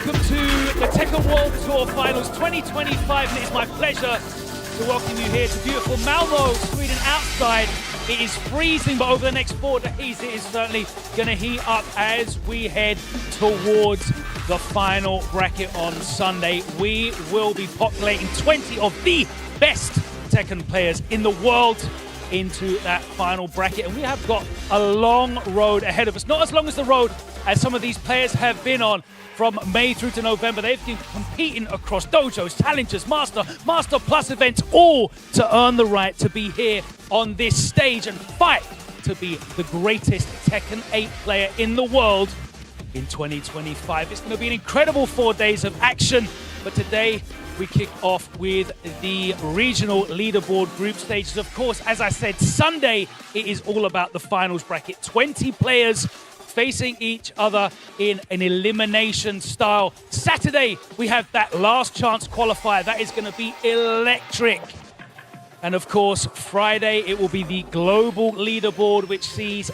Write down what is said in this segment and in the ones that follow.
welcome to the Tekken World Tour Finals 2025, and it is my pleasure to welcome you here to beautiful Malmo, Sweden outside. It is freezing, but over the next 4 days, it is certainly going to heat up as we head towards the final bracket on Sunday. We will be populating 20 of the best Tekken players in the world into that final bracket, and we have got a long road ahead of us. Not as long as the road as some of these players have been on from May through to November. They've been competing across dojos, challengers, Master Plus events, all to earn the right to be here on this stage and fight to be the greatest Tekken 8 player in the world in 2025. It's going to be an incredible 4 days of action, but today we kick off with the regional leaderboard group stages. Of course, as I said, Sunday, it is all about the finals bracket. 20 players facing each other in an elimination style. Saturday, we have that last chance qualifier. That is going to be electric. And of course, Friday, it will be the global leaderboard, which sees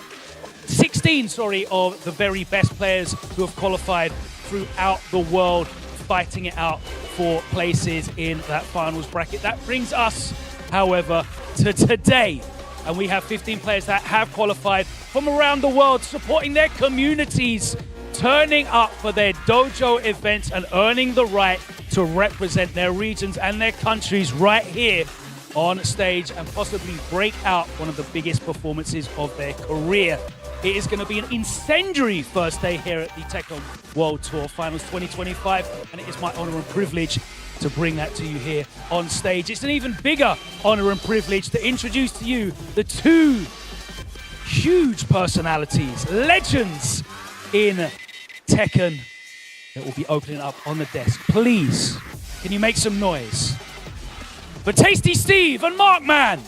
16 of the very best players who have qualified throughout the world fighting it out for places in that finals bracket. That brings us, however, to today. And we have 15 players that have qualified from around the world, supporting their communities, turning up for their dojo events and earning the right to represent their regions and their countries right here on stage and possibly break out one of the biggest performances of their career. It is going to be an incendiary first day here at the Tekken World Tour Finals 2025, and it is my honor and privilege to bring that to you here on stage. It's an even bigger honor and privilege to introduce to you the two huge personalities, legends in Tekken, that will be opening up on the desk. Please, can you make some noise for Tasty Steve and Markman?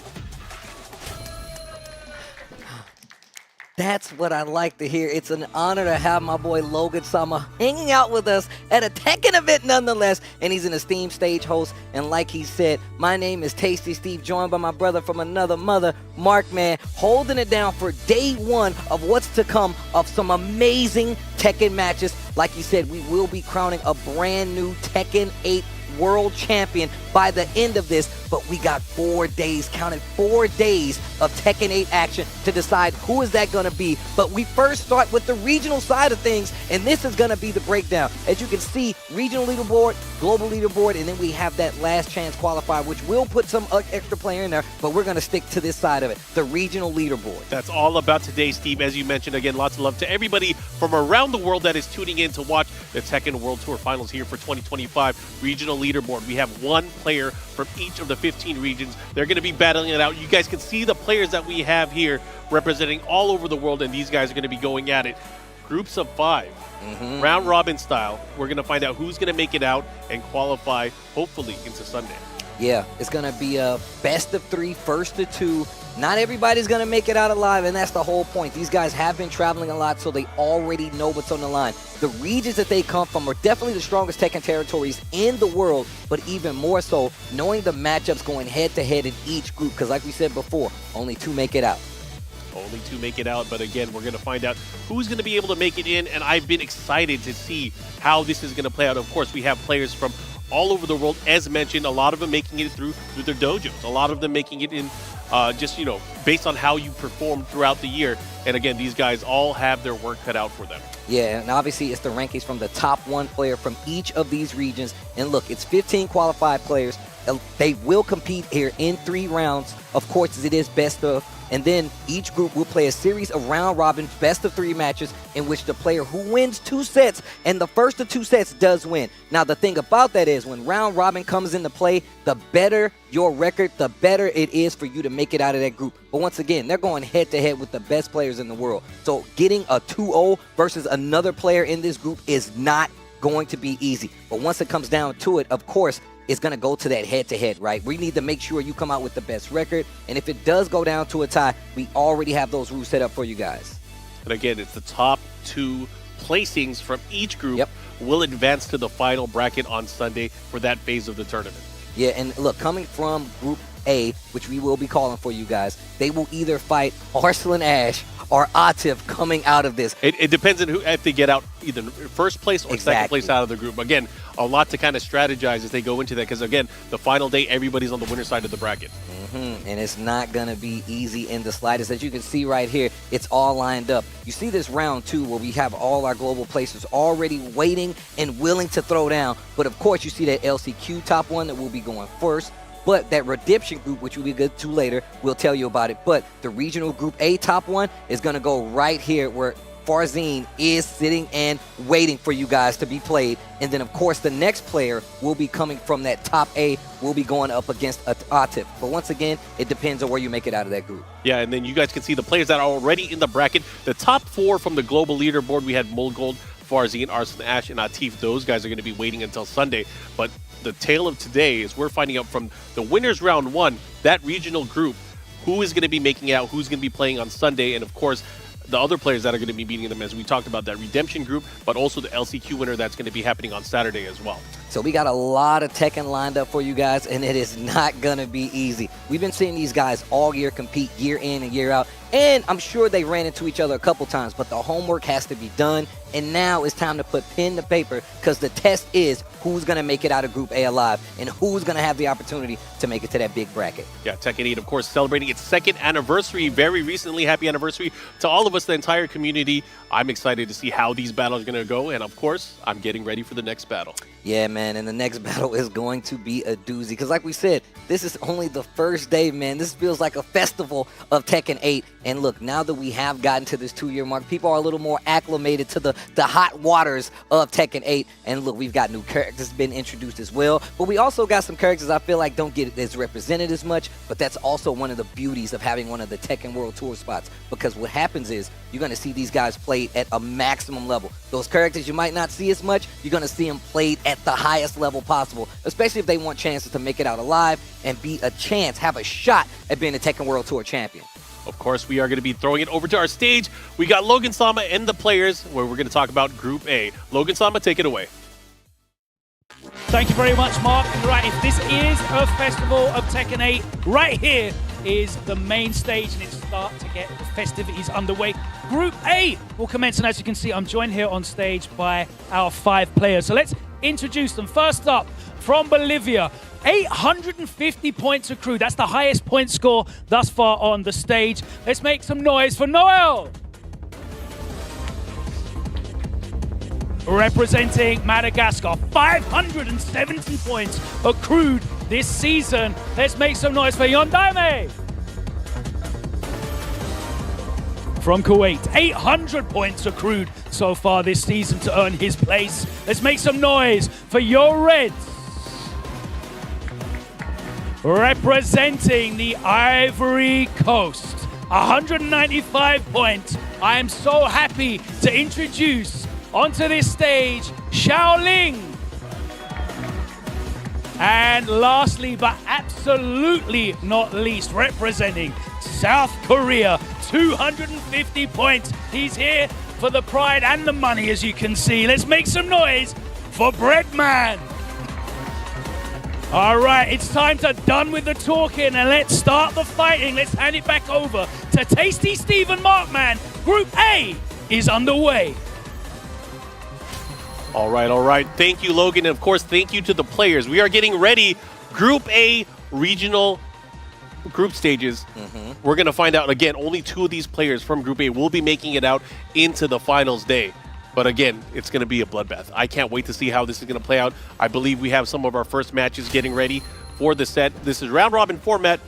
That's what I like to hear. It's an honor to have my boy Logan Sama hanging out with us at a Tekken event nonetheless, and he's an esteemed stage host. And like he said, my name is Tasty Steve, joined by my brother from another mother, Markman, holding it down for day one of what's to come of some amazing Tekken matches. Like he said, we will be crowning a brand new Tekken 8 world champion by the end of this, but we got 4 days, counted 4 days of Tekken 8 action to decide who is that going to be. But we first start with the regional side of things, and this is going to be the breakdown. As you can see, regional leaderboard, global leaderboard, and then we have that last chance qualifier, which will put some extra player in there, but we're going to stick to this side of it, the regional leaderboard. That's all about today, Steve. As you mentioned, again, lots of love to everybody from around the world that is tuning in to watch the Tekken World Tour Finals here for 2025 regional leaderboard. We have one player from each of the 15 regions. They're going to be battling it out. You guys can see the players that we have here representing all over the world, and these guys are going to be going at it. Groups of 5, round robin style. We're going to find out who's going to make it out and qualify, hopefully, into Sunday. Yeah, it's going to be a best of 3, first to 2. Not everybody's going to make it out alive, and that's the whole point. These guys have been traveling a lot, so they already know what's on the line. The regions that they come from are definitely the strongest Tekken territories in the world, but even more so, knowing the matchups going head-to-head in each group, because like we said before, only 2 make it out. Only 2 make it out, but again, we're going to find out who's going to be able to make it in, and I've been excited to see how this is going to play out. Of course, we have players from all over the world, as mentioned, a lot of them making it through their dojos, a lot of them making it in just, you know, based on how you perform throughout the year. And again, these guys all have their work cut out for them. Yeah, and obviously it's the rankings from the top 1 player from each of these regions. And look, it's 15 qualified players. They will compete here in 3 rounds. Of course, as it is best of. And then each group will play a series of round robin best of 3 matches in which the player who wins 2 sets, and the first of 2 sets does win. Now, the thing about that is when round robin comes into play, the better your record, the better it is for you to make it out of that group. But once again, they're going head-to-head with the best players in the world. So getting a 2-0 versus another player in this group is not going to be easy. But once it comes down to it, of course, it's going to go to that head-to-head, right? We need to make sure you come out with the best record. And if it does go down to a tie, we already have those rules set up for you guys. And again, it's the top 2 placings from each group will advance to the final bracket on Sunday for that phase of the tournament. Yeah, and look, coming from Group A, which we will be calling for you guys, they will either fight Arslan Ash or Atif coming out of this. It depends on who, if they get out either first place or second place out of the group. Again, a lot to kind of strategize as they go into that because, again, the final day, everybody's on the winner's side of the bracket. And it's not going to be easy in the slightest. As you can see right here, it's all lined up. You see this round 2 where we have all our global placers already waiting and willing to throw down. But, of course, you see that LCQ top 1 that will be going first. But that Redemption group, which we'll be good to later, we'll tell you about it. But the regional Group A top 1 is going to go right here where Farzine is sitting and waiting for you guys to be played. And then, of course, the next player will be coming from that top A, will be going up against Atif. But once again, it depends on where you make it out of that group. Yeah, and then you guys can see the players that are already in the bracket. The top 4 from the global leaderboard, we had Mulgold, Farzine, Arslan Ash, and Atif. Those guys are going to be waiting until Sunday. But the tale of today is we're finding out from the winners round 1, that regional group, who is going to be making it out, who's going to be playing on Sunday, and of course, the other players that are going to be beating them, as we talked about, that Redemption group, but also the LCQ winner that's going to be happening on Saturday as well. So we got a lot of Tekken lined up for you guys, and it is not going to be easy. We've been seeing these guys all year compete year in and year out, and I'm sure they ran into each other a couple times, but the homework has to be done, and now it's time to put pen to paper because the test is who's going to make it out of Group A alive and who's going to have the opportunity to make it to that big bracket. Yeah, Tekken 8, of course, celebrating its 2nd anniversary very recently. Happy anniversary to all of us, the entire community. I'm excited to see how these battles are going to go, and of course, I'm getting ready for the next battle. Yeah, man, and the next battle is going to be a doozy because like we said, this is only the first day, man. This feels like a festival of Tekken 8. And look, now that we have gotten to this 2-year mark, people are a little more acclimated to the hot waters of Tekken 8. And look, we've got new characters been introduced as well. But we also got some characters I feel like don't get as represented as much. But that's also one of the beauties of having one of the Tekken World Tour spots. Because what happens is you're going to see these guys played at a maximum level. Those characters you might not see as much, you're going to see them played at the highest level possible, especially if they want chances to make it out alive and be a chance, have a shot at being a Tekken World Tour champion. Of course, we are going to be throwing it over to our stage. We got Logan Sama and the players, where we're going to talk about Group A. Logan Sama, take it away. Thank you very much, Mark. And right, if this is a festival of Tekken 8, right here is the main stage, and it's start to get the festivities underway. Group A will commence, and as you can see, I'm joined here on stage by our 5 players. So let's introduce them. First up, from Bolivia, 850 points accrued. That's the highest point score thus far on the stage. Let's make some noise for Noel. Representing Madagascar, 570 points accrued this season. Let's make some noise for Yondaime. From Kuwait, 800 points accrued so far this season to earn his place. Let's make some noise for your Reds. Representing the Ivory Coast, 195 points. I am so happy to introduce onto this stage Xiaoling. And lastly, but absolutely not least, representing South Korea, 250 points. He's here for the pride and the money, as you can see. Let's make some noise for Breadman. All right, it's time to done with the talking and let's start the fighting. Let's hand it back over to Tasty Steve and Markman. Group A is underway. All right. Thank you, Logan. And of course, thank you to the players. We are getting ready. Group A regional group stages. We're going to find out, again, only 2 of these players from Group A will be making it out into the finals day. But again, it's going to be a bloodbath. I can't wait to see how this is going to play out. I believe we have some of our first matches getting ready for the set. This is round-robin format.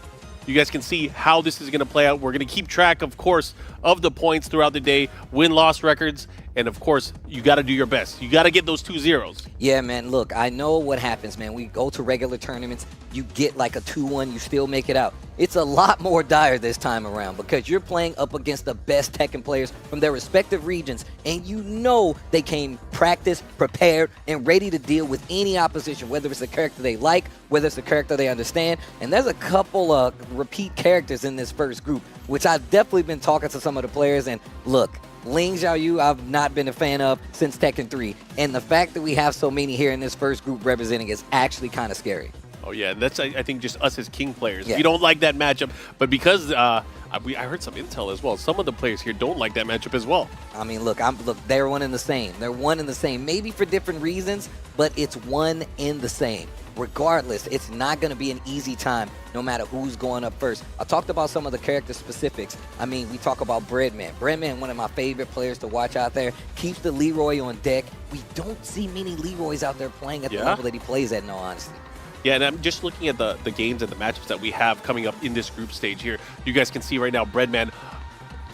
You guys can see how this is going to play out. We're going to keep track, of course, of the points throughout the day, win-loss records, and of course, you got to do your best. You got to get those 2 zeros. Yeah, man, look, I know what happens, man. We go to regular tournaments, you get like a 2-1, you still make it out. It's a lot more dire this time around because you're playing up against the best Tekken players from their respective regions, and you know they came practiced, prepared, and ready to deal with any opposition, whether it's a character they like, whether it's a character they understand. And there's a couple of repeat characters in this first group, which I've definitely been talking to some of the players, and look, Ling Xiaoyu, I've not been a fan of since Tekken 3. And the fact that we have so many here in this first group representing is actually kind of scary. Oh yeah, and that's I think just us as King players. Yeah. We don't like that matchup, but because I heard some intel as well. Some of the players here don't like that matchup as well. I mean, look, they're one and the same. They're one and the same, maybe for different reasons, but it's one and the same. Regardless, it's not going to be an easy time no matter who's going up first. I talked about some of the character specifics. I mean, we talk about Breadman. Breadman, one of my favorite players to watch out there, keeps the Leroy on deck. We don't see many Leroys out there playing at the level that he plays at, in all honesty. Yeah, and I'm just looking at the games and the matchups that we have coming up in this group stage here. You guys can see right now, Breadman,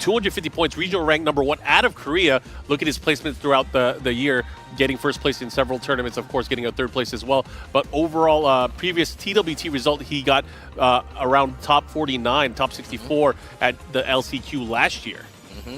250 points, regional rank #1 out of Korea. Look at his placements throughout the year, getting first place in several tournaments, of course, getting a third place as well. But overall, previous TWT result, he got around top 49, top 64 at the LCQ last year.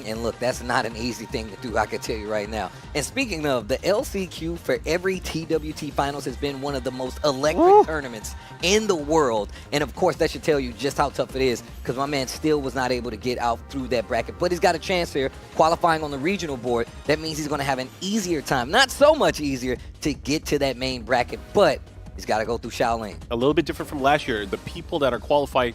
And look, that's not an easy thing to do, I can tell you right now. And speaking of, the LCQ for every TWT finals has been one of the most electric tournaments in the world. And of course, that should tell you just how tough it is, because my man still was not able to get out through that bracket. But he's got a chance here, qualifying on the regional board. That means he's going to have an easier time, not so much easier, to get to that main bracket. But he's got to go through Shaolin. A little bit different from last year. The people that are qualifying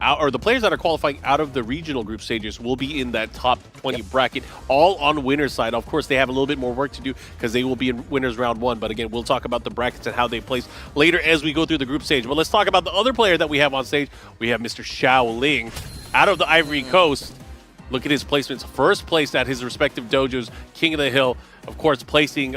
out, or the players that are qualifying out of the regional group stages, will be in that top 20 bracket, all on winner's side. Of course, they have a little bit more work to do because they will be in winners round 1. But again, we'll talk about the brackets and how they place later as we go through the group stage. But let's talk about the other player that we have on stage. We have Mr. Xiaoling out of the Ivory Coast. Look at his placements. First place at his respective dojos, King of the Hill. Of course, placing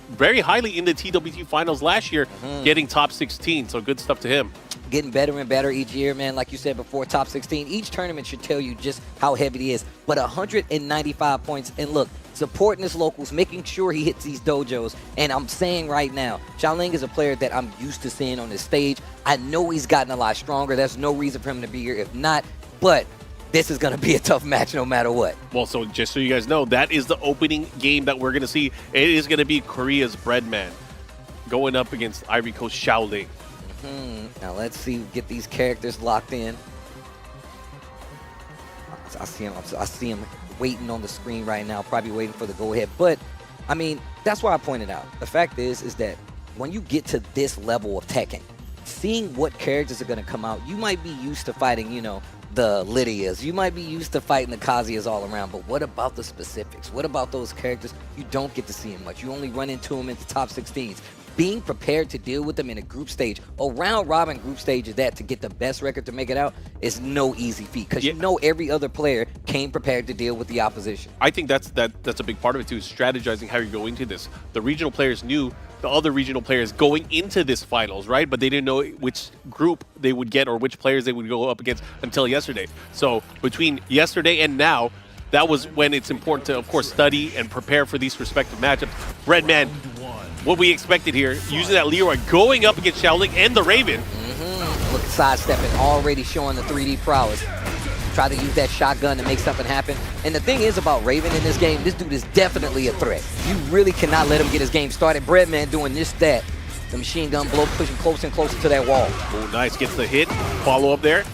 very highly in the TWT finals last year, getting top 16. So good stuff to him. Getting better and better each year, man. Like you said before, top 16. Each tournament should tell you just how heavy he is. But 195 points. And look, supporting his locals, making sure he hits these dojos. And I'm saying right now, Xiaoling is a player that I'm used to seeing on this stage. I know he's gotten a lot stronger. There's no reason for him to be here if not. But this is going to be a tough match no matter what. Well, so just so you guys know, that is the opening game that we're going to see. It is going to be Korea's Breadman going up against Ivory Coast Xiaoling. Now let's see, get these characters locked in. I see him waiting on the screen right now, probably waiting for the go-ahead. But, I mean, that's why I pointed out. The fact is that when you get to this level of Tekken, seeing what characters are going to come out, you might be used to fighting, you know, the Lydias. You might be used to fighting the Kazuya's all around, but what about the specifics? What about those characters you don't get to see them much? You only run into them in the top 16s. Being prepared to deal with them in a group stage, a round-robin group stage is that to get the best record to make it out is no easy feat, because you know every other player came prepared to deal with the opposition. I think that's a big part of it too, is strategizing how you're going to this. The regional players knew the other regional players going into this finals, right? But they didn't know which group they would get or which players they would go up against until yesterday. So between yesterday and now, that was when it's important to, of course, study and prepare for these respective matchups. Breadman, what we expected here, using that Leroy, going up against Xiaoling and the Raven. Look at sidestepping, already showing the 3D prowess. Try to use that shotgun to make something happen. And the thing is about Raven in this game, this dude is definitely a threat. You really cannot let him get his game started. Breadman doing this, that. The machine gun blow, pushing closer and closer to that wall. Oh, nice. Gets the hit. Follow up there.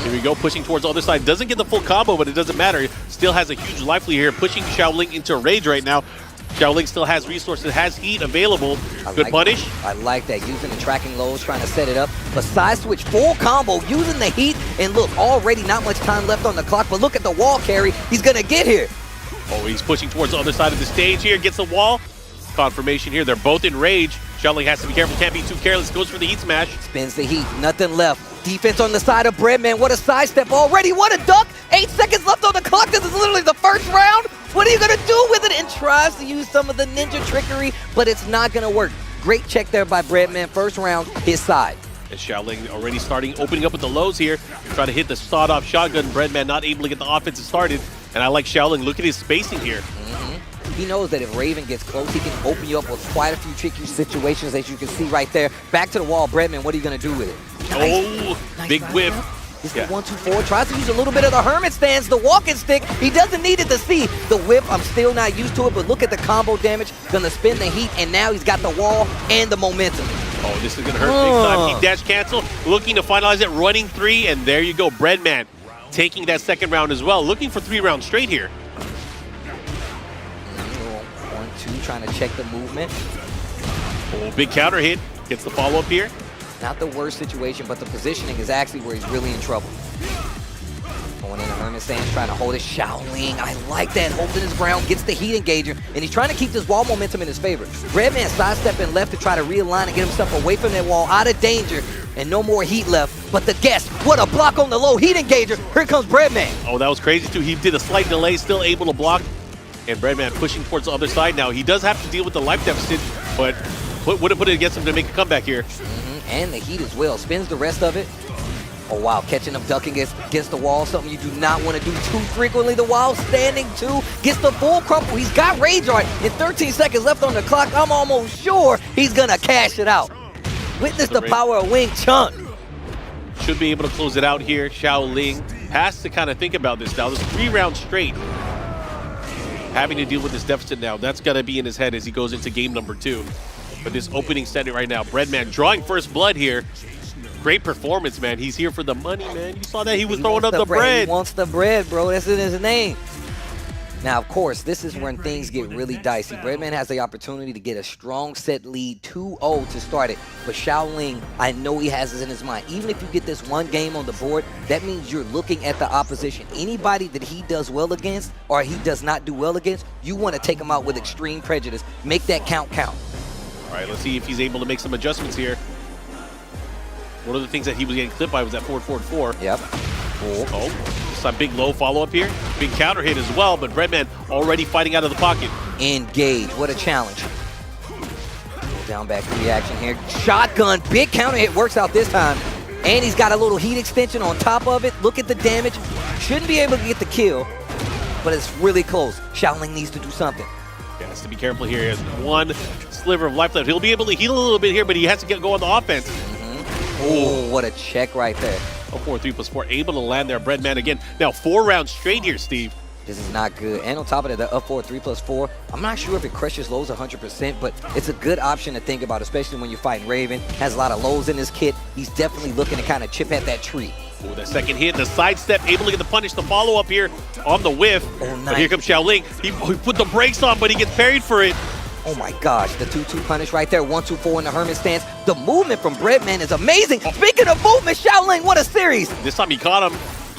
Here we go, pushing towards the other side. Doesn't get the full combo, but it doesn't matter. Still has a huge life lead here, pushing Xiaoling into rage right now. Xiaoling still has resources, has heat available. Good punish. I like that, using the tracking lows, trying to set it up. But side switch, full combo, using the heat. And look, already not much time left on the clock, but look at the wall carry. He's going to get here. Oh, he's pushing towards the other side of the stage here. Gets the wall. Confirmation here. They're both in rage. Xiaoling has to be careful. Can't be too careless. Goes for the heat smash. Spins the heat. Nothing left. Defense on the side of Breadman. What a sidestep already. What a duck. 8 seconds left on the clock. This is literally the first round. What are you going to do with it? And tries to use some of the ninja trickery, but it's not going to work. Great check there by Breadman. First round, his side. And Xiaoling already opening up with the lows here. Try to hit the sawed-off shotgun. Breadman not able to get the offense started. And I like Xiaoling. Look at his spacing here. He knows that if Raven gets close, he can open you up with quite a few tricky situations, as you can see right there. Back to the wall, Breadman, what are you going to do with it? Nice. Big whip. He's the 1-2-4, tries to use a little bit of the hermit stance, the walking stick. He doesn't need it to see the whip. I'm still not used to it, but look at the combo damage. Gonna spin the heat, and now he's got the wall and the momentum. Oh, this is gonna hurt big time. Heat dash cancel, looking to finalize it, running 3, and there you go. Breadman taking that second round as well, looking for 3 rounds straight here. 1-2, trying to check the movement. Oh, big counter hit. Gets the follow-up here. Not the worst situation, but the positioning is actually where he's really in trouble. Going into Herman Sands, trying to hold it. Shaolin, I like that, holding his ground, gets the heat engager, and he's trying to keep this wall momentum in his favor. Breadman sidestepping left to try to realign and get himself away from that wall, out of danger, and no more heat left. But the guess, what a block on the low heat engager. Here comes Breadman. Oh, that was crazy too. He did a slight delay, still able to block. And Breadman pushing towards the other side now. He does have to deal with the life deficit, but wouldn't put it against him to make a comeback here. And the heat as well. Spins the rest of it. Oh, wow. Catching him, ducking against the wall. Something you do not want to do too frequently. The wall standing too. Gets the full crumple. He's got Rage Art. In 13 seconds left on the clock, I'm almost sure he's going to cash it out. Witness the power of Wing Chun. Should be able to close it out here. Shaolin has to kind of think about this now. This 3 rounds straight. Having to deal with this deficit now. That's got to be in his head as he goes into game number 2. But this opening set right now, Breadman drawing first blood here. Great performance, man. He's here for the money, man. You saw that he was throwing up the bread. He wants the bread, bro. That's in his name. Now, of course, this is when things get really dicey. Breadman has the opportunity to get a strong set lead, 2-0 to start it. But Shaolin, I know he has this in his mind. Even if you get this one game on the board, that means you're looking at the opposition. Anybody that he does well against or he does not do well against, you want to take him out with extreme prejudice. Make that count. All right, let's see if he's able to make some adjustments here. One of the things that he was getting clipped by was that forward 4. Yep. Oh, just a big low follow-up here. Big counter hit as well, but Breadman already fighting out of the pocket. Engage. What a challenge. Down back reaction here. Shotgun. Big counter hit. Works out this time. And he's got a little heat extension on top of it. Look at the damage. Shouldn't be able to get the kill, but it's really close. Shaolin needs to do something. He has to be careful here. He has one sliver of life left. He'll be able to heal a little bit here, but he has to go on the offense. Oh, what a check right there. 4, 3+4, able to land there. Breadman again. Now 4 rounds straight here, Steve. This is not good. And on top of that, the up 4, 3+4. I'm not sure if it crushes lows 100%, but it's a good option to think about, especially when you're fighting Raven. Has a lot of lows in his kit. He's definitely looking to kind of chip at that tree. Oh, that second hit, the sidestep, able to get the punish, the follow-up here on the whiff. Oh, nice. But here comes Shaolin. He put the brakes on, but he gets parried for it. Oh my gosh, the 2-2 punish right there, 1-2-4 in the Herman stance. The movement from Breadman is amazing. Speaking of movement, Shaolin, what a series. This time he caught him.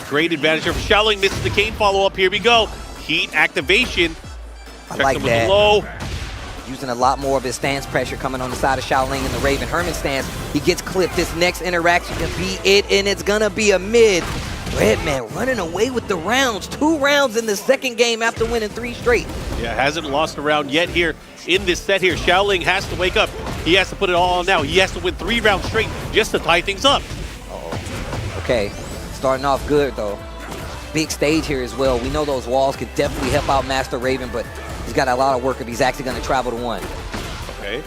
Great advantage here for Shaolin. Misses the cane follow-up. Here we go. Heat activation. I like that. Low. Using a lot more of his stance pressure coming on the side of Shaolin in the Raven Herman stance. He gets clipped. This next interaction can be it, and it's gonna be a mid. Breadman running away with the rounds. 2 rounds in the second game after winning 3 straight. Yeah, hasn't lost a round yet here in this set here. Shaolin has to wake up. He has to put it all on now. He has to win 3 rounds straight just to tie things up. Okay, starting off good though. Big stage here as well. We know those walls could definitely help out Master Raven, but he's got a lot of work if he's actually going to travel to 1. Okay,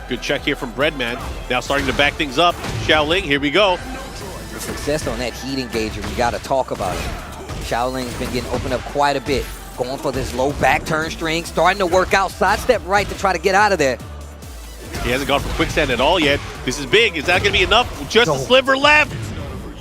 good check here from Breadman. Now starting to back things up. Shaolin, here we go. The success on that heat engager, we got to talk about it. Shaolin's been getting opened up quite a bit. Going for this low back turn string, starting to work out. Sidestep right to try to get out of there. He hasn't gone for quicksand at all yet. This is big. Is that going to be enough? Just a sliver left.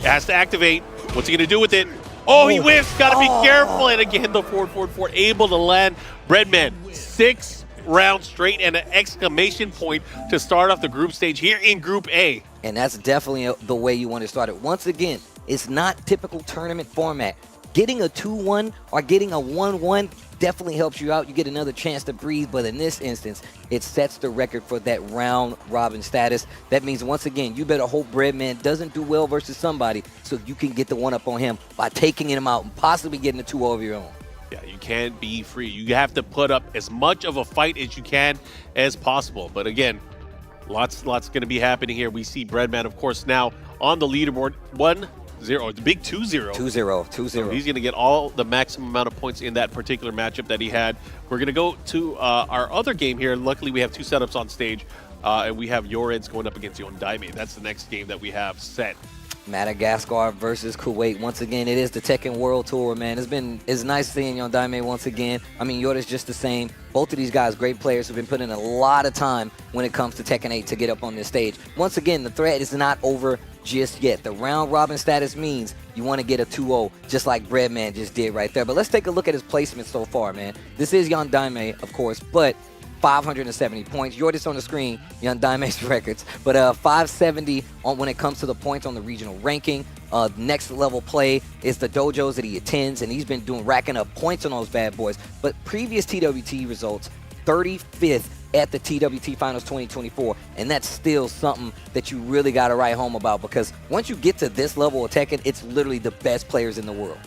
Has to activate. What's he going to do with it? Oh, he whiffs. Got to be careful. And again, the forward 4 able to land. Breadman, 6 rounds straight and an exclamation point to start off the group stage here in Group A. And that's definitely the way you want to start it. Once again, it's not typical tournament format. Getting a 2-1 or getting a 1-1 definitely helps you out. You get another chance to breathe, but in this instance, it sets the record for that round robin status. That means, once again, you better hope Breadman doesn't do well versus somebody so you can get the one up on him by taking him out and possibly getting a 2 over your own. Yeah, you can't be free. You have to put up as much of a fight as you can as possible. But again, lots going to be happening here. We see Breadman, of course, now on the leaderboard, 1-0, the big 2-0. 2-0. So he's going to get all the maximum amount of points in that particular matchup that he had. We're going to go to our other game here. Luckily, we have 2 setups on stage, and we have Yoreds going up against Daime. That's the next game that we have set. Madagascar versus Kuwait. Once again, it is the Tekken World Tour, man. It's nice seeing Daime once again. I mean, Yoda's just the same. Both of these guys, great players who've been putting a lot of time when it comes to Tekken 8 to get up on this stage. Once again, the threat is not over just yet. The round robin status means you want to get a 2-0, just like Breadman just did right there. But let's take a look at his placement so far, man. This is Daime, of course, but 570 points. Yordis on the screen, Young Dime's records. But 570 on when it comes to the points on the regional ranking. Next level play is the dojos that he attends, and he's been racking up points on those bad boys. But previous TWT results, 35th at the TWT Finals 2024, and that's still something that you really got to write home about, because once you get to this level of Tekken, it's literally the best players in the world.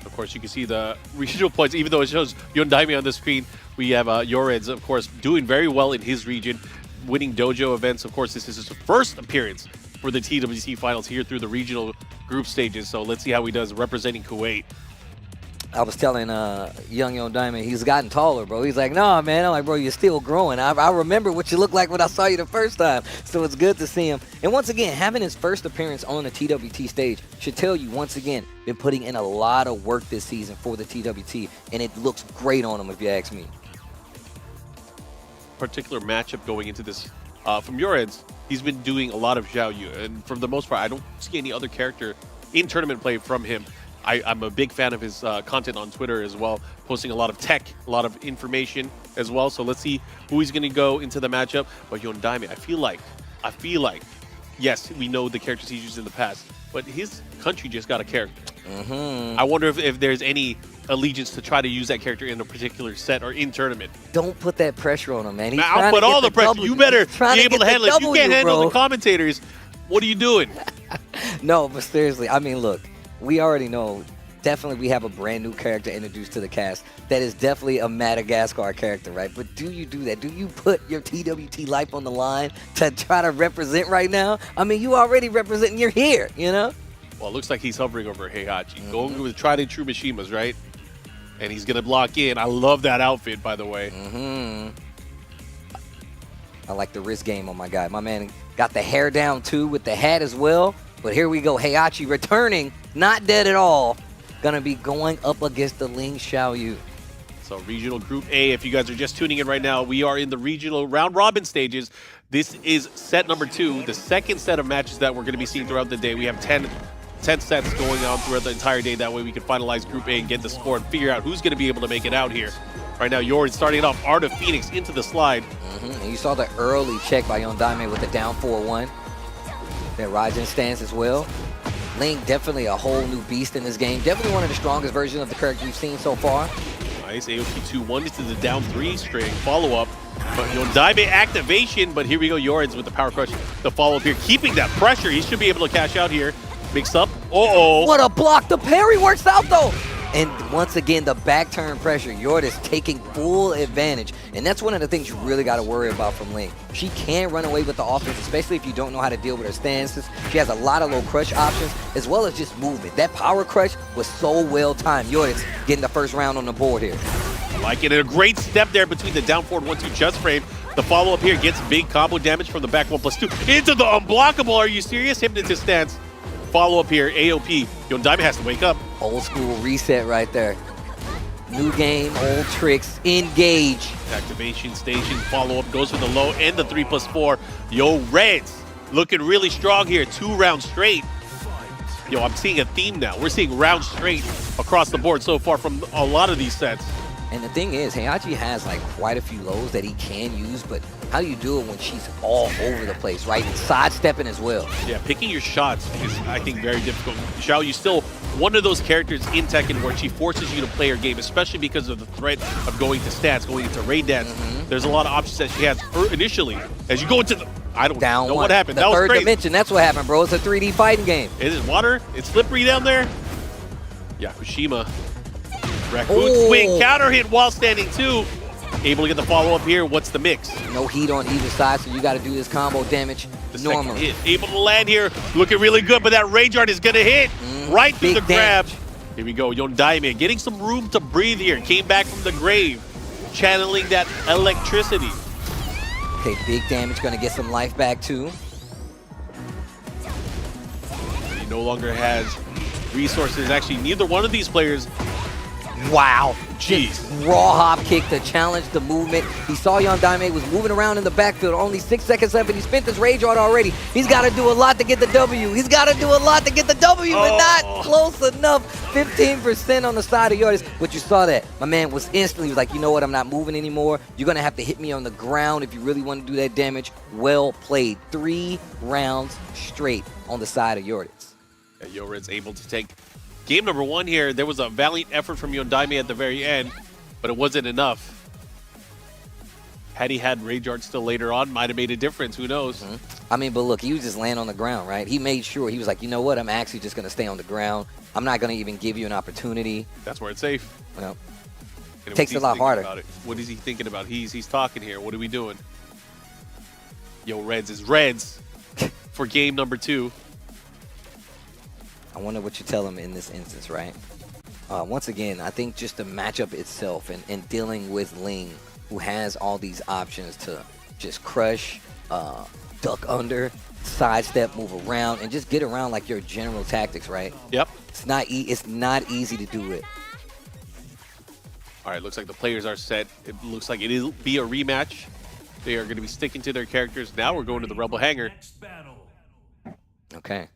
Of course, you can see the regional points, even though it shows Yondaime on the screen. We have Yoreds, of course, doing very well in his region, winning dojo events. Of course, this is his first appearance for the TWT Finals here through the regional group stages. So let's see how he does representing Kuwait. I was telling young Yondaime, he's gotten taller, bro. He's like, nah, man. I'm like, bro, you're still growing. I remember what you looked like when I saw you the first time. So it's good to see him. And once again, having his first appearance on the TWT stage should tell you, once again, been putting in a lot of work this season for the TWT, and it looks great on him, if you ask me. Particular matchup going into this, from your ends, he's been doing a lot of Xiao Yu, and for the most part, I don't see any other character in tournament play from him. I'm a big fan of his content on Twitter as well, posting a lot of tech, a lot of information as well. So let's see who he's going to go into the matchup. But Yondaime, I feel like, yes, we know the characters he's used in the past, but his country just got a character. I wonder if there's any allegiance to try to use that character in a particular set or in tournament. Don't put that pressure on him, man. He's I'll put all the pressure. W. You better be able to handle it. If you can't handle bro. the commentators, what are you doing? No, but seriously, I mean, look, we already know, definitely we have a brand new character introduced to the cast that is definitely a Madagascar character, right? But do you do that? Do you put your TWT life on the line to try to represent right now? I mean, you already representing, you're here, you know? Well, it looks like he's hovering over Heihachi. Going with tried and true Mishimas, right? And he's going to block in. I love that outfit, by the way. I like the wrist game on my guy. My man got the hair down, too, with the hat as well. But here we go. Heihachi returning, not dead at all. Gonna be going up against the Ling Xiaoyu. So regional group A, if you guys are just tuning in right now, we are in the regional round robin stages. This is set number 2, the second set of matches that we're going to be seeing throughout the day. We have 10 sets going on throughout the entire day. That way we can finalize group A and get the score and figure out who's going to be able to make it out here. Right now, Yorin starting it off, Art of Phoenix into the slide. And you saw the early check by Yondaime with the down 4-1. That Raijin stance as well. Ling, definitely a whole new beast in this game. Definitely one of the strongest versions of the character we've seen so far. Nice, AOP 2-1 into the down 3 string. Follow-up. But Yondaime activation, but here we go, Yorins with the power crush. The follow-up here, keeping that pressure. He should be able to cash out here. Mix up. What a block. The parry works out, though. And once again, the back turn pressure. Yordis taking full advantage. And that's one of the things you really got to worry about from Ling. She can run away with the offense, especially if you don't know how to deal with her stances. She has a lot of low crush options, as well as just movement. That power crush was so well timed. Yordis getting the first round on the board here. Like it, a great step there between the down forward 1-2 just frame. The follow-up here gets big combo damage from the back 1+2 into the unblockable. Are you serious? Hypnotist stance. Follow-up here, AOP. Yondaime has to wake up. Old school reset right there. New game, old tricks, engage. Activation station, follow-up goes for the low and the 3+4. Yo, Reds looking really strong here. 2 rounds straight. Yo, I'm seeing a theme now. We're seeing rounds straight across the board so far from a lot of these sets. And the thing is, Heihachi has like quite a few lows that he can use, but how do you do it when she's all over the place, right? And sidestepping as well. Yeah, picking your shots is, I think, very difficult. Xiao Yu's still one of those characters in Tekken where she forces you to play her game, especially because of the threat of going to stats, going into raid dance. There's a lot of options that she has initially. As you go into the... I don't know what happened. That was third crazy. dimension, that's what happened, bro. It's a 3D fighting game. Is it water? It's slippery down there? Yakushima. Raccoon swing, counter hit while standing too. Able to get the follow-up here. What's the mix? No heat on either side, so you got to do this combo damage normally. Hit. Able to land here. Looking really good, but that rage art is going to hit right through the grab. Here we go. Yondaime getting some room to breathe here. Came back from the grave, channeling that electricity. Okay, big damage. Going to get some life back too. He no longer has resources. Actually, neither one of these players Wow. Jeez. Just raw hop kick to challenge the movement. He saw Daime was moving around in the backfield. Only 6 seconds left, and he spent his rage art already. He's got to do a lot to get the W. He's got to do a lot to get the W, but not close enough. 15% on the side of Yordis. But you saw that. My man was instantly like, you know what? I'm not moving anymore. You're going to have to hit me on the ground if you really want to do that damage. Well played. 3 rounds straight on the side of Yordis. Yeah, Yored's able to take game number 1 here. There was a valiant effort from Daime at the very end, but it wasn't enough. Had he had Rage Art still later on, might have made a difference. Who knows? I mean, but look, he was just laying on the ground, right? He made sure. He was like, you know what? I'm actually just going to stay on the ground. I'm not going to even give you an opportunity. That's where it's safe. Well, And takes a lot harder. about it? What is he thinking about? He's talking here. What are we doing? Yo, Reds is Reds for game number 2. I wonder what you tell him in this instance, right? Once again, I think just the matchup itself and dealing with Ling, who has all these options to just crush, duck under, sidestep, move around, and just get around like your general tactics, right? Yep. It's not easy to do it. All right, looks like the players are set. It looks like it'll be a rematch. They are going to be sticking to their characters. Now we're going to the Rebel Hangar. Okay.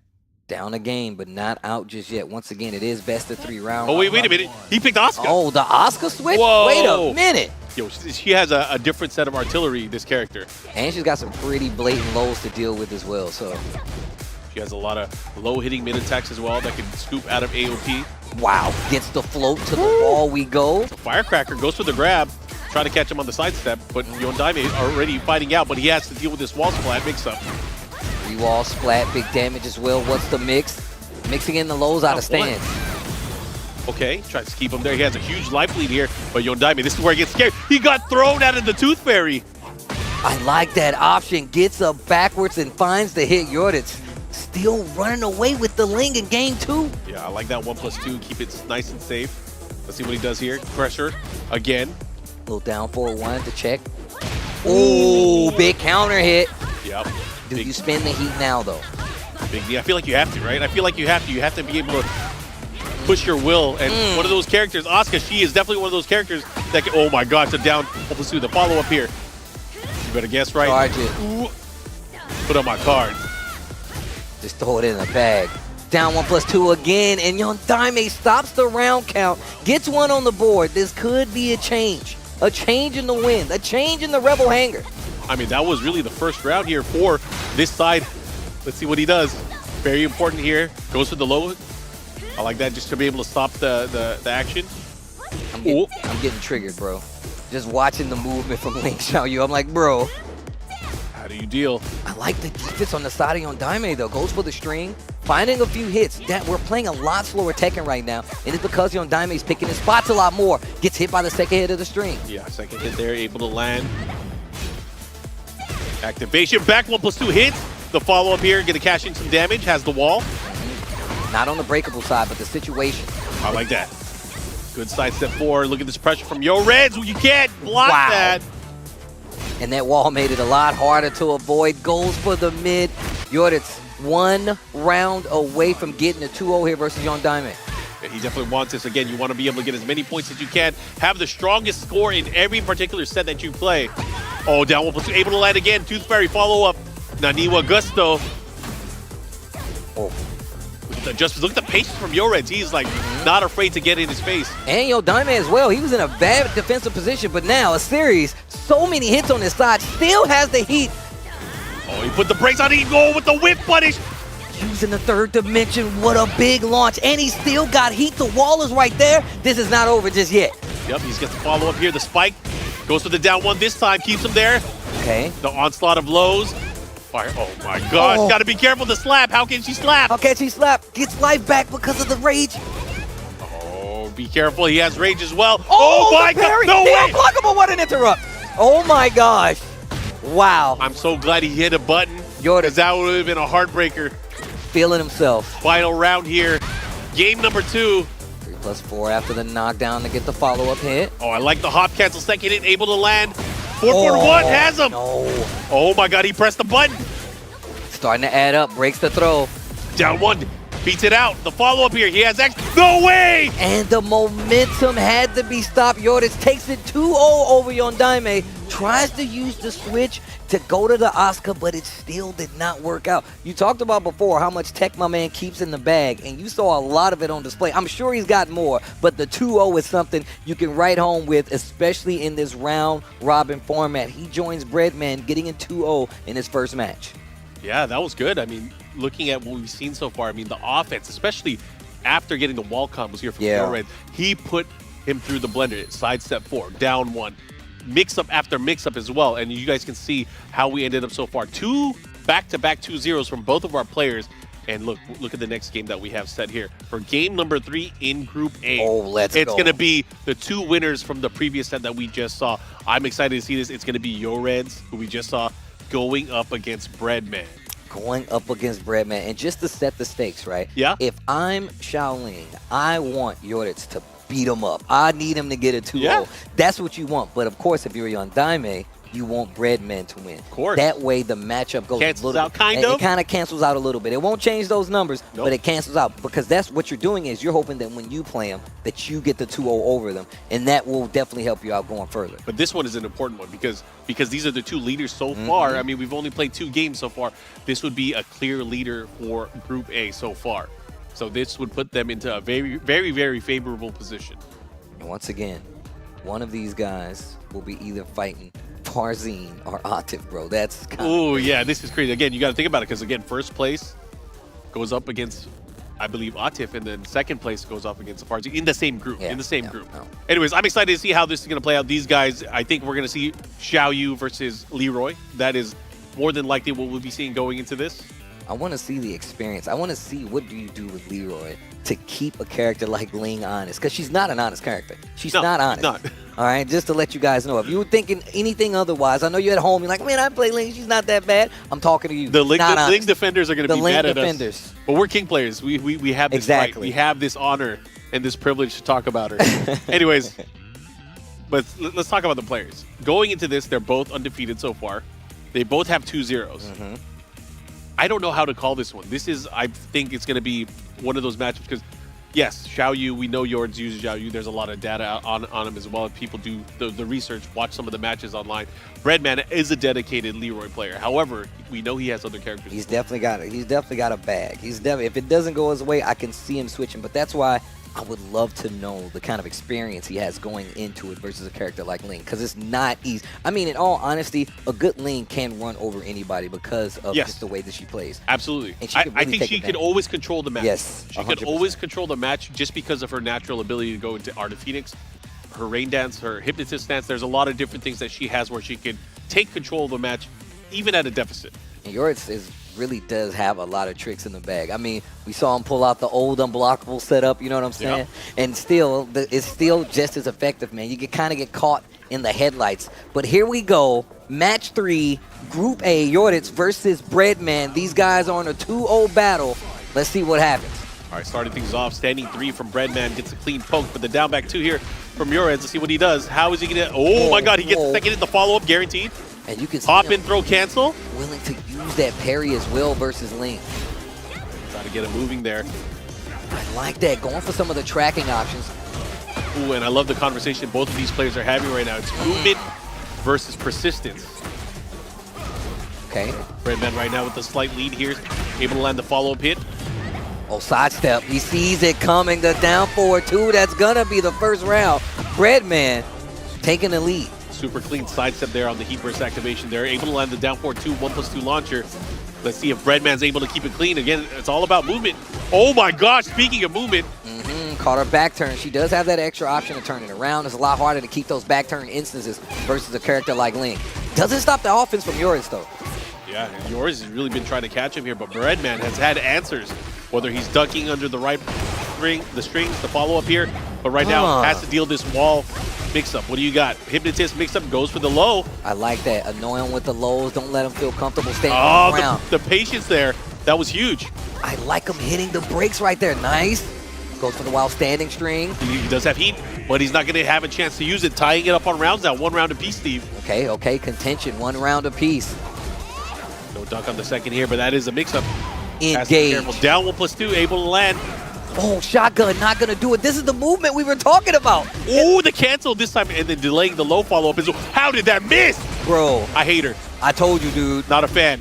Down a game, but not out just yet. Once again, it is best of 3 rounds. Oh, wait a minute. He picked Oscar. Oh, the Oscar switch? Whoa. Wait a minute. Yo, she has a different set of artillery, this character. And she's got some pretty blatant lows to deal with as well, so. She has a lot of low-hitting mid-attacks as well that can scoop out of AOP. Wow, gets the float to the wall we go. Firecracker goes for the grab, trying to catch him on the sidestep, but Daime already fighting out, but he has to deal with this wall splat mix-up. 3 wall splat, big damage as well. What's the mix? Mixing in the lows out of stance. Okay, tries to keep him there. He has a huge life lead here, but Daime, this is where he gets scared. He got thrown out of the Tooth Fairy. I like that option. Gets up backwards and finds the hit. Yordits still running away with the Ling in game 2. Yeah, I like that 1+2. Keep it nice and safe. Let's see what he does here. Pressure again. Little down forward one to check. Ooh, big counter hit. Yep. Do you spin the heat now, though? Big D. I feel like you have to, right? I feel like you have to. You have to be able to push your will. And one of those characters, Asuka, she is definitely one of those characters that can, oh my God, it's a down. Let's do the follow-up here. You better guess right. Charge it. Ooh. Put on my card. Just throw it in the bag. Down 1+2 again, and Daime stops the round count, gets one on the board. This could be a change in the wind, a change in the Rebel Hangar. I mean, that was really the first round here for this side. Let's see what he does. Very important here. Goes for the low. I like that just to be able to stop the action. I'm getting triggered, bro. Just watching the movement from Ling Xiaoyu, I'm like, bro. How do you deal? I like the defense on the side of Daime, though. Goes for the string, finding a few hits. That we're playing a lot slower Tekken right now, and it's because Daime's picking his spots a lot more. Gets hit by the second hit of the string. Yeah, second hit there, able to land. Activation, back 1+2 hits. The follow-up here, gonna cash in some damage, has the wall. Not on the breakable side, but the situation. I like that. Good sidestep forward. Look at this pressure from Yo Reds. You can't block that. And that wall made it a lot harder to avoid. Goes for the mid. Yordits 1 round away from getting a 2-0 here versus Daime. Yeah, he definitely wants this. Again, you want to be able to get as many points as you can. Have the strongest score in every particular set that you play. Oh, down 1+2. Able to land again. Tooth Fairy follow-up. Naniwa Gusto. Oh. Look at the patience from Yo Reds. He's like not afraid to get in his face. And Daime as well. He was in a bad defensive position, but now a series, so many hits on his side, still has the heat. Oh, he put the brakes on. He go with the whip punish. Using the 3rd dimension, what a big launch. And he still got heat. The wall is right there. This is not over just yet. Yep, he's got the follow-up here. The spike goes for the down one this time. Keeps him there. Okay. The onslaught of lows. Fire. Oh my gosh, Oh. gotta be careful to slap. How can she slap? How can she slap? Gets life back because of the rage. Oh, be careful. He has rage as well. Oh, my the parry. God. No The way. unblockable one and interrupt. Oh my gosh. Wow. I'm so glad he hit a button because that would have been a heartbreaker. Feeling himself. Final round here. Game number 2. 3+4 after the knockdown to get the follow-up hit. Oh, I like the hop cancel second hit. Able to land. 4-1 has him. No. Oh my God, he pressed the button. Starting to add up. Breaks the throw. Down one. beats it out. The follow-up here, he has X. No way! And the momentum had to be stopped. Yorditz takes it 2-0 over Yondaime, tries to use the switch to go to the Oscar, but it still did not work out. You talked about before how much tech my man keeps in the bag, and you saw a lot of it on display. I'm sure he's got more, but the 2-0 is something you can write home with, especially in this round-robin format. He joins Breadman, getting in 2-0 in his first match. Yeah, that was good. I mean, looking at what we've seen so far, I mean, the offense, especially after getting the wall combos here from Red, he put him through the blender. Sidestep 4, down 1. Mix-up after mix-up as well, and you guys can see how we ended up so far. 2 back-to-back 2-0s from both of our players, and look at the next game that we have set here. For game number 3 in Group A, let's go. It's going to be the 2 winners from the previous set that we just saw. I'm excited to see this. It's going to be Yoreds, who we just saw, going up against Breadman. Going up against Breadman, and just to set the stakes, right? Yeah. If I'm Shaolin, I want Yorditz to beat him up. I need him to get a 2-0. Yeah. That's what you want. But of course, if you're on Daime, you want Breadman to win. Of course. That way, the matchup goes Cancels a little out, kind and of. It kind of cancels out a little bit. It won't change those numbers, but it cancels out, because that's what you're doing is you're hoping that when you play them, that you get the 2-0 over them, and that will definitely help you out going further. But this one is an important one because these are the 2 leaders so far. I mean, we've only played 2 games so far. This would be a clear leader for Group A so far. So this would put them into a very, very, very favorable position. And once again, one of these guys will be either fighting Farzine or Atif, bro. That's kind of Oh, yeah, this is crazy. Again, you got to think about it because, again, first place goes up against, I believe, Atif, and then second place goes up against Farzine in the same group. Anyways, I'm excited to see how this is going to play out. These guys, I think we're going to see Xiaoyu versus Leroy. That is more than likely what we'll be seeing going into this. I want to see the experience. I want to see what do you do with Leroy to keep a character like Ling honest, because she's not an honest character. She's not honest. Not. All right, just to let you guys know. If you were thinking anything otherwise, I know you're at home. You're like, man, I play Ling. She's not that bad. I'm talking to you. The Ling defenders are going to be mad at us. But we're King players. We have this right. We have this honor and this privilege to talk about her. Anyways, but let's talk about the players. Going into this, they're both undefeated so far. They both have 2-0s. I don't know how to call this one. This is, I think it's going to be one of those matchups because, yes, Xiaoyu, we know Yords uses Xiaoyu. There's a lot of data on him as well. People do the research, watch some of the matches online. Breadman is a dedicated Leroy player. However, we know he has other characters. He's definitely got it. He's definitely got a bag. If it doesn't go his way, I can see him switching. But that's why I would love to know the kind of experience he has going into it versus a character like Ling, because it's not easy. I mean, in all honesty, a good Ling can run over anybody because of just the way that she plays. Absolutely. And she I think she could always control the match. Yes, she could always control the match just because of her natural ability to go into Art of Phoenix, her rain dance, her hypnotist dance. There's a lot of different things that she has where she can take control of the match, even at a deficit. And Yords really does have a lot of tricks in the bag. I mean, we saw him pull out the old unblockable setup, you know what I'm saying? Yeah. And still, it's still just as effective, man. You can kind of get caught in the headlights. But here we go. Match 3, Group A, Yorditz versus Breadman. These guys are on a 2-0 battle. Let's see what happens. All right, starting things off, standing 3 from Breadman gets a clean poke, but the down back 2 here from Yoreds. Let's see what he does. How is he going to... Oh, my God, he gets the second in the follow-up, guaranteed. And you can see hop in, throw, cancel. Willing to use that parry as well versus Ling. Try to get him moving there. I like that, going for some of the tracking options. Ooh, and I love the conversation both of these players are having right now. It's movement versus persistence. Okay. Breadman right now with the slight lead here, able to land the follow-up hit. Oh, sidestep. He sees it coming. The down forward 2. That's going to be the first round. Breadman taking the lead. Super clean sidestep there on the heat burst activation there. Able to land the down forward 2, 1+2 launcher. Let's see if Breadman's able to keep it clean. Again, it's all about movement. Oh my gosh, speaking of movement. Caught her back turn. She does have that extra option to turn it around. It's a lot harder to keep those back turn instances versus a character like Ling. Doesn't stop the offense from Yords, though. Yeah, and Yords has really been trying to catch him here, but Breadman has had answers. Whether he's ducking under the right strings, the follow-up here, but right now has to deal this wall mix-up. What do you got? Hypnotist mix-up goes for the low. I like that. Annoy him with the lows. Don't let him feel comfortable staying on the ground. The patience there. That was huge. I like him hitting the brakes right there. Nice. Goes for the wild standing string. He does have heat, but he's not going to have a chance to use it. Tying it up on rounds now. 1 round apiece, Steve. Okay. Contention. 1 round apiece. No dunk on the second here, but that is a mix-up. Engage. Careful. Down 1+2, able to land. Oh, shotgun, not going to do it. This is the movement we were talking about. Oh, the cancel this time, and then delaying the low follow-up. How did that miss? Bro. I hate her. I told you, dude. Not a fan.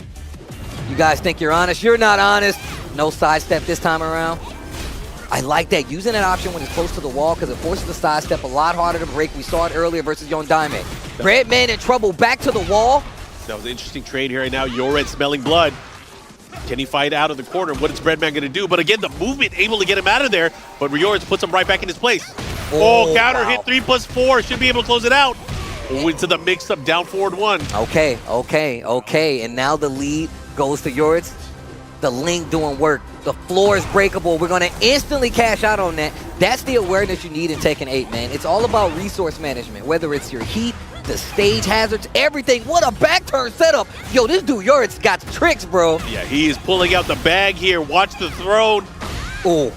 You guys think you're honest? You're not honest. No sidestep this time around. I like that. Using that option when it's close to the wall because it forces the sidestep a lot harder to break. We saw it earlier versus Young Diamond. Breadman in trouble. Back to the wall. That was an interesting trade here right now. Yored smelling blood. Can he fight out of the corner? What is Breadman going to do? But again, the movement able to get him out of there. But Yored puts him right back in his place. Oh, counter wow. hit 3+4. Should be able to close it out. Into the mix-up, down forward 1. Okay. And now the lead goes to Yored's. The link doing work. The floor is breakable. We're going to instantly cash out on that. That's the awareness you need in Tekken 8, man. It's all about resource management, whether it's your heat, the stage hazards, everything. What a back turn setup. Yo, this dude Yored's got tricks, bro. Yeah, he is pulling out the bag here. Watch the throne. Oh.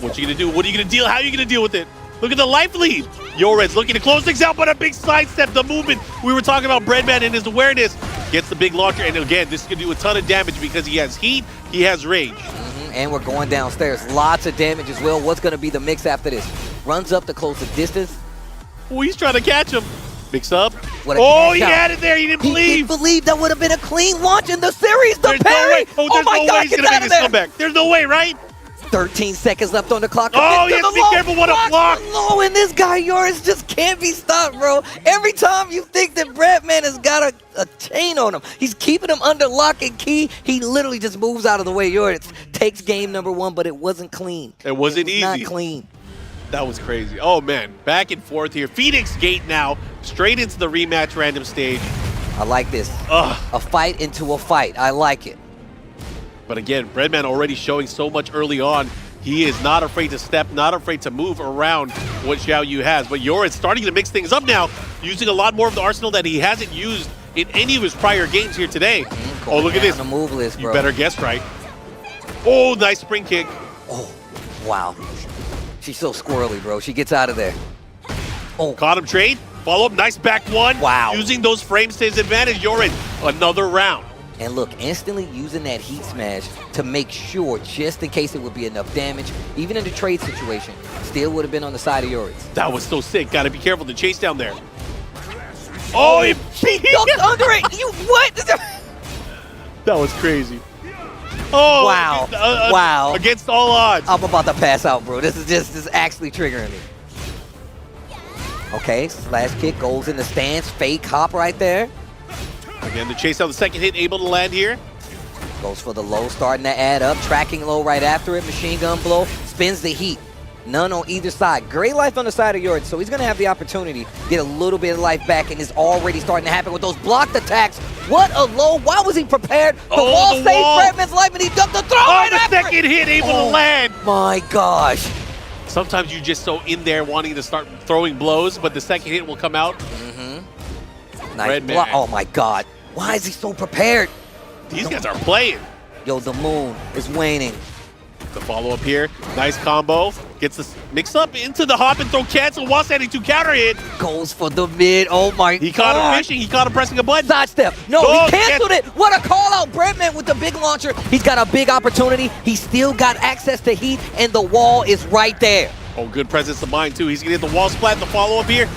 What you going to do? What are you going to deal? How are you going to deal with it? Look at the life lead. Yored's looking to close things out, but a big sidestep. The movement. We were talking about Breadman and his awareness. Gets the big launcher, and again, this is going to do a ton of damage because he has heat, he has range. And we're going downstairs. Lots of damage as well. What's going to be the mix after this? Runs up to close the distance. Oh, he's trying to catch him. Mix up. Oh, he had it there. He didn't believe. He didn't believe that would have been a clean launch in the series. The There's parry. no way. Oh, there's my no God, way he's going to make his comeback. There's no way, right? 13 seconds left on the clock. Oh, you have to be careful what a block. Low, and this guy, yours, just can't be stopped, bro. Every time you think that Breadman has got a chain on him, he's keeping him under lock and key. He literally just moves out of the way. Yours takes game number 1, but it wasn't clean. It wasn't easy. Not clean. That was crazy. Oh, man. Back and forth here. Phoenix Gate now. Straight into the rematch random stage. I like this. A fight into a fight. I like it. But again, Breadman already showing so much early on. He is not afraid to step, not afraid to move around what Xiao Yu has. But Yored's starting to mix things up now, using a lot more of the arsenal that he hasn't used in any of his prior games here today. Oh, look at this. The move list, bro. You better guess right. Oh, nice spring kick. Oh, wow. She's so squirrely, bro. She gets out of there. Oh. Caught him trade. Follow up. Nice back one. Wow. Using those frames to his advantage. Yored, another round. And look, instantly using that heat smash to make sure, just in case it would be enough damage, even in the trade situation, still would have been on the side of Yored's. That was so sick. Got to be careful. The chase down there. Oh, he ducked under it. You what? That was crazy. Oh, wow. Wow. Against all odds. I'm about to pass out, bro. This is actually triggering me. Okay, slash kick goes in the stance. Fake hop right there. Again, the chase down the second hit, able to land here. Goes for the low, starting to add up. Tracking low right after it. Machine gun blow. Spins the heat. None on either side. Great life on the side of Yored, so he's going to have the opportunity to get a little bit of life back, and it's already starting to happen with those blocked attacks. What a low. Why was he prepared? The wall saved Breadman's life, and he ducked the throw right after it. Second hit, able to land. My gosh. Sometimes you're just so in there wanting to start throwing blows, but the second hit will come out. Nice block. Oh, my God. Why is he so prepared? These guys are playing. Yo, the moon is waning. The follow-up here. Nice combo. Gets this mix up into the hop and throw cancel while standing to counter hit. Goes for the mid. Oh, my God. He caught him fishing. He caught him pressing a button. Sidestep. No, he canceled it. What a call out. Breadman with the big launcher. He's got a big opportunity. He's still got access to heat, and the wall is right there. Oh, good presence of mind, too. He's going to hit the wall splat. The follow-up here.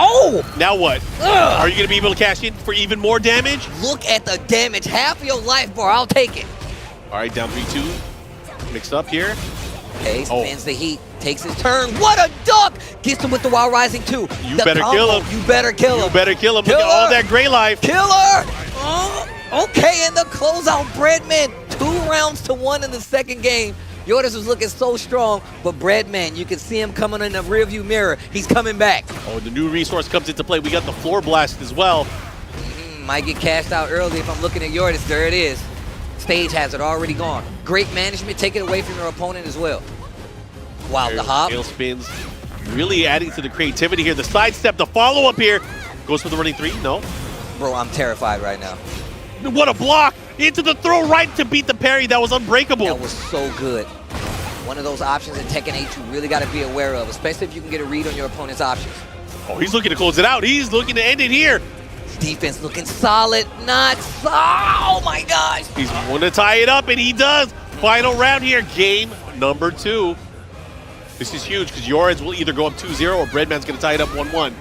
Oh! Now what? Are you going to be able to cash in for even more damage? Look at the damage. Half your life bar. I'll take it. All right, down 3-2. Mixed up here. Okay, spins the heat. Takes his turn. What a duck! Gets him with the Wild Rising 2. You better kill him. You better kill him. You better kill him. Look at all that gray life. Killer! Oh, okay, and the closeout Breadman. 2 rounds to 1 in the second game. Yored's was looking so strong, but Breadman, you can see him coming in the rearview mirror. He's coming back. Oh, the new resource comes into play. We got the floor blast as well. Might get cashed out early if I'm looking at Yored's. There it is. Stage hazard already gone. Great management. Take it away from your opponent as well. Wow, the hop. Tail spins. Really adding to the creativity here. The sidestep, the follow-up here. Goes for the running 3. No. Bro, I'm terrified right now. What a block. Into the throw right to beat the parry. That was unbreakable. That was so good. One of those options in Tekken 8 you really got to be aware of, especially if you can get a read on your opponent's options. Oh, he's looking to close it out. He's looking to end it here. defense looking solid. Not so. Oh my gosh. He's going to tie it up, and he does. Final round here, game number 2. This is huge because Yoreds will either go up 2-0 or Breadman's going to tie it up 1-1.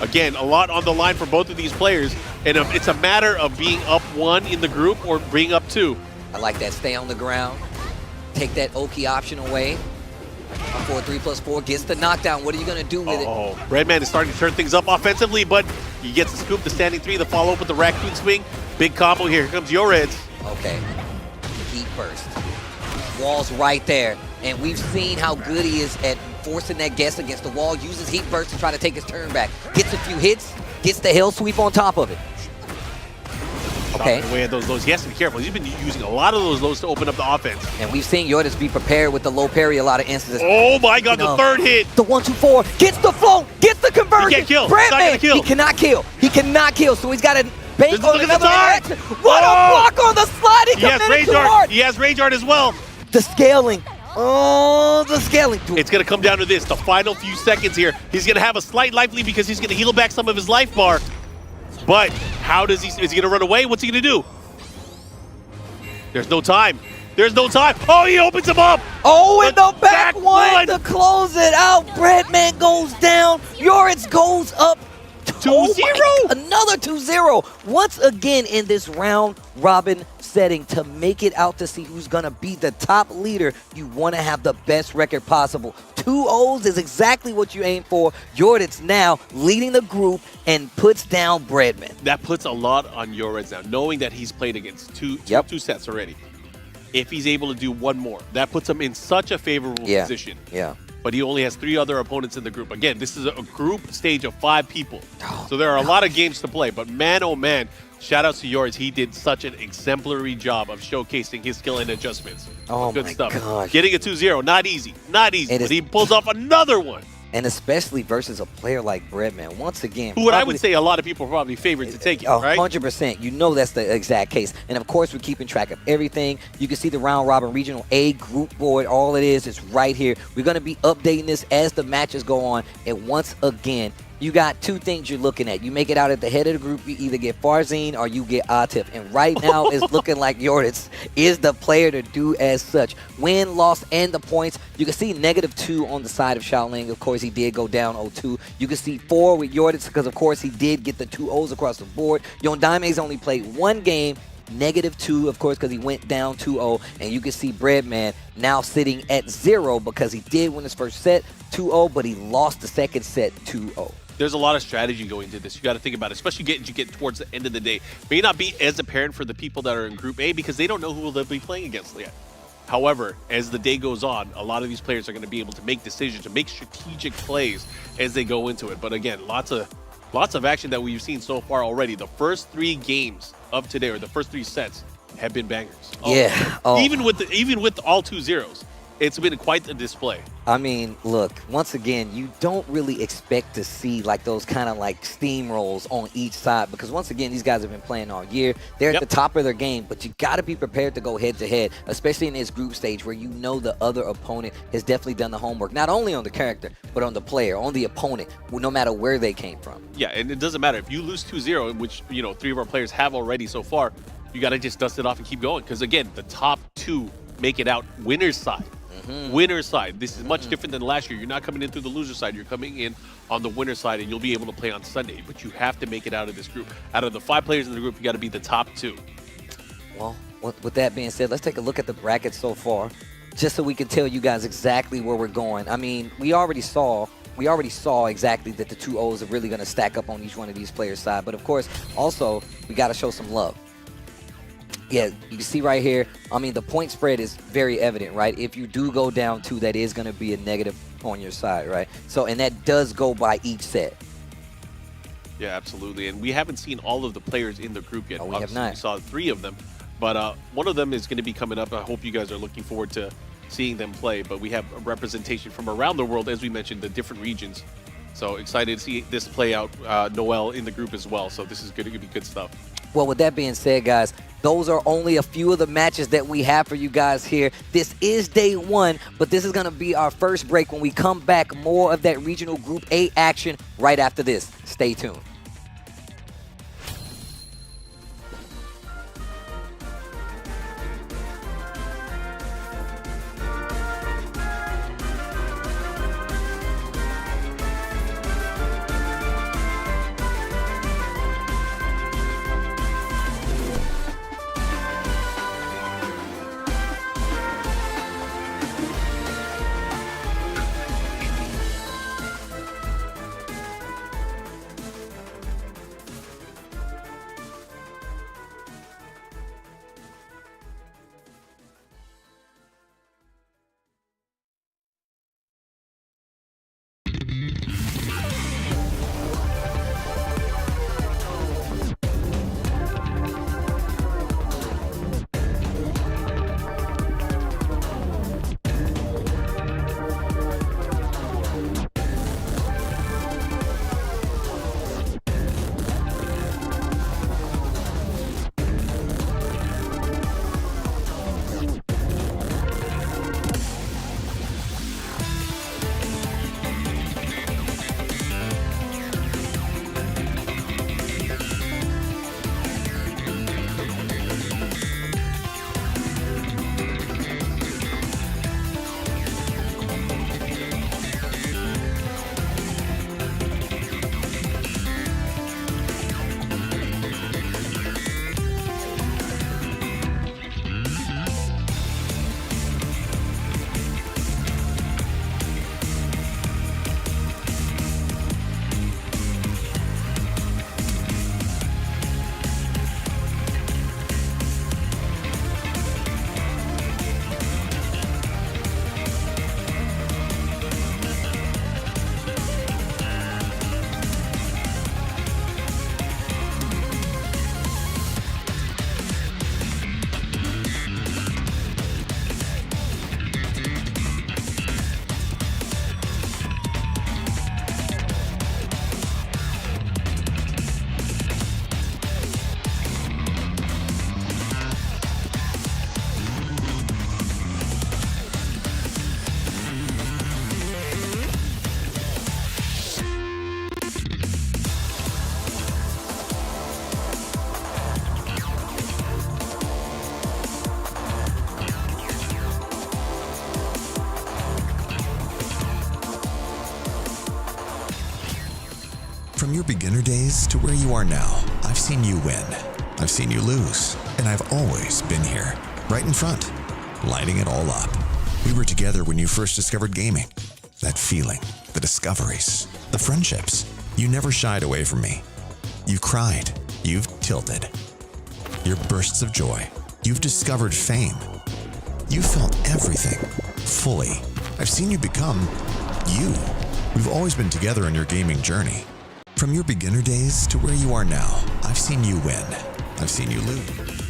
Again, a lot on the line for both of these players, and it's a matter of being up 1 in the group or being up 2. I like that. Stay on the ground. Take that Oki option away. 4-3+4 gets the knockdown. What are you going to do with it? Oh, Breadman is starting to turn things up offensively, but he gets the scoop, the standing 3, the follow-up with the raccoon swing. Big combo here. Here comes Yoreds. Okay. Heat burst. Wall's right there. And we've seen how good he is at forcing that guess against the wall. Uses heat burst to try to take his turn back. Gets a few hits. Gets the hell sweep on top of it. Okay. Away at those lows. He has to be careful. He's been using a lot of those lows to open up the offense. And we've seen Yordes be prepared with the low parry a lot of instances. Oh my god, the third hit. The 1-2-4 gets the flow, gets the conversion. He can't kill. Breadman, He's not gonna kill. he cannot kill. He cannot kill. So he's got to bank on Look at another the time. interaction. What a block on the slide. He has committed range too art. hard. He has range art as well. The scaling. Oh, the scaling. It's going to come down to this, the final few seconds here. He's going to have a slight life lead because he's going to heal back some of his life bar. But how does is he going to run away? What's he going to do? There's no time. There's no time. Oh, he opens him up. Oh, and the back one to close it out. Breadman goes down. Yoreds goes up 2-0. Another 2-0. Once again in this round robin setting to make it out to see who's going to be the top leader, you want to have the best record possible. 2 O's is exactly what you aim for. Yoreds now leading the group and puts down Breadman. That puts a lot on Yoreds now, knowing that he's played against two sets already. If he's able to do one more, that puts him in such a favorable position. Yeah. But he only has 3 other opponents in the group. Again, this is a group stage of 5 people. So there are a lot of games to play. But man, oh man, shout out to Yoreds. He did such an exemplary job of showcasing his skill and adjustments. Oh, good my stuff. gosh. Getting a 2-0, not easy. Not easy. But he pulls off another one. And especially versus a player like Breadman. Once again, who I would say a lot of people probably favored to take it, right? 100%. You know that's the exact case. And of course, we're keeping track of everything. You can see the round robin regional A group board. All it is right here. We're going to be updating this as the matches go on. And once again, you got 2 things you're looking at. You make it out at the head of the group, you either get Farzine or you get Atif. And right now, it's looking like Yordes is the player to do as such. Win, loss, and the points. You can see -2 on the side of Xiaoling. Of course, he did go down 0-2. You can see 4 with Yordes because, of course, he did get the 2 O's across the board. Yondaime's only played 1 game. -2, of course, because he went down 2-0. And you can see Breadman now sitting at 0 because he did win his first set 2-0, but he lost the second set 2-0. There's a lot of strategy going into this. You got to think about it, especially as you get towards the end of the day. May not be as apparent for the people that are in Group A because they don't know who they'll be playing against yet. However, as the day goes on, a lot of these players are going to be able to make decisions and make strategic plays as they go into it. But again, lots of action that we've seen so far already. The first 3 games of today, or the first 3 sets, have been bangers. Yeah. Even with all 2-0s. It's been quite a display. I mean, look, once again, you don't really expect to see like those kind of like steamrolls on each side because once again, these guys have been playing all year. They're at the top of their game, but you got to be prepared to go head to head, especially in this group stage where you know the other opponent has definitely done the homework, not only on the character, but on the player, on the opponent, no matter where they came from. Yeah, and it doesn't matter. If you lose 2-0, which, 3 of our players have already so far, you got to just dust it off and keep going because, again, the top 2 make it out winner's side. Winner's side. This is much different than last year. You're not coming in through the loser side. You're coming in on the winner side, and you'll be able to play on Sunday. But you have to make it out of this group. Out of the 5 players in the group, you got to be the top 2. Well, with that being said, let's take a look at the brackets so far, just so we can tell you guys exactly where we're going. I mean, we already saw exactly that the 2 O's are really going to stack up on each one of these players' side. But of course, also we got to show some love. Yeah, you can see right here, I mean, the point spread is very evident, right? If you do go down 2, that is going to be a negative on your side, right? So, and that does go by each set. Yeah, absolutely. And we haven't seen all of the players in the group yet. Oh, we have not. We saw 3 of them, but one of them is going to be coming up. I hope you guys are looking forward to seeing them play. But we have a representation from around the world, as we mentioned, the different regions. So excited to see this play out. Noel in the group as well. So this is going to be good stuff. Well, with that being said, guys, those are only a few of the matches that we have for you guys here. This is day 1, but this is going to be our first break. When we come back, more of that regional Group A action right after this. Stay tuned. beginner days to where you are now, I've seen you win. I've seen you lose. And I've always been here, right in front, lighting it all up. We were together when you first discovered gaming. That feeling, the discoveries, the friendships. You never shied away from me. You've cried. You've tilted. Your bursts of joy. You've discovered fame. You felt everything, fully. I've seen you become you. We've always been together on your gaming journey. From your beginner days to where you are now, I've seen you win. I've seen you lose.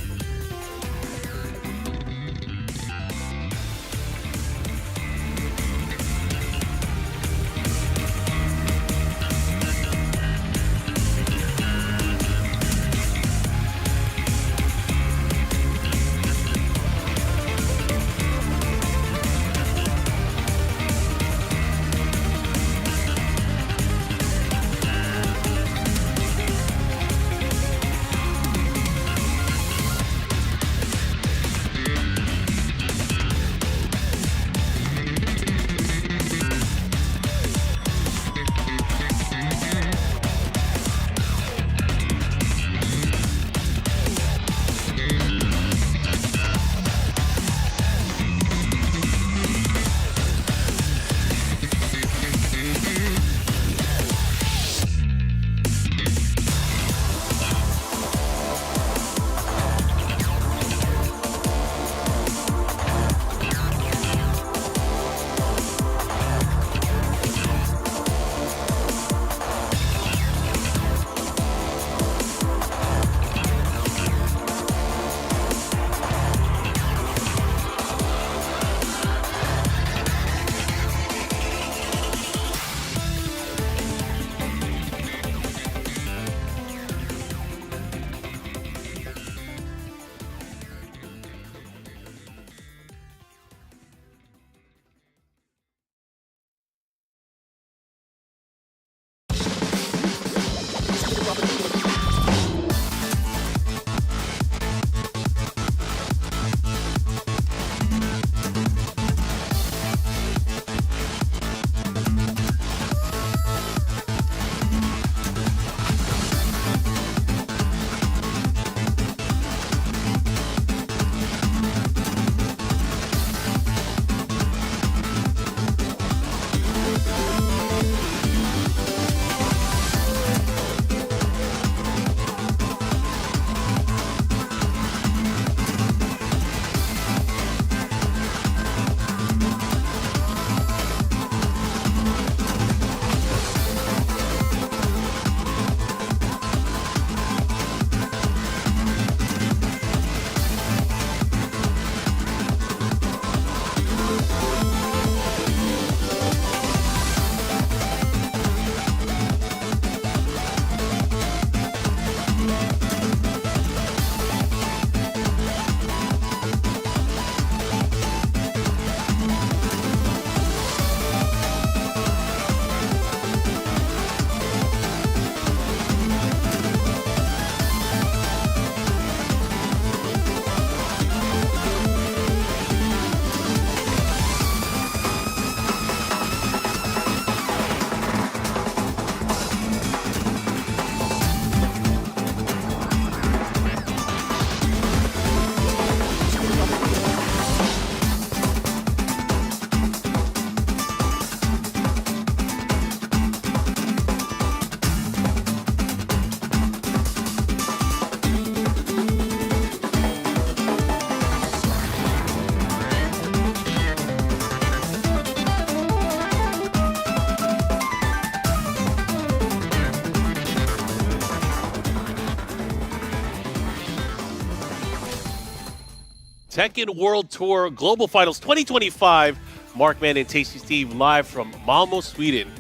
Tekken World Tour Global Finals 2025. Markman and Tasty Steve live from Malmo, Sweden.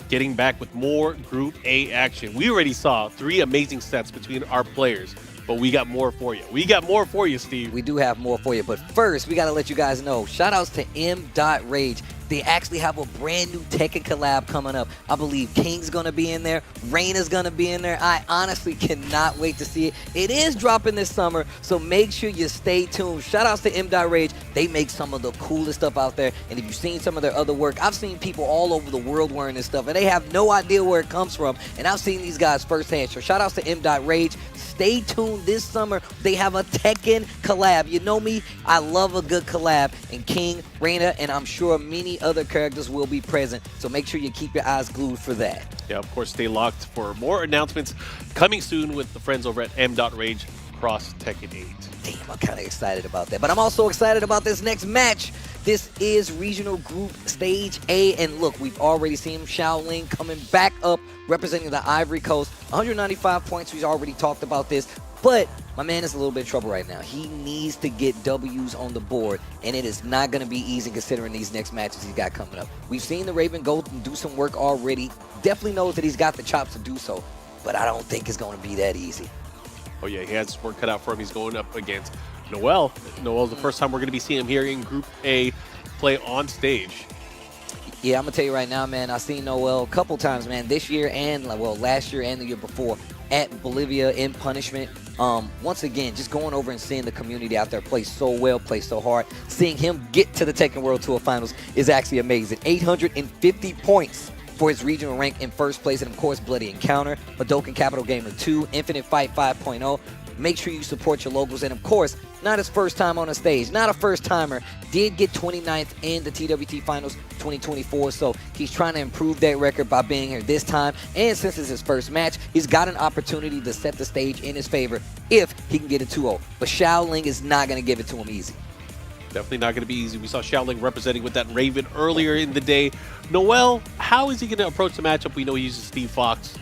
Getting back with more Group A action. We already saw 3 amazing sets between our players, but we got more for you. We got more for you, Steve. We do have more for you, but first, we got to let you guys know, shout outs to M.Rage. They actually have a brand new Tekken collab coming up. I believe King's going to be in there. Reina's going to be in there. I honestly cannot wait to see it. It is dropping this summer, so make sure you stay tuned. Shout outs to M.Rage. They make some of the coolest stuff out there. And if you've seen some of their other work, I've seen people all over the world wearing this stuff, and they have no idea where it comes from. And I've seen these guys firsthand. So shout outs to M.Rage. Stay tuned this summer. They have a Tekken collab. You know me, I love a good collab. And King, Reina, and I'm sure many other characters will be present. So make sure you keep your eyes glued for that. Yeah, of course, stay locked for more announcements coming soon with the friends over at M.Rage Cross Tekken 8. Damn, I'm kind of excited about that. But I'm also excited about this next match. This is Regional Group Stage A. And look, we've already seen Shaolin coming back up, representing the Ivory Coast. 195 points, we've already talked about this. But my man is a little bit in trouble right now. He needs to get W's on the board, and it is not going to be easy considering these next matches he's got coming up. We've seen the Raven go and do some work already. Definitely knows that he's got the chops to do so, but I don't think it's going to be that easy. Oh yeah, he has his work cut out for him. He's going up against Noel. Noel's the first time we're going to be seeing him here in Group A play on stage. Yeah, I'm going to tell you right now, man, I've seen Noel a couple times, man, this year and, well, last year and the year before at Bolivia in Punishment. Once again, just going over and seeing the community out there play so well, play so hard. Seeing him get to the Tekken World Tour Finals is actually amazing. 850 points for his regional rank in first place. And, of course, Bloody Encounter, Hadoken Capital Gamer 2, Infinite Fight 5.0. Make sure you support your locals. And, of course, not his first time on a stage, not a first-timer. Did get 29th in the TWT Finals 2024, so he's trying to improve that record by being here this time. And since it's his first match, he's got an opportunity to set the stage in his favor if he can get a 2-0. But Shaolin is not going to give it to him easy. Definitely not going to be easy. We saw Shaolin representing with that Raven earlier in the day. Noel, how is he going to approach the matchup? We know he uses Steve Fox.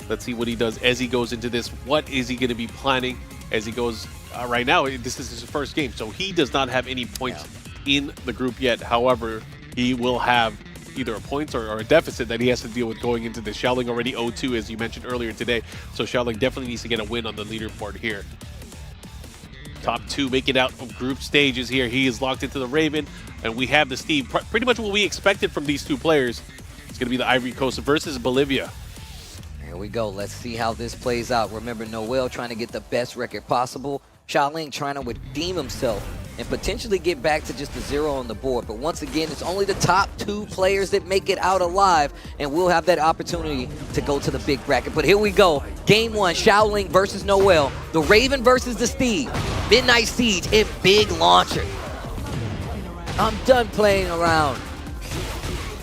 Let's see what he does as he goes into this. What is he going to be planning as he goes right now? This is his first game, so he does not have any points in the group yet. However, he will have either a point or a deficit that he has to deal with going into this. Shaolin already 0-2, as you mentioned earlier today, so Shaolin definitely needs to get a win on the leaderboard here. Top two making out of group stages here. He is locked into the Raven, and we have the Steve. Pretty much what we expected from these two players. It's going to be the Ivory Coast versus Bolivia. Here we go. Let's see how this plays out. Remember, Noel trying to get the best record possible. Shaolin trying to redeem himself and potentially get back to just a 0 on the board. But once again, it's only the top two players that make it out alive, and we'll have that opportunity to go to the big bracket. But here we go. Game one, Shaolin versus Noel. The Raven versus the Steve. Midnight Siege and Big Launcher. I'm done playing around.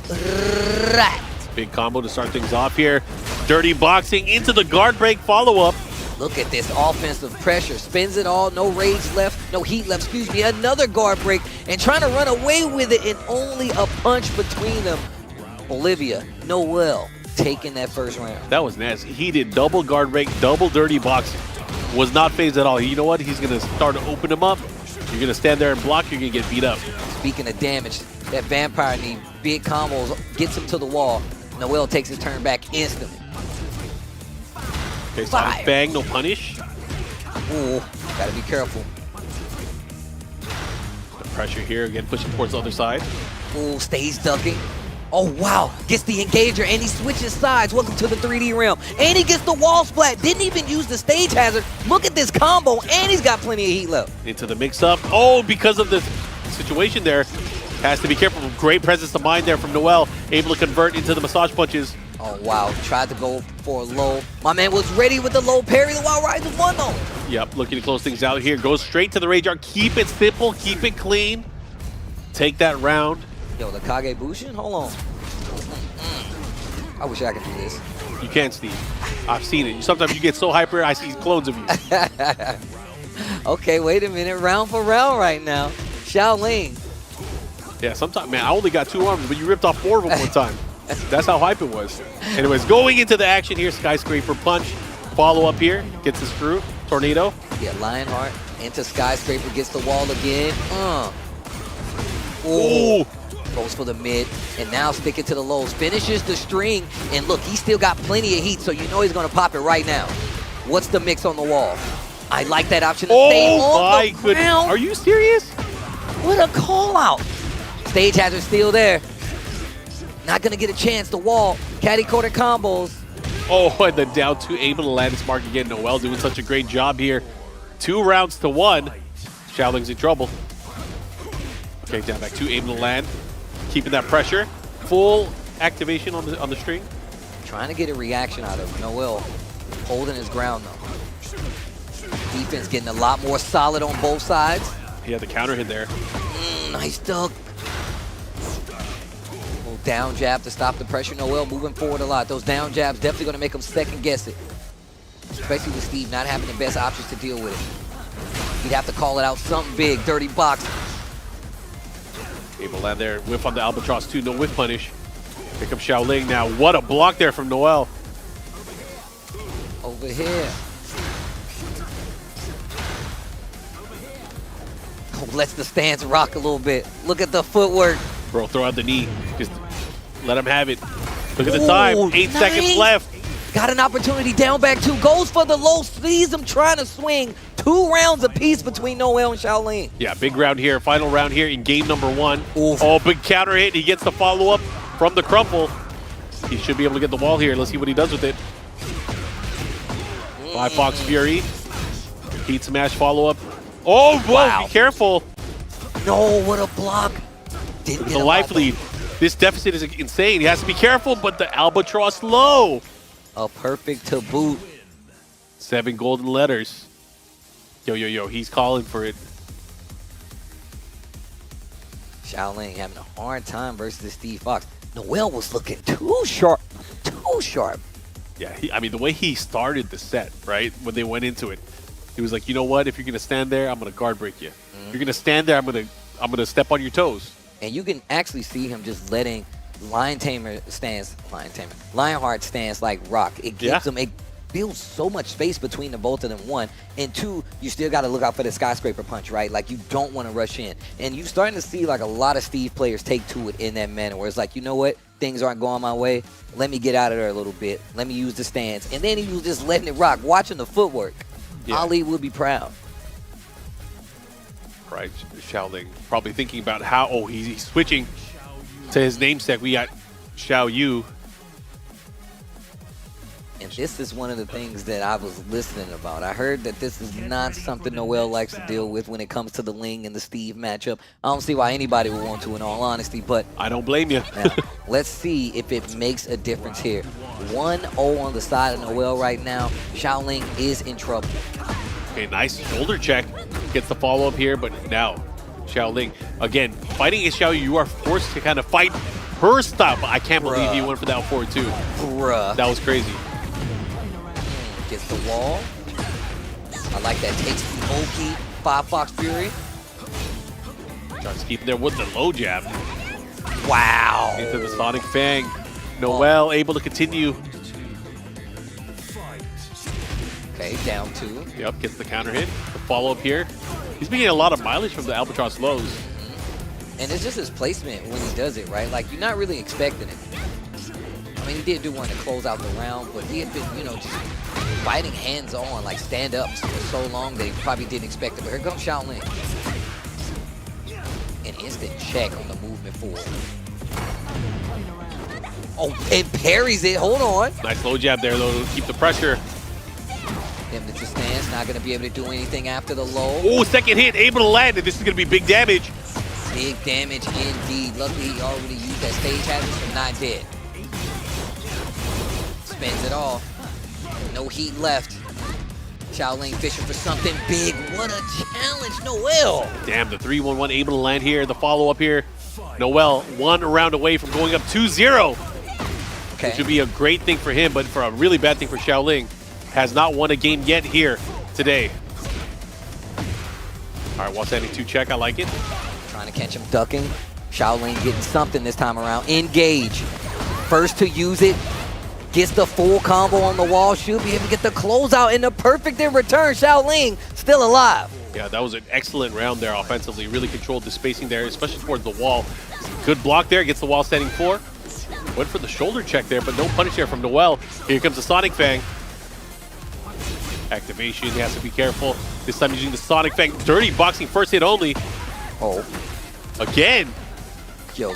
Right. Big combo to start things off here. Dirty boxing into the guard break follow-up. Look at this offensive pressure. Spins it all. No rage left. No heat left. Excuse me. Another guard break. And trying to run away with it. And only a punch between them. Bolivia, Noel, taking that first round. That was nasty. He did double guard break, double dirty boxing. Was not phased at all. You know what? He's going to start to open him up. You're going to stand there and block. You're going to get beat up. Speaking of damage, that Vampire need big combos. Gets him to the wall. Noel takes his turn back instantly. Okay, sonic bang, no punish. Ooh, gotta be careful. The pressure here, again, pushing towards the other side. Ooh, stays ducking. Oh, wow. Gets the engager, and he switches sides. Welcome to the 3D realm. And he gets the wall splat. Didn't even use the stage hazard. Look at this combo, and he's got plenty of heat left. Into the mix-up. Oh, because of the situation there. Has to be careful. Great presence of mind there from Noel. Able to convert into the massage punches. Oh, wow. Tried to go for a low. My man was ready with the low parry. The Wild Rise was one, though. Yep, looking to close things out here. Goes straight to the Rage Art. Keep it simple. Keep it clean. Take that round. Yo, the Kage Bushin? Hold on. I wish I could do this. You can't, Steve. I've seen it. Sometimes you get so hyper, I see clones of you. Okay, wait a minute. Round for round right now. Shaolin. Yeah, sometimes, man, I only got 2 arms, but you ripped off 4 of them one time. That's how hype it was. Anyways, going into the action here, Skyscraper punch. Follow up here, gets the screw. Tornado. Yeah, Lionheart into Skyscraper, gets the wall again. Ooh. Goes for the mid, and now sticking to the lows. Finishes the string, and look, he's still got plenty of heat, so you know he's going to pop it right now. What's the mix on the wall? I like that option to stay on the ground. Are you serious? What a call out. Stage hazard still there. Not gonna get a chance. The wall, caddy quarter combos. Oh, and then down 2, able to land his mark again. Noel doing such a great job here. 2 rounds to 1. Xiaoling's in trouble. Okay, down back 2, able to land. Keeping that pressure. Full activation on the string. Trying to get a reaction out of Noel. Holding his ground though. Defense getting a lot more solid on both sides. He had the counter hit there. Nice duck. Little down jab to stop the pressure. Noel moving forward a lot. Those down jabs definitely going to make him second guess it. Especially with Steve not having the best options to deal with it. He'd have to call it out something big. Dirty box. Able to land there. Whiff on the Albatross too. No whiff punish. Here comes Xiaoling now. What a block there from Noel. Over here. Oh, lets the stance rock a little bit. Look at the footwork. Bro, throw out the knee. Just let him have it. Look at the time. 8 seconds left. Got an opportunity down back 2. Goes for the low. Sees him trying to swing. 2 rounds apiece between Noel and Xiaoling. Yeah, big round here. Final round here in game number 1. Oof. Oh, big counter hit. He gets the follow-up from the crumple. He should be able to get the wall here. Let's see what he does with it. 5 Fox Fury. Heat smash follow-up. Oh, whoa, wow. Be careful. No, what a block. Didn't get The a life lot, lead. This deficit is insane. He has to be careful, but the Albatross low. A perfect to boot. 7 golden letters. Yo, yo, yo, he's calling for it. Xiaoling having a hard time versus Steve Fox. Noel was looking too sharp. Too sharp. Yeah, I mean, the way he started the set, right, when they went into it, he was like, you know what? If you're going to stand there, I'm going to guard break you. If you're going to stand there, I'm going to step on your toes. And you can actually see him just letting Lionheart stance like rock. It gives him, it builds so much space between the both of them, 1. And 2, you still got to look out for the skyscraper punch, right? Like, you don't want to rush in. And you're starting to see, like, a lot of Steve players take to it in that manner, where it's like, you know what? Things aren't going my way. Let me get out of there a little bit. Let me use the stance. And then he was just letting it rock, watching the footwork. Yeah. Ali would be proud. Right, Xiaoling probably thinking about how, oh, he's switching to his namesake. We got Xiao Yu. And this is one of the things that I was listening about. I heard that this is not something Noel likes to deal with when it comes to the Ling and the Steve matchup. I don't see why anybody would want to, in all honesty, but I don't blame you. Now, let's see if it makes a difference here. 1-0 on the side of Noel right now. Xiaoling is in trouble. Okay, nice shoulder check. Gets the follow-up here, but now Xiaoling, again, fighting against Xiao Yu, you are forced to kind of fight her style. But I can't believe he went for that forward too. Bruh. That was crazy. Gets the wall. I like that. Takes the low-key 5 Fox Fury. Tries to keep him there with the low jab. Wow. Into the Sonic Fang. Noel able to continue. Okay, down 2. Yep, gets the counter hit. The follow-up here. He's been getting a lot of mileage from the Albatross lows. And it's just his placement when he does it, right? Like, you're not really expecting it. I mean, he did do one to close out the round, but he had been, you know, just fighting hands-on, like stand-ups for so long that he probably didn't expect it. But here comes Xiaoling. An instant check on the movement forward. Oh, and parries it. Hold on. Nice low jab there, though, to keep the pressure. Him to stance, not going to be able to do anything after the low. Oh, second hit, able to land, and this is going to be big damage. Big damage indeed. Luckily, he already used that stage hazard, so not dead. Spends it all. No heat left. Xiaoling fishing for something big. What a challenge, Noel. Damn, the 3-1-1 able to land here. The follow-up here. Noel 1 round away from going up 2-0. Okay. Which would be a great thing for him, but for a really bad thing for Xiaoling. Has not won a game yet here today. All right, while standing 2 check, I like it. Trying to catch him ducking. Xiaoling getting something this time around. Engage. First to use it. Gets the full combo on the wall. Should be able to get the closeout and the perfect in return. Xiaoling still alive. Yeah, that was an excellent round there offensively. Really controlled the spacing there, especially towards the wall. Good block there. Gets the wall standing 4. Went for the shoulder check there, but no punish there from Noel. Here comes the Sonic Fang. Activation, he has to be careful. This time using the Sonic Fang. Dirty boxing, first hit only. Oh. Again. Yo.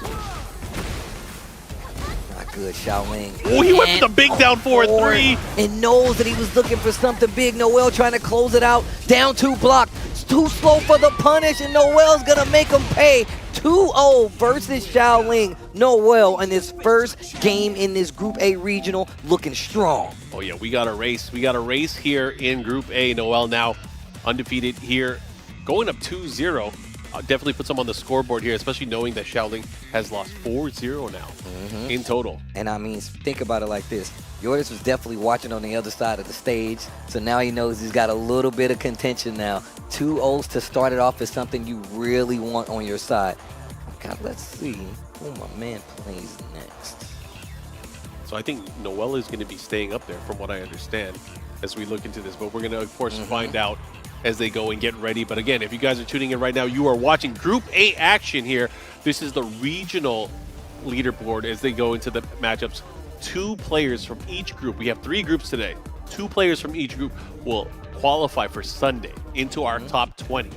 good, Xiaoling. Oh, he went for the big down forward 3. And knows that he was looking for something big. Noel trying to close it out. Down 2 block. It's too slow for the punish, and Noel's going to make him pay. 2-0 versus Xiaoling. Noel in his first game in this Group A regional looking strong. Oh, yeah, we got a race. We got a race here in Group A. Noel now undefeated here, going up 2-0. Definitely puts him on the scoreboard here, especially knowing that Xiaoling has lost 4-0 now in total. And I mean, think about it like this. Yoris was definitely watching on the other side of the stage, so now he knows he's got a little bit of contention now. 2 O's to start it off is something you really want on your side. God, let's see who my man plays next. So I think Noel is going to be staying up there from what I understand as we look into this, but we're going to, of course, find out as they go and get ready. But again, if you guys are tuning in right now, you are watching Group A action here. This is the regional leaderboard as they go into the matchups. 2 players from each group. We have 3 groups today. 2 players from each group will qualify for Sunday into our top 20.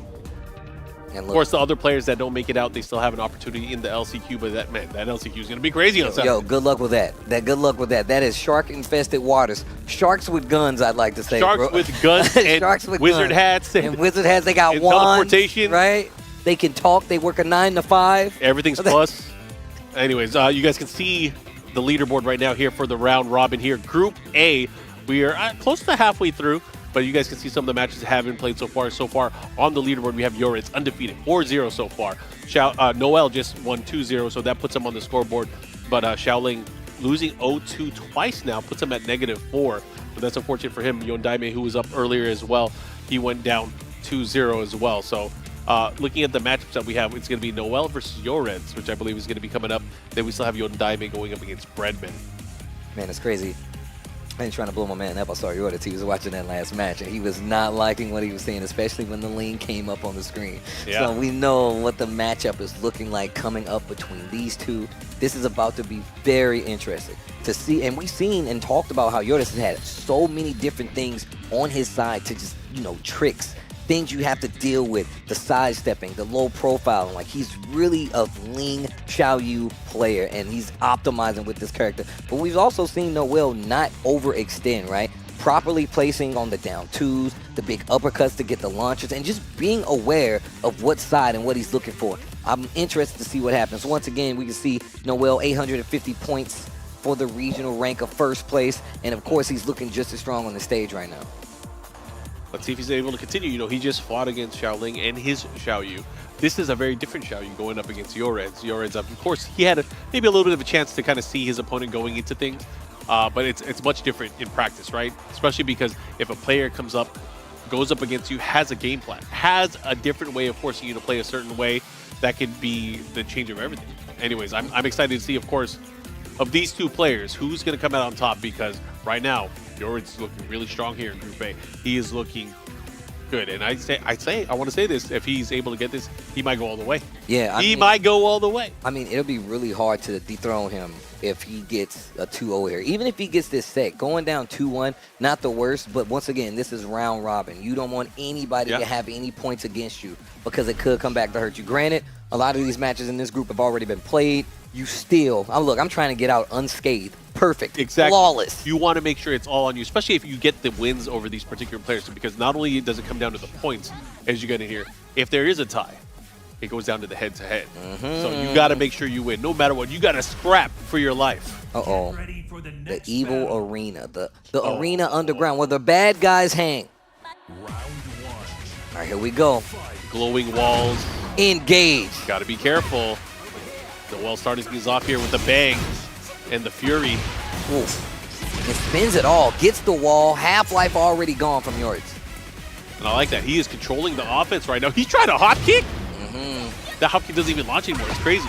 And look, of course, the other players that don't make it out, they still have an opportunity in the LCQ, but that LCQ is going to be crazy on Saturday. Yo, good luck with that. Good luck with that. That is shark-infested waters. Sharks with guns, I'd like to say. Sharks bro. with guns and Sharks with wizard guns. hats. And wizard hats, they got and wands, teleportation. right? They can talk. They work a 9 to 5. Everything's plus. Anyways, you guys can see the leaderboard right now here for the round robin here. Group A, we are close to halfway through. But you guys can see some of the matches that have been played so far. So far on the leaderboard, we have Yoritz undefeated, 4-0 so far. Noel just won 2-0, so that puts him on the scoreboard. But Xiaoling losing 0-2 twice now puts him at -4. But that's unfortunate for him. Yondaime, who was up earlier as well, he went down 2-0 as well. So looking at the matchups that we have, it's going to be Noel versus Yoritz, which I believe is going to be coming up. Then we still have Yondaime going up against Breadman. Man, it's crazy. I ain't trying to blow my man up. I saw Yoritz. He was watching that last match, and he was not liking what he was seeing, especially when the lean came up on the screen. Yeah. So we know what the matchup is looking like coming up between these two. This is about to be very interesting to see. And we've seen and talked about how Yoritz has had so many different things on his side to just, tricks, things you have to deal with, the sidestepping, the low profiling. Like, he's really a Ling Xiaoyu player, and he's optimizing with this character. But we've also seen Noel not overextend, right? Properly placing on the down 2s, the big uppercuts to get the launchers, and just being aware of what side and what he's looking for. I'm interested to see what happens. Once again, we can see Noel 850 points for the regional rank of first place, and of course, he's looking just as strong on the stage right now. Let's see if he's able to continue. He just fought against Xiaoling and his Xiaoyu. This is a very different Xiaoyu going up against Yoritz. Yoritz, of course, he had maybe a little bit of a chance to kind of see his opponent going into things, but it's much different in practice, right? Especially because if a player comes up, goes up against you, has a game plan, has a different way of forcing you to play a certain way, that could be the change of everything. Anyways, I'm excited to see, of course, of these 2 players, who's going to come out on top, because right now, Yoritz is looking really strong here in Group A. He is looking good, and I want to say this: if he's able to get this, he might go all the way. Yeah, he might go all the way. I mean, it'll be really hard to dethrone him if he gets a 2-0 here. Even if he gets this set, going down 2-1, not the worst. But once again, this is round robin. You don't want anybody to have any points against you, because it could come back to hurt you. Granted, a lot of these matches in this group have already been played. You still, look, I'm trying to get out unscathed. Perfect. Exactly. Flawless. You want to make sure it's all on you, especially if you get the wins over these particular players, because not only does it come down to the points, as you get in here, if there is a tie, it goes down to the head-to-head. So you got to make sure you win. No matter what, you got to scrap for your life. Uh-oh. The evil arena. The arena underground where the bad guys hang. All right, here we go. Glowing walls. Engage. Got to be careful. Noel starting things off here with the bang and the fury. Ooh. It spins it all. Gets the wall. Half-life already gone from Yoritz. And I like that. He is controlling the offense right now. He's trying to hop kick. That hop kick doesn't even launch anymore. It's crazy.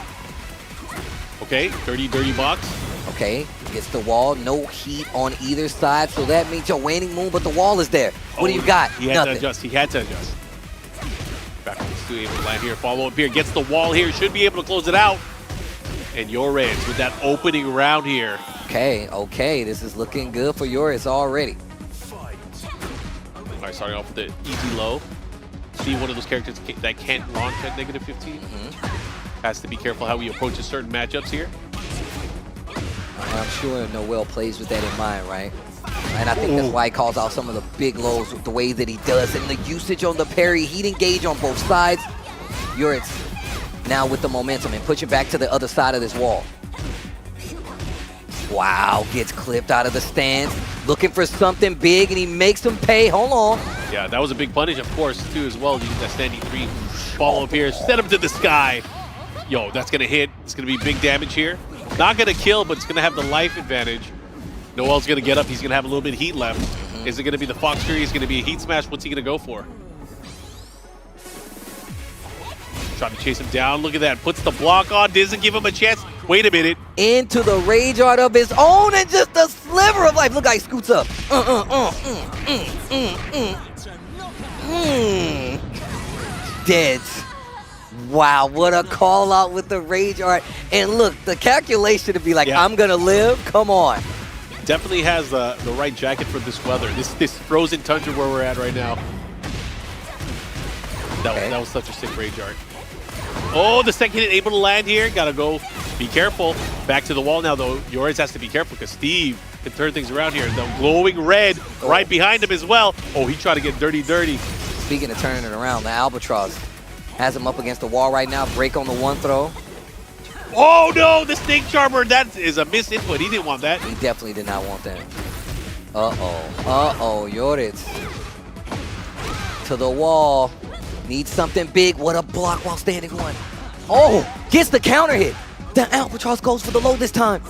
Okay, dirty box. Okay, gets the wall. No heat on either side, so that means your waning moon, but the wall is there. What do you got? He had to adjust. He had to adjust. Back to able to land here. Follow up here. Gets the wall here. Should be able to close it out. And Yoritz with that opening round here. Okay. This is looking good for Yoritz already. All right, starting off with the easy low. See, one of those characters that can't launch at -15. Has to be careful how he approaches certain matchups here. And I'm sure Noel plays with that in mind, right? And I think that's why he calls out some of the big lows with the way that he does. And the usage on the parry, he'd engage on both sides. Yurit's now with the momentum and pushing back to the other side of this wall. Wow, gets clipped out of the stands. Looking for something big, and he makes him pay. Hold on. Yeah, that was a big punish, of course, too, as well. Using that standing 3 follow up here. Send him to the sky. Yo, that's going to hit. It's going to be big damage here. Not going to kill, but it's going to have the life advantage. Noel's going to get up. He's going to have a little bit of heat left. Is it going to be the Fox Fury? Is it going to be a heat smash? What's he going to go for? Trying to chase him down. Look at that. Puts the block on. Doesn't give him a chance. Wait a minute. Into the rage art of his own and just a sliver of life. Look how he scoots up. Dead. Wow, what a call out with the rage art. And look, the calculation to be like, I'm going to live. Come on. Definitely has the right jacket for this weather. This frozen tundra where we're at right now. That was such a sick rage art. Oh, the second hit able to land here. Gotta go. Be careful. Back to the wall now, though. Yoris has to be careful because Steve can turn things around here. The glowing red right behind him as well. Oh, he tried to get dirty. Speaking of turning it around, the Albatross has him up against the wall right now. Break on the one throw. Oh, no, the Snake Charmer. That is a missed input. He didn't want that. He definitely did not want that. Uh-oh, Yoritz. To the wall. Needs something big. What a block while standing one. Oh, gets the counter hit. The Albatross goes for the low this time.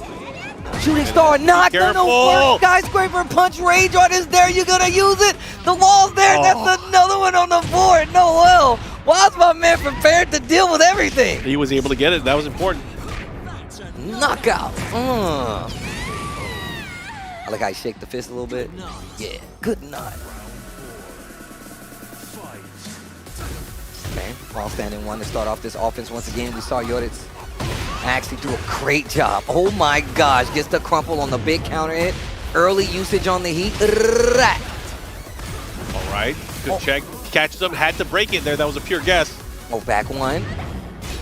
Shooting star not gonna work. Skyscraper punch rage art is there. You gonna use it? The wall's there. That's another one on the board. Noel. Why's my man prepared to deal with everything? He was able to get it. That was important. Knockout. I like how he shake the fist a little bit. Yeah, good night. Okay, while standing one to start off this offense once again. We saw Yoritz actually do a great job. Oh my gosh, gets the crumple on the big counter hit. Early usage on the heat. All right, good check. Catches him, had to break it there. That was a pure guess. Oh, back one.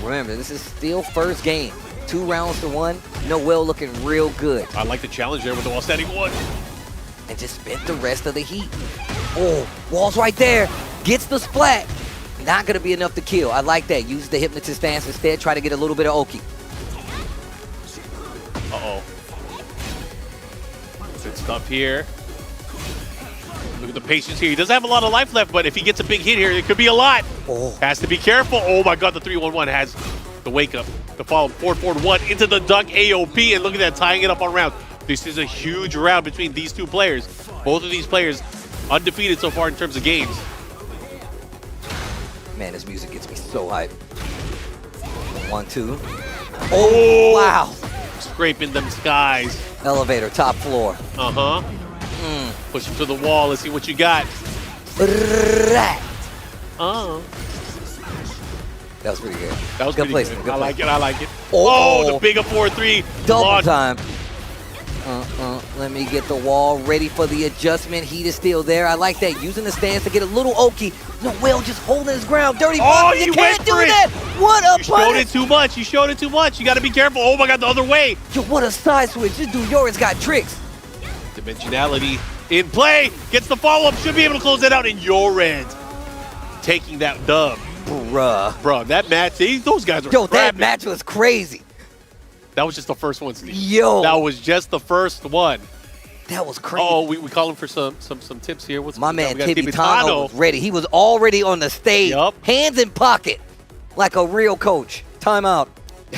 Remember, this is still first game. 2 rounds to 1. Noel looking real good. I like the challenge there with the wall standing one. And just spent the rest of the heat. Oh, wall's right there. Gets the splat. Not going to be enough to kill. I like that. Use the hypnotist stance instead. Try to get a little bit of Oki. Uh-oh. Good stuff here. Look at the patience here. He doesn't have a lot of life left, but if he gets a big hit here, it could be a lot. Has to be careful. Oh my God, the 3-1-1 has the wake up. The follow forward 1 into the dunk AOP, and look at that, tying it up on round. This is a huge round between these two players. Both of these players undefeated so far in terms of games. Man, this music gets me so hyped. 1-2. Oh, wow. Scraping them skies. Elevator, top floor. Uh-huh. Push him to the wall. Let's see what you got. Oh. That was pretty good. That was good pretty placement. good. I like it. Oh, the big up 4-3. Double time. Let me get the wall ready for the adjustment. Heat is still there. I like that. Using the stance to get a little Oki. Noel just holding his ground. Dirty ball. You can't do that. What a You showed it too much. You showed it too much. You got to be careful. Oh my God, the other way. Yo, what a side switch. This dude Yoritz got tricks. Dimensionality in play. Gets the follow-up. Should be able to close it out. And Yoritz taking that dub. Bruh, that match, those guys were Yo, scrapping. that match was crazy. That was just the first one, Steve. Yo. That was just the first one. That was crazy. Oh, we call him for some tips here. My man Tibitano was ready. He was already on the stage. Yup. Hands in pocket. Like a real coach. Timeout.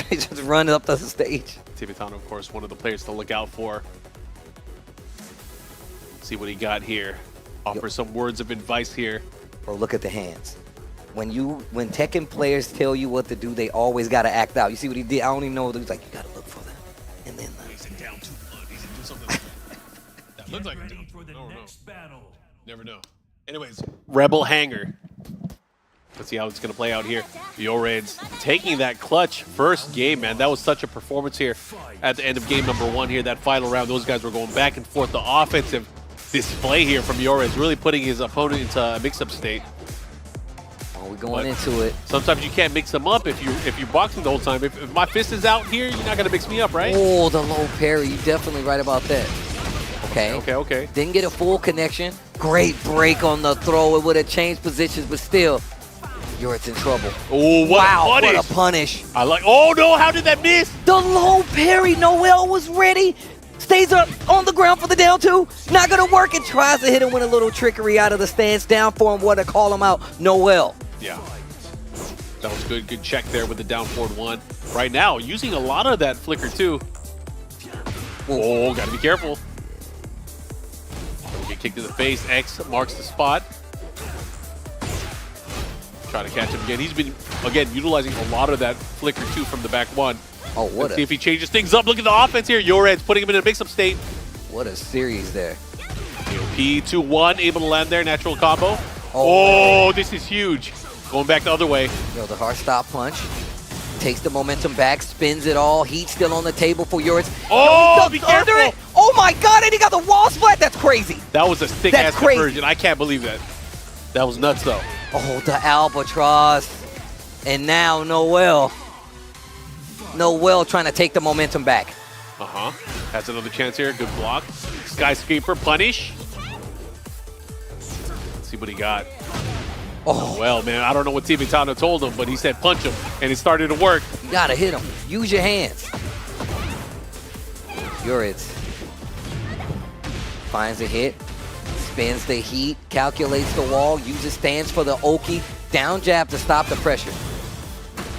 He just run up the stage. Tibitano, of course, one of the players to look out for. See what he got here. Offer some words of advice here. Bro, look at the hands. When Tekken players tell you what to do, they always got to act out. You see what he did? I don't even know what he was like. You got to look for them. And then He's in down 2 blood. He's in do something. That looks like a down. I don't know. Never know. Anyways, Rebel Hanger. Let's see how it's going to play out here. Yoritz taking that clutch first game, man. That was such a performance here at the end of game number 1 here. That final round, those guys were going back and forth. The offensive display here from Yoritz really putting his opponent into a mix-up state. oh, We're going into it. Sometimes you can't mix them up if you're boxing the whole time. If my fist is out here, you're not gonna mix me up, right? Oh, the low parry. You're definitely right about that. Okay. Okay. Didn't get a full connection. Great break on the throw. It would have changed positions, but still, Yorit's in trouble. Oh, what What a punish. I like. Oh no! How did that miss? The low parry. Noel was ready. Stays up on the ground for the down two. Not gonna work. And tries to hit him with a little trickery out of the stance. Down for him. What to call him out? Noel. Yeah. That was good. Good check there with the down forward one. Right now, using a lot of that flicker too. Oh, gotta be careful. Get kicked in the face. X marks the spot. Trying to catch him again. He's been, again, utilizing a lot of that flicker too from the back one. Oh, what Let's see if he changes things up. Look at the offense here. Yored's putting him in a mix-up state. What a series there. AOP 2-1, able to land there. Natural combo. Oh, this is huge. Going back the other way. Yo, the hard stop punch. Takes the momentum back, spins it all. Heat still on the table for Yoritz. Oh, be careful. It. Oh my God, and he got the wall splat. That's crazy. That was a thick-ass conversion. I can't believe that. That was nuts, though. Oh, the albatross. And now Noel. Noel trying to take the momentum back. Uh-huh. Has another chance here. Good block. Skyscraper punish. Let's see what he got. Oh, Well, man, I don't know what Team Itano told him, but he said punch him, and it started to work. you gotta hit him. Use your hands. Yoritz finds a hit, spins the heat, calculates the wall, uses stance for the Oki, down jab to stop the pressure.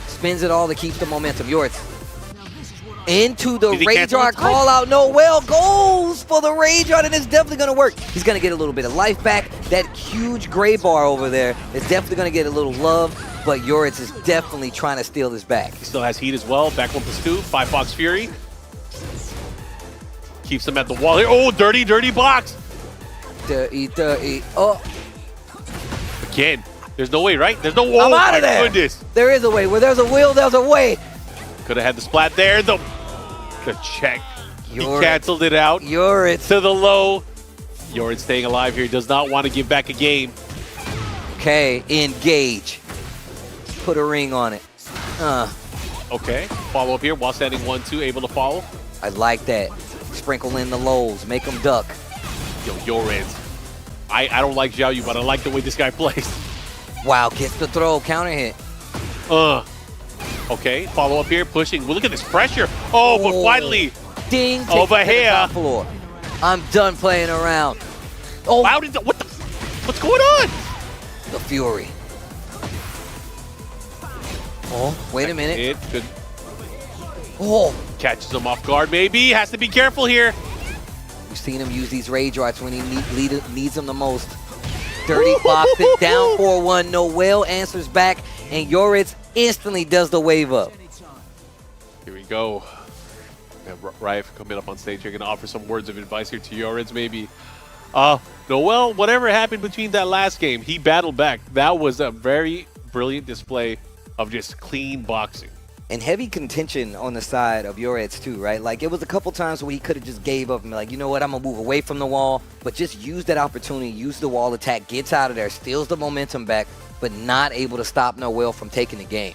Spins it all to keep the momentum. Yoritz into the Rage Art call out. Noel goes for the Rage Art, and it's definitely going to work. He's going to get a little bit of life back. That huge gray bar over there is definitely going to get a little love, but Yoritz is definitely trying to steal this back. He still has heat as well. Back 1+2. 5-box Fury. Keeps him at the wall here. Oh, dirty box. Dirty. Oh, Again, there's no way, right? There's no way. I'm out of there. Goodness. There is a way. Where there's a will, there's a way. Could have had the splat there. The check. He canceled it out. Yoritz. To the low. Yoritz staying alive here. Does not want to give back a game. Okay, engage. Put a ring on it. Okay. Follow up here while standing 1-2. Able to follow. I like that. Sprinkle in the lows. Make them duck. Yo, Yoritz. I don't like Xiao Yu, but I like the way this guy plays. Wow, gets the throw. Counter hit. Okay, follow up here, pushing. Well, look at this pressure. Oh, but finally. Ding. Over takes it to the here. top floor. I'm done playing around. Oh, How did what's going on? the Fury. Oh, wait a minute. It good. Oh, Catches him off guard, maybe. Has to be careful here. we've seen him use these Rage Arts when he needs them the most. Dirty box it down 4-1. Noel answers back, and Yoritz instantly does the wave up. Here we go. Raif coming up on stage here, going to offer some words of advice here to Yoritz, maybe. Noel, whatever happened between that last game, he battled back. That was a very brilliant display of just clean boxing. And heavy contention on the side of Yoritz too, right? Like, it was a couple times where he could have just gave up and be like, you know what, I'm going to move away from the wall. But just use that opportunity, use the wall attack, gets out of there, steals the momentum back, but not able to stop Noel from taking the game.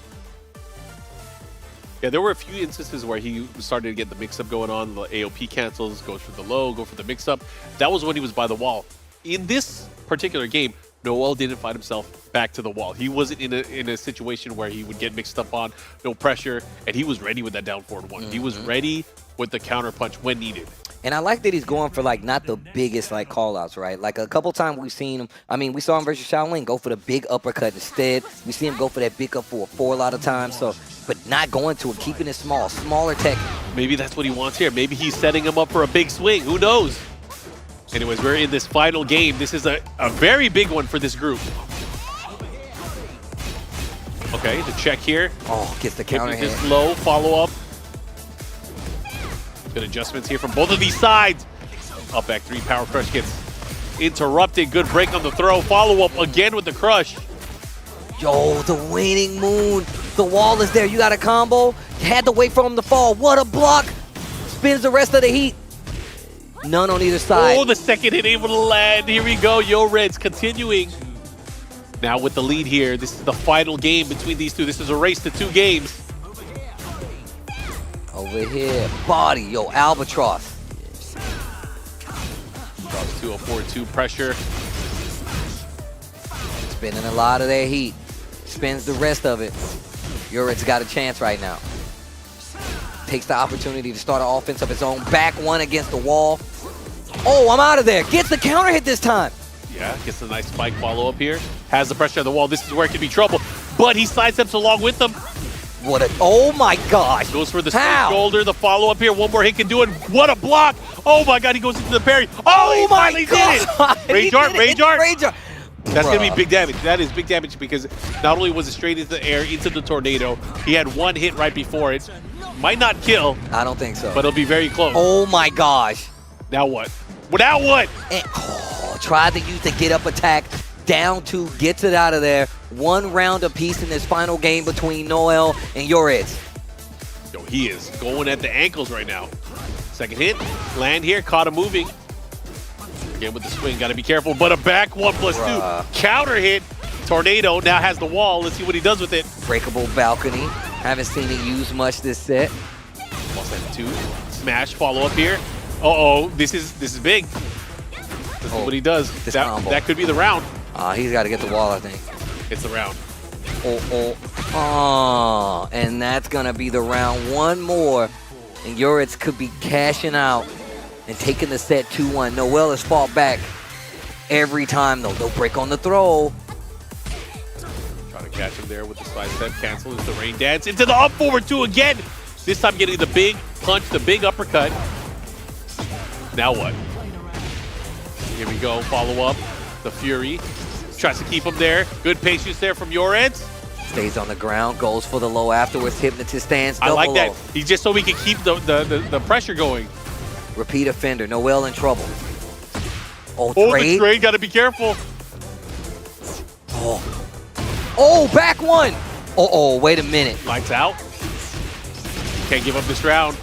Yeah, there were a few instances where he started to get the mix-up going on. The AOP cancels, goes for the low, go for the mix-up. That was when he was by the wall. In this particular game, Noel didn't find himself back to the wall. He wasn't in a situation where he would get mixed up on, no pressure, and he was ready with that down forward one. He was ready with the counter punch when needed. And I like that he's going for, like, not the biggest, like, call-outs, right? Like, a couple times we've seen him. I mean, we saw him versus Shaolin go for the big uppercut instead. We see him go for that big up for a 4 a lot of times. So, but not going to it, keeping it small, smaller tech. Maybe that's what he wants here. Maybe he's setting him up for a big swing. Who knows? Anyways, we're in this final game. This is a very big one for this group. Okay, the check here. Oh, gets the counter hit. Just low, follow up. Good adjustments here from both of these sides. Up back 3, power crush gets interrupted. Good break on the throw. Follow up again with the crush. Yo, the waning moon. The wall is there. You got a combo. Had to wait for him to fall. What a block. Spins the rest of the heat. None on either side. Oh, the second hit able to land. Here we go. Yored's continuing. Now with the lead here, this is the final game between these two. This is a race to 2 games. Over here, body, yo, Albatross. Cross 2-0-4-2 pressure. Spending a lot of their heat. Spends the rest of it. Yurit's got a chance right now. Takes the opportunity to start an offense of his own. Back one against the wall. Oh, I'm out of there. Gets the counter hit this time. Yeah, gets a nice spike follow up here. Has the pressure on the wall. This is where it could be trouble. But he sidesteps along with them. What a, oh my gosh. Goes for the How? straight shoulder. The follow up here. One more hit can do it. What a block. Oh my God, he goes into the parry. Oh, he finally did it. Rage art, rage art. Rage art. That's going to be big damage. That is big damage because not only was it straight into the air, into the tornado, he had one hit right before it. Might not kill, I don't think so. but it'll be very close. Oh my gosh. Now what? Now what? And, tried to use the get up attack. Down 2, gets it out of there. 1 round apiece in this final game between Noel and Yurit's. Yo, he is going at the ankles right now. Second hit, land here, caught him moving. Again with the swing, got to be careful, but a back 1+2. Counter hit, tornado, now has the wall. Let's see what he does with it. Breakable balcony. Haven't seen it used much this set. Lost that 2. Smash, follow up here. Uh-oh, this is big. This is what he does. This combo. That could be the round. He's got to get the wall, I think. It's the round. And that's going to be the round. One more, and Yurit's could be cashing out and taking the set 2-1. Noel has fought back every time, though. They'll break on the throw. Trying to catch him there with the side step. Cancels the rain dance. Into the up forward 2 again. This time getting the big punch, the big uppercut. Now what? Here we go. Follow up. The Fury. Tries to keep him there. Good patience there from your end. Stays on the ground, goes for the low afterwards. Hypnotist stands. I like that. Low. He's just so we can keep the pressure going. Repeat offender. Noel in trouble. Oh, Oh, trade. the trade. Got to be careful. Oh, back 1. Wait a minute. Lights out. Can't give up this round.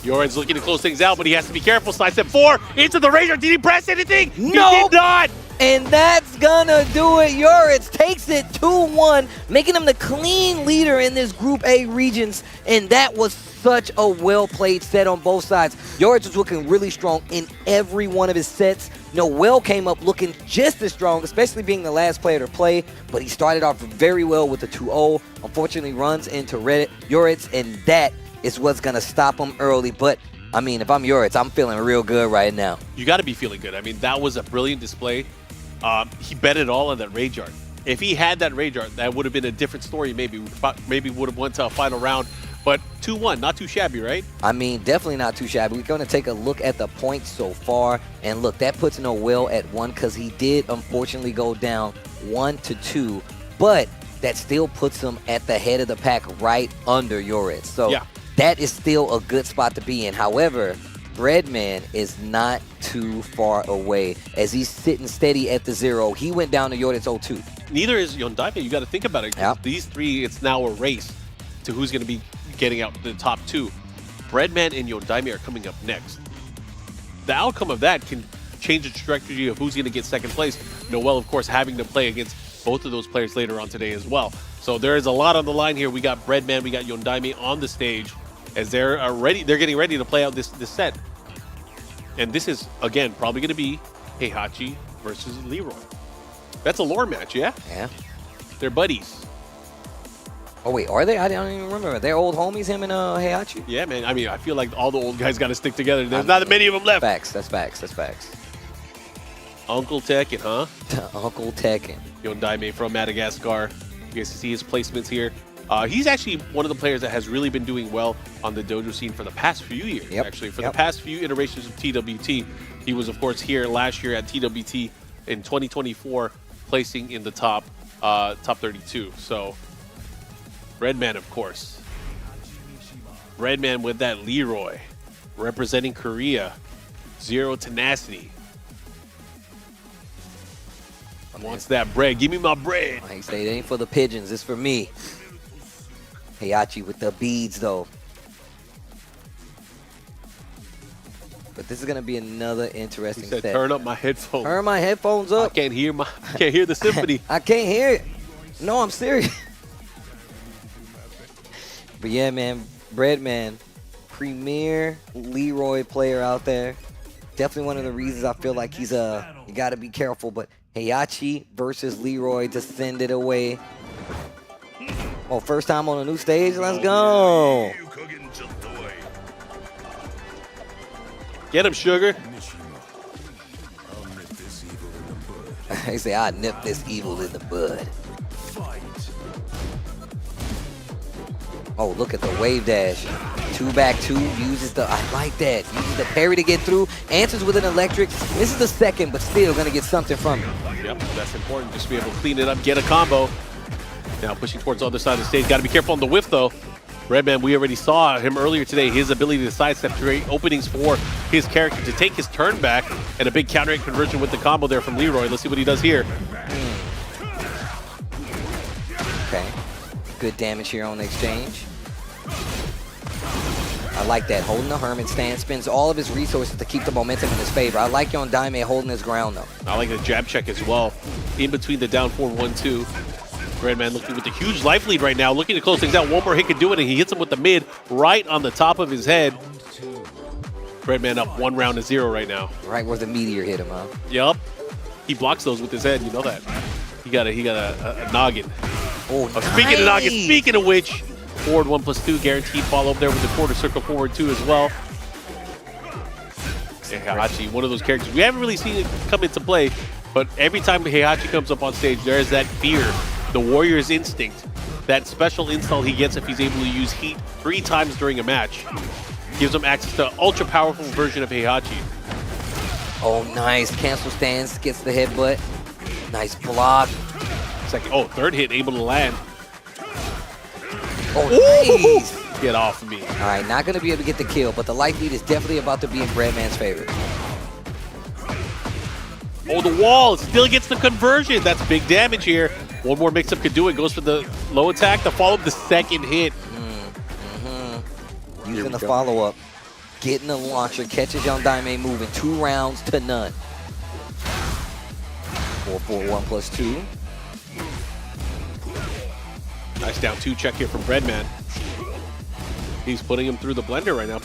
Yoren's looking to close things out, but he has to be careful. Slide step 4 into the Razor. Did he press anything? No. He did not. And that's gonna do it. Yurit's takes it 2-1, making him the clean leader in this Group A regions. And that was such a well-played set on both sides. Yurit's was looking really strong in every one of his sets. Noel came up looking just as strong, especially being the last player to play. But he started off very well with the 2-0. Unfortunately, runs into Yurit's, and that is what's gonna stop him early. But I mean, if I'm Yurit's, I'm feeling real good right now. You got to be feeling good. I mean, that was a brilliant display. He bet it all on that Rage Art. If he had that Rage Art, that would have been a different story. Maybe would have went to a final round. But 2-1, not too shabby, right? I mean, definitely not too shabby. We're going to take a look at the points so far. And look, that puts Noel at 1 because he did unfortunately go down 1-2. But that still puts him at the head of the pack right under Yurit's. So yeah, that is still a good spot to be in. However, Breadman is not too far away as he's sitting steady at the 0. He went down to Yurit's 0-2. Neither is Yondaime. You got to think about it. Yep. These 3, it's now a race to who's going to be getting out the top 2. Breadman and Yondaime are coming up next. The outcome of that can change the trajectory of who's going to get second place. Noel, of course, having to play against both of those players later on today as well. So there is a lot on the line here. We got Breadman, we got Yondaime on the stage as they're getting ready to play out this set. And this is, again, probably going to be Heihachi versus Leroy. That's a lore match, yeah? Yeah. They're buddies. Oh, wait, are they? I don't even remember. They're old homies, him and Heihachi? Yeah, man. I mean, I feel like all the old guys got to stick together. There's not that many of them left. Facts. That's facts. That's facts. Uncle Tekken, huh? Uncle Tekken. Yondaime from Madagascar. You guys can see his placements here. He's actually one of the players that has really been doing well on the dojo scene for the past few years, actually. For the past few iterations of TWT. He was, of course, here last year at TWT in 2024, placing in the top 32. So, Redman, of course. Redman with that Leroy. Representing Korea. Zero tenacity. Wants that bread. Give me my bread. He said it ain't for the pigeons. It's for me. Heihachi with the beads, though. But This is gonna be another He interesting said, set. turn up my headphones. Turn my headphones I up. can't hear the symphony. I can't hear it. No, I'm serious. But yeah, man, Breadman, premier Leroy player out there. Definitely one of the reasons I feel like he's you gotta be careful. But Heihachi versus Leroy descended away. Oh, first time on a new stage. Let's go. Get him, Sugar. They say I nip this evil in the bud. Oh, look at the wave dash. 2-back-2 uses the, I like that. Uses the parry to get through. Answers with an electric. This is the second, but still gonna get something from it. Yep, that's important. Just to be able to clean it up, get a combo. Now pushing towards the other side of the stage. Got to be careful on the whiff, though. Redman, we already saw him earlier today. His ability to sidestep, create openings for his character to take his turn back, and a big counter hit conversion with the combo there from Leroy. Let's see what he does here. Okay. Good damage here on the exchange. I like that. Holding the Hermit stance, spends all of his resources to keep the momentum in his favor. I like Yondaime holding his ground, though. I like the jab check as well. In between the down 4-1-2. Redman looking with a huge life lead right now, looking to close things out. One more hit could do it, and he hits him with the mid right on the top of his head. Redman up 1-0 right now. Right where the meteor hit him, huh? Yup. He blocks those with his head, you know that. He got a noggin. Oh, Speaking of noggin, speaking of which, forward 1+2, guaranteed follow up there with the quarter circle forward 2 as well. Heihachi, one of those characters. We haven't really seen it come into play, but every time Heihachi comes up on stage, there's that fear. The Warrior's Instinct, that special install he gets if he's able to use heat 3 times during a match, gives him access to ultra powerful version of Heihachi. Oh, nice. Cancel stance, gets the headbutt. Nice block. Third hit able to land. Oh, nice. Get off of me. All right, not going to be able to get the kill, but the life lead is definitely about to be in Breadman's favor. Oh, the wall still gets the conversion. That's big damage here. One more mix-up could do it. Goes for the low attack to follow up the second hit. Using the follow-up. Getting the launcher. Catches Yondaime moving. 2 rounds to none. 4-4-1+2. Nice down 2 check here from Breadman. He's putting him through the blender right now.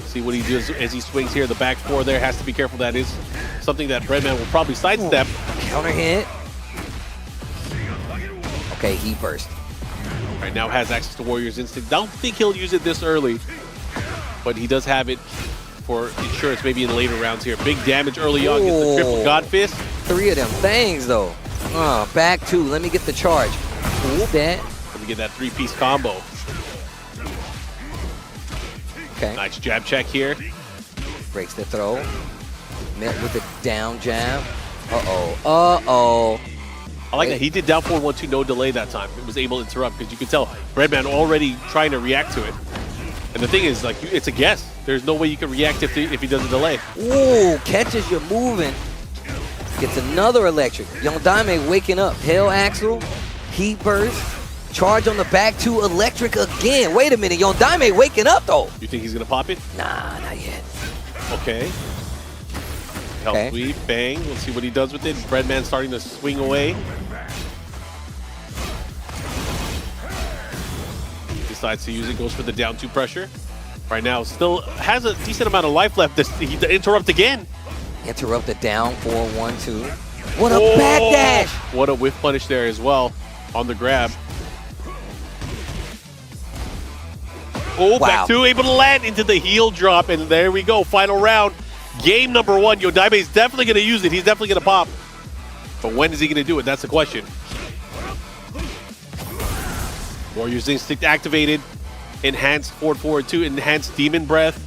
See what he does as he swings here. The back 4 there has to be careful. That is something that Breadman will probably sidestep. Counter hit. Okay, heat burst. Right now has access to Warrior's Instinct. Don't think he'll use it this early, but he does have it for insurance maybe in later rounds here. Big damage early on. Gets the triple God Fist. 3 of them things, though. Back 2. Let me get the charge. That. Let me get that 3-piece combo. Okay. Nice jab check here. Breaks the throw. Met with the down jab. Uh-oh. I like that he did down 4-1-2, no delay that time. It was able to interrupt because you could tell Breadman already trying to react to it. And the thing is, like, it's a guess. There's no way you can react if he does a delay. Ooh, catches you moving. Gets another electric. Yondaime waking up. Hell Axel, heat burst, charge on the back 2, electric again. Wait a minute, Yondaime waking up though. You think he's gonna pop it? Nah, not yet. Okay. Health sweep, bang. Let's see what he does with it. Breadman starting to swing away. Decides to use it, goes for the down 2 pressure. Right now, still has a decent amount of life left. He interrupt again. Interrupt the down 4-1-2. What a backdash! What a whiff punish there as well on the grab. Oh, wow. Back 2, able to land into the heel drop, and there we go. Final round. Game number 1. Yondaime is definitely going to use it. He's definitely going to pop. But when is he going to do it? That's the question. Warrior's Instinct activated. Enhanced forward 2. Enhanced Demon Breath.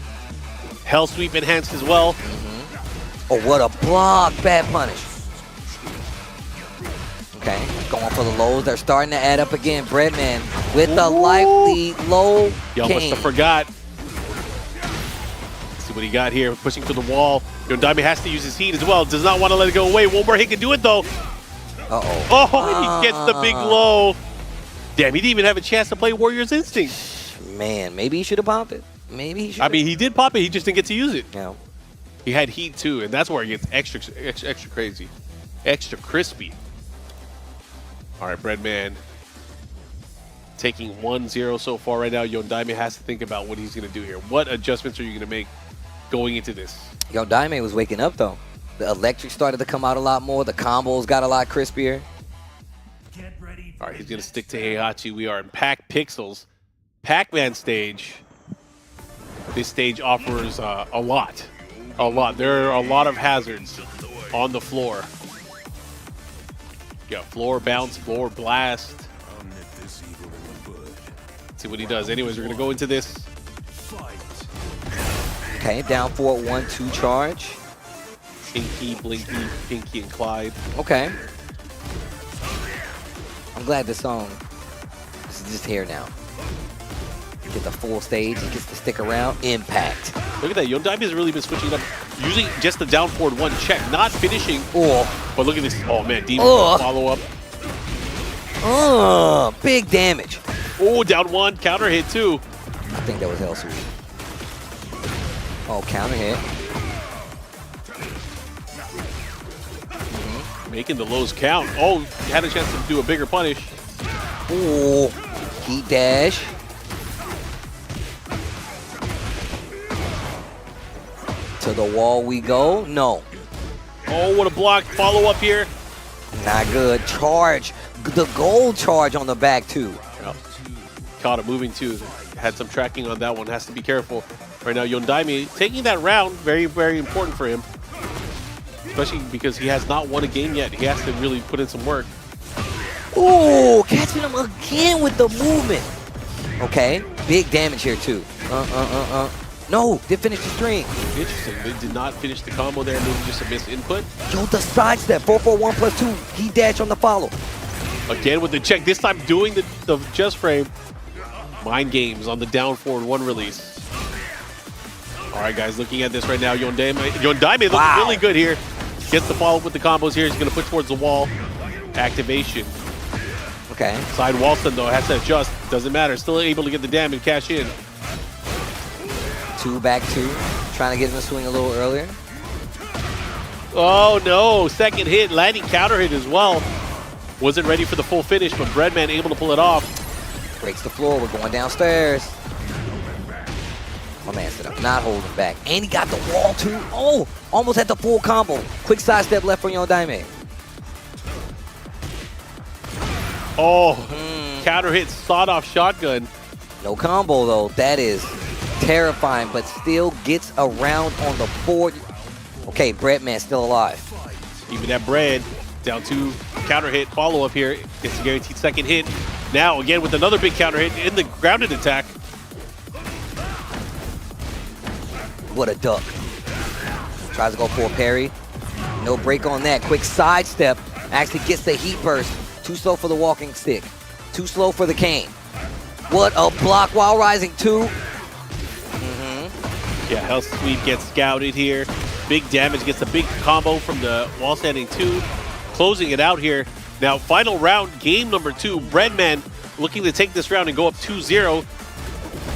Hell Sweep enhanced as well. Oh, what a block. Bad punish. Okay, going for the lows. They're starting to add up again. Breadman with the life lead low. Y'all must have forgot. See what he got here. Pushing to the wall. Yondaime has to use his heat as well. Does not want to let it go away. One more hit can do it though. Uh-oh. Oh, he gets the big low. Damn, he didn't even have a chance to play Warrior's Instinct. Man, maybe he should have popped it. Maybe he should. I mean, he did pop it. He just didn't get to use it. Yeah. He had heat too, and that's where it gets extra crazy, extra crispy. All right, Breadman taking 1-0 so far right now. Yondaime has to think about what he's going to do here. What adjustments are you going to make going into this? Yondaime was waking up though. The electric started to come out a lot more. The combos got a lot crispier. All right, he's going to stick to Heihachi. We are in Pac Pixels, Pac-Man stage. This stage offers a lot. There are a lot of hazards on the floor. You got floor bounce, floor blast. Let's see what he does. Anyways, we're going to go into this. Okay, down 4-1-2 charge. Pinky, Blinky, Pinky, and Clyde. Okay. I'm glad this song is just here now. Get the full stage. He gets to stick around. Impact. Look at that. Yondaime has really been switching up, using just the down forward one check, not finishing. Oh. But look at this. Oh, man. Demon follow up. Big damage. Oh, down one. Counter hit, too. I think that was Hell Sweet. Oh, counter hit. Making the lows count. Oh, had a chance to do a bigger punish. Oh, heat dash. To the wall we go. No. Oh, what a block. Follow up here. Not good. Charge. The gold charge on the back, too. Yep. Caught it moving, too. Had some tracking on that one. Has to be careful. Right now, Yondaime taking that round. Very, very important for him. Especially because he has not won a game yet. He has to really put in some work. Ooh, catching him again with the movement. Okay, big damage here too. No, did finish the string. Interesting. They did not finish the combo there. Maybe just a missed input. Yo, the side step, 4-4-1 plus 2. He dash on the follow. Again with the check. This time doing the just frame. Mind games on the down forward one release. All right, guys, looking at this right now. Yondaime looking really good here. Gets the follow-up with the combos here. He's going to push towards the wall. Activation. Okay. Side wall stun, though, has to adjust. Doesn't matter. Still able to get the damage, cash in. 2 back 2. Trying to get him to swing a little earlier. Oh, no. Second hit. Landing counter hit as well. Wasn't ready for the full finish, but Breadman able to pull it off. Breaks the floor. We're going downstairs. My man set up, not holding back. And he got the wall, too. Oh, almost had the full combo. Quick sidestep left from Yondaime. Oh, counter hit, sawed-off shotgun. No combo, though. That is terrifying, but still gets around on the board. Okay, Breadman still alive. Even that Bread, down 2, counter hit, follow-up here. Gets a guaranteed second hit. Now, again, with another big counter hit in the grounded attack. What a duck. Tries to go for a parry. No break on that. Quick sidestep. Actually gets the heat burst. Too slow for the walking stick. Too slow for the cane. What a block while rising too. Yeah, Hell Sweep gets scouted here. Big damage, gets a big combo from the wall standing 2. Closing it out here. Now, final round, game number 2. Breadman looking to take this round and go up 2-0.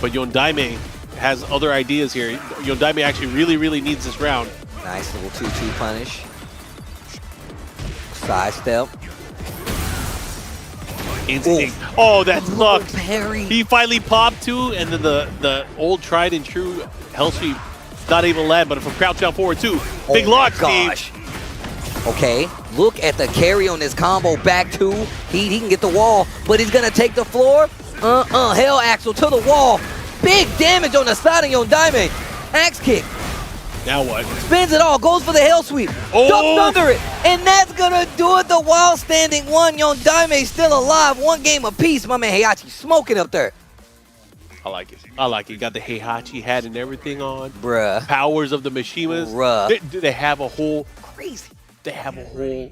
But Yondaime has other ideas here. Yondaime actually really needs this round. Nice little 2-2 punish. Sidestep. Instinct. Oh, that's luck. Parry. He finally popped too, and then the old tried and true Hell Sweep not able to land, but from crouch down forward too. Big lock, Steve. Okay, look at the carry on this combo. Back 2. He can get the wall, but he's gonna take the floor. Hell Axel to the wall. Big damage on the side of Yondaime. Axe kick. Now what? Spins it all, goes for the Hell Sweep. Oh. Ducks under it. And that's gonna do it. The wild standing 1. Yondaime still alive. 1 game apiece. My man Heihachi smoking up there. I like it. I like it. Got the Heihachi hat and everything on. Bruh. Powers of the Mishimas. Bruh. They have a whole Crazy. They have a whole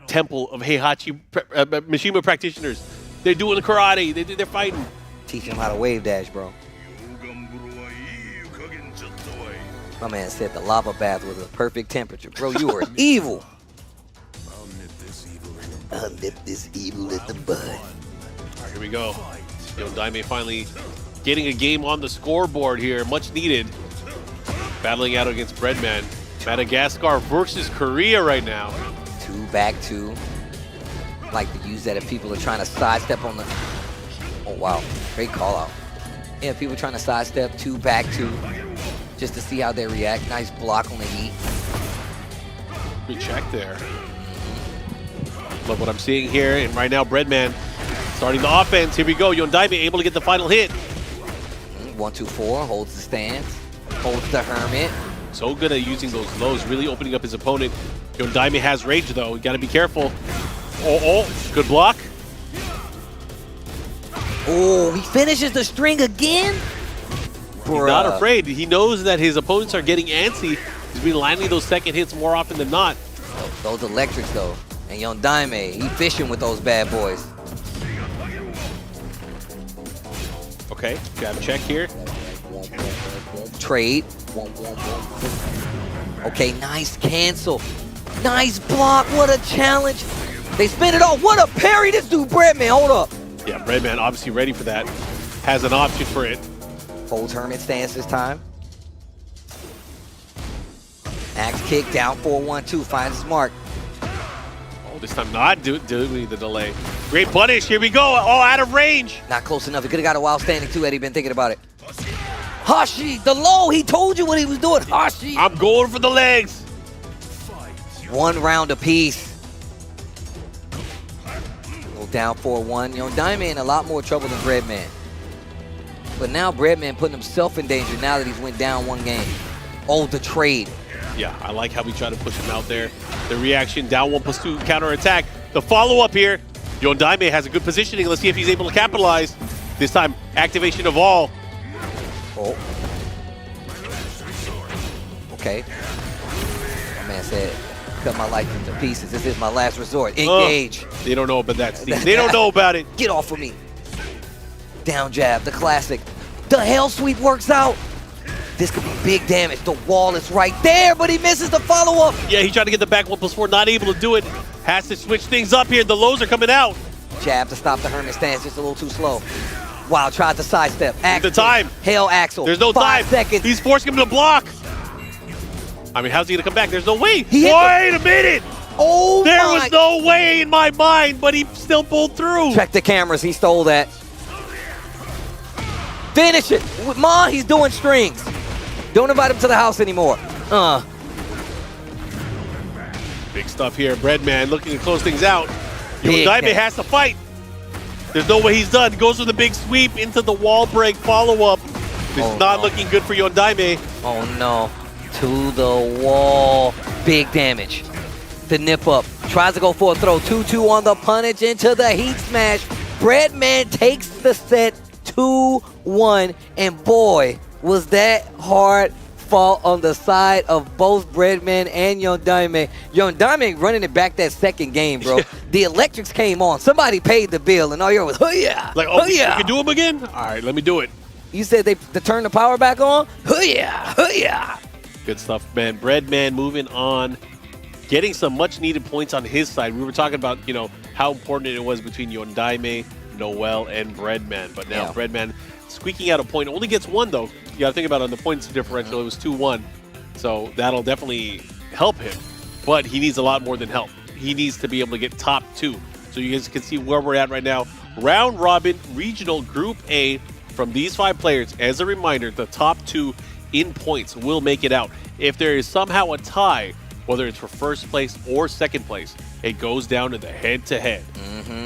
temple of Heihachi Mishima practitioners. They're doing the karate. They're fighting. Teach him how to wave dash, bro. My man said the lava bath was a perfect temperature. Bro, you are evil. I'll nip this evil in the bud. All right, here we go. Yondaime finally getting a game on the scoreboard here, much needed. Battling out against Breadman. Madagascar versus Korea right now. 2-back-2. Like to use that if people are trying to sidestep on the... Oh, wow. Great call out. Yeah, people trying to sidestep 2-back-2 just to see how they react. Nice block on the heat. Good check there. Love what I'm seeing here. And right now, Breadman starting the offense. Here we go. Yondaime able to get the final hit. 1-2-4. Holds the stance. Holds the Hermit. So good at using those lows, really opening up his opponent. Yondaime has rage, though. You got to be careful. Oh, good block. Oh, he finishes the string again? He's not afraid. He knows that his opponents are getting antsy. He's been landing those second hits more often than not. Those electrics, though. And Yondaime, he fishing with those bad boys. Okay, jab check here. Trade. Okay, nice cancel. Nice block. What a challenge. They spin it off. What a parry. This dude, Breadman. Hold up. Yeah, Breadman obviously ready for that. Has an option for it. Holds Hermit stance this time. Axe kick down 4-1-2. Finds his mark. Oh, this time not doing the delay. Great punish. Here we go. Oh, out of range. Not close enough. He could have got a wild standing too had he been thinking about it. Hashi, the low. He told you what he was doing. Hashi. I'm going for the legs. 1 round apiece. Go down 4-1. Yondaime in a lot more trouble than Breadman. But now Breadman putting himself in danger now that he's went down 1 game. Oh, the trade. Yeah, I like how we try to push him out there. The reaction, down 1+2 counterattack. The follow-up here. Yondaime has a good positioning. Let's see if he's able to capitalize. This time, activation of all. Oh. Okay. My man said, cut my life into pieces. This is my last resort. Engage. They don't know about that, Steve. They don't know about it. Get off of me. Down jab, the classic. The hell sweep works out. This could be big damage. The wall is right there, but he misses the follow-up. Yeah, he tried to get the back 1+4, not able to do it. Has to switch things up here. The lows are coming out. Jab to stop the Hermit stance, just a little too slow. Wow, tried to sidestep. The time. Hell Axel. There's no 5 time. seconds. He's forcing him to block. I mean, how's he gonna come back? There's no way. Wait a minute. Oh There my. was no way in my mind, but he still pulled through. Check the cameras. He stole that. Finish it. With Ma, he's doing strings. Don't invite him to the house anymore. Big stuff here. Breadman looking to close things out. Big Yondaime damage. has to fight. There's no way he's done. Goes with a big sweep into the wall break follow-up. This is not looking good for Yondaime. Oh no. To the wall. Big damage. The nip up. Tries to go for a throw. 2-2 on the punish into the heat smash. Breadman takes the set 2-1. And boy, was that hard fought on the side of both Breadman and Yondaime. Yondaime running it back that second game, bro. The electrics came on. Somebody paid the bill, and all you heard was, "Hoo-yeah! Like, oh, Hoo-yeah!" you can do him again? All right, let me do it. You said they turned the power back on? Hoo-yeah! Hoo-yeah! Good stuff, man. Breadman moving on. Getting some much-needed points on his side. We were talking about, you know, how important it was between Yondaime, Noel, and Breadman. But now Breadman squeaking out a point. Only gets 1, though. You got to think about it on the points differential. It was 2-1. So that'll definitely help him. But he needs a lot more than help. He needs to be able to get top 2. So you guys can see where we're at right now. Round Robin Regional Group A from these 5 players. As a reminder, the top 2 in points will make it out. If there is somehow a tie, whether it's for first place or second place, it goes down to the head-to-head.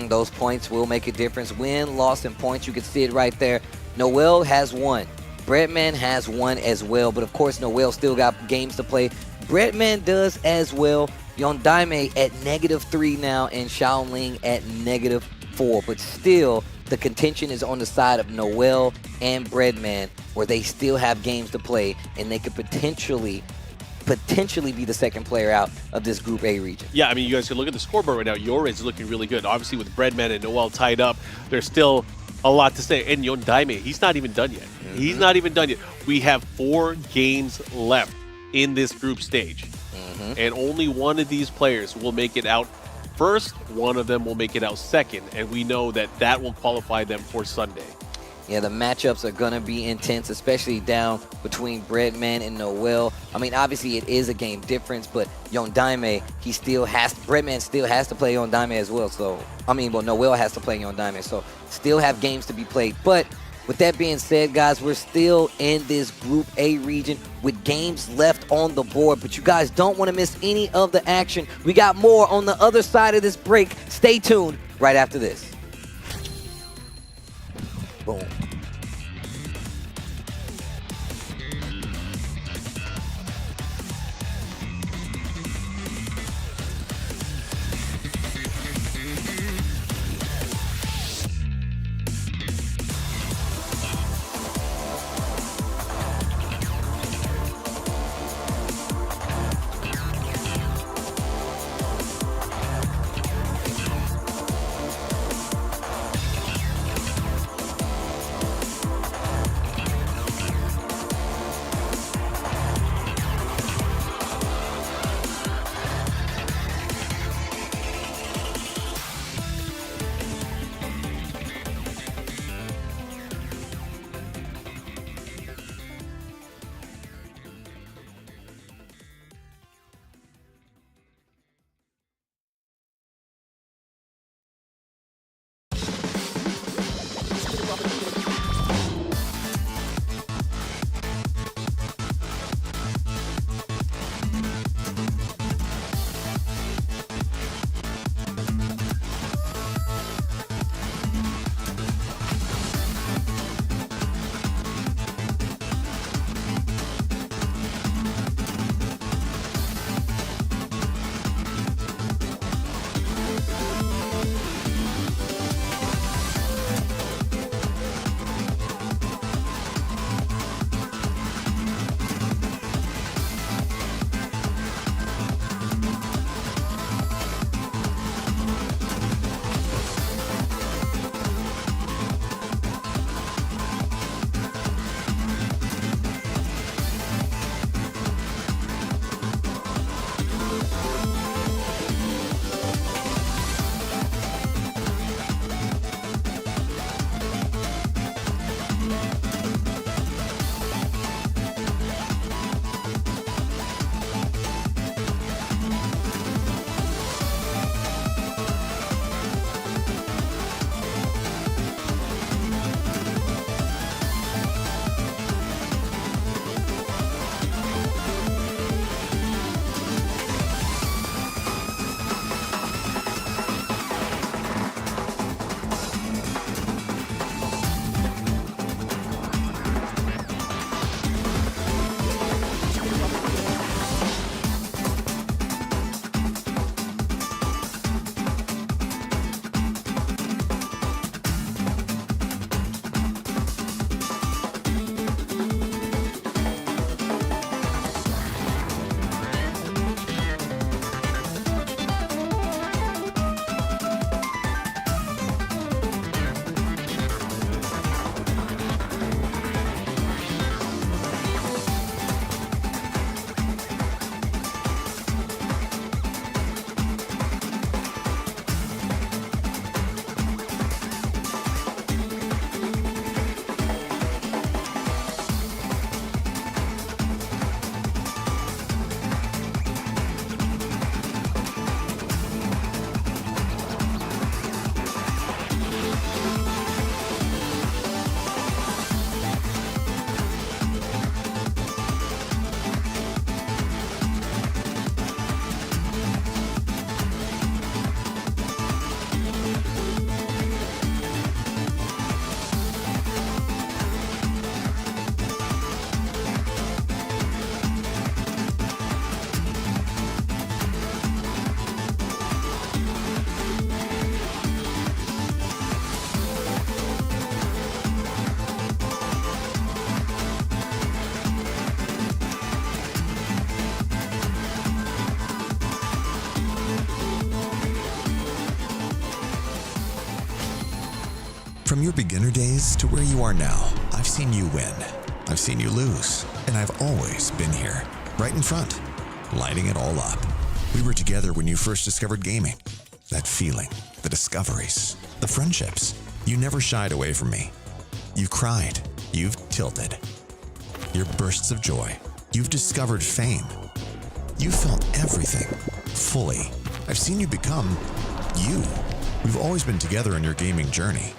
Those points will make a difference. Win, loss, and points. You can see it right there. Noel has 1. Breadman has 1 as well. But, of course, Noel still got games to play. Breadman does as well. Yondaime at -3 now and Shaoling at -4. But still, the contention is on the side of Noel and Breadman, where they still have games to play, and they could potentially be the second player out of this Group A region. Yeah, I mean, you guys can look at the scoreboard right now. Your is looking really good. Obviously, with Breadman and Noel tied up, there's still a lot to say. And Yondaime, he's not even done yet. He's not even done yet. We have 4 games left in this group stage. And only one of these players will make it out first. One of them will make it out second. And we know that that will qualify them for Sunday. Yeah, the matchups are going to be intense, especially down between Breadman and Noel. I mean, obviously it is a game difference, but Yondaime, Breadman still has to play Yondaime as well. So, I mean, well, Noel has to play Yondaime, so still have games to be played. But with that being said, guys, we're still in this Group A region with games left on the board, but you guys don't want to miss any of the action. We got more on the other side of this break. Stay tuned right after this. Boom. From your beginner days to where you are now, I've seen you win. I've seen you lose. And I've always been here, right in front, lighting it all up. We were together when you first discovered gaming. That feeling, the discoveries, the friendships. You never shied away from me. You cried. You've tilted. Your bursts of joy. You've discovered fame. You felt everything, fully. I've seen you become you. We've always been together in your gaming journey.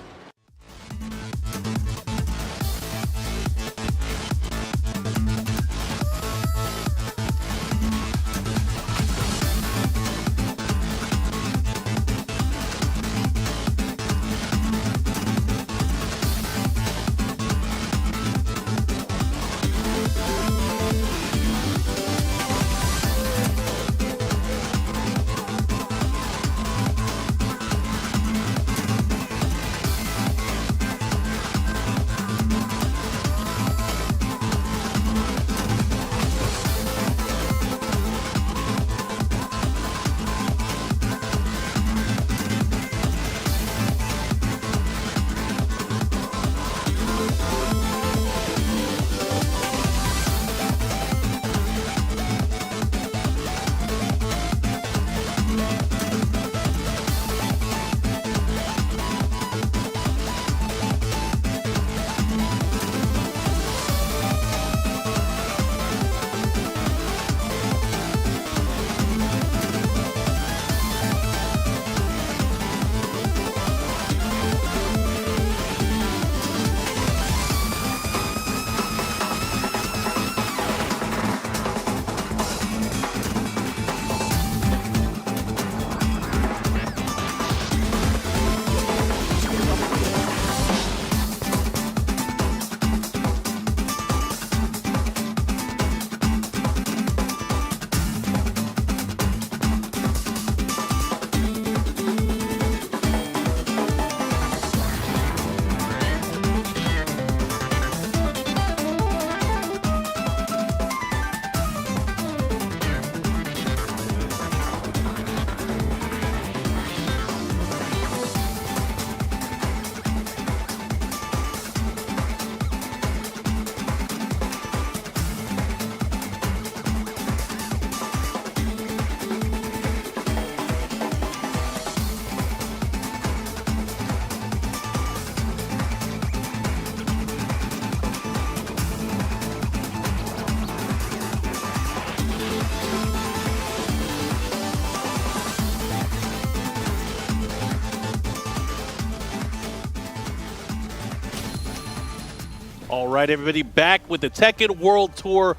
All right, everybody, back with the Tekken World Tour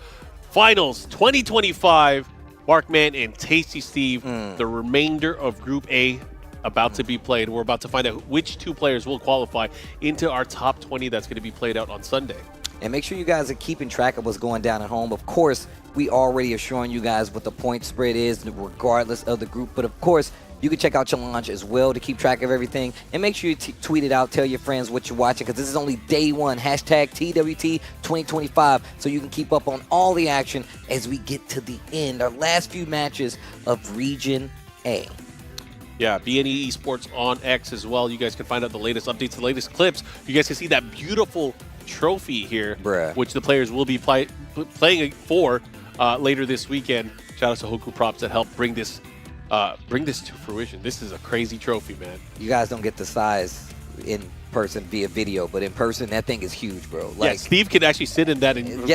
Finals 2025. Markman and Tasty Steve, the remainder of Group A about to be played. We're about to find out which two players will qualify into our top 20 that's going to be played out on Sunday. And make sure you guys are keeping track of what's going down at home. Of course, we already are showing you guys what the point spread is regardless of the group. But of course, you can check out Challenge as well to keep track of everything. And make sure you tweet it out, tell your friends what you're watching, because this is only day one. Hashtag TWT 2025, so you can keep up on all the action as we get to the end, our last few matches of Region A. Yeah, BNE Esports on X as well. You guys can find out the latest updates, the latest clips. You guys can see that beautiful trophy here, which the players will be playing for later this weekend. Shout out to Hoku Props that helped bring this to fruition. This is a crazy trophy, man. You guys don't get the size in person via video, but in person, that thing is huge, bro. Like, yeah, Steve can actually sit in that and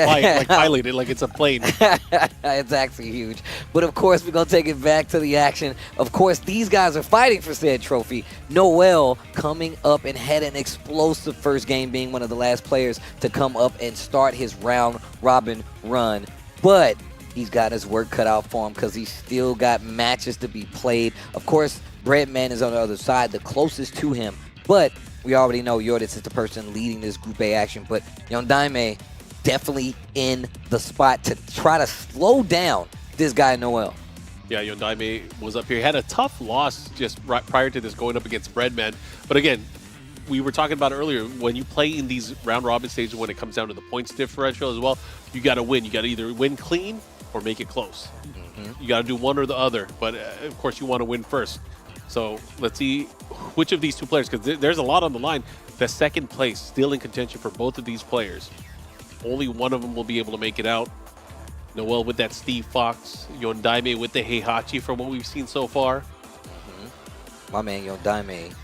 pilot it like it's a plane. It's actually huge. But of course, we're going to take it back to the action. Of course, these guys are fighting for said trophy. Noel coming up and had an explosive first game, being one of the last players to come up and start his round-robin run. But he's got his work cut out for him because he's still got matches to be played. Of course, Breadman is on the other side, the closest to him. But we already know Yordis is the person leading this Group A action. But Yondaime definitely in the spot to try to slow down this guy, Noel. Yeah, Yondaime was up here. He had a tough loss just right prior to this going up against Breadman. But again, we were talking about earlier, when you play in these round-robin stages, when it comes down to the points differential as well, you got to win. You got to either win clean or make it close. You got to do one or the other. But, of course, you want to win first. So let's see which of these two players, because there's a lot on the line. The second place still in contention for both of these players. Only one of them will be able to make it out. Noel with that Steve Fox, Yondaime with the Heihachi from what we've seen so far. My man Yondaime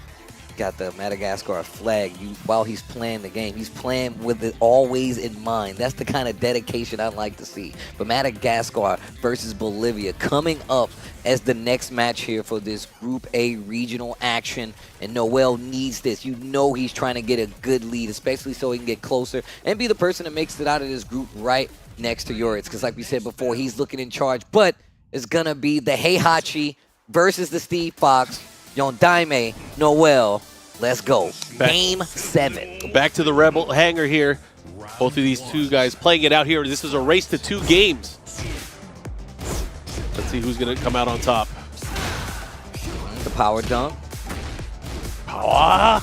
got the Madagascar flag. While he's playing the game, he's playing with it always in mind. That's the kind of dedication I like to see. But Madagascar versus Bolivia coming up as the next match here for this Group A regional action. And Noel needs this. You know he's trying to get a good lead, especially so he can get closer and be the person that makes it out of this group right next to Yoritz. Because like we said before, he's looking in charge. But it's going to be the Heihachi versus the Steve Fox. Yondaime, Noel, let's go. Game 7. Back to the Rebel hangar here. Both of these two guys playing it out here. This is a race to 2 games. Let's see who's going to come out on top. The power dunk. Power.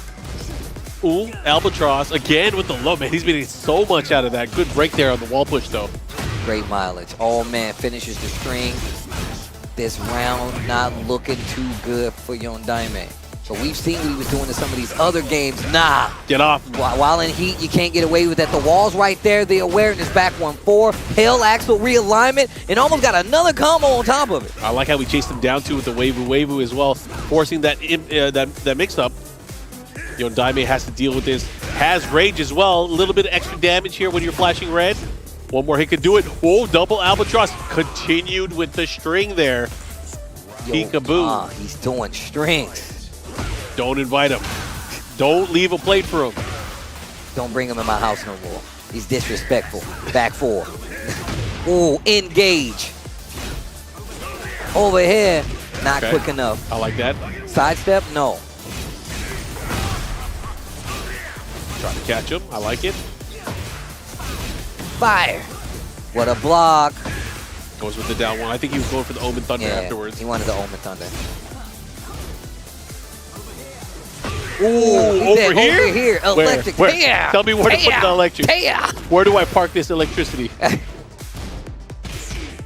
Ooh, Albatross again with the low. Man, he's been getting so much out of that. Good break there on the wall push, though. Great mileage. Oh, man, finishes the string. This round not looking too good for Yondaime. But we've seen what he was doing in some of these other games. Nah. Get off. While in heat, you can't get away with that. The wall's right there. The awareness back 1-4. Hell Axel realignment. And almost got another combo on top of it. I like how we chased him down, too, with the Wavu as well. Forcing that mix-up. Yondaime has to deal with this. Has rage as well. A little bit of extra damage here when you're flashing red. One more hit could do it. Whoa, double Albatross. Continued with the string there. Peekaboo. He's doing strings. Don't invite him. Don't leave a plate for him. Don't bring him in my house no more. He's disrespectful. Back 4. Ooh, engage. Over here. Not quick enough. I like that. Sidestep? No. Trying to catch him. I like it. Fire. What a block. Goes with the down one. I think he was going for the Omen Thunder afterwards. He wanted the Omen Thunder. Ooh, over here? Electric. Where? Tell me where to put the electric. Where do I park this electricity?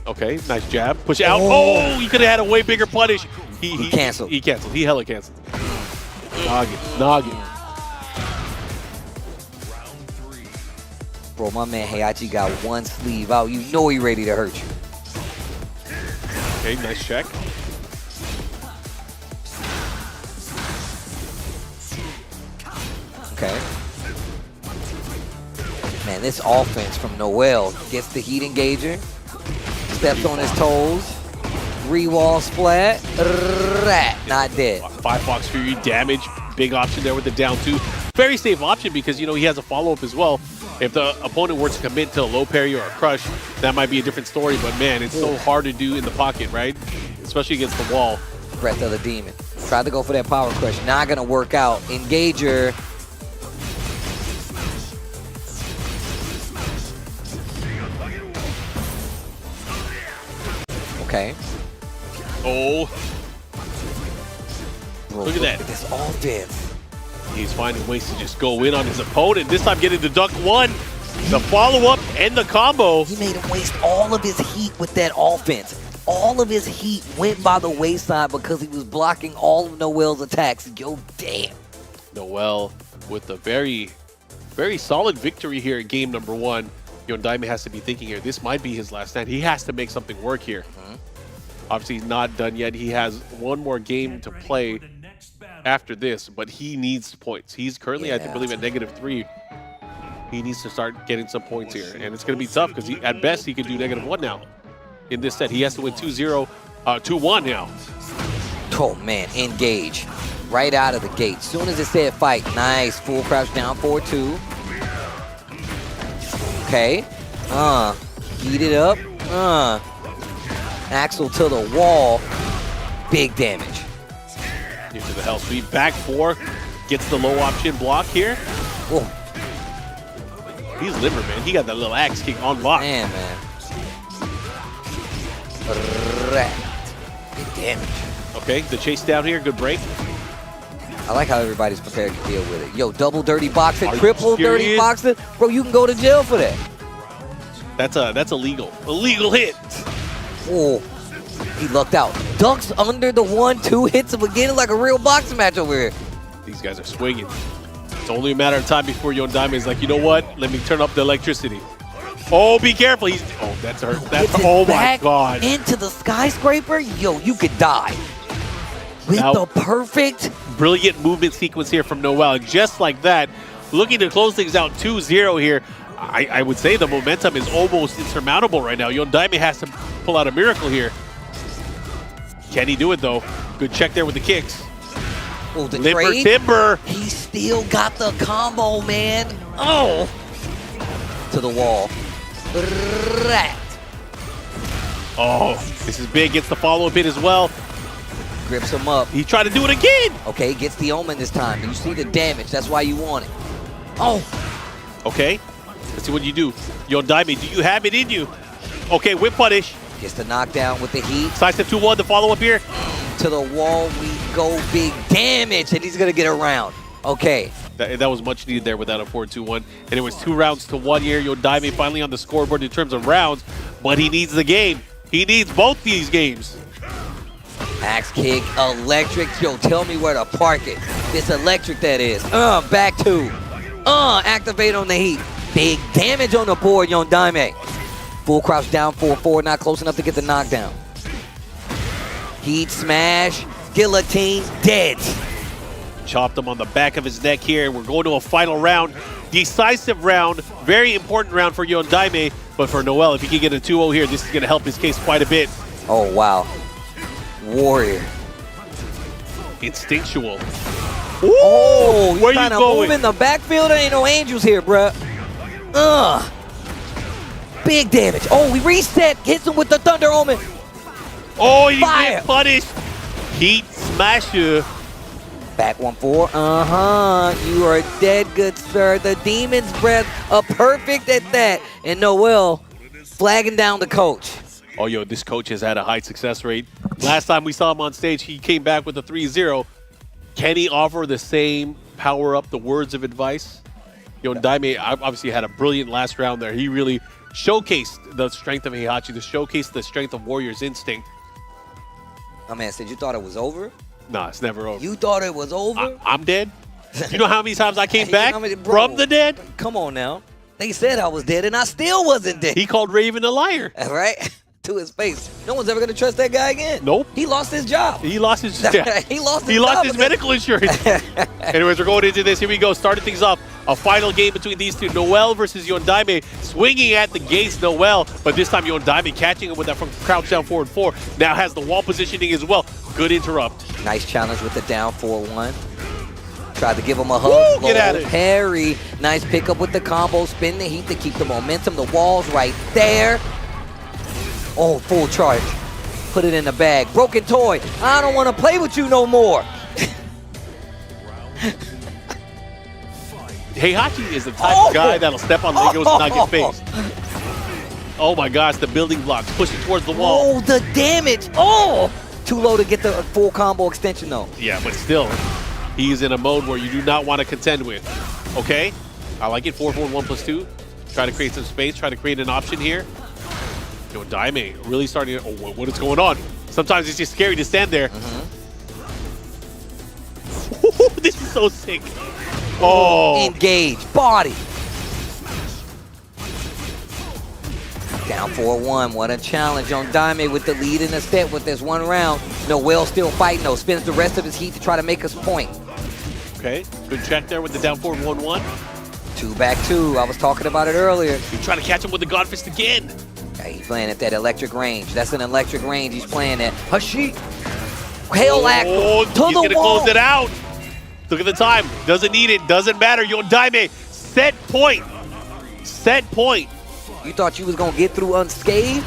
Okay, nice jab. Push out. Oh, he could have had a way bigger punish. He canceled. He canceled. He hella canceled. Noggin. Bro, my man Heihachi got one sleeve out. You know he ready to hurt you. Okay, nice check. Okay. Man, this offense from Noel gets the heat engager, steps on his toes, re-wall splat, not dead. 5 Fox Fury damage, big option there with the down 2. Very safe option because, you know, he has a follow-up as well. If the opponent were to commit to a low parry or a crush, that might be a different story, but man, it's so hard to do in the pocket, right? Especially against the wall. Breath of the Demon. Tried to go for that power crush, not gonna work out. Engager. Okay. Oh. Bro, look at that. This offense. He's finding ways to just go in on his opponent. This time getting the duck 1, the follow-up, and the combo. He made him waste all of his heat with that offense. All of his heat went by the wayside because he was blocking all of Noel's attacks. Yo, damn. Noel with a very, very solid victory here in game number 1. Yondaime has to be thinking here, this might be his last stand. He has to make something work here. Obviously, he's not done yet. He has one more game to play after this, but he needs points. He's currently, I believe, at -3. He needs to start getting some points here, and it's going to be tough because at best he could do -1 now in this set. He has to win 2-1 now. Oh man, engage right out of the gate. Soon as it said fight, nice full crouch down 4-2. Okay, heat it up. Axel to the wall, big damage. Into the hell sweep, back 4, gets the low option block here. Whoa. He's liver, man. He got that little axe kick on block. Man. Big damage. Okay, the chase down here, good break. I like how everybody's prepared to deal with it. Yo, double dirty boxing, Are you triple dirty serious? boxing. Bro, you can go to jail for that. That's illegal. Illegal hit. Oh, he lucked out. Ducks under the 1-2, hits him again like a real boxing match over here. These guys are swinging. It's only a matter of time before Yondaime is like, you know what? Let me turn up the electricity. Oh, be careful. That's hurt. That's, oh my God. Into the skyscraper? Yo, you could die. with Now- the perfect. Brilliant movement sequence here from Noel. And just like that, looking to close things out 2-0 here. I would say the momentum is almost insurmountable right now. Yondaime has to pull out a miracle here. Can he do it, though? Good check there with the kicks. Oh, the Limber trade. Timber. He still got the combo, man. Oh! To the wall. Rat. Oh, this is big. Gets the follow-up hit as well. Grips him up. He tried to do it again. Okay, gets the omen this time. You see the damage. That's why you want it. Oh! Okay, let's see what you do. Yondaime, do you have it in you? Okay, whip punish. Gets the knockdown with the heat. Sidestep 2-1, the follow-up here. To the wall we go. Big damage. And he's going to get around. Okay. That was much needed there without a 4-2-1. And it was 2-1 here. Yondaime finally on the scoreboard in terms of rounds, but he needs the game. He needs both these games. Axe kick, electric. Yo, tell me where to park it. This electric that is. Back two. Activate on the heat. Big damage on the board, Yondaime. Full crouch down 4-4, not close enough to get the knockdown. Heat smash, guillotine, dead. Chopped him on the back of his neck here. We're going to a final round. Decisive round. Very important round for Yondaime. But for Noel, if he can get a 2-0 here, this is going to help his case quite a bit. Oh, wow. Warrior. Instinctual. Oh, where you trying to going? move in the backfield. There ain't no angels here, bruh. Big damage. Oh, we reset. Hits him with the Thunder Omen. Oh, he Fire. get punished. Heat smasher. Back 1-4. You are dead, good sir. The Demon's Breath, a perfect at that. And Noel flagging down the coach. Oh, yo, this coach has had a high success rate. Last time we saw him on stage, he came back with a 3-0. Can he offer the same power-up, the words of advice? Yondaime obviously had a brilliant last round there. He really showcased the strength of Heihachi, to showcase the strength of Warrior's instinct. My man said you thought it was over? Nah, it's never over. You thought it was over? I'm dead. You know how many times I came back Bro, from the dead? Come on now. They said I was dead and I still wasn't dead. He called Raven a liar. Right? To his face. No one's ever going to trust that guy again. Nope. He lost his job. He lost his He lost his job. medical insurance. Anyways, we're going into this. Here we go. Starting things off. A final game between these two. Noel versus Yondaime. Swinging at the gates, Noel. But this time, Yondaime catching him with that from crouch down 4-4. Now has the wall positioning as well. Good interrupt. Nice challenge with the down 4-1. Tried to give him a hug. Woo, get at it. Parry. Nice pickup with the combo. Spin the heat to keep the momentum. The wall's right there. Oh, full charge. Put it in the bag. Broken toy. I don't want to play with you no more. Heihachi is the type of guy that'll step on Legos and not get phased. Oh my gosh, the building blocks pushing towards the wall. Oh, the damage. Oh! Too low to get the full combo extension, though. Yeah, but still, he's in a mode where you do not want to contend with. Okay, I like it. 4-4-1+2. Try to create some space. Try to create an option here. Yondaime really starting to, oh, what is going on? Sometimes it's just scary to stand there. This is so sick. Oh. Engage. Body. Down 4-1. What a challenge. Yondaime with the lead in the set with this one round. Noel still fighting though. Spends the rest of his heat to try to make us point. Okay, good check there with the down 4-1-1. 2-back-2. I was talking about it earlier. You're trying to catch him with the God Fist again. Okay, he's playing at that electric range. That's an electric range he's playing at. Hashi. Hail act to he's the gonna wall. close it out. Look at the time. Doesn't need it. Doesn't matter. Yondaime, set point. Set point. You thought you was gonna get through unscathed?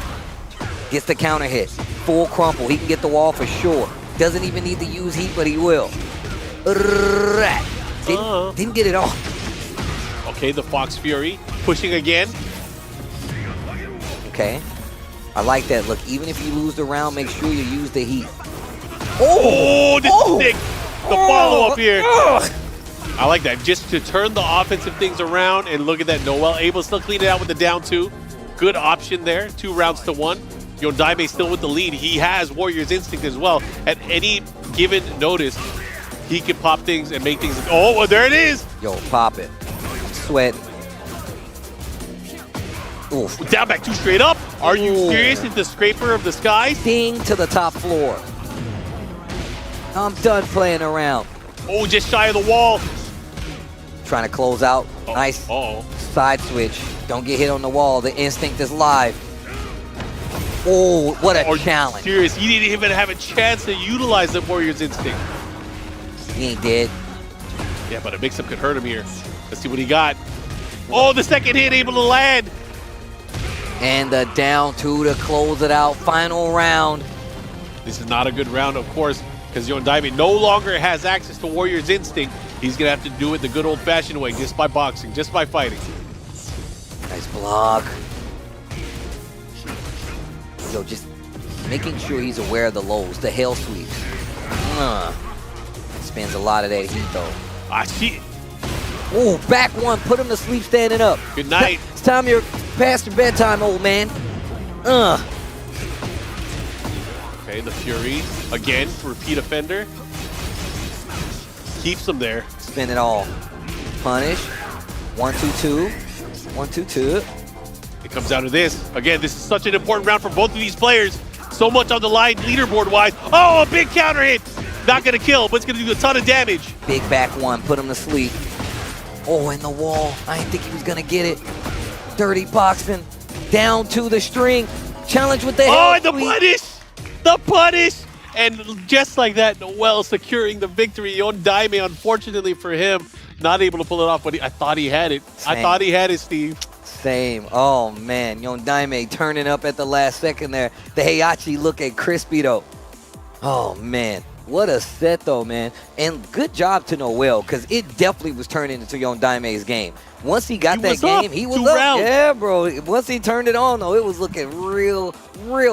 Gets the counter hit. Full crumple. He can get the wall for sure. Doesn't even need to use heat, but he will. Didn't get it off. Okay, the Fox Fury pushing again. Okay. I like that. Look, even if you lose the round, make sure you use the heat. Oh, this is sick. The follow-up here. Ugh. I like that. Just to turn the offensive things around, and look at that. Noel able to still clean it out with the down 2. Good option there. 2-1. Yondaime still with the lead. He has Warrior's instinct as well. At any given notice, he can pop things and make things. Oh, well, there it is. Yo, pop it. Sweat. Oof. Down back 2 straight up. Are you Ooh. serious? It's the scraper of the skies. Ding to the top floor. I'm done playing around. Oh, just shy of the wall. Trying to close out. Oh, Nice uh-oh. side switch. Don't get hit on the wall. The instinct is live. Oh, what a Are you challenge. serious? He didn't even have a chance to utilize the Warrior's instinct. He ain't dead. Yeah, but a mix-up could hurt him here. Let's see what he got. Oh, the second hit able to land. And the down two to close it out. Final round. This is not a good round, of course, because Yondaime no longer has access to Warrior's instinct. He's going to have to do it the good old-fashioned way, just by boxing, just by fighting. Nice block. Yo, just making sure he's aware of the lows, the hell sweeps. Spends a lot of that heat, though. Ah, shit. Oh, back one. Put him to sleep standing up. Good night. It's time you're past your bedtime, old man. Okay, the Fury, again, repeat offender. Keeps him there. Spin it all. Punish. 1-2-2. 1-2-2. It comes down to this. Again, this is such an important round for both of these players. So much on the line leaderboard-wise. Oh, a big counter hit. Not going to kill, but it's going to do a ton of damage. Big back one. Put him to sleep. Oh, in the wall. I didn't think he was going to get it. Dirty boxing. Down to the string. Challenge with the Oh, hell and the sweep. punish. The punish. And just like that, Noel securing the victory. Yondaime, unfortunately for him, not able to pull it off, but I thought he had it. I thought he had it, Steve. Same. Oh, man. Yondaime turning up at the last second there. The Heihachi looking crispy, though. Oh, man. What a set, though, man. And good job to Noel, because it definitely was turning into Yondaime's game. Once he got that game, he was up. rounds. Yeah, bro. Once he turned it on, though, it was looking real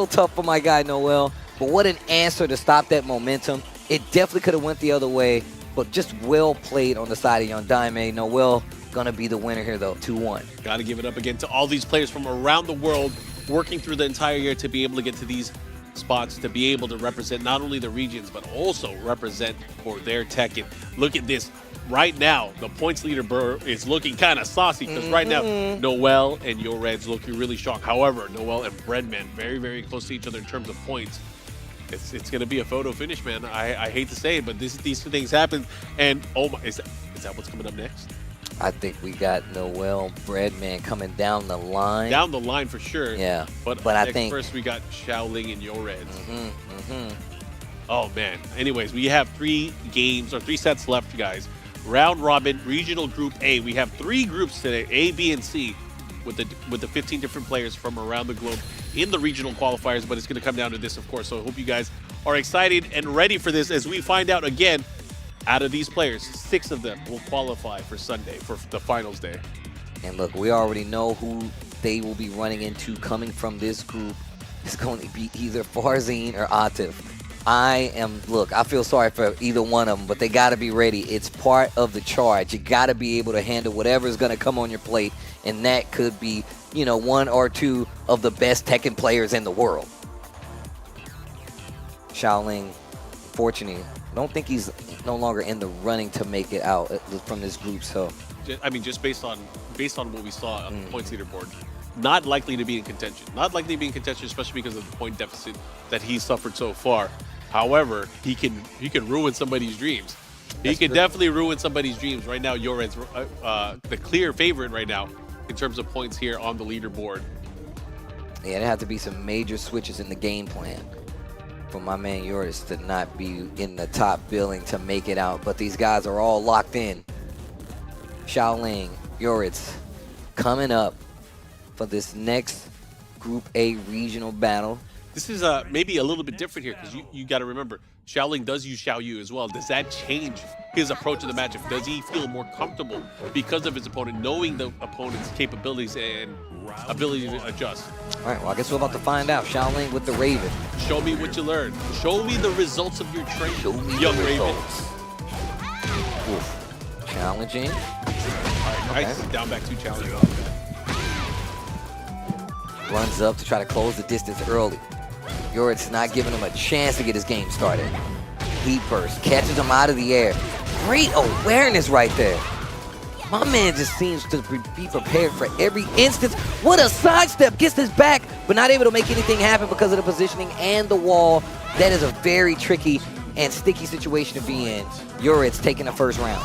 tough for my guy, Noel. But what an answer to stop that momentum. It definitely could have went the other way, but just well played on the side of Yondaime. Noel going to be the winner here, though, 2-1. Got to give it up again to all these players from around the world working through the entire year to be able to get to these spots, to be able to represent not only the regions, but also represent for their Tekken. Look at this. Right now, the points leader is looking kind of saucy because right now, Noel and Your Reds looking really strong. However, Noel and Breadman very close to each other in terms of points. It's going to be a photo finish, man. I hate to say it, but these things happen. And oh my, is that what's coming up next? I think we got Noel Breadman coming down the line. Down the line for sure. Yeah. But I next think first we got Xiaoling and Your Reds. Oh man. Anyways, we have 3 games or 3 sets left, guys. Round robin, regional group A. We have 3 groups today, A, B, and C, with the 15 different players from around the globe in the regional qualifiers, but it's going to come down to this, of course. So I hope you guys are excited and ready for this as we find out again, out of these players, 6 of them will qualify for Sunday, for the finals day. And look, we already know who they will be running into coming from this group. It's going to be either Farzine or Atif. I feel sorry for either one of them, but they got to be ready. It's part of the charge. You got to be able to handle whatever is going to come on your plate, and that could be, 1 or 2 of the best Tekken players in the world. Xiaoling, fortunately, I don't think he's no longer in the running to make it out from this group. So, I mean, just based on what we saw on the points leaderboard, not likely to be in contention. Not likely to be in contention, especially because of the point deficit that he's suffered so far. However, he can ruin somebody's dreams. He can definitely ruin somebody's dreams. Right now, Yored's the clear favorite right now in terms of points here on the leaderboard. Yeah, there have to be some major switches in the game plan for my man Yoris to not be in the top billing to make it out. But these guys are all locked in. Xiaoling, Yoritz coming up for this next Group A regional battle. This is maybe a little bit different here because you got to remember, Xiaoling does use Xiao Yu as well. Does that change his approach to the matchup? Does he feel more comfortable because of his opponent, knowing the opponent's capabilities and ability to adjust? All right, well, I guess we're about to find out. Xiaoling with the Raven. Show me what you learned. Show me the results of your training, Show me young the Raven. results. Oof. Challenging. All right, nice. Okay. Down back 2 challenge. Runs up to try to close the distance early. Yoritz not giving him a chance to get his game started. Heat burst, catches him out of the air. Great awareness right there. My man just seems to be prepared for every instance. What a sidestep, gets his back, but not able to make anything happen because of the positioning and the wall. That is a very tricky and sticky situation to be in. Yurit's taking the first round.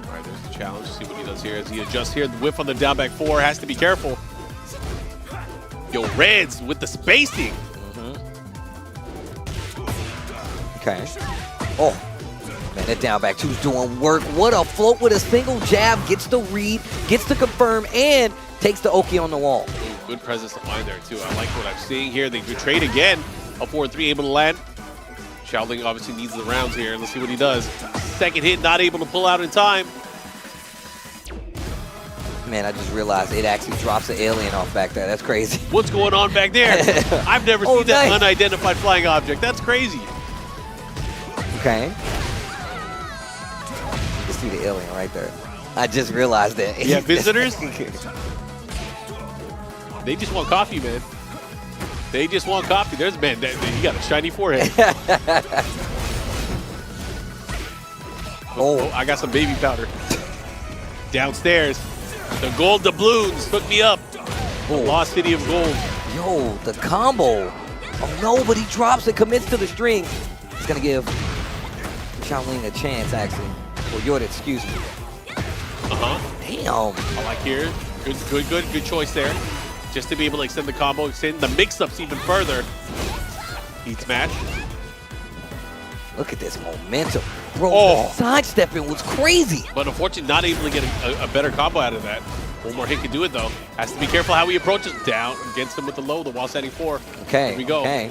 All right, there's the challenge. See what he does here as he adjusts here. The whiff on the down back 4 has to be careful. Yo, Reds with the spacing. Okay. Oh, man, that down back 2's doing work. What a float with a single jab. Gets the read, gets to confirm, and takes the Oki on the wall. Ooh, good presence of mind there, too. I like what I'm seeing here. They do trade again. A 4-3 able to land. Xiaoling obviously needs the rounds here. Let's see what he does. Second hit, not able to pull out in time. Man, I just realized it actually drops an alien off back there. That's crazy. What's going on back there? I've never seen that nice. unidentified flying object. That's crazy. Okay. You can see the alien right there. I just realized that. Yeah, visitors? They just want coffee, man. They just want coffee. There's, man, you got a shiny forehead. Oh, I got some baby powder. Downstairs. The gold doubloons hooked me up. The lost city of gold. Yo, the combo. Oh, no, but he drops and commits to the string. It's going to give Xiaoling a chance, actually. Or Yoda, excuse me. Damn. I like here. Good choice there. Just to be able to extend the combo, extend the mix-ups even further. Heat smash. Look at this momentum. Bro, the sidestepping was crazy. But unfortunately, not able to get a better combo out of that. One more hit can do it, though. Has to be careful how he approaches. Down against him with the low, the wall setting 4. Okay, here we go. Okay.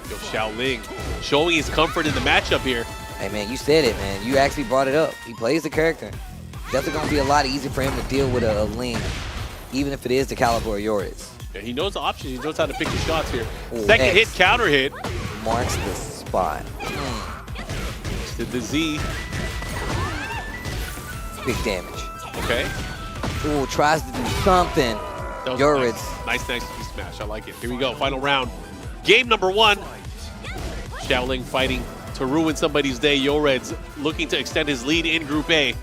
Yo, Xiaoling showing his comfort in the matchup here. Hey, man, you said it, man. You actually brought it up. He plays the character. Definitely going to be a lot easier for him to deal with a Ling, even if it is the caliber of Yoris. Yeah, he knows the options. He knows how to pick his shots here. Ooh, Second hit, counter hit. Marks the spot. Did the Z. Big damage. Okay. Ooh, tries to do something. Yoris. Nice smash. I like it. Here we go. Final round. Game number 1. Xiaoling fighting to ruin somebody's day. Yoreds looking to extend his lead in Group A.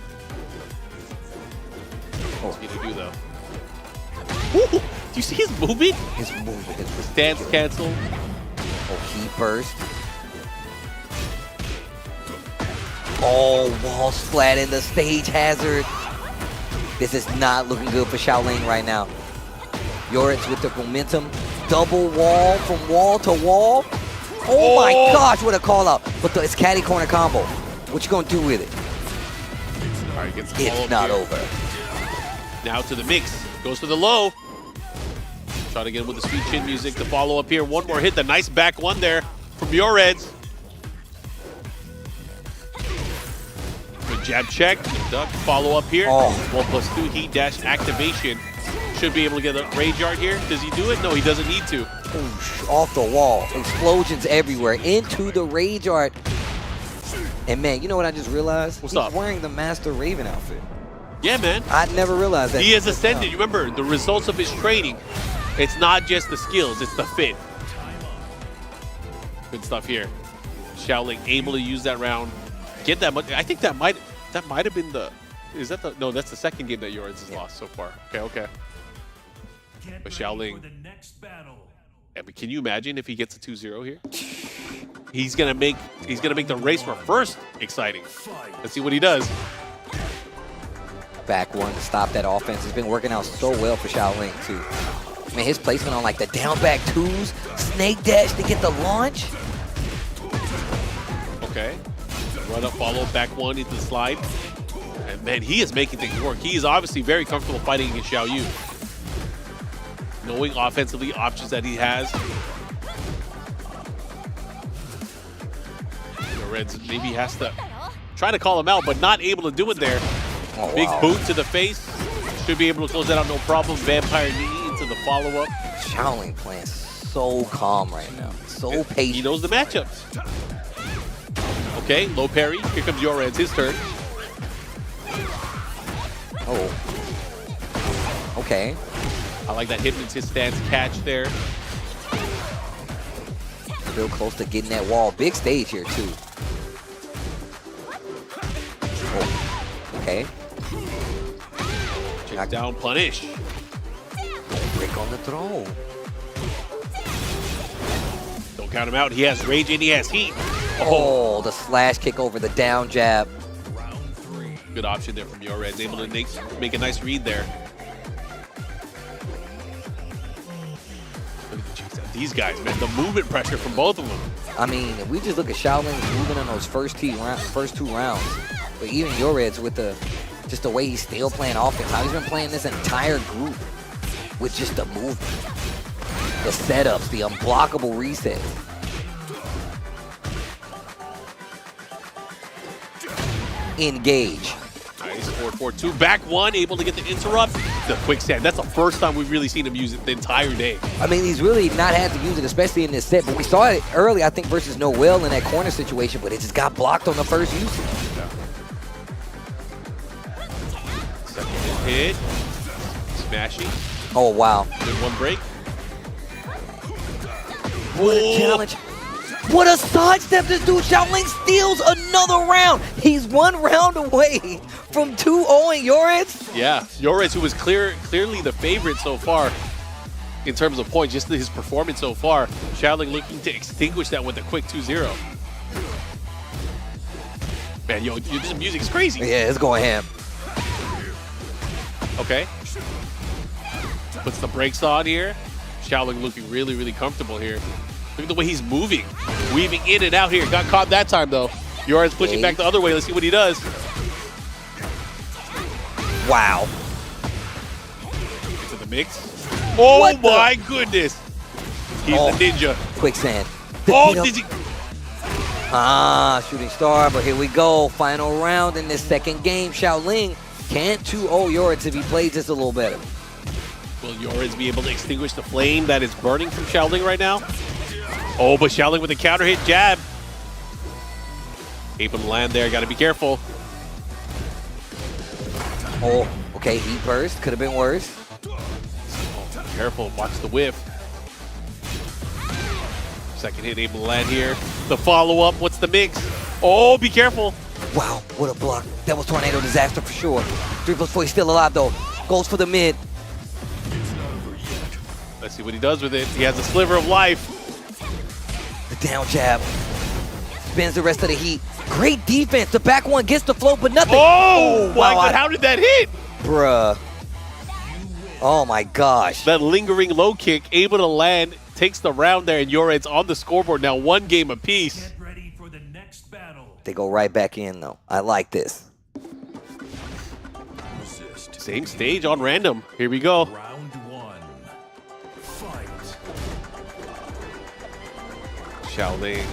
What's he gonna do though? Ooh, do you see his movement? His movement is Stance cancel. Oh, he burst. Oh, wall splat in the stage hazard. This is not looking good for Xiaoling right now. Yoritz with the momentum. Double wall from wall to wall. Oh my gosh, what a call out. But it's caddy corner combo. What you gonna do with it? All right, gets the It's not here. over. Now to the mix. Goes to the low. Try to get him with the sweet chin music to follow up here. One more hit. The nice back one there from Yoreds. Good jab check. Duck. Follow up here. 1+2 heat dash activation. Should be able to get a rage art here. Does he do it? No, he doesn't need to. Oosh, off the wall. Explosions everywhere. Into the rage art. And man, you know what I just realized? What's up? He's wearing the Master Raven outfit. Yeah, man. I never realized that. He has ascended. You remember the results of his training. It's not just the skills, it's the fit. Good stuff here. Xiaoling able to use that round. Get that much. I think that might have been the. Is that the? No, that's the second game that Yorens has lost so far. Okay. But Xiaoling. I mean, can you imagine if he gets a 2-0 here? He's gonna make the race for first exciting. Let's see what he does. Back one to stop that offense. It's been working out so well for Xiaoling too. Man, his placement on like the down back 2s, snake dash to get the launch. Okay. Run up, follow, back one into the slide. And man, he is making things work. He is obviously very comfortable fighting against Xiao Yu. Knowing offensively options that he has. The Reds maybe has to try to call him out, but not able to do it there. Oh, Big wow. boot to the face. Should be able to close that out no problem. Vampire knee into the follow-up. Xiaoling playing so calm right now. So patient. He knows the matchups. Okay, low parry. Here comes Yoreds, his turn. Oh. Okay. I like that hypnotist stance catch there. Real close to getting that wall. Big stage here too. Oh. Okay. Check down, punish. Break on the throw. count him out. He has rage and he has heat. Oh, the slash kick over the down jab. Good option there from Yoreds, able to make a nice read there. Look at the cheeks out. These guys, man, the movement pressure from both of them. I mean, if we just look at Shaolin moving in those first two rounds, but even Yoreds with just the way he's still playing offense, how he's been playing this entire group with just the movement, the setups, the unblockable reset. Engage. Nice 4-4-2. Back one, able to get the interrupt. The quicksand. That's the first time we've really seen him use it the entire day. I mean, he's really not had to use it, especially in this set. But we saw it early, I think, versus Noel in that corner situation, but it just got blocked on the first usage. Yeah. Second hit. Smashing. Oh, wow. Good one break. What a challenge. What a sidestep this dude. Shaolin steals another round. He's 1 round away from 2-0 in Yoreds. Yeah, Yoreds, who was clearly the favorite so far in terms of points, just his performance so far. Shaolin looking to extinguish that with a quick 2-0. Man, yo, this music is crazy. Yeah, it's going ham. Okay. Puts the brakes on here. Shaolin looking really, really comfortable here. Look at the way he's moving. Weaving in and out here. Got caught that time, though. Yoreds pushing back the other way. Let's see what he does. Wow. Into the mix. Oh, What the- my goodness. He's Oh. the ninja. Quicksand. Oh, did he? Shooting star, but here we go. Final round in this second game. Shaolin can't 2-0 Yoreds if he plays this a little better. Will Yoreds be able to extinguish the flame that is burning from Shaolin right now? Oh, but Shaolin with a counter hit jab. Able to land there. Got to be careful. Oh, okay, heat burst. Could have been worse. Oh, careful. Watch the whiff. Second hit able to land here. The follow-up. What's the mix? Oh, be careful. Wow, what a block. That was tornado disaster for sure. 3+4, he's still alive though. Goes for the mid. Let's see what he does with it. He has a sliver of life. The down jab. Spins the rest of the heat. Great defense. The back one gets the float, but nothing. Oh, wow. my God. How did that hit? Bruh. Oh my gosh. That lingering low kick, able to land, takes the round there, and Yoreds on the scoreboard now, 1 game apiece. Get ready for the next battle. They go right back in though. I like this. Resist. Same stage on random. Here we go. Round 1. Fight. Shaolin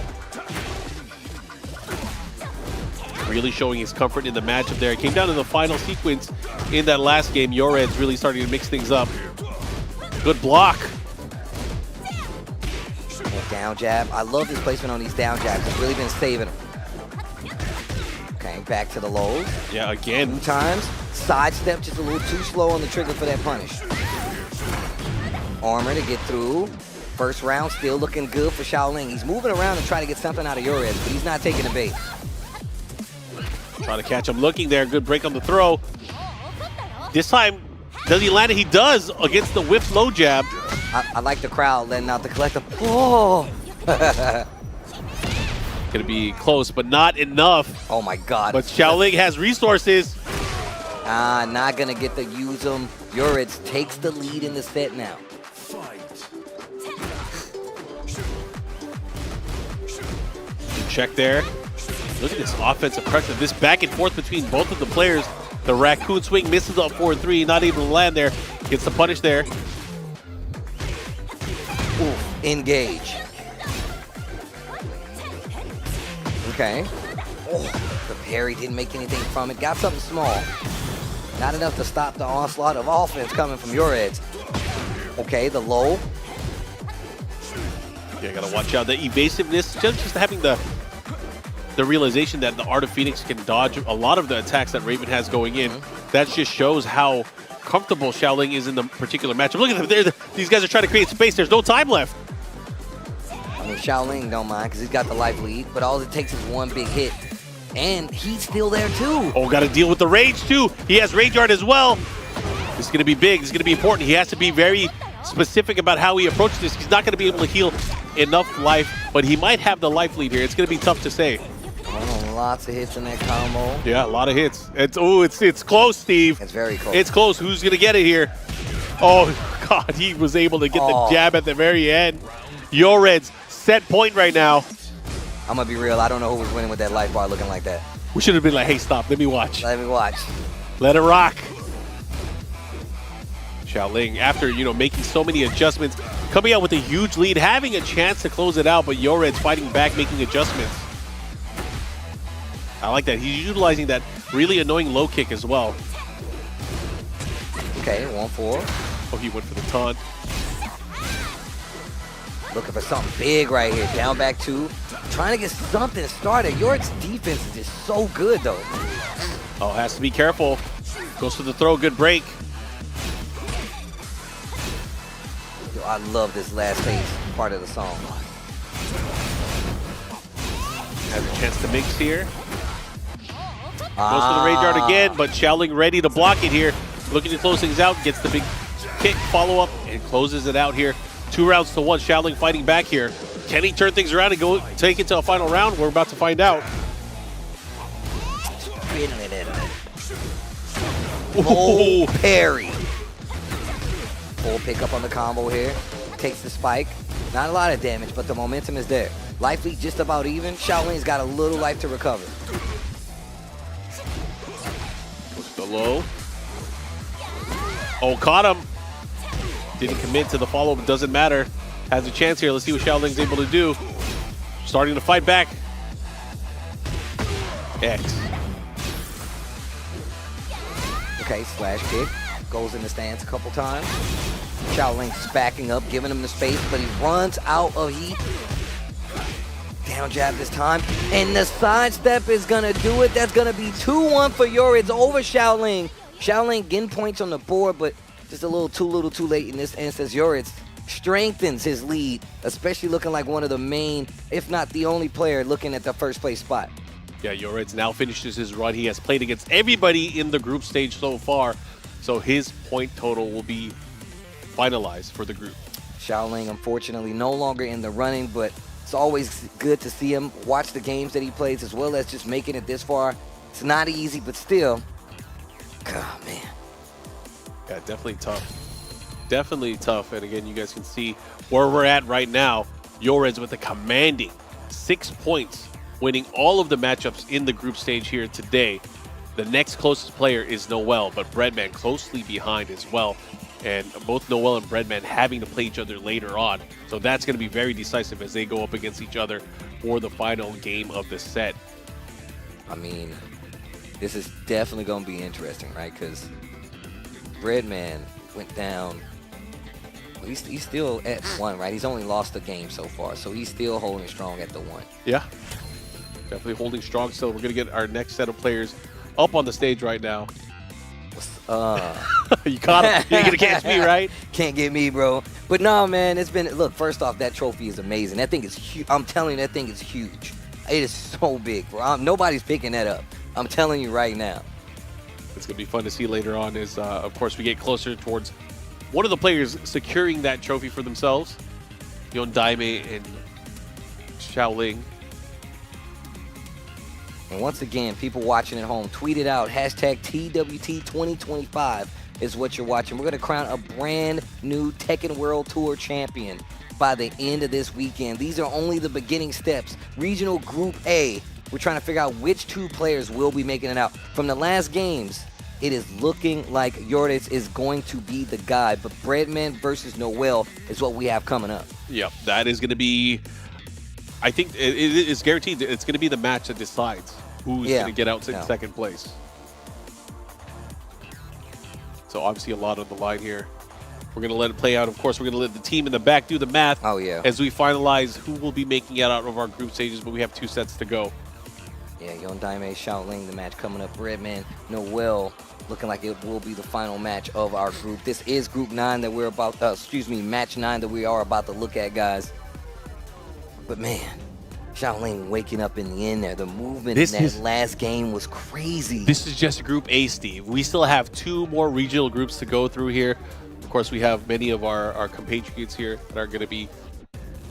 really showing his comfort in the matchup there. It came down to the final sequence in that last game. Yoreds really starting to mix things up. Good block. Down jab. I love his placement on these down jabs. It's really been saving him. Okay, back to the lows. Yeah, again. 2 times. Sidestep just a little too slow on the trigger for that punish. Armor to get through. First round still looking good for Shaolin. He's moving around and trying to get something out of Yoreds, but he's not taking the bait. Trying to catch him looking there. Good break on the throw. This time, does he land it? He does against the whiff low jab. I like the crowd letting out the collective. Oh! Gonna be close, but not enough. Oh my God. But Shaolin has resources. Not gonna get to use them. Yoreds takes the lead in the set now. Fight. Good check there. Look at this offensive pressure. This back and forth between both of the players. The raccoon swing misses up 4-3, not able to land there. Gets the punish there. Ooh, engage. Okay. Oh, the parry didn't make anything from it. Got something small. Not enough to stop the onslaught of offense coming from Yoreds. Okay, the low. Yeah, gotta watch out. The evasiveness, just having the realization that the Art of Phoenix can dodge a lot of the attacks that Raven has going in. That just shows how comfortable Shaolin is in the particular matchup. Look at them. These guys are trying to create space. There's no time left. I mean, Shaolin don't mind because he's got the life lead, but all it takes is one big hit. And he's still there too. Oh, got to deal with the rage too. He has rage art as well. This is going to be big. This is going to be important. He has to be very specific about how he approaches this. He's not going to be able to heal enough life, but he might have the life lead here. It's going to be tough to say. Oh, lots of hits in that combo. Yeah, a lot of hits. It's close, Steve. It's very close. It's close. Who's going to get it here? Oh, God, he was able to get the jab at the very end. Yored's set point right now. I'm going to be real. I don't know who was winning with that life bar looking like that. We should have been like, hey, stop. Let me watch. Let me watch. Let it rock. Xiaoling, after, making so many adjustments, coming out with a huge lead, having a chance to close it out, but Yored's fighting back, making adjustments. I like that. He's utilizing that really annoying low kick as well. Okay, 1-4. Oh, he went for the taunt. Looking for something big right here. Down back 2. Trying to get something started. Yored's defense is just so good, though. Oh, has to be careful. Goes for the throw. Good break. Yo, I love this last phase part of the song. Has a chance to mix here. Goes for the Rage Art again, but Xiaoling ready to block it here. Looking to close things out. Gets the big kick follow-up and closes it out here. 2 rounds to 1. Xiaoling fighting back here. Can he turn things around and go take it to a final round? We're about to find out. Oh, parry. Full pickup on the combo here. Takes the spike. Not a lot of damage, but the momentum is there. Life lead just about even. Xiaoling's got a little life to recover. The low. Oh, caught him. Didn't commit to the follow-up. It doesn't matter. Has a chance here. Let's see what Xiaoling's able to do. Starting to fight back. X. Okay, slash kick. Goes in the stance a couple times. Xiaoling's backing up, giving him the space, but he runs out of heat. Down jab this time. And the sidestep is going to do it. That's going to be 2-1 for Yored's over Xiaoling. Xiaoling getting points on the board, but just a little too late in this instance. Yored's strengthens his lead, especially looking like one of the main, if not the only player looking at the first place spot. Yeah, Yored's now finishes his run. He has played against everybody in the group stage so far, so his point total will be finalized for the group. Xiaoling, unfortunately, no longer in the running, but it's always good to see him watch the games that he plays as well as just making it this far. It's not easy, but still, God, man. Yeah, definitely tough. Definitely tough. And again, you guys can see where we're at right now. Yored's with a commanding 6 points, winning all of the matchups in the group stage here today. The next closest player is Noel, but Breadman closely behind as well. And both Noel and Breadman having to play each other later on. So that's going to be very decisive as they go up against each other for the final game of the set. I mean, this is definitely going to be interesting, right? Because Breadman went down. He's still at 1, right? He's only lost a game so far, so he's still holding strong at the 1. Yeah, definitely holding strong still. We're going to get our next set of players up on the stage right now. You caught him. You're going to catch me, right? Can't get me, bro. But no, man, it's been, look, first off, that trophy is amazing. That thing is huge. I'm telling you, that thing is huge. It is so big, bro. Nobody's picking that up. I'm telling you right now. It's going to be fun to see later on as, of course, we get closer towards one of the players securing that trophy for themselves. Daime and Xiaoling. And once again, people watching at home, tweet it out. Hashtag TWT2025 is what you're watching. We're going to crown a brand new Tekken World Tour champion by the end of this weekend. These are only the beginning steps. Regional Group A. We're trying to figure out which 2 players will be making it out. From the last games, it is looking like Yored's is going to be the guy, but Breadman versus Noel is what we have coming up. Yep, that is going to be, I think it is guaranteed that it's going to be the match that decides who's going to get out in second place. So obviously a lot on the line here. We're going to let it play out. Of course, we're going to let the team in the back do the math as we finalize who will be making it out of our group stages, but we have 2 sets to go. Yeah, Daime, Xiaoling, the match coming up. Breadman, Noel, looking like it will be the final match of our group. This is Group 9 that we're about, Match 9 that we are about to look at, guys. But man, Xiaoling waking up in the end there. The movement in that last game was crazy. This is just Group A, Steve. We still have 2 more regional groups to go through here. Of course, we have many of our compatriots here that are going to be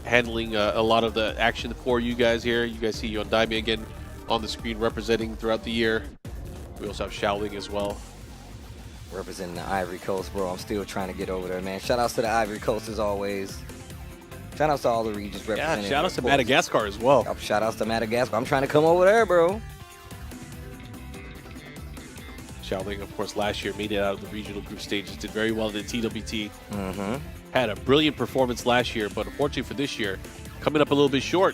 handling a lot of the action for you guys here. You guys see Yondaime again on the screen representing throughout the year. We also have Xiaoling as well. Representing the Ivory Coast, bro. I'm still trying to get over there, man. Shout outs to the Ivory Coast as always. Shout outs to all the regions represented. Yeah, shout outs to Madagascar as well. Shout outs to Madagascar. I'm trying to come over there, bro. Xiaoling, of course, last year made it out of the regional group stages, did very well in the TWT. Mm-hmm. Had a brilliant performance last year, but unfortunately for this year, coming up a little bit short.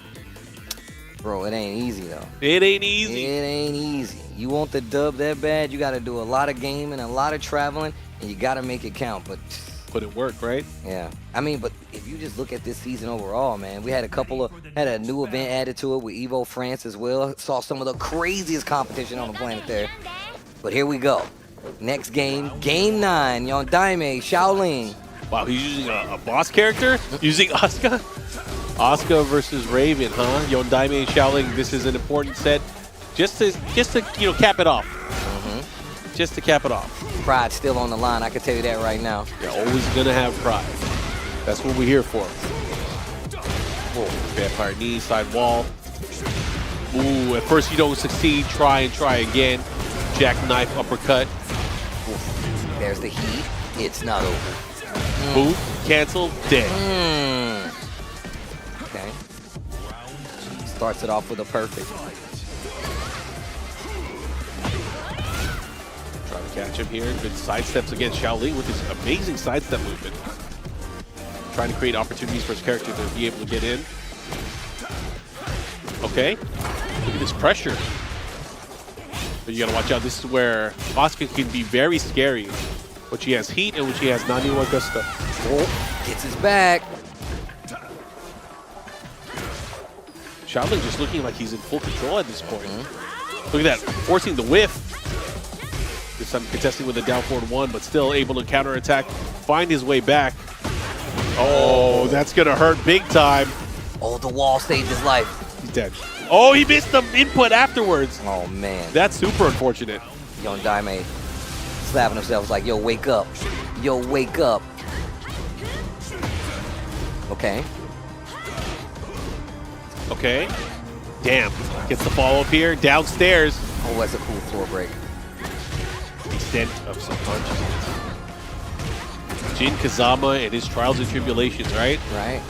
Bro, it ain't easy, though. It ain't easy. It ain't easy. You want the dub that bad, you got to do a lot of gaming, a lot of traveling, and you got to make it count. But Put it work, right? yeah, I mean, but if you just look at this season overall, man, we had had a new event added to it with Evo France as well. Saw some of the craziest competition on the planet there. But here we go. Next game, Game 9, Yondaime, Xiaoling. Wow, he's using a boss character? Using Asuka? Asuka versus Raven, huh? Yondaime and Xiaoling, this is an important set. Just to cap it off. Mm-hmm. Just to cap it off. Pride's still on the line, I can tell you that right now. You're always gonna have pride. That's what we're here for. Oh, vampire knee, side wall. Ooh, at first you don't succeed, try and try again. Jackknife uppercut. There's the heat. It's not over. Boot, cancel, dead. Okay. Starts it off with a perfect. Trying to catch him here. Good sidesteps against Xiaoling with his amazing sidestep movement. Trying to create opportunities for his character to be able to get in. Okay. Look at this pressure. But you gotta watch out. This is where Asuka can be very scary. When she has heat and when she has Nani Augusta. Oh, gets his back. Xiaoling just looking like he's in full control at this point. Look at that, forcing the whiff. This time contesting with a down forward 1, but still able to counterattack, find his way back. Oh, that's gonna hurt big time. Oh, the wall saved his life. He's dead. Oh, he missed the input afterwards. Oh, man. That's super unfortunate. Yondaime slapping himself. It's like, yo, wake up. Yo, wake up. Okay. Okay. Damn. Gets the follow-up here. Downstairs. Oh, that's a cool floor break. Extent of some punches. Jin Kazama and his trials and tribulations, right? Right?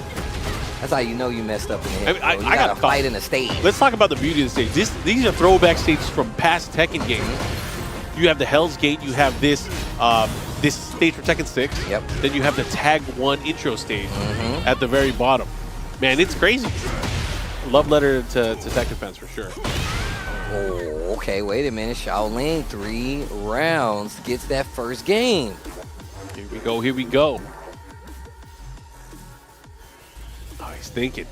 That's how you know you messed up in the head. I You gotta gotta fight in the stage. Let's talk about the beauty of the stage. These are throwback stages from past Tekken games. You have the Hell's Gate. You have this this stage for Tekken 6. Yep. Then you have the Tag 1 intro stage at the very bottom. Man, it's crazy. Love letter to Tekken fans for sure. Oh, okay, wait a minute. Xiaoling, 3 rounds, gets that first game. Here we go, here we go. Oh, he's thinking.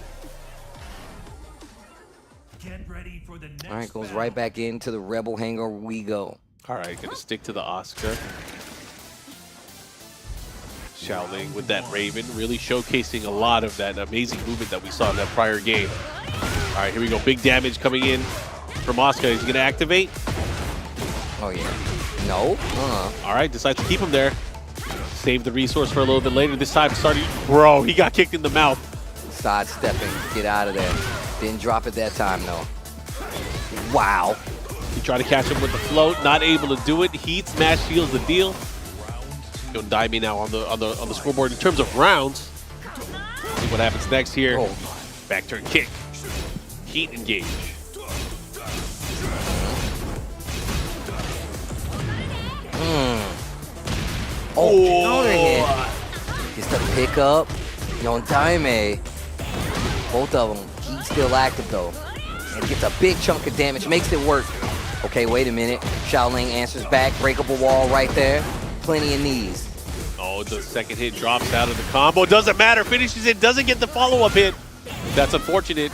Get ready for the next All right, goes battle. right back into the Rebel hangar we go. All right, gonna stick to the Asuka. Xiaoling with that Raven, really showcasing a lot of that amazing movement that we saw in that prior game. All right, here we go. Big damage coming in from Asuka. He's gonna activate. Oh, yeah. No? All right, decides to keep him there. Save the resource for a little bit later. This time starting, bro, he got kicked in the mouth. Sidestepping, get out of there. Didn't drop it that time, though. Wow. He tried to catch him with the float, not able to do it. Heat smash seals the deal. Yondaime now on the scoreboard in terms of rounds. See what happens next here. Oh. Back turn kick. Heat engage. Oh, counter hit. Gets the pickup. Yondaime. Both of them. He's still active, though. And gets a big chunk of damage. Makes it work. Okay, wait a minute. Xiaoling answers back. Breakable wall right there. Plenty of knees. Oh, the second hit drops out of the combo. Doesn't matter. Finishes it. Doesn't get the follow-up hit. That's unfortunate.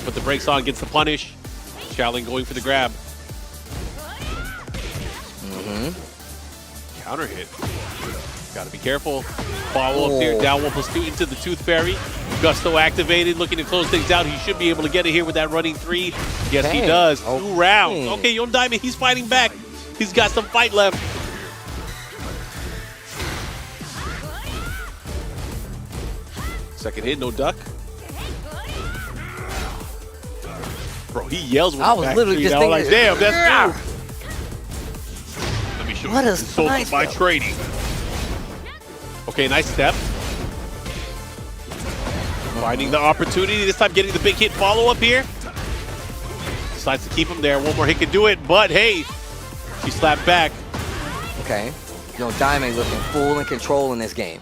But the brakes on, gets the punish. Xiaoling going for the grab. Counter hit. Gotta be careful. Follow up here. Down 1+2 into the Tooth Fairy. Gusto activated, looking to close things out. He should be able to get it here with that running 3. Yes, he does. 2 rounds. Okay, Yondaime, he's fighting back. He's got some fight left. Second hit, no duck. Bro, he yells when I was literally just thinking, like, damn, that's new. Let me show What you a the result nice of my though. trading. Okay, nice step. Finding the opportunity, this time getting the big hit follow-up here. Decides to keep him there. One more hit can do it, but hey, she slapped back. Okay. Daime looking full in control in this game.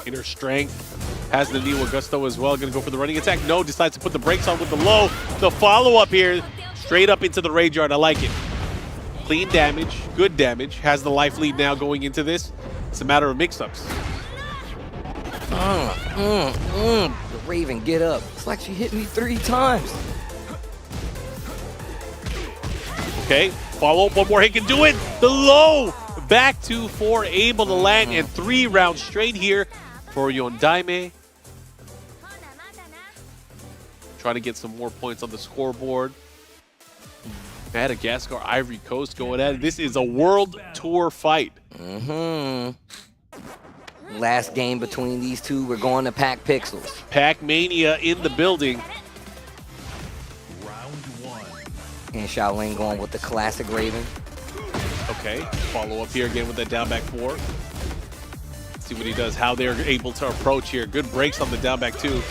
Inner strength. Has the knee with gusto as well. Gonna go for the running attack. No, decides to put the brakes on with the low. The follow-up here, straight up into the rage yard. I like it. Clean damage, good damage. Has the life lead now going into this. It's a matter of mix-ups. The Raven, get up. It's like she hit me 3 times. Okay, follow up, one more hit can do it. The low, back to 4, able to land, and 3 rounds straight here for Daime. Trying to get some more points on the scoreboard. Madagascar, Ivory Coast going at it. This is a World Tour fight. Last game between these two, we're going to Pack Pixels. Pac-Mania in the building. Round 1. And Shaolin going with the classic Raven. Okay, follow up here again with that down back 4. See what he does, how they're able to approach here. Good breaks on the down back 2.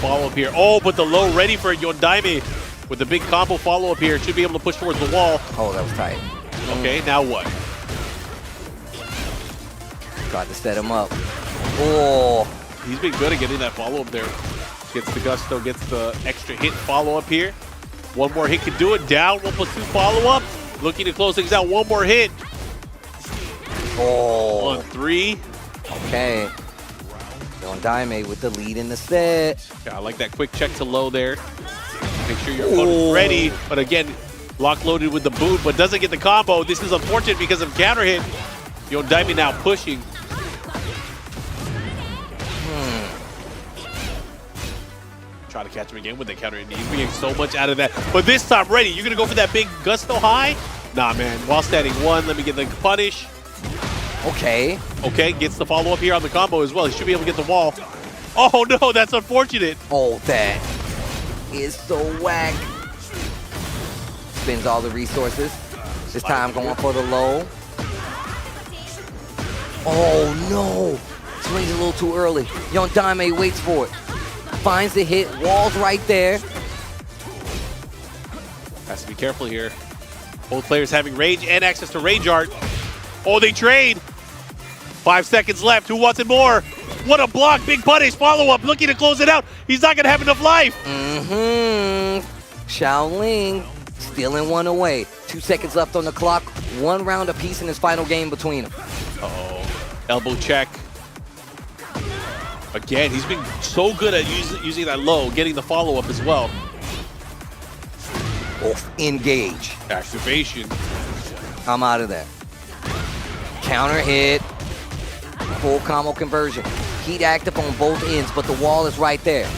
Follow up here. Oh, but the low ready for Daime with the big combo follow up here. Should be able to push towards the wall. Oh, that was tight. Okay, now what? Tried to set him up. Oh, He's been good at getting that follow up there. Gets the gusto, gets the extra hit follow up here. One more hit can do it. Down, 1+2 follow up. Looking to close things out. One more hit. oh. On 3. Okay. Daime with the lead in the set. Yeah, I like that quick check to low there. Make sure your opponent's ready. But again, lock loaded with the boot, but doesn't get the combo. This is unfortunate because of counter hit. Daime now pushing. Try to catch him again with the counter hit. He's getting so much out of that. But this time ready. You're going to go for that big gusto high? Nah, man. While standing 1, let me get the punish. Okay. Okay, gets the follow-up here on the combo as well. He should be able to get the wall. Oh, no, that's unfortunate. Oh, that is so whack. Spends all the resources. This time going for the low. Oh, no. Swings a little too early. Daime waits for it. Finds the hit. Wall's right there. Has to be careful here. Both players having rage and access to rage art. Oh, they trade. 5 seconds left. Who wants it more? What a block. Big punish. Follow-up. Looking to close it out. He's not going to have enough life. Shaolin stealing one away. 2 seconds left on the clock. 1 round apiece in his final game between them. Uh-oh. Elbow check. Again, he's been so good at using that low, getting the follow-up as well. Engage. Activation. I'm out of there. Counter hit. Full combo conversion. Heat active on both ends, but the wall is right there.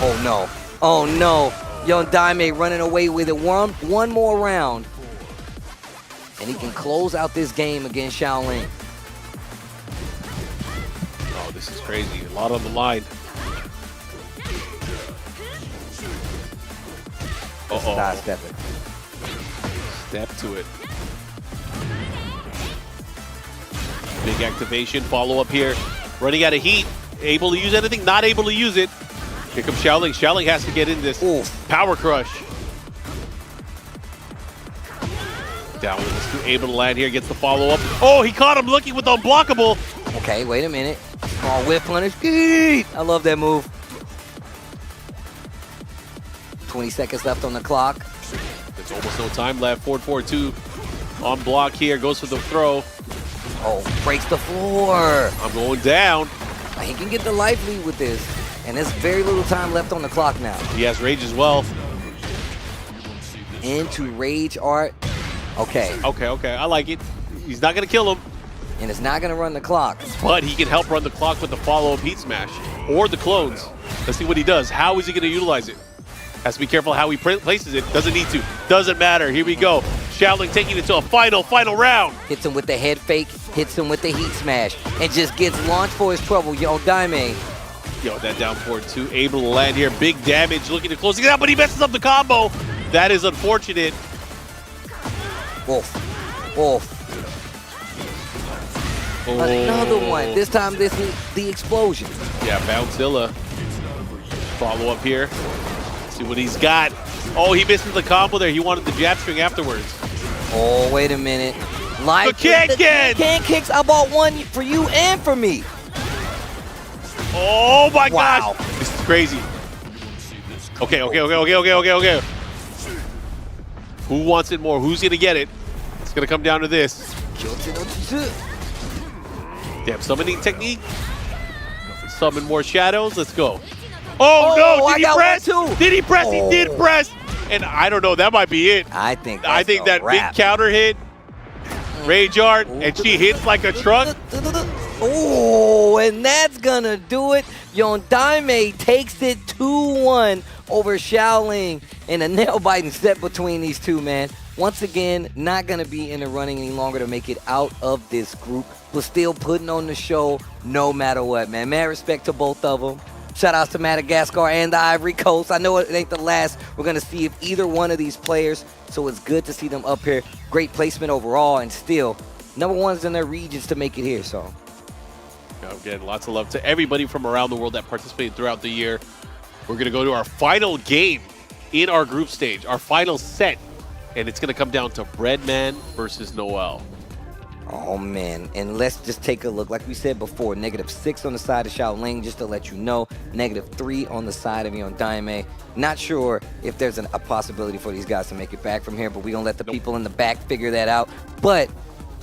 Oh no. Oh no. Daime running away with it. One more round. And he can close out this game against Shaolin. Oh, this is crazy. A lot on the line. Uh-oh. Sidestepping. Step to it. Big activation, follow up here. Running out of heat. Able to use anything, not able to use it. Here comes Shaolin. Shaolin has to get in this. Ooh. Power crush. Down with this, able to land here, gets the follow up. Oh, he caught him looking with the unblockable. Okay, wait a minute. Small whip punish. I love that move. 20 seconds left on the clock. There's almost no time left. 4-4-2 on block here. Goes for the throw. Oh, breaks the floor. I'm going down. He can get the life lead with this. And there's very little time left on the clock now. He has rage as well. Into rage art. Okay. Okay. I like it. He's not going to kill him, And it's not going to run the clock. but he can help run the clock with the follow-up heat smash or the clones. Let's see what he does. How is he going to utilize it? Has to be careful how he places it. Doesn't need to. Doesn't matter. Here we go. Shaolin taking it to a final round. Hits him with the head fake, hits him with the heat smash, and just gets launched for his trouble. Yo, Daime. Yo, that down forward two, able to land here. Big damage, looking to close it out, but he messes up the combo. That is unfortunate. Wolf. Wolf. Oh. Another one. This time, this is the explosion. Yeah, Bouncilla. Follow up here. See what he's got. Oh, he misses the combo there. He wanted the jab string afterwards. Oh, wait a minute. The can kicks. I bought one for you and for me. Oh my Wow. gosh. This is crazy. Okay. Who wants it more? Who's going to get it? It's going to come down to this. Damn, summoning technique. Summon more shadows. Let's go. Oh no, I did he got press? one too. Did he press? Oh. He did press. And I don't know, that might be it. I think that wrap. big counter hit. Rage art, and she hits like a truck. Oh, and that's gonna do it. Daime takes it 2-1 over Shaolin in a nail-biting set between these two, man. Once again, not gonna be in the running any longer to make it out of this group, but still putting on the show no matter what, man. Mad respect to both of them. Shout outs to Madagascar and the Ivory Coast. I know it ain't the last we're going to see of either one of these players, so it's good to see them up here. Great placement overall, and still number ones in their regions to make it here. So, again, lots of love to everybody from around the world that participated throughout the year. We're going to go to our final game in our group stage, our final set, and it's going to come down to Breadman versus Noel. oh man, and let's just take a look. Like we said before, -6 on the side of Shaolin, just to let you know. -3 on the side of Daime. Not sure if there's a possibility for these guys to make it back from here, but we're going to let the people in the back figure that out. But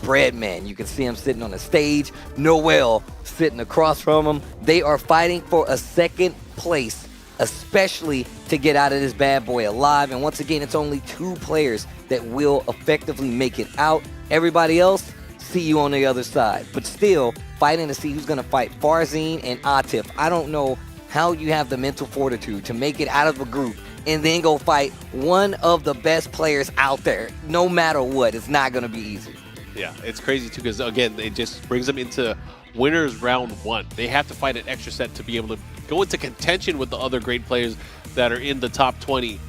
Breadman, you can see him sitting on the stage. Noel sitting across from him. They are fighting for a second place, especially to get out of this bad boy alive. And once again, it's only 2 players that will effectively make it out. Everybody else, see you on the other side. But still, fighting to see who's going to fight Farzine and Atif. I don't know how you have the mental fortitude to make it out of a group and then go fight one of the best players out there. No matter what, it's not going to be easy. Yeah, it's crazy too because, again, it just brings them into winners round 1. They have to fight an extra set to be able to go into contention with the other great players that are in the top 20.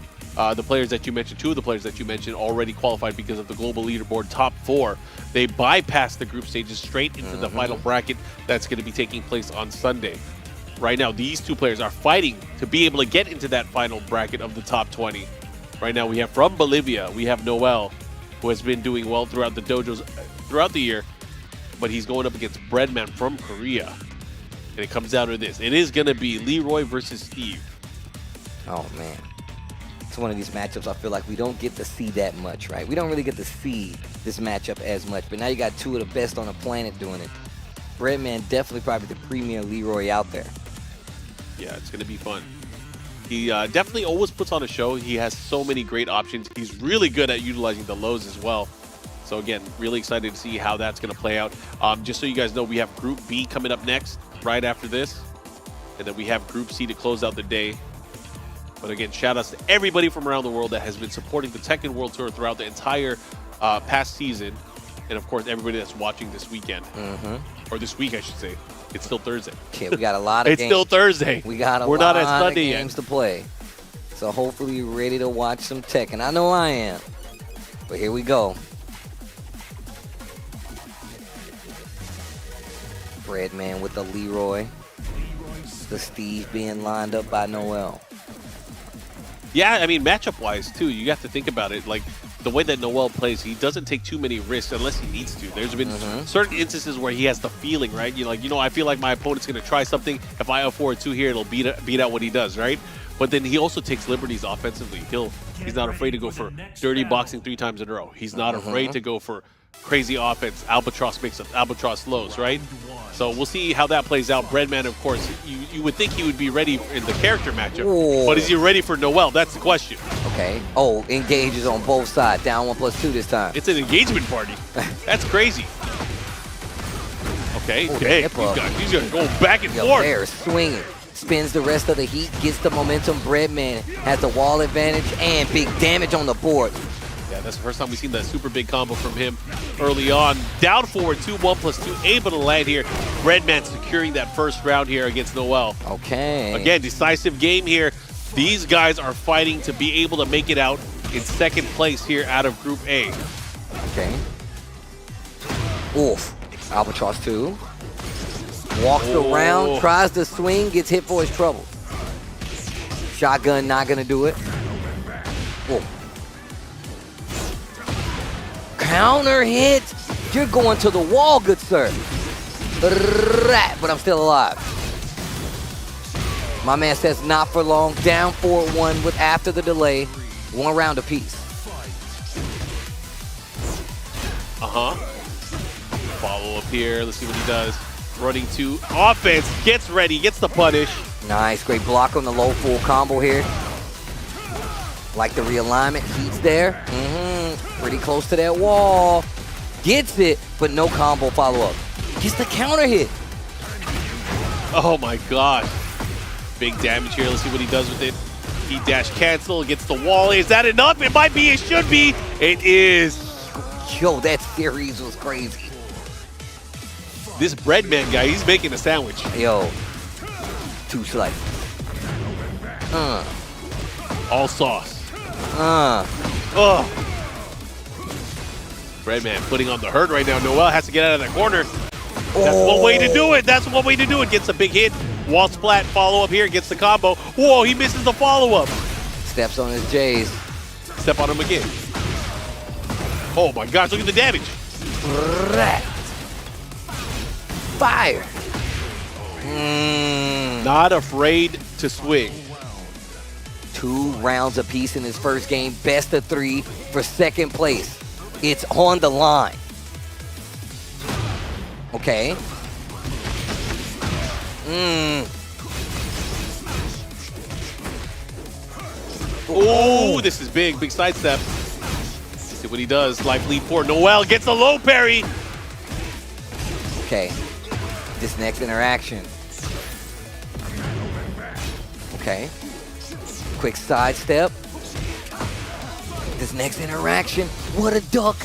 The players that you mentioned, 2 of the players that you mentioned already qualified because of the global leaderboard top 4. They bypass the group stages straight into the final bracket that's going to be taking place on Sunday. Right now, these 2 players are fighting to be able to get into that final bracket of the top 20. Right now, we have from Bolivia, we have Noel, who has been doing well throughout the dojos throughout the year, but he's going up against Breadman from Korea. And it comes down to this. It is going to be Leroy versus Steve. Oh, man. It's one of these matchups I feel like we don't get to see that much, right? We don't really get to see this matchup as much, but now you got 2 of the best on the planet doing it. Breadman definitely probably the premier Leroy out there. Yeah, it's going to be fun. He definitely always puts on a show. He has so many great options. He's really good at utilizing the lows as well. So again, really excited to see how that's going to play out. Just so you guys know, we have Group B coming up next, right after this. And then we have Group C to close out the day. But again, shout outs to everybody from around the world that has been supporting the Tekken World Tour throughout the entire past season. And of course, everybody that's watching this weekend. Or this week, I should say. It's still Thursday. Yeah, we got a lot of It's games. still Thursday. We got a We're lot not at of Sunday games yet. to play. So hopefully you're ready to watch some Tekken. I know I am. But here we go. Breadman with the Leroy. The Steve being lined up by Noel. Yeah, I mean, matchup-wise, too, you have to think about it. Like, the way that Noel plays, he doesn't take too many risks unless he needs to. There's been certain instances where he has the feeling, right? You're like, I feel like my opponent's going to try something. If I afford 2 here, it'll beat out what he does, right? But then he also takes liberties offensively. He's not afraid to go for dirty boxing 3 times in a row. He's not afraid to go for crazy offense. Albatross makes up Albatross lows, right? So we'll see how that plays out. Breadman, of course, you would think he would be ready in the character matchup. Ooh. But is he ready for Noel? That's the question. Okay. Oh, engages on both sides. Down 1+2 this time. It's an engagement party. That's crazy. Okay, Oh, okay. hip up. He's gonna go back and Yo, forth. Bear swinging. Spins the rest of the heat. Gets the momentum. Breadman has the wall advantage and big damage on the board. Yeah, that's the first time we've seen that super big combo from him early on. Down forward, 2-1+2, able to land here. Breadman securing that first round here against Noel. Okay. Again, decisive game here. These guys are fighting to be able to make it out in second place here out of Group A. Okay. Oof. Albatross 2. Walks around, tries to swing, gets hit for his trouble. Shotgun not gonna do it. Ooh. Counter hit. You're going to the wall, good sir. But I'm still alive. My man says not for long. Down 4-1 with after the delay. 1 round apiece. Follow up here. Let's see what he does. Running to offense. Gets ready. Gets the punish. Nice. Great block on the low full combo here. Like the realignment. Heat's there. Pretty close to that wall. Gets it, but no combo follow-up. Gets the counter hit. Oh my god. Big damage here. Let's see what he does with it. He dash cancel. Gets the wall. Is that enough? It might be. It should be. It is. Yo, that series was crazy. This Breadman guy, he's making a sandwich. Yo. 2 slices. All sauce. Breadman putting on the hurt right now. Noel has to get out of that corner. That's one way to do it. That's one way to do it. Gets a big hit. Wall splat. Follow up here. Gets the combo. Whoa, he misses the follow up. Steps on his J's. Step on him again. Oh my gosh, look at the damage. Fire. Not afraid to swing. 2 rounds apiece in his first game. Best of 3 for second place. It's on the line. Okay. Oh, this is big. Big sidestep. See what he does. Life lead forward. Noel gets a low parry. Okay. This next interaction. Okay. Quick sidestep. This next interaction. What a duck.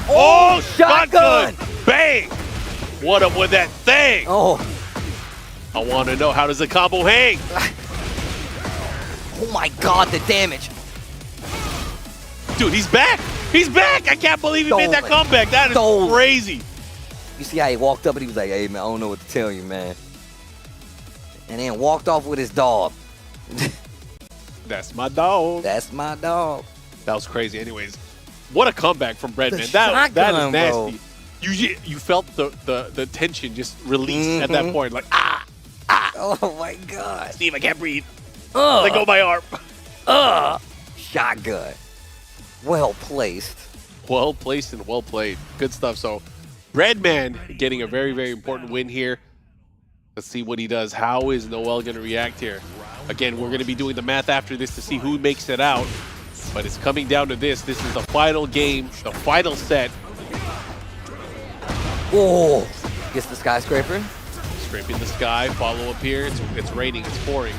Oh, shotgun! Bang! What up with that thing? Oh. I want to know, how does the combo hang? Oh my god, the damage. Dude, he's back. He's back. I can't believe he made that comeback. That is crazy. You see how he walked up and he was like, hey, man, I don't know what to tell you, man. And then walked off with his dog. That's my dog. That's my dog. That was crazy. Anyways, what a comeback from Breadman. That is nasty. You felt the tension just release at that point. Like, Oh my god. Steve, I can't breathe. Let go of my arm. Shotgun. Well placed. Well placed and well played. Good stuff. So, Breadman getting a very, very important win here. Let's see what he does. How is Noel going to react here? Again, we're going to be doing the math after this to see who makes it out. But it's coming down to this. This is the final game, the final set. Oh, gets the skyscraper. Scraping the sky. Follow up here. It's raining. It's pouring.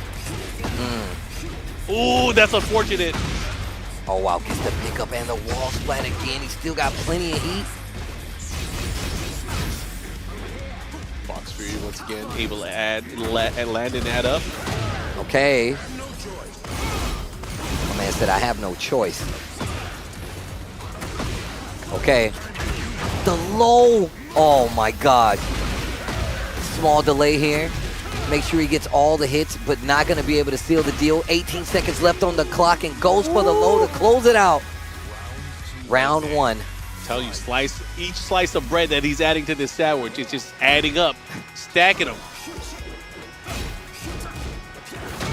Ooh, that's unfortunate. Oh, wow. Gets the pickup and the wall splat again. He's still got plenty of heat. Fox Fury once again able to add and land and add up. Okay. My man said, I have no choice. Okay. The low. Oh, my God. Small delay here. Make sure he gets all the hits, but not going to be able to seal the deal. 18 seconds left on the clock and goes for the low to close it out. Round 1. Tell you, each slice of bread that he's adding to this sandwich is just adding up, stacking them.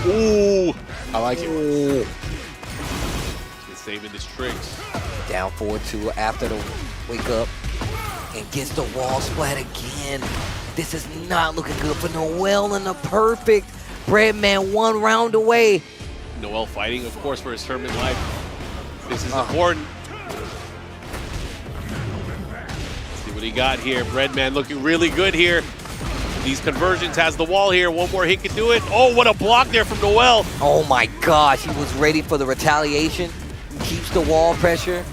Ooh, I like it. He's saving his tricks. Down 4-2 after the wake up. And gets the wall splat again. This is not looking good for Noel and the perfect Breadman 1 round away. Noel fighting, of course, for his tournament life. This is important. See what he got here. Breadman looking really good here. These conversions, has the wall here. One more hit can do it. Oh, what a block there from Noel. Oh my gosh, he was ready for the retaliation. keeps the wall pressure.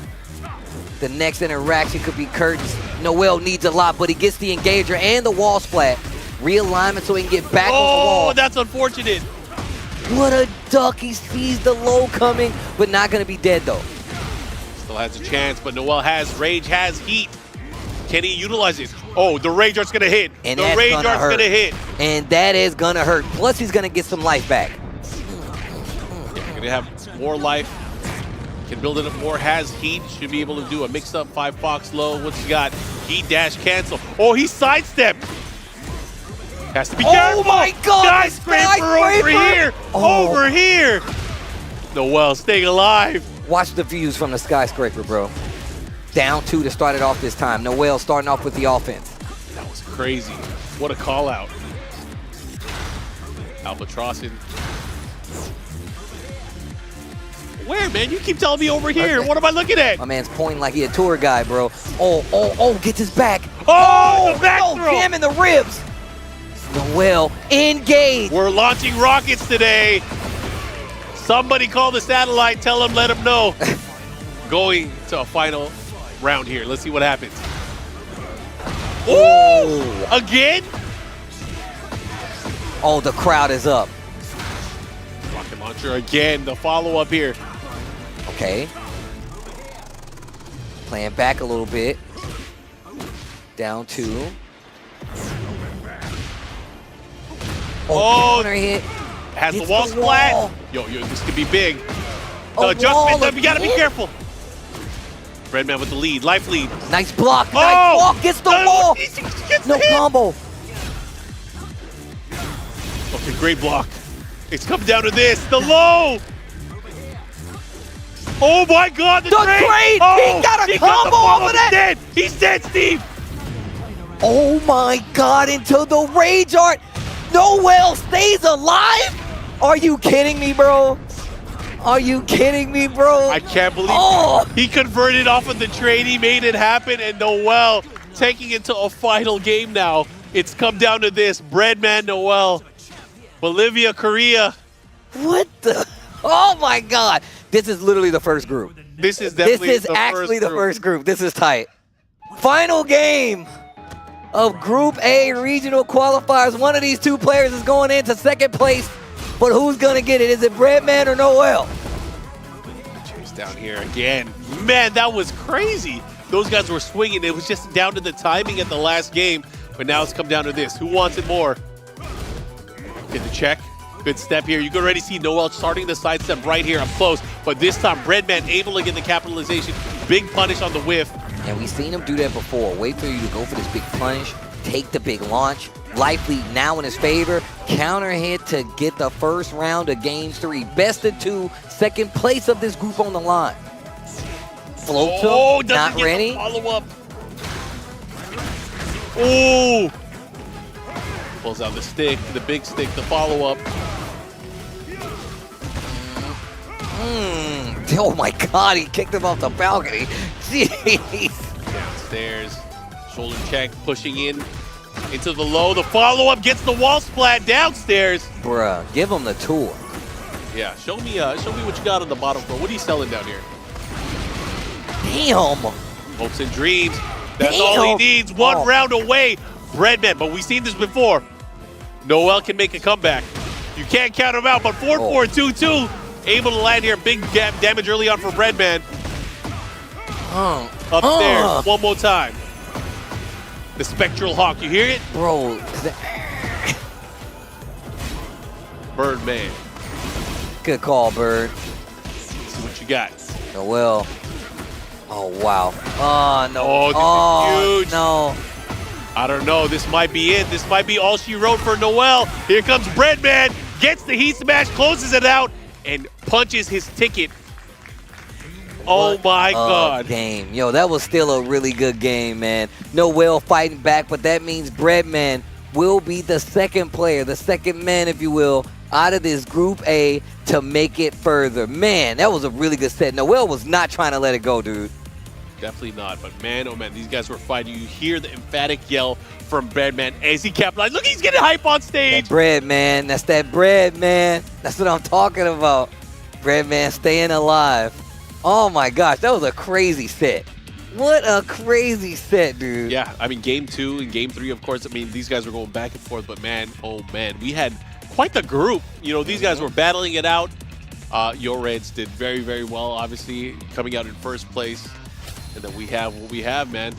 The next interaction could be Curtis. Noel needs a lot, but he gets the engager and the wall splat. Realignment so he can get back on the wall. Oh, that's unfortunate. What a duck. He sees the low coming, but not going to be dead, though. Still has a chance, but Noel has rage, has heat. Can he utilize it? Oh, the rage art's going to hit. And the that's rage gonna art's hurt. going to hit. And that is going to hurt. Plus, he's going to get some life back. Going to have more life. Can build it up more, has heat. Should be able to do a mix-up 5 Fox low. What's he got? Heat dash cancel. Oh, he sidestepped. Has to be careful. Oh my God! Skyscraper over here. Oh. Over here. Noel staying alive. Watch the views from the skyscraper, bro. Down 2 to start it off this time. Noel starting off with the offense. That was crazy. What a call out. Albatrossin. Where, man? You keep telling me over here. Okay. What am I looking at? My man's pointing like he a tour guide, bro. Oh, gets his back. Oh, the back no, throw. jamming the ribs. Noel, engage. We're launching rockets today. Somebody call the satellite. Tell them, let them know. Going to a final round here. Let's see what happens. Oh, again? Oh, the crowd is up. Rocket launcher again. The follow-up here. Okay. Playing back a little bit. Down 2. Oh, Counter hit. has the Hits wall the splat. wall. Yo, this could be big. The A adjustment, wall you gotta be again? careful. Redman with the lead, life lead. Nice block. Oh! Nice block. Gets the wall. He gets No the hit. combo. Okay, great block. It's come down to this, the low. Oh my God, the trade! Oh, He got a the combo follow. over that! He's dead. He's dead, Steve. Oh my God, into the rage art. Noel stays alive? Are you kidding me, bro? Are you kidding me, bro? I can't believe Oh. he converted off of the trade. He made it happen, and Noel taking it to a final game now. It's come down to this. Breadman Noel, Bolivia, Korea. What the? Oh my God. This is literally the first group. This is This definitely is actually the group. first group. This is tight. Final game of Group A regional qualifiers. One of these two players is going into second place, but who's going to get it? Is it Breadman or Noel? Chase down here again. Man, that was crazy. Those guys were swinging. It was just down to the timing at the last game, but now it's come down to this. Who wants it more? Get the check. Good step here. You can already see Noel starting the side step right here up close, but this time Breadman able to get the capitalization. Big punish on the whiff. And we've seen him do that before. Wait for you to go for this big punish, take the big launch. Life lead now in his favor. Counter hit to get the first round of Game 3. Best of 2, second place of this group on the line. Float to, doesn't not get ready. the follow-up. Oh! Pulls out the stick, the big stick, the follow-up. Oh my God, he kicked him off the balcony. Jeez. Downstairs, shoulder check, pushing in into the low. The follow-up gets the wall splat downstairs. Bruh, give him the tour. Yeah, show me what you got on the bottom floor. What are you selling down here? Damn. Hopes and dreams. That's all he Damn. needs. One Oh. round away. Breadman, but we've seen this before. Noel can make a comeback. You can't count him out, but 4-4, 2-2. Able to land here. Big gap damage early on for Breadman. Upstairs, one more time. The Spectral Hawk, you hear it? Bro, Birdman. good call, Bird. See what you got. Noel. Oh, wow. Oh, no. Oh, this is huge. No. I don't know. This might be it. This might be all she wrote for Noel. Here comes Breadman. Gets the heat smash, closes it out, and punches his ticket. Oh my God. Game. Yo, that was still a really good game, man. Noel fighting back, but that means Breadman will be the second player, the second man, if you will, out of this Group A to make it further. Man, that was a really good set. Noel was not trying to let it go, dude. Definitely not, but man, oh man, these guys were fighting. You hear the emphatic yell from Breadman as he capitalized. Look, he's getting hype on That stage. bread, man. That's that bread, man. That's what I'm talking about. Breadman staying alive. Oh my gosh, that was a crazy set. What a crazy set, dude. Yeah, I mean, game 2 and game 3, of course, I mean, these guys were going back and forth, but man, oh man, we had quite the group. You know, these guys were battling it out. Your Reds did very, very well, obviously, coming out in first place. And then we have what we have, man.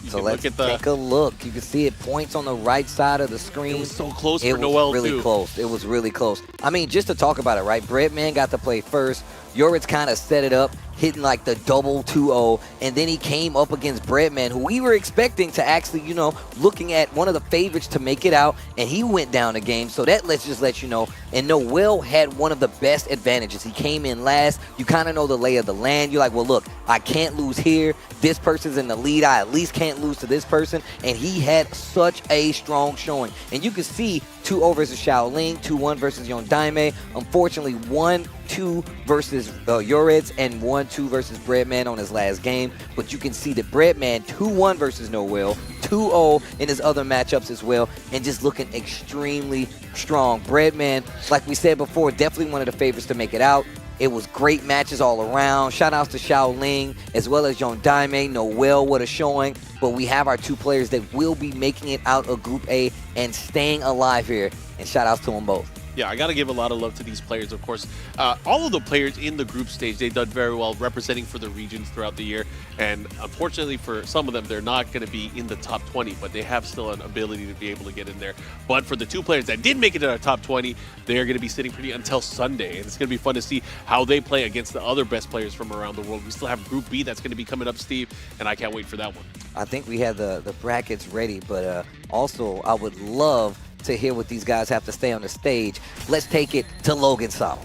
So let's take a look. You can see it points on the right side of the screen. It was so close for Noel, too. It was really close. It was really close. I mean, just to talk about it, right? Breadman got to play first. Yoritz kind of set it up, hitting like the double 2-0, and then he came up against Breadman, who we were expecting to actually, you know, looking at one of the favorites to make it out, and he went down the game. So that just let you know. And Noel had one of the best advantages. He came in last. You kind of know the lay of the land. You're like, well, look, I can't lose here. This person's in the lead. I at least can't lose to this person. And he had such a strong showing. And you can see 2-0 versus Shaolin, 2-1 versus Yondaime. Unfortunately, 1-2 versus Yoritz and 1-2 versus Breadman on his last game. But you can see that Breadman 2-1 versus Noel, 2-0 in his other matchups as well, and just looking extremely strong. Breadman, like we said before, definitely one of the favorites to make it out. It was great matches all around. Shout outs to Shaolin as well as Yondaime. Noel, what a showing. But we have our 2 players that will be making it out of Group A and staying alive here. And shout outs to them both. Yeah, I got to give a lot of love to these players, of course. All of the players in the group stage, they've done very well representing for the regions throughout the year. And unfortunately for some of them, they're not going to be in the top 20, but they have still an ability to be able to get in there. But for the 2 players that did make it to our top 20, they're going to be sitting pretty until Sunday. And it's going to be fun to see how they play against the other best players from around the world. We still have Group B that's going to be coming up, Steve, and I can't wait for that one. I think we have the brackets ready, but also I would love to hear what these guys have to say on the stage. Let's take it to Logan Sama.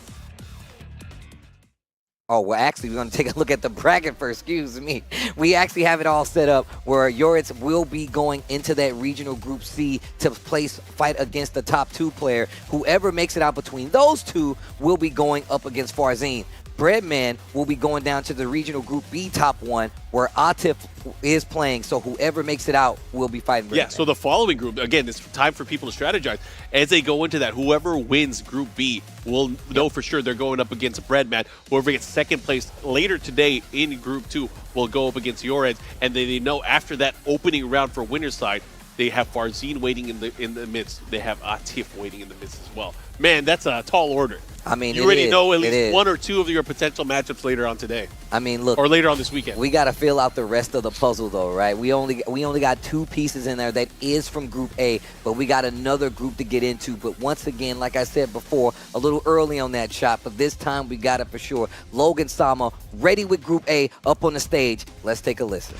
Oh, well, actually, we're going to take a look at the bracket first. Excuse me. We actually have it all set up where Yoritz will be going into that regional Group C to fight against the top 2 player. Whoever makes it out between those 2 will be going up against Farzine. Breadman will be going down to the regional Group B top 1 where Atif is playing. So whoever makes it out will be fighting Breadman. Yeah, so the following group, again, it's time for people to strategize. As they go into that, whoever wins Group B will know for sure they're going up against Breadman. Whoever gets second place later today in Group 2 will go up against Yoritz. And they know after that opening round for winner's side, they have Farzine waiting in the midst. They have Atif waiting in the midst as well. Man, that's a tall order. I mean, you already know at least 1 or 2 of your potential matchups later on today. I mean, look, or later on this weekend. We got to fill out the rest of the puzzle, though, right? We only got 2 pieces in there that is from Group A, but we got another group to get into. But once again, like I said before, a little early on that shot, but this time we got it for sure. Logan Sama ready with Group A up on the stage. Let's take a listen.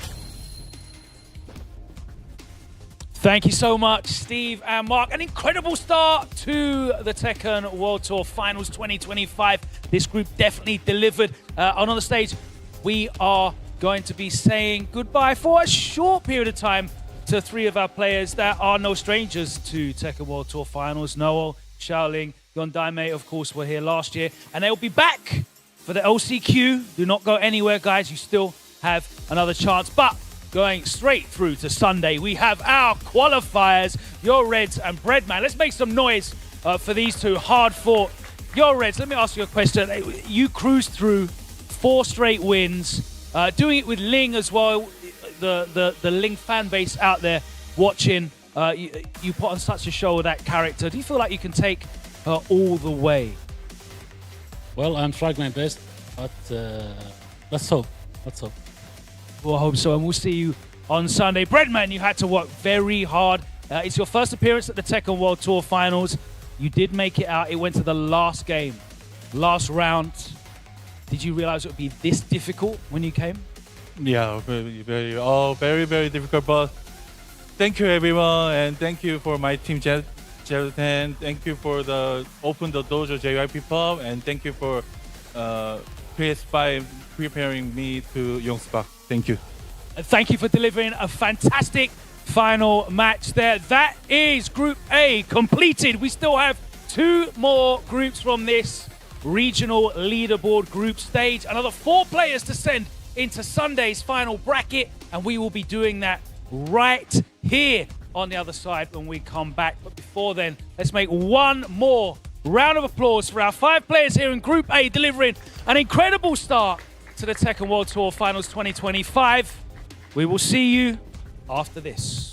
Thank you so much, Steve and Mark. An incredible start to the Tekken World Tour Finals 2025. This group definitely delivered. On the stage, we are going to be saying goodbye for a short period of time to 3 of our players that are no strangers to Tekken World Tour Finals. Noel, Shaolin, Yondaime, of course, were here last year. And they'll be back for the LCQ. Do not go anywhere, guys. You still have another chance. But going straight through to Sunday, we have our qualifiers, Your Reds and Breadman. Let's make some noise for these 2 hard-fought. Your Reds, let me ask you a question. You cruised through 4 straight wins, doing it with Ling as well, the Ling fan base out there watching. You put on such a show with that character. Do you feel like you can take her all the way? Well, I'm trying my best, but let's hope. Let's hope. Well, I hope so, and we'll see you on Sunday. Breadman, you had to work very hard. It's your first appearance at the Tekken World Tour Finals. You did make it out. It went to the last game, last round. Did you realize it would be this difficult when you came? Yeah, very, very difficult. But thank you, everyone, and thank you for my team, Jelton. Thank you for open the dojo JYP Pub, and thank you for PS5 preparing me to Youngspark. Thank you. And thank you for delivering a fantastic final match there. That is Group A completed. We still have 2 more groups from this regional leaderboard group stage. Another 4 players to send into Sunday's final bracket, and we will be doing that right here on the other side when we come back. But before then, let's make one more round of applause for our 5 players here in Group A, delivering an incredible start to the Tekken World Tour Finals 2025. We will see you after this.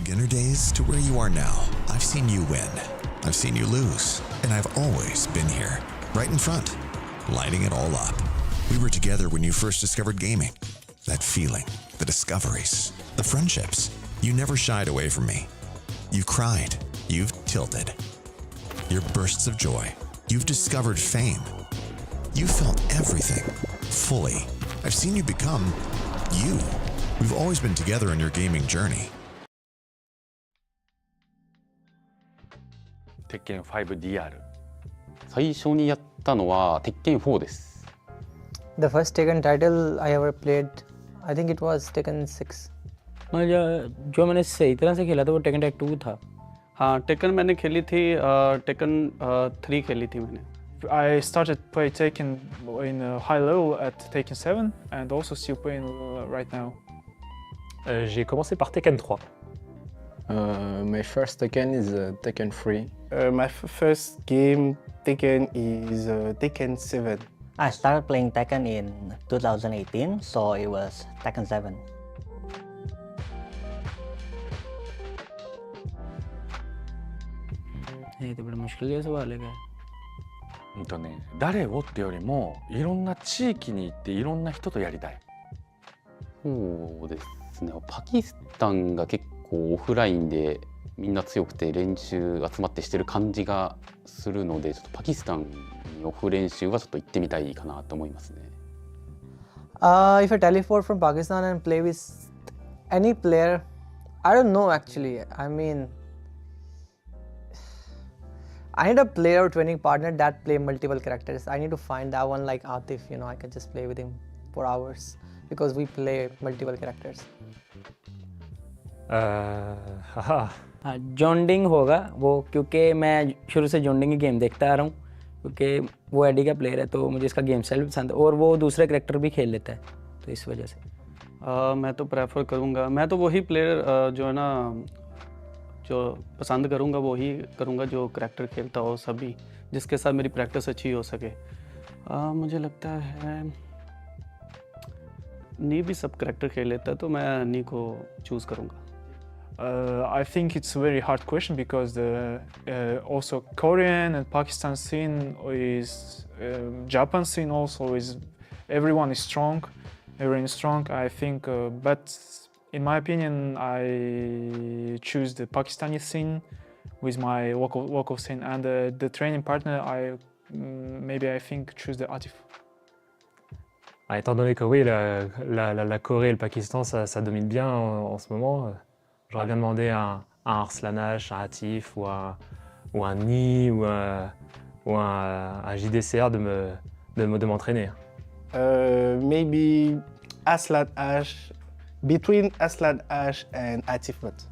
beginner days to where you are now, I've seen you win. I've seen you lose. And I've always been here, right in front, lighting it all up. We were together when you first discovered gaming. That feeling, the discoveries, the friendships. You never shied away from me. You've cried. You've tilted. Your bursts of joy. You've discovered fame. You felt everything, fully. I've seen you become you. We've always been together in your gaming journey. 鉄拳 5DR。最初にやったのは鉄拳4です。The first Tekken title I ever played, I think it was Tekken 6. जो मैंने सही तरह से खेला था वो taken टैक 2 था। हाँ, टेकन मैंने खेली थी, टेकन 3 खेली थी मैंने। I started play Tekken in a high level at Tekken 7 and also still playing right now. J'ai commencé par Tekken 3. My first Tekken is Tekken 3. My first game Tekken is Tekken 7. I started playing Tekken in 2018, so it was Tekken 7. ये तो बड़ा मुश्किल है सवाल है। 誰をってよりもいろんな地域に行っていろんな人とやりたい。そうですね。パキスタンが結構オフラインでみんな強くて練習集まってしてる感じがするので、ちょっとパキスタンにオフ練習はちょっと行ってみたいかなと思いますね。If I teleport from Pakistan and play with any player, I don't know actually. I mean, I need a player or training partner that play multiple characters. I need to find that one like Atif, you know, I can just play with him for hours because we play multiple characters. जॉन्डिंग होगा वो, क्योंकि मैं शुरू से जॉन्डिंग की game देखता आ रहा हूँ, क्योंकि वो एडी का प्लेयर है तो मुझे इसका गेम स्टाइल भी पसंद है और वो दूसरे कैरेक्टर भी खेल लेता है, तो इस वजह से मैं तो प्रेफर करूँगा, मैं तो वही प्लेयर जो है ना जो पसंद करूँगा वही करूँगा जो करैक्टर खेलता हो सभी, जिसके साथ मेरी प्रैक्टिस अच्छी हो सके। मुझे लगता है नी भी सब करैक्टर खेल लेता है तो मैं नी को चूज़ करूँगा। I think it's a very hard question because the also Korean and Pakistan scene is Japan scene also is everyone is strong, I think, but in my opinion I choose the Pakistani scene with my local scene, and the training partner I think choose the Atif. Étant donné que oui, la Corée et le Pakistan ça domine bien en ce moment. J'aurais bien demandé un Arslanash, un Atif ou un Ni ou un JDCR de m'entraîner. Maybe Aslan Ash, between Aslan Ash and Atif Mat.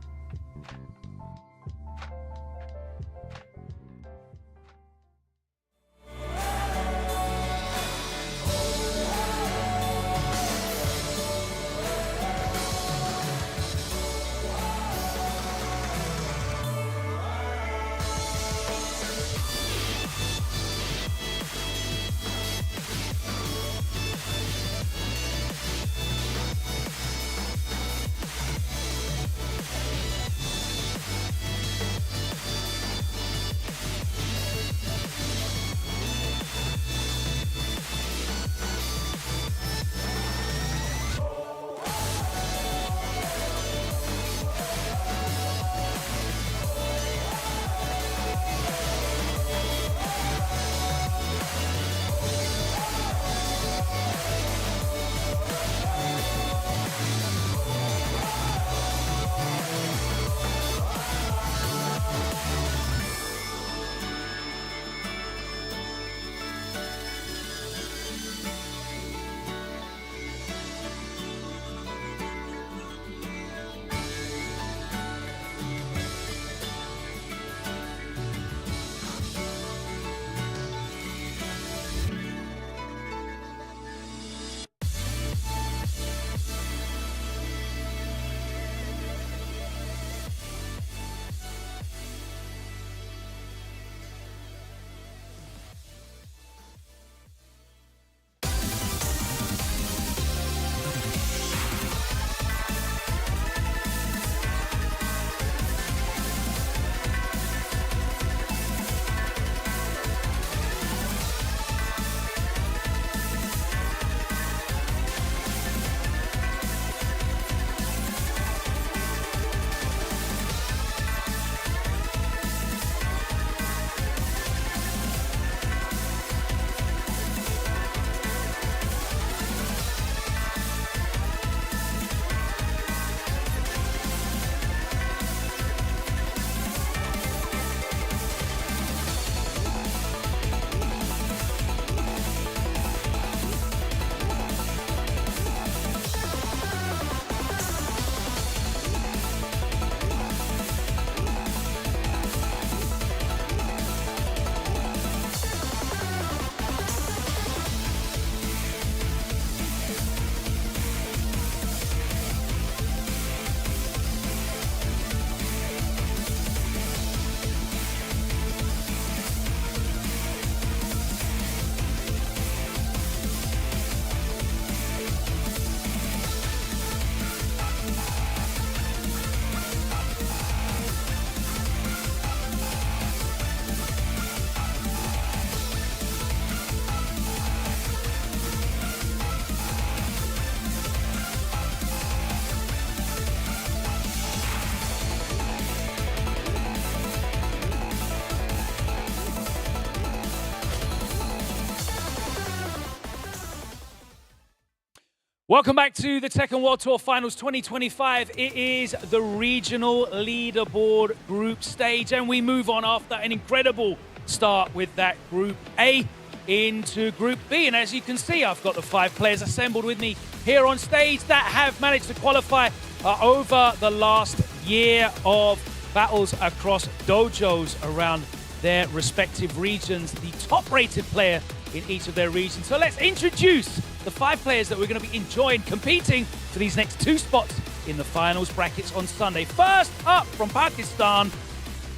Welcome back to the Tekken World Tour Finals 2025. It is the regional leaderboard group stage, and we move on after an incredible start with that Group A into Group B. And as you can see, I've got the 5 players assembled with me here on stage that have managed to qualify over the last year of battles across dojos around their respective regions, the top-rated player in each of their regions. So let's introduce the 5 players that we're going to be enjoying competing for these next 2 spots in the finals brackets on Sunday. First up from Pakistan,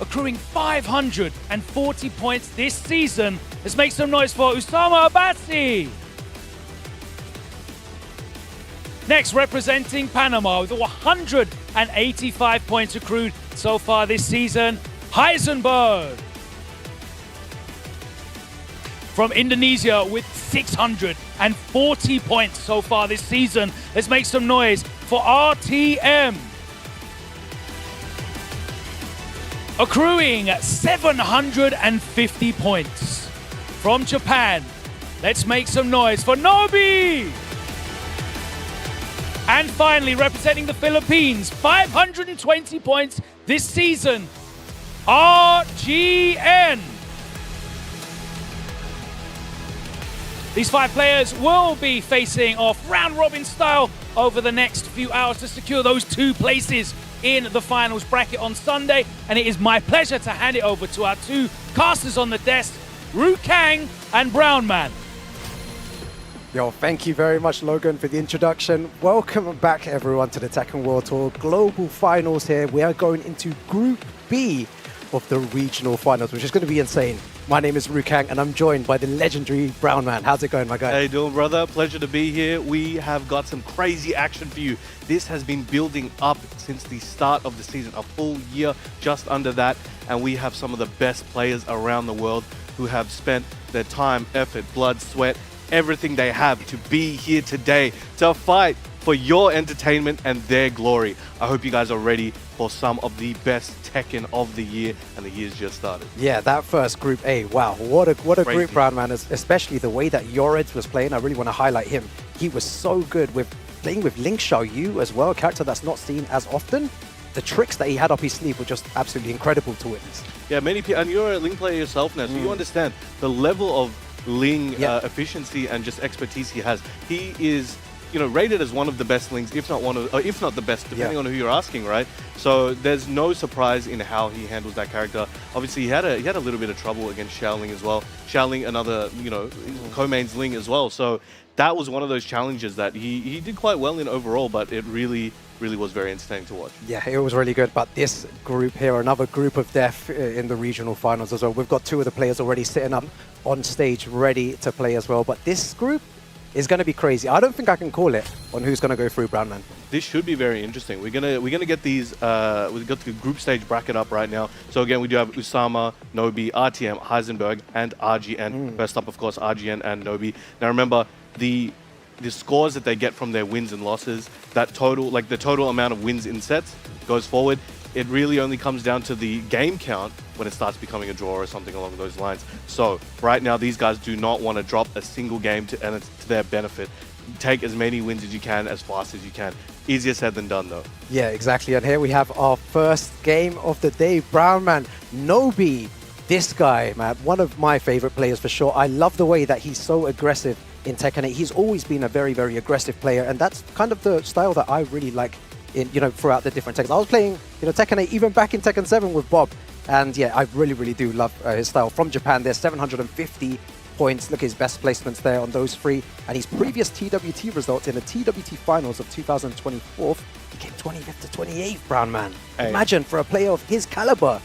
accruing 540 points this season. Let's make some noise for Usama Abassi. Next, representing Panama with 185 points accrued so far this season, Heisenberg. From Indonesia with 640 points so far this season. Let's make some noise for RTM. Accruing 750 points. From Japan, let's make some noise for Nobi. And finally, representing the Philippines, 520 points this season, RGN. These 5 players will be facing off round-robin style over the next few hours to secure those 2 places in the finals bracket on Sunday. And it is my pleasure to hand it over to our 2 casters on the desk, Rukang and Brownman. Yo, thank you very much, Logan, for the introduction. Welcome back, everyone, to the Tekken World Tour Global Finals here. We are going into Group B of the regional finals, which is going to be insane. My name is Rukang, and I'm joined by the legendary Brown Man. How's it going, my guy? How you doing, brother? Pleasure to be here. We have got some crazy action for you. This has been building up since the start of the season, a full year, just under that. And we have some of the best players around the world who have spent their time, effort, blood, sweat, everything they have to be here today to fight for your entertainment and their glory. I hope you guys are ready for some of the best Tekken of the year, and the year's just started. Yeah, that first Group A, wow, what a Crazy. group, Brown Man, especially the way that Yoreds was playing. I really want to highlight him. He was so good with playing with Link Xiaoyu as well, a character that's not seen as often. The tricks that he had up his sleeve were just absolutely incredible to witness. Yeah, many people, and you're a Ling player yourself now, so you understand the level of Ling efficiency and just expertise he has. He is, you know, rated as one of the best Lings, if not the best, depending on who you're asking, right? So there's no surprise in how he handles that character. Obviously, he had a little bit of trouble against Xiaoling as well. Xiaoling, another, you know, co-mains Ling as well. So that was one of those challenges that he did quite well in overall, but it really was very entertaining to watch. Yeah, it was really good. But this group here, another group of death in the regional finals as well. We've got 2 of the players already sitting up on stage ready to play as well. But this group is going to be crazy. I don't think I can call it on who's going to go through, Brownman. This should be very interesting. We're gonna get these. We've got the group stage bracket up right now. So again, we do have Usama, Nobi, RTM, Heisenberg, and RGN. First up, of course, RGN and Nobi. Now remember, the scores that they get from their wins and losses, that total, like the total amount of wins in sets goes forward. It really only comes down to the game count when it starts becoming a draw or something along those lines. So right now, these guys do not want to drop a single game, and it's to their benefit. Take as many wins as you can, as fast as you can. Easier said than done, though. Yeah, exactly. And here we have our first game of the day. Brownman, Nobi. This guy, man, one of my favorite players for sure. I love the way that he's so aggressive in Tekken 8. He's always been a very, very aggressive player, and that's kind of the style that I really like in, you know, throughout the different Tekkens. I was playing, you know, Tekken 8 even back in Tekken 7 with Bob, and yeah, I really do love his style. From Japan, there's 750 points. Look at his best placements there on those 3, and his previous TWT results in the TWT finals of 2024, he came 25th to 28th, Brown Man. Hey. Imagine for a player of his caliber.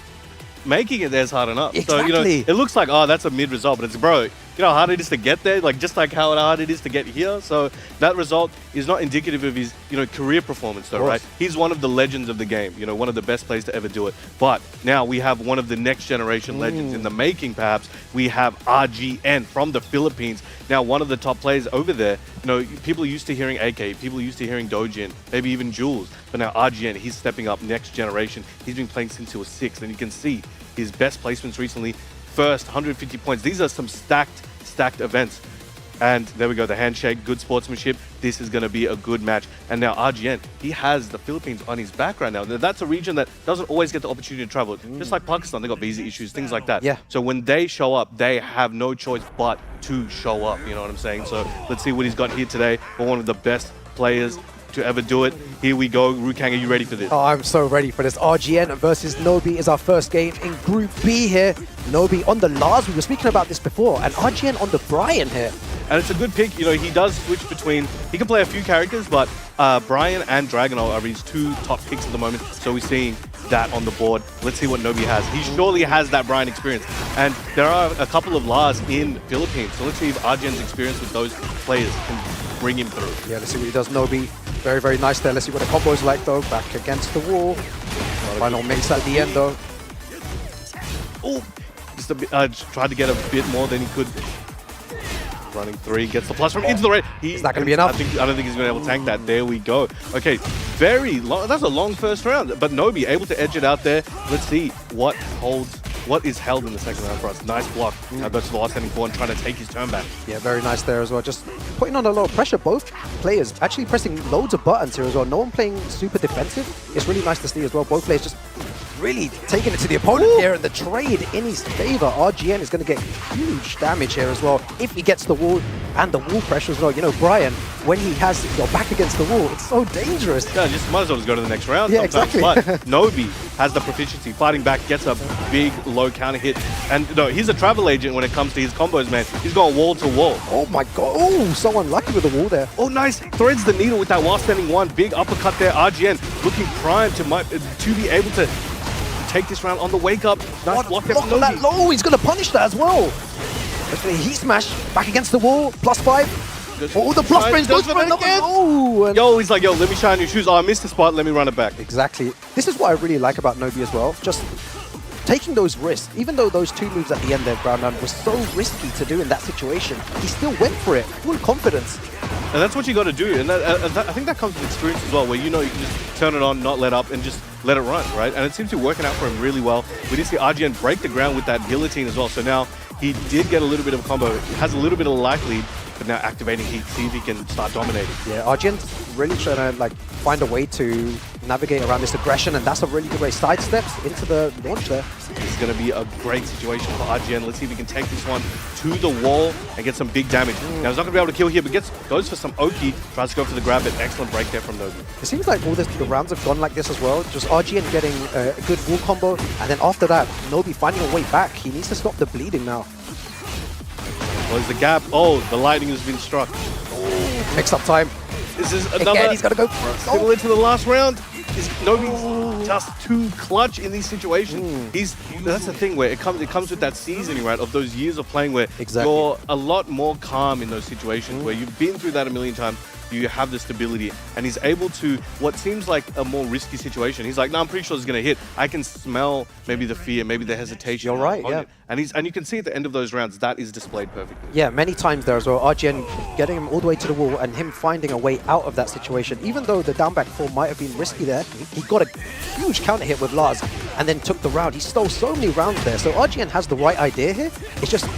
Making it there's hard enough. Exactly. So, you know, it looks like, oh, that's a mid result, but it's, bro, you know how hard it is to get there? Like, just like how hard it is to get here. So that result is not indicative of his, you know, career performance, though, right? He's one of the legends of the game, you know, one of the best players to ever do it. But now we have one of the next generation legends in the making, perhaps. We have RGN from the Philippines. Now, one of the top players over there, you know, people are used to hearing AK, people are used to hearing Dojin, maybe even Jules. But now RGN, he's stepping up next generation. He's been playing since he was 6, and you can see his best placements recently. First, 150 points. These are some stacked events. And there we go, the handshake, good sportsmanship. This is going to be a good match. And now RGN, he has the Philippines on his back right now. That's a region that doesn't always get the opportunity to travel. Just like Pakistan, they got visa issues, things like that. Yeah. So when they show up, they have no choice but to show up, you know what I'm saying? So let's see what he's got here today for one of the best players to ever do it. Here we go. Rukang, are you ready for this? Oh, I'm so ready for this. RGN versus Nobi is our first game in Group B here. Nobi on the Lars, we were speaking about this before, and RGN on the Brian here. And it's a good pick. You know, he does switch between, he can play a few characters, but Brian and Dragonol are his two top picks at the moment. So we're seeing that on the board. Let's see what Nobi has. He surely has that Brian experience. And there are a couple of Lars in Philippines. So let's see if RGN's experience with those players can bring him through. Yeah, let's see what he does. Nobi, very, very nice there. Let's see what the combo's like, though. Back against the wall. Final mix at the end, though. Oh, just a bit, tried to get a bit more than he could. Running 3, gets the plus from into the red. Is that going to be enough? I don't think he's going to be able to tank that. There we go. Okay, very long. That's a long first round, but Nobi able to edge it out there. Let's see what is held in the second round for us. Nice block. Now goes to the last standing forward, trying to take his turn back. Yeah, very nice there as well. Just putting on a lot of pressure. Both players actually pressing loads of buttons here as well. No one playing super defensive. It's really nice to see as well. Both players just really taking it to the opponent here, and the trade in his favor. RGN is going to get huge damage here as well if he gets the wall and the wall pressure as well. You know, Brian, when he has your back against the wall, it's so dangerous. Yeah, just might as well just go to the next round. Yeah, sometimes. exactly. But Nobi has the proficiency, fighting back, gets a big low counter hit, and no, he's a travel agent when it comes to his combos, man. He's going wall to wall. Oh my god! Oh, so unlucky with the wall there. Oh, nice! Threads the needle with that while standing one. Big uppercut there. RGN looking primed to be able to take this round on the wake up. Nice block there from Look at Nobi. that low. He's going to punish that as well. Heat smash back against the wall. +5. Oh, the plus range goes for another low. Yo, he's like, yo, let me shine your shoes. Oh, I missed the spot. Let me run it back. Exactly. This is what I really like about Nobi as well. Just taking those risks. Even though those 2 moves at the end there, Brown was so risky to do in that situation, he still went for it. Full confidence. And that's what you got to do. And I think that comes with experience as well, where you know you can just turn it on, not let up, and just let it run, right? And it seems to be working out for him really well. We did see RGN break the ground with that guillotine as well. So now he did get a little bit of a combo. He has a little bit of a life lead, but now activating heat, see if he can start dominating. Yeah, RGN's really trying to like find a way to navigate around this aggression, and that's a really good way. Sidesteps into the launch there. This is going to be a great situation for RGN. Let's see if he can take this one to the wall and get some big damage. Now, he's not going to be able to kill here, but goes for some Oki, tries to go for the grab, but excellent break there from Nobi. It seems like all the rounds have gone like this as well. Just RGN getting a good wall combo, and then after that, Nobi finding a way back. He needs to stop the bleeding now. Close the gap. Oh, the lightning has been struck. Mix up time. This is another. Again, he's got to go. Still into the last round. Nobi's just too clutch in these situations. That's the thing where it comes with that seasoning, right, of those years of playing where you're a lot more calm in those situations where you've been through that a million times. You have the stability, and he's able to, what seems like a more risky situation, he's like, no, I'm pretty sure it's going to hit. I can smell maybe the fear, maybe the hesitation. You're right, yeah. And you can see at the end of those rounds, that is displayed perfectly. Yeah, many times there as well. RGN getting him all the way to the wall and him finding a way out of that situation. Even though the down back four might have been risky there, he got a huge counter hit with Lars and then took the round. He stole so many rounds there. So RGN has the right idea here. It's just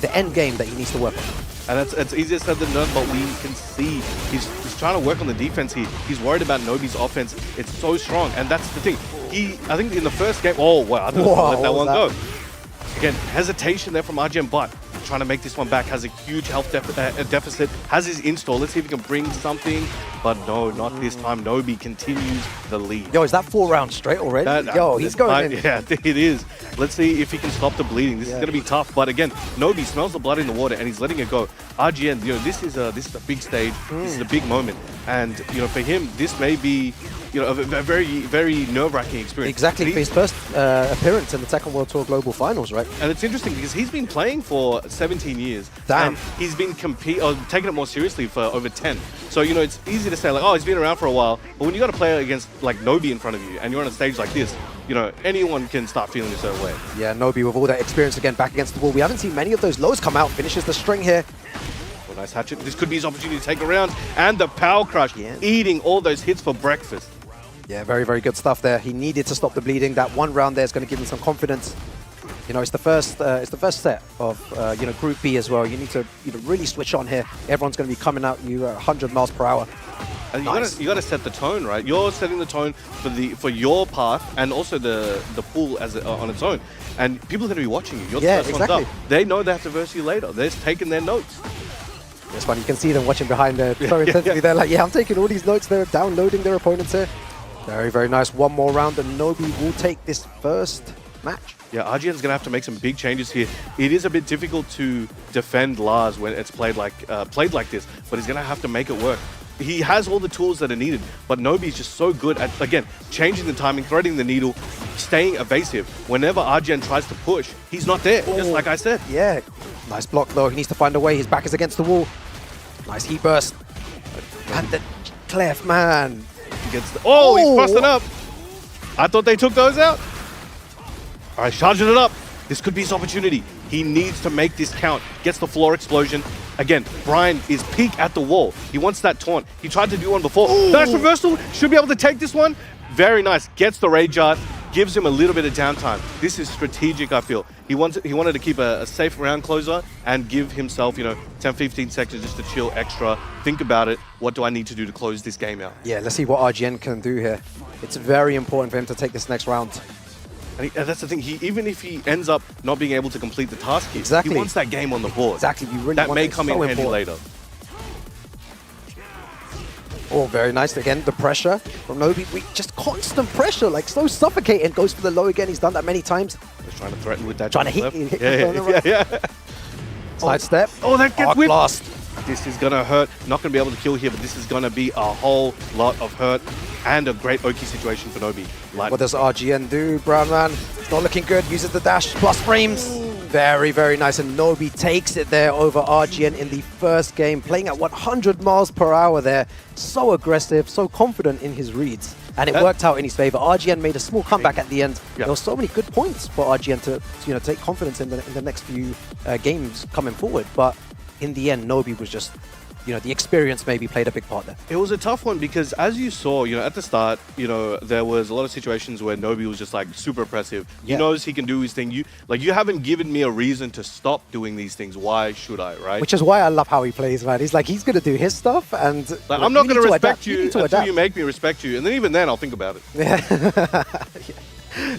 the end game that he needs to work on. And it's easier said than done, but we can see he's trying to work on the defense here. He's worried about Nobi's offense. It's so strong, and that's the thing. I think in the first game, oh wow, I thought I let that one go. Again, hesitation there from RGN, but trying to make this one back, has a huge health deficit, has his install. Let's see if he can bring something, but no, not this time. Nobi continues the lead. Yo, is that 4 rounds straight already? Yo, he's going in. Yeah, it is. Let's see if he can stop the bleeding. This is going to be tough, but again, Nobi smells the blood in the water and he's letting it go. RGN, you know, this is a big stage. This is a big moment, and you know, for him, this may be, you know, a very, very nerve-wracking experience. Exactly, for his first appearance in the Tekken World Tour Global Finals, right? And it's interesting because he's been playing for 17 years. Damn. And he's been taking it more seriously for over 10. So, you know, it's easy to say, like, oh, he's been around for a while. But when you got to play against, like, Nobi in front of you and you're on a stage like this, you know, anyone can start feeling a certain way. Yeah, Nobi with all that experience again back against the wall. We haven't seen many of those lows come out. Finishes the string here. Well, nice hatchet. This could be his opportunity to take a round. And the power crush, eating all those hits for breakfast. Yeah, very, very good stuff there. He needed to stop the bleeding. That one round there is going to give him some confidence. You know, it's the first set of you know, Group B as well. You need to really switch on here. Everyone's going to be coming at you at 100 miles per hour. And you gotta set the tone, right? You're setting the tone for your path and also the pool as on its own. And people are gonna be watching you. You're the first ones up. They know they have to verse you later. They're taking their notes. It's funny, you can see them watching behind there so intensely. They're like, yeah, I'm taking all these notes. They're downloading their opponents here. Very, very nice. One more round and Nobi will take this first match. Yeah, RGN's gonna have to make some big changes here. It is a bit difficult to defend Lars when it's played like this, but he's gonna have to make it work. He has all the tools that are needed, but Nobi's just so good at, again, changing the timing, threading the needle, staying evasive. Whenever RGN tries to push, he's not there, just like I said. Yeah, nice block though. He needs to find a way. His back is against the wall. Nice heat burst. And the clef, man. He's busting up. I thought they took those out. All right, charging it up. This could be his opportunity. He needs to make this count. Gets the floor explosion. Again, Brian is peak at the wall. He wants that taunt. He tried to do one before. Nice reversal. Should be able to take this one. Very nice. Gets the rage art. Gives him a little bit of downtime. This is strategic, I feel. He wanted to keep a safe round closer and give himself, 10, 15 seconds just to chill extra. Think about it. What do I need to do to close this game out? Yeah, let's see what RGN can do here. It's very important for him to take this next round. And that's the thing. Even if he ends up not being able to complete the task here, exactly. He wants that game on the board. Exactly. You really that want may it. come so in handy important. later. Oh, very nice. Again, the pressure from Nobi. Just constant pressure, like so suffocating. Goes for the low again. He's done that many times. He's trying to threaten with that. Trying to hit Yeah. Side step. Oh, that gets Arc whipped. blast. This is going to hurt. Not going to be able to kill here, but this is going to be a whole lot of hurt and a great Oki situation for Nobi. What does RGN do, Brown Man? It's not looking good. Uses the dash. Plus frames. Very, very nice. And Nobi takes it there over RGN in the first game. Playing at 100 miles per hour there. So aggressive, so confident in his reads. And it worked out in his favor. RGN made a small comeback at the end. There were so many good points for RGN to take confidence in the next few games coming forward. But in the end, Nobi was just, the experience maybe played a big part there. It was a tough one because as you saw, at the start, there was a lot of situations where Nobi was just like super oppressive. He knows he can do his thing. You haven't given me a reason to stop doing these things. Why should I, right? Which is why I love how he plays, man. He's like, he's going to do his stuff and I'm not going to respect you until adapt. you make me respect you. And then even then I'll think about it. Yeah.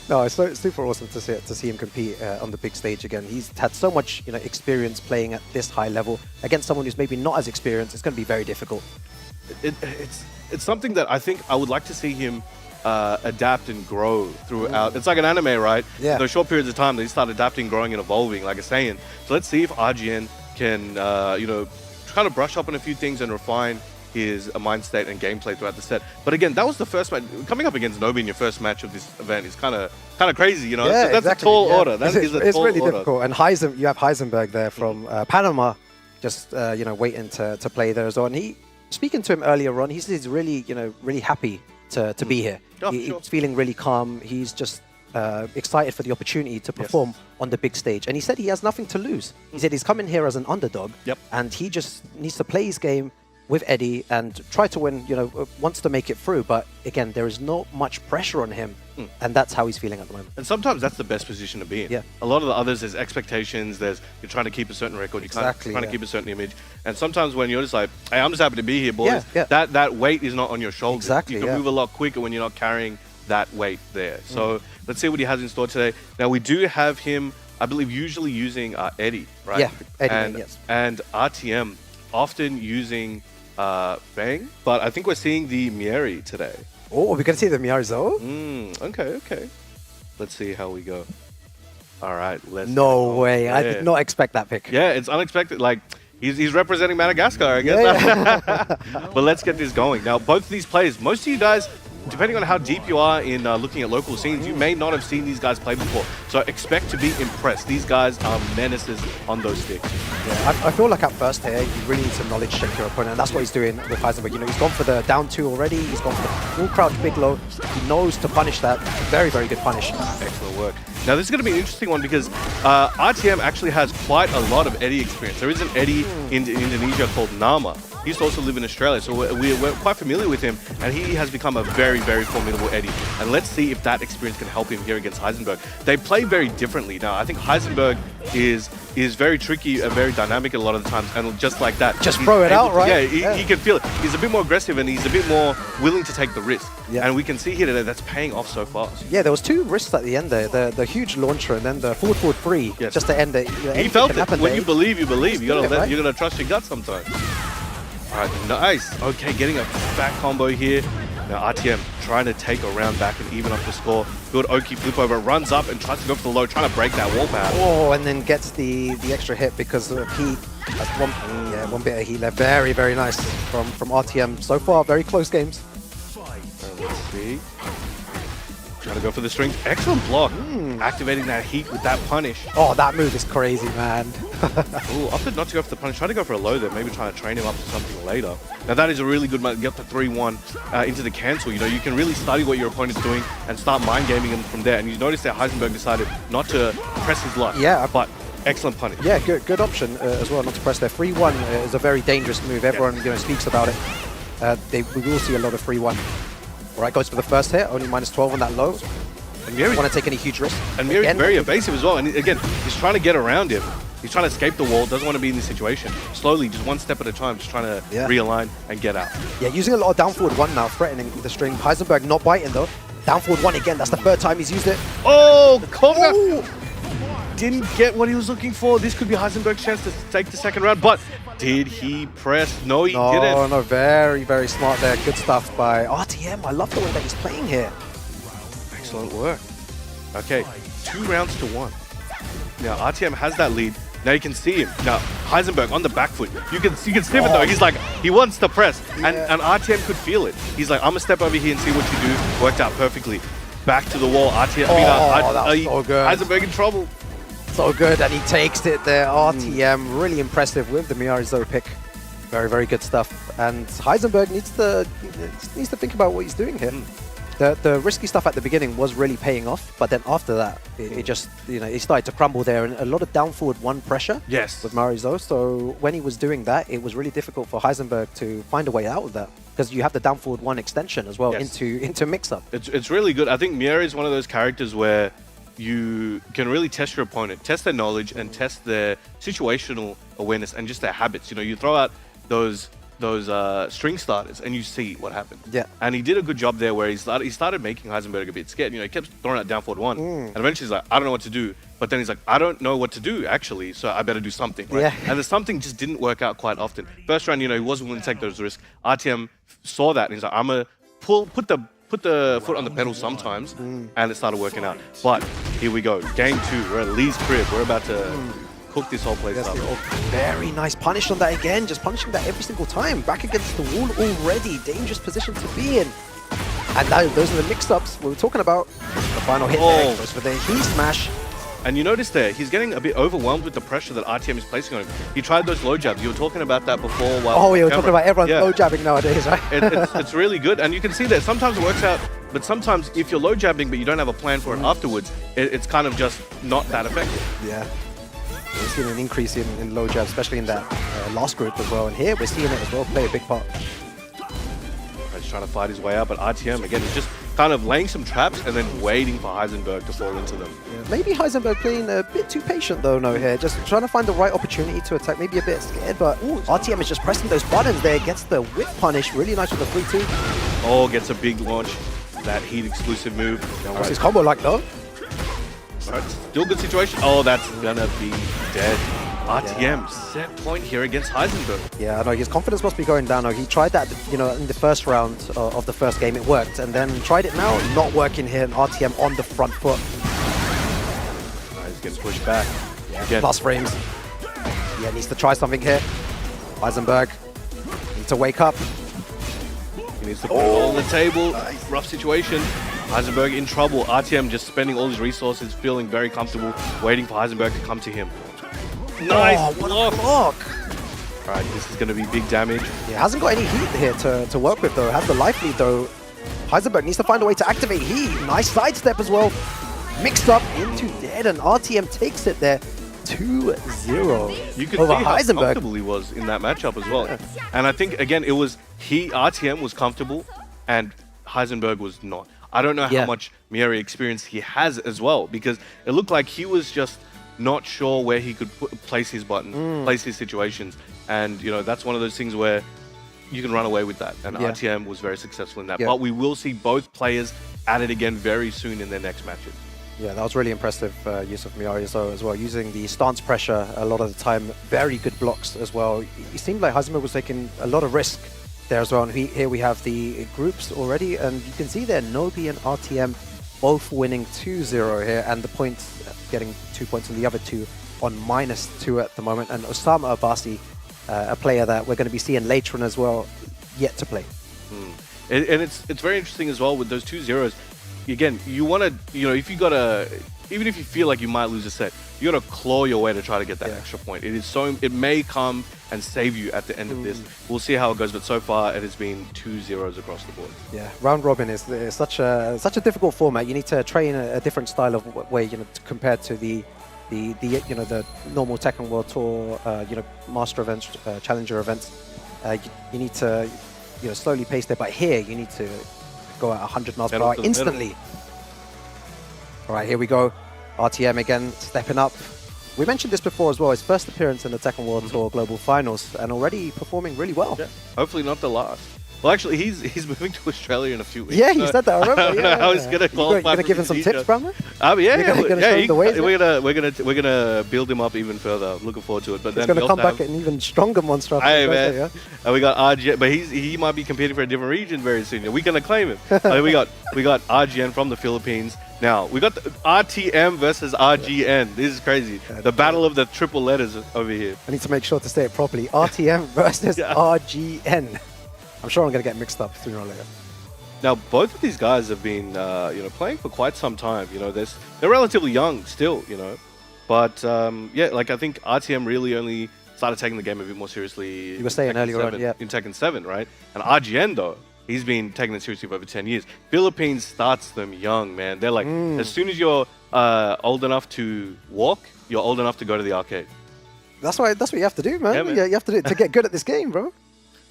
No, it's super awesome to see him compete on the big stage again. He's had so much experience playing at this high level against someone who's maybe not as experienced. It's going to be very difficult. It's something that I think I would like to see him adapt and grow throughout. It's like an anime, right? Yeah. Those short periods of time they start adapting, growing, and evolving, like a Saiyan. So let's see if RGN can try to brush up on a few things and refine his mind state and gameplay throughout the set. But again, that was the first match. Coming up against Nobi in your first match of this event is kind of crazy, Yeah, that's exactly. a tall order. That is a it's tall really order. difficult. And you have Heisenberg there from Panama, just waiting to play there as well. And speaking to him earlier on, he said he's really really happy to be here. Oh, He's sure. feeling really calm. He's just excited for the opportunity to perform on the big stage. And he said he has nothing to lose. He said he's coming here as an underdog, and he just needs to play his game with Eddie and try to win, wants to make it through. But again, there is not much pressure on him, and that's how he's feeling at the moment. And sometimes that's the best position to be in. Yeah. A lot of the others, there's expectations, you're trying to keep a certain record, you're trying to keep a certain image. And sometimes when you're just like, hey, I'm just happy to be here, boys, that weight is not on your shoulders. Exactly, You can move a lot quicker when you're not carrying that weight there. So let's see what he has in store today. Now, we do have him, I believe, usually using Eddie, right? Yeah, Eddie, yes. And RTM often using Bang, but I think we're seeing the Mieri today. Oh, we're going to see the Miarizo? Okay. Let's see how we go. All right, let's No way. I did not expect that pick. Yeah, it's unexpected. Like, he's representing Madagascar, I guess. But let's get this going. Now, both of these players, most of you guys, depending on how deep you are in looking at local scenes, you may not have seen these guys play before. So expect to be impressed. These guys are menaces on those sticks. Yeah, I feel like at first here, you really need to knowledge check your opponent, and that's what he's doing with Heisenberg. He's gone for the down two already. He's gone for the full crouch big low. He knows to punish that. Very, very good punish. Excellent work. Now, this is going to be an interesting one because RTM actually has quite a lot of Eddie experience. There is an Eddie in Indonesia called Nama. he used to also live in Australia, so we're quite familiar with him, and he has become a very, very formidable Eddie. And let's see if that experience can help him here against Heisenberg. They play very differently. Now, I think Heisenberg is very tricky and very dynamic a lot of the times, and just like that. Just throw it out, right? Yeah, he can feel it. He's a bit more aggressive, and he's a bit more willing to take the risk. Yeah. And we can see here today that's paying off so fast. Yeah, there was 2 risks at the end there. The huge launcher and then the forward 3, just to end it. He felt it. When you believe, you believe. You gotta trust your gut sometimes. All right, nice. Okay, getting a back combo here. Now RTM trying to take a round back and even up the score. Good Oki flip over, runs up and tries to go for the low, trying to break that wall pad. Oh, and then gets the extra hit because of heat. That's one bit of heat left. Very, very nice from RTM. So far, very close games. Let's see. Trying to go for the strings. Excellent block. Activating that heat with that punish. Oh, that move is crazy, man. Ooh, opted not to go for the punish. Try to go for a low there. Maybe trying to train him up to something later. Now that is a really good get the 3-1 into the cancel. You know, you can really study what your opponent's doing and start mind gaming him from there. And you notice that Heisenberg decided not to press his luck. Yeah. But excellent punish. Yeah, good option as well, not to press there. 3-1 is a very dangerous move. Everyone speaks about it. We will see a lot of 3-1. All right, goes for the first hit, only -12 on that low. And Miri's, want to take any huge risks. And Miri's very evasive as well. And again, he's trying to get around him. He's trying to escape the wall, doesn't want to be in this situation. Slowly, just one step at a time, just trying to realign and get out. Yeah, using a lot of down forward 1 now, threatening the string. Heisenberg not biting though. Down forward 1 again, that's the 3rd time he's used it. Oh, Konga didn't get what he was looking for. This could be Heisenberg's chance to take the 2nd round, but did he press? No, he didn't. No, very, very smart there. Good stuff by RTM. I love the way that he's playing here. Excellent work. Okay, 2 rounds to 1. Now, RTM has that lead. Now you can see him. Now, Heisenberg on the back foot. You can sniff it though. He's like, he wants to press. And RTM could feel it. He's like, I'm going to step over here and see what you do. Worked out perfectly. Back to the wall. RTM. That was so good. Heisenberg in trouble. So good, and he takes it there. RTM, really impressive with the Miarizo pick. Very, very good stuff. And Heisenberg needs to think about what he's doing here. The risky stuff at the beginning was really paying off, but then after that, it just, it started to crumble there, and a lot of down forward 1 pressure with Miarizo. So when he was doing that, it was really difficult for Heisenberg to find a way out of that, because you have the down forward 1 extension as well into mix-up. It's really good. I think Miari is one of those characters where you can really test your opponent, test their knowledge, and test their situational awareness and just their habits. You know, you throw out those string starters and you see what happens. Yeah. And he did a good job there where he started making Heisenberg a bit scared. You know, he kept throwing out down forward 1. And eventually he's like, I don't know what to do. But then he's like, I don't know what to do, actually, so I better do something, right? Yeah. And the something just didn't work out quite often. First round, he wasn't willing to take those risks. RTM saw that and he's like, I'm going to put the foot on the pedal sometimes, and it started working out. But here we go, game 2. We're at Lee's crib. We're about to cook this whole place up. Very nice punish on that again, just punishing that every single time. Back against the wall already, dangerous position to be in. And those are the mix-ups we were talking about. The final hit there goes for the heat smash. And you notice there, he's getting a bit overwhelmed with the pressure that RTM is placing on him. He tried those low jabs. You were talking about that before. We were talking about everyone low jabbing nowadays, right? It's really good. And you can see that sometimes it works out, but sometimes if you're low jabbing but you don't have a plan for it afterwards, it's kind of just not that effective. Yeah. We've seen an increase in low jabs, especially in that last group as well. And here we're seeing it as well play a big part. He's trying to fight his way out, but RTM, again, is just kind of laying some traps and then waiting for Heisenberg to fall into them. Yeah. Maybe Heisenberg playing a bit too patient though, here. Just trying to find the right opportunity to attack, maybe a bit scared, but RTM is just pressing those buttons there, gets the whip punish, really nice with the 3-2. Oh, gets a big launch, that heat exclusive move. What's his combo like though? Right, still good situation. Oh, that's gonna be dead. RTM set point here against Heisenberg. Yeah, I know his confidence must be going down. He tried that, in the first round of the first game, it worked, and then tried it now, not working here. And RTM on the front foot. He's getting pushed back. Again. Plus frames. Yeah, needs to try something here. Heisenberg needs to wake up. He needs to put it all on the table. Rough situation. Heisenberg in trouble. RTM just spending all his resources, feeling very comfortable, waiting for Heisenberg to come to him. Nice block. All right, this is going to be big damage. Yeah, hasn't got any heat here to work with though. Has the life lead though. Heisenberg needs to find a way to activate heat. Nice sidestep as well. Mixed up into dead, and RTM takes it there. 2-0 You could over see how Heisenberg. comfortable he was in that matchup as well. And I think, again, it was RTM was comfortable and Heisenberg was not. I don't know how much Mieri experience he has as well, because it looked like he was just not sure where he could place his buttons, place his situations. And, you know, that's one of those things where you can run away with that. And RTM was very successful in that. But we will see both players at it again very soon in their next matches. Yeah, that was really impressive use of Miari as well, using the stance pressure a lot of the time. Very good blocks as well. It seemed like Heisenberg was taking a lot of risk there as well. And here we have the groups already, and you can see there Nobi and RTM both winning 2-0 here, and the points getting 2 points and the other two on -2 at the moment. And Osama Abbasi, a player that we're going to be seeing later on as well, yet to play. And it's very interesting as well with those 2-0s. Again, you want to, you know, if you got to, even if you feel like you might lose a set, you got to claw your way to try to get that extra point. It may come and save you at the end of this. We'll see how it goes, but so far it has been 2-0s across the board. Yeah, round robin is such a difficult format. You need to train a different style of way, you know, compared to the you know, the normal Tekken World Tour, you know, master events, challenger events. You need to, you know, slowly pace there, but here you need to go at 100 miles per hour instantly. All right, here we go. RTM again, stepping up. We mentioned this before as well. His first appearance in the Tekken World Tour Global Finals, and already performing really well. Yeah. Hopefully not the last. Well, actually, he's moving to Australia in a few weeks. Yeah, he said that. I remember. I don't know how he's gonna qualify. You're gonna give him some tips, Brahma? We're gonna build him up even further. I'm looking forward to it. But he's then gonna come back an even stronger monster. Hey, man. Yeah? And we got RGN, but he might be competing for a different region very soon. We're gonna claim him. we got RGN from the Philippines. Now we got the RTM versus RGN. This is crazy. The battle of the triple letters over here. I need to make sure to say it properly. RTM versus RGN. I'm sure I'm going to get mixed up sooner or later. Now, both of these guys have been, you know, playing for quite some time. You know, they're relatively young still, you know. But, yeah, like, I think RTM really only started taking the game a bit more seriously. You were saying earlier on, yeah. In Tekken 7, right? And RGN, though, he's been taking it seriously for over 10 years. Philippines starts them young, man. They're like, as soon as you're old enough to walk, you're old enough to go to the arcade. That's what you have to do, man. Yeah, man. You have to do it to get good at this game, bro.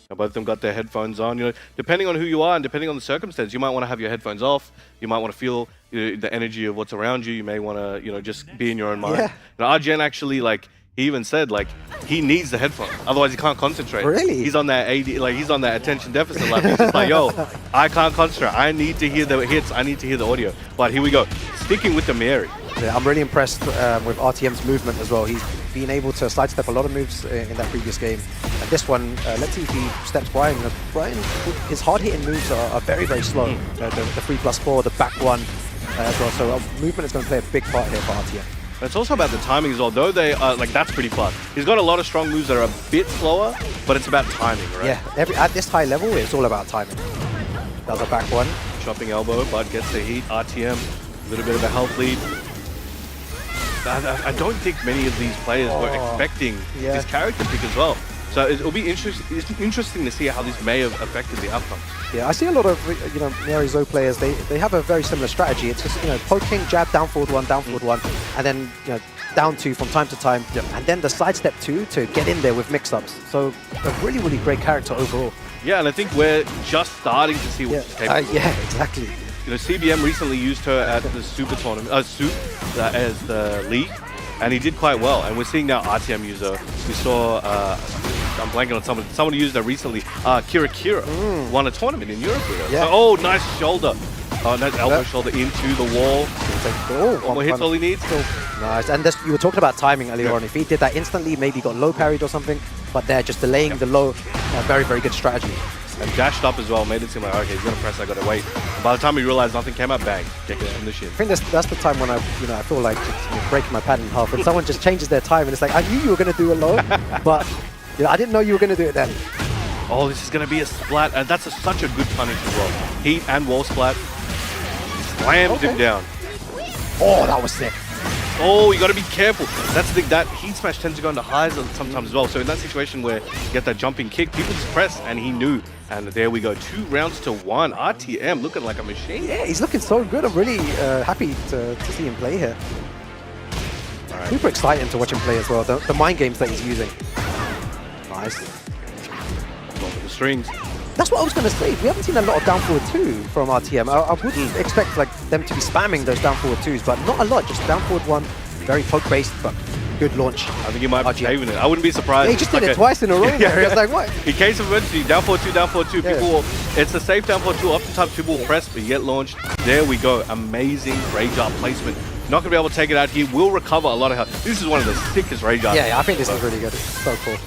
Now, both of them got their headphones on. You know, depending on who you are and depending on the circumstance, you might want to have your headphones off. You might want to feel the energy of what's around you. You may want to, you know, just be in your own mind. Yeah. Now, RGN actually, like, he even said, like, he needs the headphones. Otherwise, he can't concentrate. Really? He's on that he's on that attention deficit. Like, he's just like, yo, I can't concentrate. I need to hear the hits. I need to hear the audio. But here we go. Sticking with the Mieri. Yeah, I'm really impressed with RTM's movement as well. He's been able to sidestep a lot of moves in that previous game. And this one, let's see if he steps Brian. Brian, his hard-hitting moves are very, very slow. The 3+4, the back one as well. So movement is going to play a big part here for RTM. And it's also about the timing as well. Though they are, like, that's pretty fast. He's got a lot of strong moves that are a bit slower, but it's about timing, right? Yeah, at this high level, it's all about timing. That's a back one. Chopping elbow, but gets the heat. RTM, a little bit of a health lead. I don't think many of these players were expecting this character pick as well. So it'll be interesting to see how this may have affected the outcome. Yeah, I see a lot of, you know, Mieri Zo players, they have a very similar strategy. It's just, you know, poking, jab, down forward one, and then, you know, down two from time to time, and then the sidestep two to get in there with mix-ups. So a really, really great character overall. Yeah, and I think we're just starting to see what she's capable of. Yeah, exactly. You know, CBM recently used her at the Super Tournament, as the league, and he did quite well. And we're seeing now RTM use her. We saw, I'm blanking on someone who used her recently. Kira won a tournament in Europe with her. Yeah. So, oh, nice shoulder. Oh, nice elbow shoulder into the wall. One more hits all he needs. Nice. And you were talking about timing earlier on. If he did that instantly, maybe got low parried or something. But they're just delaying the low. Very, very good strategy. And dashed up as well, made it seem like, okay, he's going to press, I got to wait. And by the time he realized nothing came up, bang, kick it from the shin. I think that's the time when I feel like just breaking my pad in half. And someone just changes their time and it's like, I knew you were going to do a low, but you know, I didn't know you were going to do it then. Oh, this is going to be a splat. And that's such a good punish as well. Heat and wall splat. Slammed him down. Oh, that was sick. Oh, you got to be careful. That's the thing. That heat smash tends to go into highs sometimes as well. So in that situation where you get that jumping kick, people just press, and he knew. And there we go. 2 rounds to 1. RTM looking like a machine. Yeah, he's looking so good. I'm really happy to see him play here. Super exciting to watch him play as well. The mind games that he's using. Nice. Going for the strings. That's what I was going to say. We haven't seen a lot of down forward 2 from RTM. I wouldn't expect like them to be spamming those down forward 2s, but not a lot. Just down forward 1, very poke based, but good launch. I think he might be saving it. I wouldn't be surprised. Yeah, he just did it twice in a row. There. I was like, what? In case of emergency, down forward 2, down forward 2. Yeah. People will, it's a safe down forward 2. Oftentimes people will press, but you get launched. There we go. Amazing rage art placement. Not going to be able to take it out here. Will recover a lot of health. This is one of the sickest rage arts. Yeah, I think this is really good. It's so cool.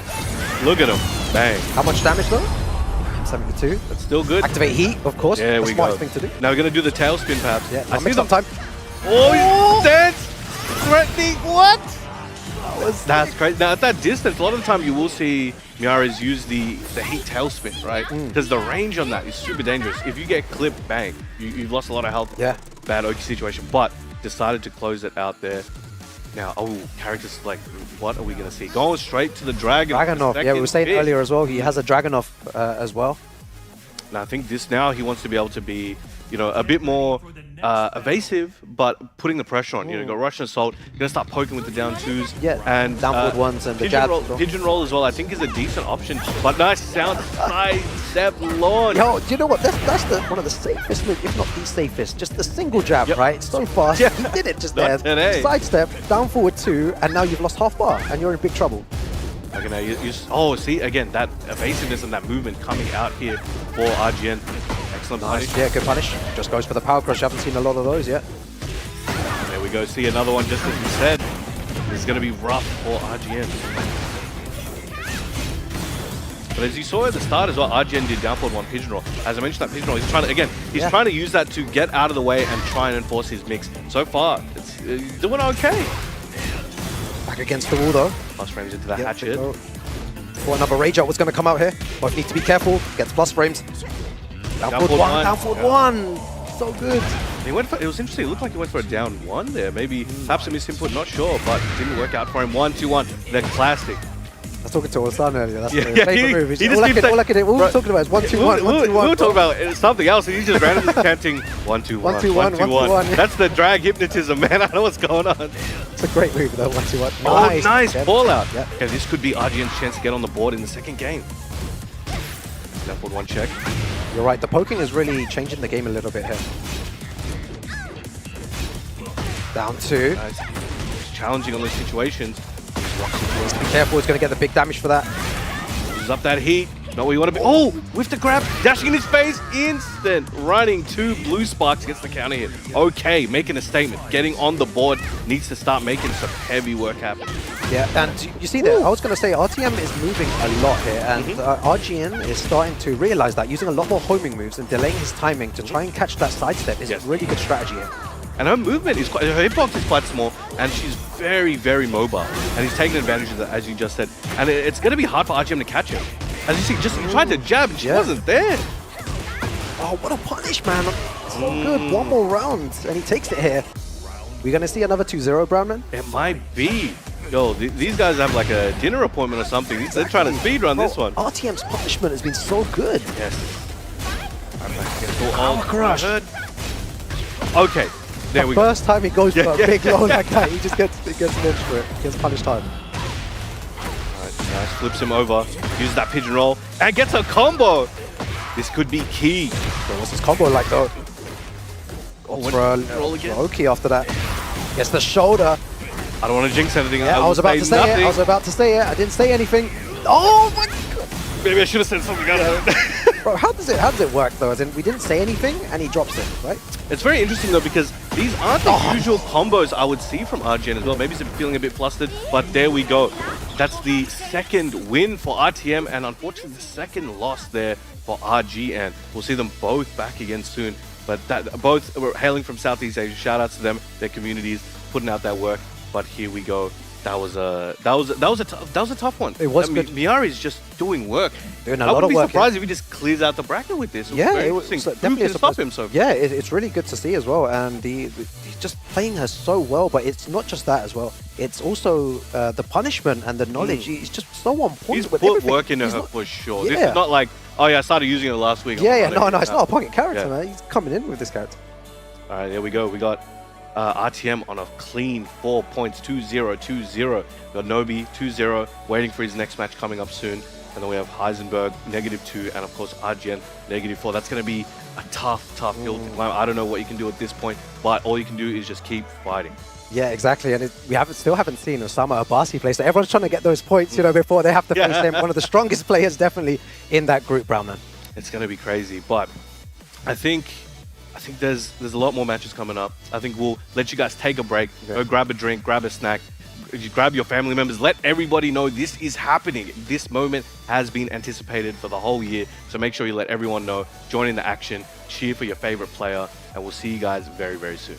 Look at him. Bang. How much damage though? 72. That's still good. Activate heat, of course. There the we smartest go. thing to do. Now we're going to do the tailspin perhaps. Yeah, I see some time. Oh, dance! Threatening. What? That's crazy. Now at that distance, a lot of the time you will see Miaras use the heat tailspin, right? Because the range on that is super dangerous. If you get clipped, bang, you've lost a lot of health. Yeah. Bad Oki situation, but decided to close it out there. Now, characters like, what are we going to see? Going straight to the Dragon. Dragunov, yeah, we were saying earlier as well, he has a Dragunov as well. Now, I think now he wants to be able to be, a bit more evasive, but putting the pressure on. You got Russian Assault, you're going to start poking with the down 2s. Yeah, and down forward 1s and the pigeon jab. roll, pigeon roll as well, I think is a decent option. But nice sound, side step launch. Yo, do you know what? That's one of the safest moves, if not the safest. Just the single jab, right? It's so fast. Yeah. He did it just Not there. today. Side step, down forward 2, and now you've lost half bar, and you're in big trouble. Okay, now see again that evasiveness and that movement coming out here for RGN. Excellent punish. Yeah, good punish. Just goes for the power crush. Haven't seen a lot of those yet. There we go. See another one, just as you said. It's going to be rough for RGN. But as you saw at the start as well, RGN did down forward 1 pigeon roll. As I mentioned, that pigeon roll, he's trying to trying to use that to get out of the way and try and enforce his mix. So far, it's doing okay. Back against the wall though. Plus frames into the hatchet. For another rage out was going to come out here. Both need to be careful. Gets plus frames. Down forward 1. Down forward 1. So good. He went for, it was interesting. It looked like he went for a down 1 there. Maybe perhaps a misinput, not sure, but it didn't work out for him. 1-2-1. The classic. I was talking to Osan earlier. That's Yeah, my favorite move. he just keeps all I can do. What we were talking about is 1-2-1. We were talking about something else, and he's just randomly chanting 1-2-1. 1-2-1. That's the drag hypnotism, man. I don't know what's going on. It's a great move, though. 1-2-1. Oh, nice ball out. Yeah. Okay, this could be RGN's chance to get on the board in the second game. Left forward 1 check. You're right. The poking is really changing the game a little bit here. Down 2. Nice. It's challenging on those situations. Needs to be careful. He's going to get the big damage for that. Uses up that heat. Not where you want to be. Oh, with the grab, dashing in his face, instant running 2 blue sparks gets the counter hit. Okay, making a statement. Getting on the board needs to start making some heavy work happen. Yeah, and you see that, I was going to say RTM is moving a lot here, and RGN is starting to realize that, using a lot more homing moves and delaying his timing to try and catch that sidestep is a really good strategy here. And her movement is quite, her hitbox is quite small, and she's very, very mobile. And he's taking advantage of that, as you just said. And it's going to be hard for RGM to catch her. As you see, he tried to jab, and she wasn't there. Oh, what a punish, man. So good. One more round, and he takes it here. We're going to see another 2-0, Brownman? It might be. Yo, these guys have like a dinner appointment or something. They're trying to speedrun this one. RTM's punishment has been so good. Yes. Power crush. Okay. There we go. First time he goes for a big low like that, he just gets lynched for it. He gets punished hard. Alright, nice. Flips him over. Uses that pigeon roll. And gets a combo. This could be key. So what's his combo like though? Goes for a low key after that. Gets the shoulder. I don't want to jinx anything. Yeah, I was about to say it. I was about to say it. I didn't say anything. Oh my god. Maybe I should have said something else. Bro, how does it work though? As in, we didn't say anything and he drops it, right? It's very interesting though, because these aren't the usual combos I would see from RGN as well. Maybe he's feeling a bit flustered, but there we go. That's the second win for RTM, and unfortunately the second loss there for RGN. We'll see them both back again soon. But both were hailing from Southeast Asia. Shout out to them, their communities, putting out their work. But here we go. That was a tough one. It was good. Miari's just doing work. Doing a lot of work. I wouldn't be surprised if he just clears out the bracket with this. Yeah, it was definitely a stop him. So yeah, it's really good to see as well, and he's just playing her so well. But it's not just that as well. It's also the punishment and the knowledge. He's just so on point. He's with put everything. work into her for sure. Yeah. This is not like, oh yeah, I started using it last week. Yeah, no, it's not a pocket character, man. He's coming in with this character. All right, there we go. We got RTM on a clean 4 points, 2-0, 2-0. Got Nobi 2-0, waiting for his next match coming up soon. And then we have Heisenberg, -2, and of course RGN, -4. That's going to be a tough hill to climb. I don't know what you can do at this point, but all you can do is just keep fighting. Yeah, exactly. And we still haven't seen Osama Abasi play, so everyone's trying to get those points, before they have to face him. One of the strongest players definitely in that group, Brownman. It's going to be crazy, but I think there's a lot more matches coming up. I think we'll let you guys take a break, go grab a drink, grab a snack, you grab your family members, let everybody know this is happening. This moment has been anticipated for the whole year, so make sure you let everyone know, join in the action, cheer for your favorite player, and we'll see you guys very, very soon.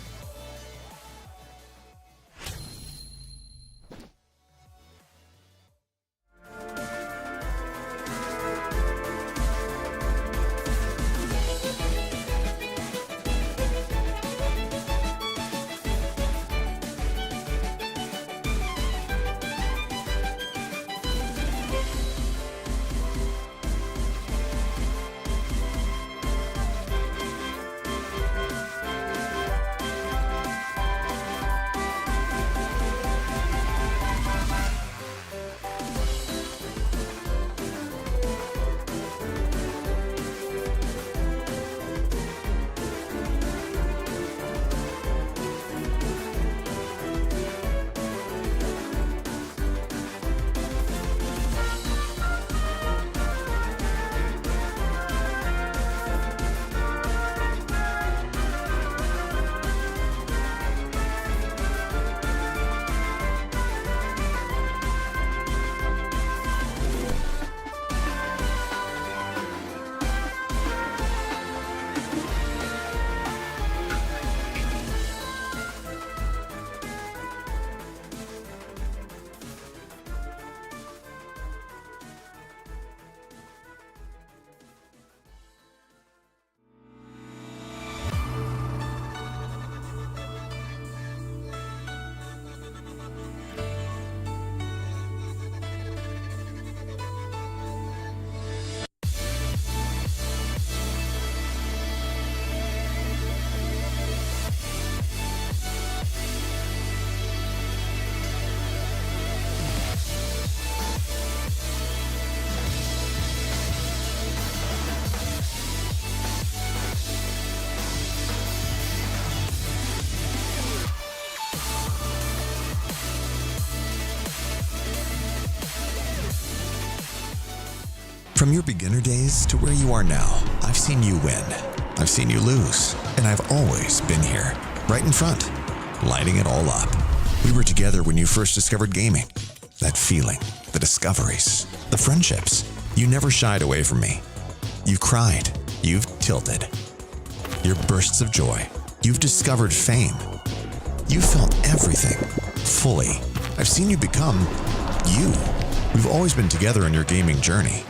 From your beginner days to where you are now, I've seen you win. I've seen you lose. And I've always been here, right in front, lighting it all up. We were together when you first discovered gaming. That feeling, the discoveries, the friendships. You never shied away from me. You've cried. You've tilted. Your bursts of joy. You've discovered fame. You felt everything, fully. I've seen you become you. We've always been together on your gaming journey.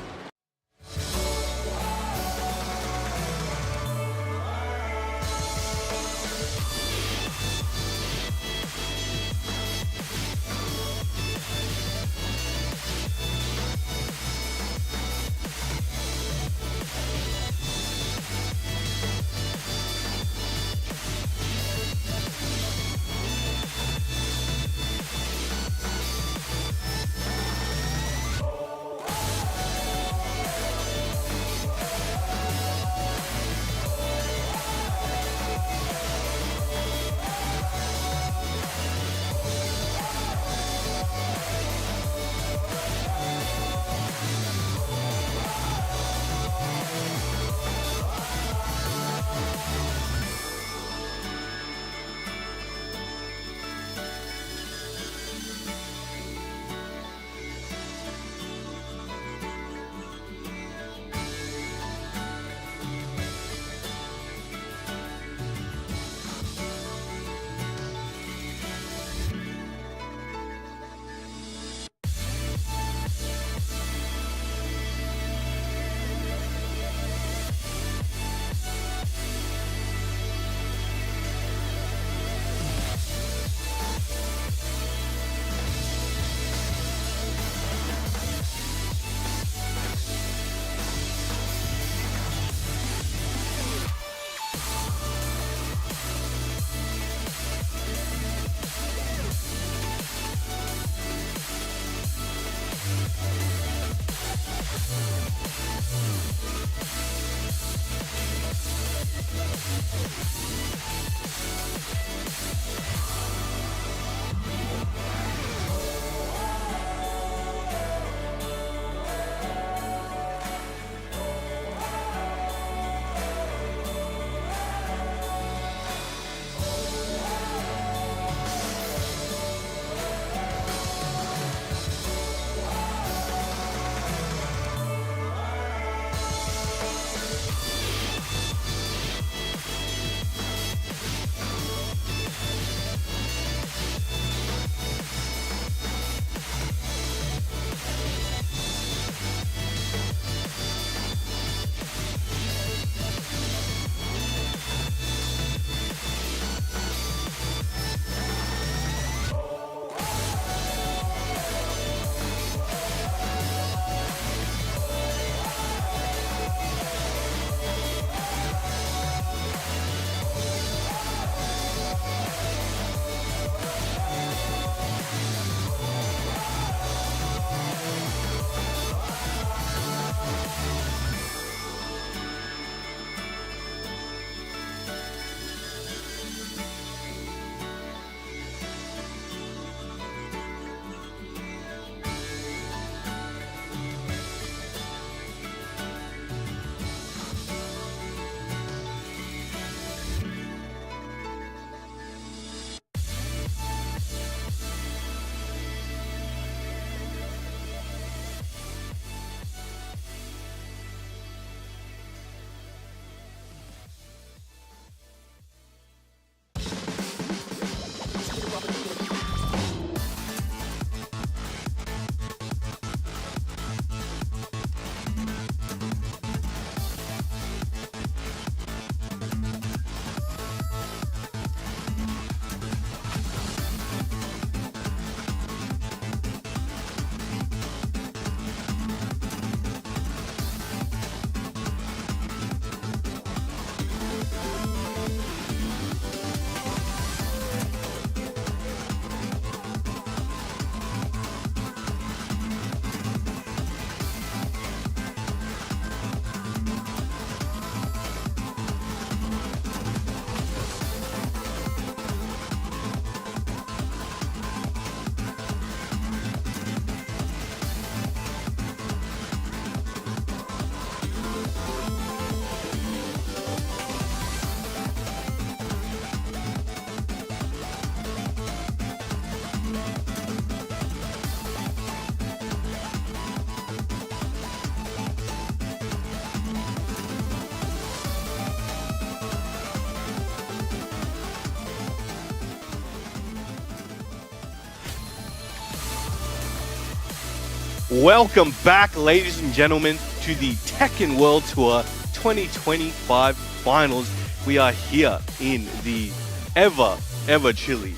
Welcome back, ladies and gentlemen, to the Tekken World Tour 2025 Finals. We are here in the ever chilly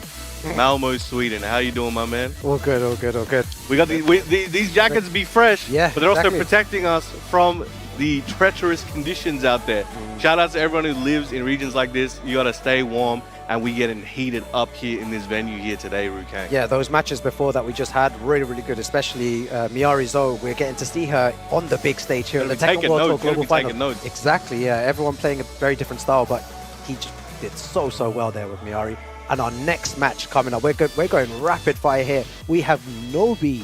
Malmo, Sweden. How you doing, my man? All good, all good, all good. We got these jackets be fresh, yeah, but they're also exactly. protecting us from the treacherous conditions out there. Shout out to everyone who lives in regions like this. You gotta stay warm, and we getting heated up here in this venue here today, Rukang. Yeah, those matches before that we just had, really good, especially Miari Zoe. We're getting to see her on the big stage here in the Tekken World Tour Global Final. Exactly, yeah. Everyone playing a very different style, but he just did so well there with Miari. And our next match coming up, we're going rapid fire here. We have Nobi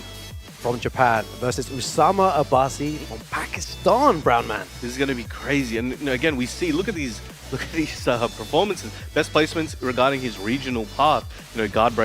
from Japan versus Usama Abbasi from Pakistan, Brown Man. This is going to be crazy. And again, we see, look at these performances. Best placements regarding his regional path. Guard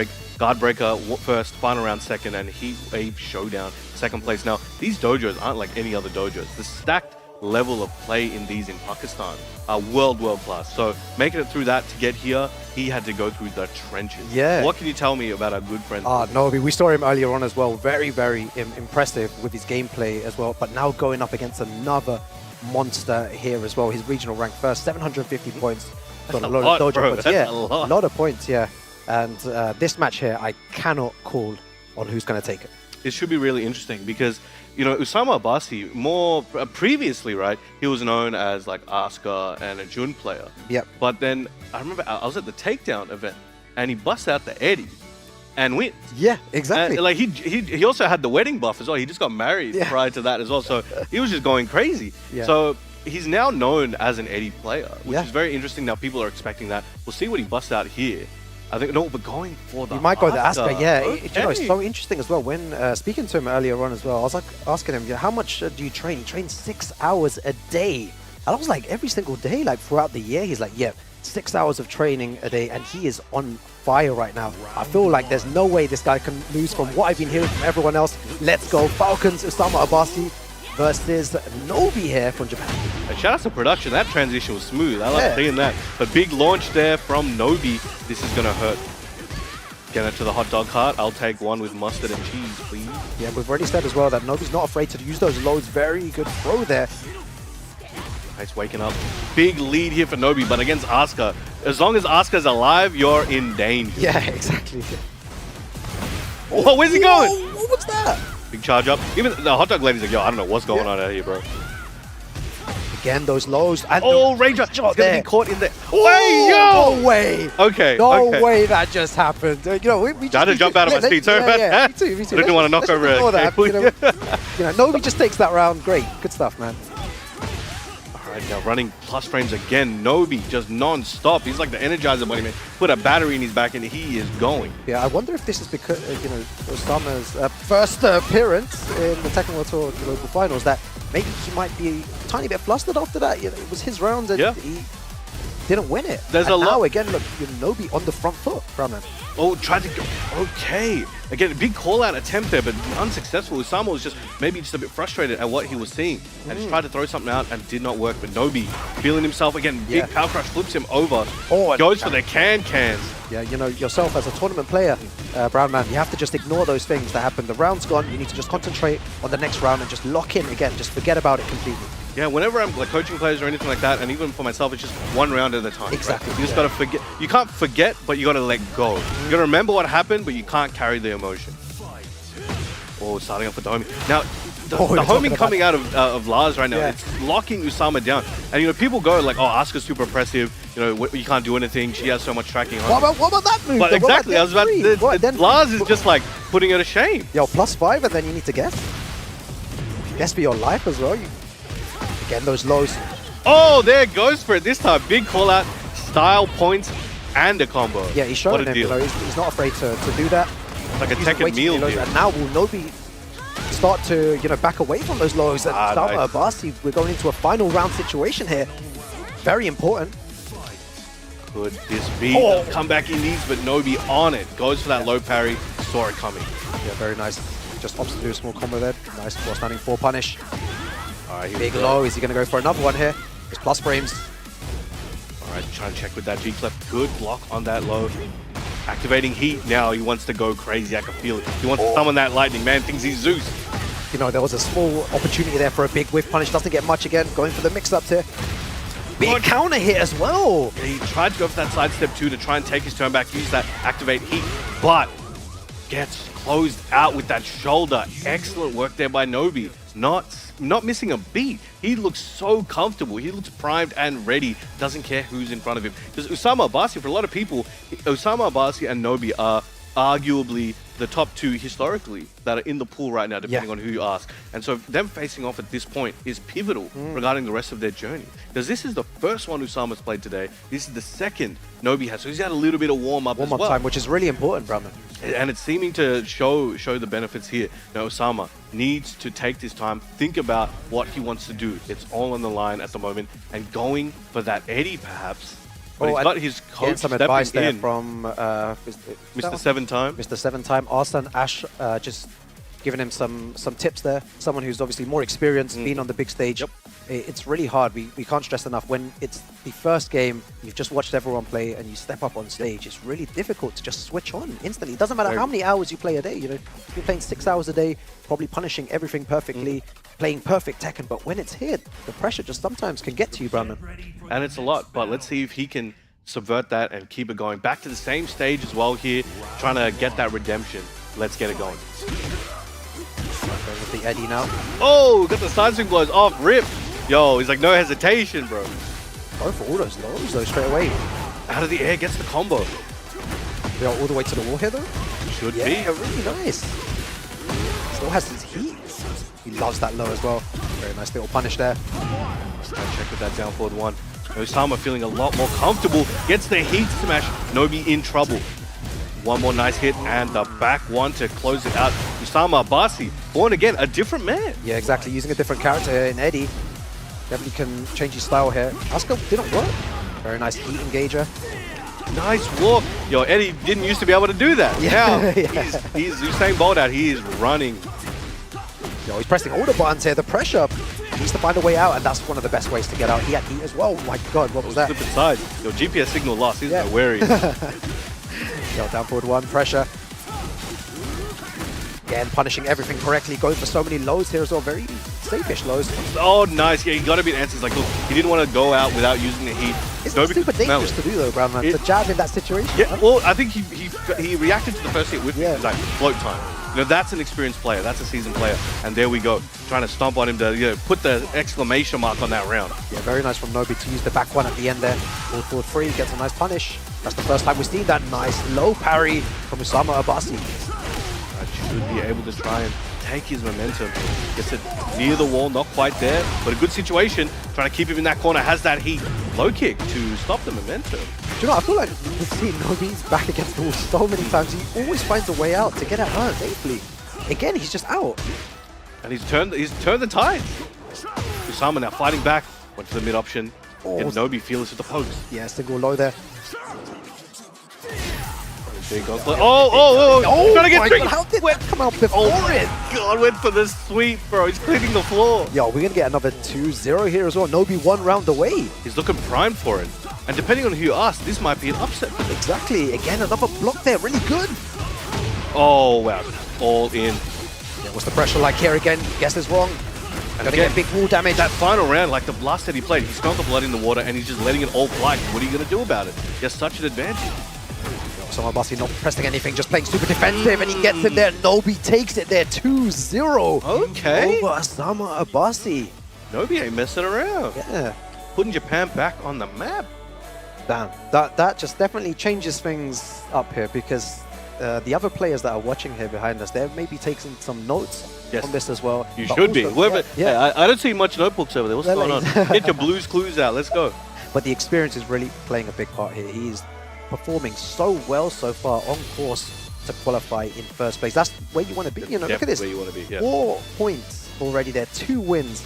breaker first, final round second, and heat wave showdown second place. Now, these dojos aren't like any other dojos. The stacked level of play in these in Pakistan are world class. So making it through that to get here, he had to go through the trenches. Yeah. What can you tell me about our good friend? Nobi, we saw him earlier on as well. Very impressive with his gameplay as well. But now going up against another monster here as well. His regional rank first, 750 points. That's a lot, bro. Points. That's yeah, a lot. A lot of points, yeah. And this match here, I cannot call on who's going to take it. It should be really interesting because, Usama Abbasi, more previously, right, he was known as like Asuka and a Jun player. Yep. But then I remember I was at the Takedown event and he busts out the Eddie and wins. Yeah, exactly. And, like he also had the wedding buff as well. He just got married prior to that as well. So he was just going crazy. Yeah. So he's now known as an Eddie player, which is very interesting. Now people are expecting that. We'll see what he busts out here. I think, no, but going for the You might go the Asuka, yeah. Okay. It's so interesting as well. When speaking to him earlier on as well, I was like asking him, how much do you train? He trains 6 hours a day. And I was like, every single day, like throughout the year, he's like, yeah, 6 hours of training a day, and he is on fire right now. I feel like there's no way this guy can lose from what I've been hearing from everyone else. Let's go. Falcons, Usama Abbasi versus Nobi here from Japan. And shout out to production. That transition was smooth. I like seeing that. But big launch there from Nobi. This is going to hurt. Get it to the hot dog cart. I'll take one with mustard and cheese, please. Yeah, we've already said as well that Nobi's not afraid to use those loads. Very good throw there. Nice waking up. Big lead here for Nobi, but against Asuka. As long as Asuka's alive, you're in danger. Yeah, exactly. Oh, where's he going? What was that? Big charge up. Even the hot dog lady's like, yo, I don't know what's going on out here, bro. Again, those lows. And Ranger. He's going to be caught in there. Oh, Hey, yo! No way. Okay. No okay. way that just happened. We just I had to jump out of my seat. Sorry about that. Me too. I didn't want to knock over a cable. Nobi just takes that round. Great. Good stuff, man. All right, now running plus frames again. Nobi just non-stop. He's like the Energizer Bunny, man. Put a battery in his back and he is going. Yeah, I wonder if this is because, Osama's first appearance in the Tekken World Tour Global Finals, that maybe he might be a tiny bit flustered after that. It was his round and he didn't win it. There's and a now lot. Again, look, Nobi on the front foot, Brahman. Oh, tried to go. Okay. Again, a big call-out attempt there, but unsuccessful. Usama was just maybe just a bit frustrated at what he was seeing and just tried to throw something out and did not work. But Nobi feeling himself again. Big power crush flips him over. Oh, goes for the cans. Yeah, yourself as a tournament player, Brown Man, you have to just ignore those things that happen. The round's gone. You need to just concentrate on the next round and just lock in again. Just forget about it completely. Yeah, whenever I'm like coaching players or anything like that, and even for myself, it's just one round at a time. Exactly. Right? You just gotta forget. You can't forget, but you gotta let go. You gotta remember what happened, but you can't carry the emotion. Oh, starting up with the homing. Now, the homing coming out of Lars right now, it's locking Usama down. And people go like, oh, Asuka's super oppressive. You can't do anything. She has so much tracking on her. What about that move? But exactly, I was about to. Lars is just like putting her to shame. Yo, +5, and then you need to guess. Guess for your life as well. Again, those lows. Oh, there goes for it this time. Big call out, style points, and a combo. Yeah, he's showing him. He's not afraid to do that. It's like a Tekken meal deal. And now will Nobi start to back away from those lows? And Usama Abbasi, we're going into a final round situation here. Very important. Could this be the comeback he needs? But Nobi on it. Goes for that low parry. Saw it coming. Yeah, very nice. Just opts to do a small combo there. Nice for standing 4 punish. All right, big low. Is he going to go for another one here? It's plus frames. All right, trying to check with that G-Clef. Good block on that low. Activating heat now. He wants to go crazy. I can feel it. He wants to summon that lightning. Man thinks he's Zeus. You know, there was a small opportunity there for a big whiff punish. Doesn't get much again. Going for the mix-ups here. Big counter hit as well. He tried to go for that sidestep too to try and take his turn back, use that activate heat, but gets closed out with that shoulder. Excellent work there by Nobi. Not missing a beat. He looks so comfortable. He looks primed and ready. Doesn't care who's in front of him. Because Usama Abbasi, for a lot of people, Usama Abbasi and Nobi are arguably the top two historically that are in the pool right now, depending on who you ask. And so them facing off at this point is pivotal regarding the rest of their journey. Because this is the first one Usama's played today. This is the second Nobi has. So he's had a little bit of warm-up as well. Time, which is really important, Brahman. And it's seeming to show the benefits here. Now, Osama needs to take this time, think about what he wants to do. It's all on the line at the moment. And going for that Eddie, perhaps. But he's got his coach some stepping advice there in. from Mr. Seven Time. Mr. Seven Time. Arslan Ash just giving him some tips there. Someone who's obviously more experienced, been on the big stage. It's really hard. We can't stress enough. When it's the first game, you've just watched everyone play and you step up on stage, it's really difficult to just switch on instantly. It doesn't matter how many hours you play a day. You know, if you're playing 6 hours a day, probably punishing everything perfectly, playing perfect Tekken. But when it's here, the pressure just sometimes can get to you, Brahman. And it's a lot, but let's see if he can subvert that and keep it going. Back to the same stage as well here, trying to get that redemption. Let's get it going. With the Eddie now. Oh, got the side swing blows off rip. Yo, he's like, no hesitation, bro. Going for all those lows though, straight away. Out of the air, gets the combo. They are all the way to the wall here though? Should be. Yeah, really nice. Still has his heat. He loves that low as well. Very nice little punish there. Check with that down forward one. Osama feeling a lot more comfortable. Gets the heat smash. Nobi in trouble. One more nice hit and the back one to close it out. Usama Abbasi, born again, a different man. Yeah, exactly. Using a different character here in Eddie. Definitely can change his style here. Asuka didn't work. Very nice heat engager. Nice walk. Yo, Eddie didn't used to be able to do that. Yeah. Now, he's Usain Bolt out. He is running. Yo, he's pressing all the buttons here. The pressure. He needs to find a way out, and that's one of the best ways to get out. He had heat as well. Oh my god, what was that? Flip inside. Yo, GPS signal lost. He's not wary. Yo, down forward one, pressure. Again, punishing everything correctly, going for so many lows here as well, very safe-ish lows. Oh, nice. Yeah, he got a bit antsy. He's like, look, he didn't want to go out without using the heat. It's super dangerous to do though, Brownman, to jab in that situation. Yeah, well, I think he reacted to the first hit with like float time. You know, that's an experienced player, that's a seasoned player. And there we go, trying to stomp on him to put the exclamation mark on that round. Yeah, very nice from Nobi to use the back one at the end there. All forward free, gets a nice punish. That's the first time we've seen that nice low parry from Usama Abbasi. Should be able to try and take his momentum. Gets it near the wall, not quite there, but a good situation. Trying to keep him in that corner, has that heat. Low kick to stop the momentum. Do you know, I feel like we've seen Nobi's back against the wall so many times. He always finds a way out to get out safely. Again, he's just out. And he's turned the tide. Usama now fighting back. Went for the mid option. And Nobi fearless with the pokes. Yeah, single low there. There he goes. Oh, trying to get tricky. How did that come out before it? God, went for the sweep, bro. He's cleaning the floor. Yo, we're going to get another 2-0 here as well. Nobi 1 round away. He's looking primed for it. And depending on who you ask, this might be an upset. Exactly. Again, another block there. Really good. Oh, wow. All in. Yeah, what's the pressure like here again? Guess is wrong. And Gonna get big wall damage. That final round, like the last set he played, he smelled the blood in the water and he's just letting it all fly. What are you going to do about it? He has such an advantage. So Abbasi not pressing anything, just playing super defensive, and he gets in there. Nobi takes it there, 2-0. Okay. Over Usama Abbasi. Nobi ain't messing around. Yeah. Putting Japan back on the map. Damn. That just definitely changes things up here, because the other players that are watching here behind us, they're maybe taking some notes on this as well. You But should be. also, I don't see much notebooks over there. What's going on? Get your Blues Clues out. Let's go. But the experience is really playing a big part here. He's performing so well so far, on course to qualify in first place. That's where you want to be. You know, look at this. Where you want to be. Yeah. 4 points already there. 2 wins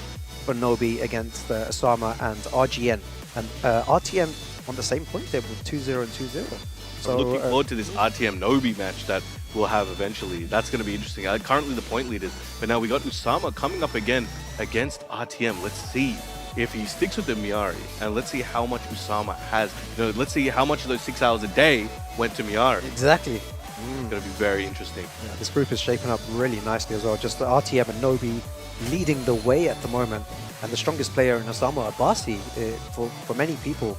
for Nobi against Osama and RGN. And RTM on the same point table, 2-0 and 2-0. So I'm looking forward to this RTM Nobi match that we'll have eventually. That's going to be interesting. Currently the point leaders, but now we got Usama coming up again against RTM. Let's see if he sticks with the Miari, and let's see how much Usama has. You know, let's see how much of those 6 hours a day went to Miari. Exactly. It's going to be very interesting. Yeah, this group is shaping up really nicely as well. Just RTM and Nobi leading the way at the moment. And the strongest player in Osama Abasi, for many people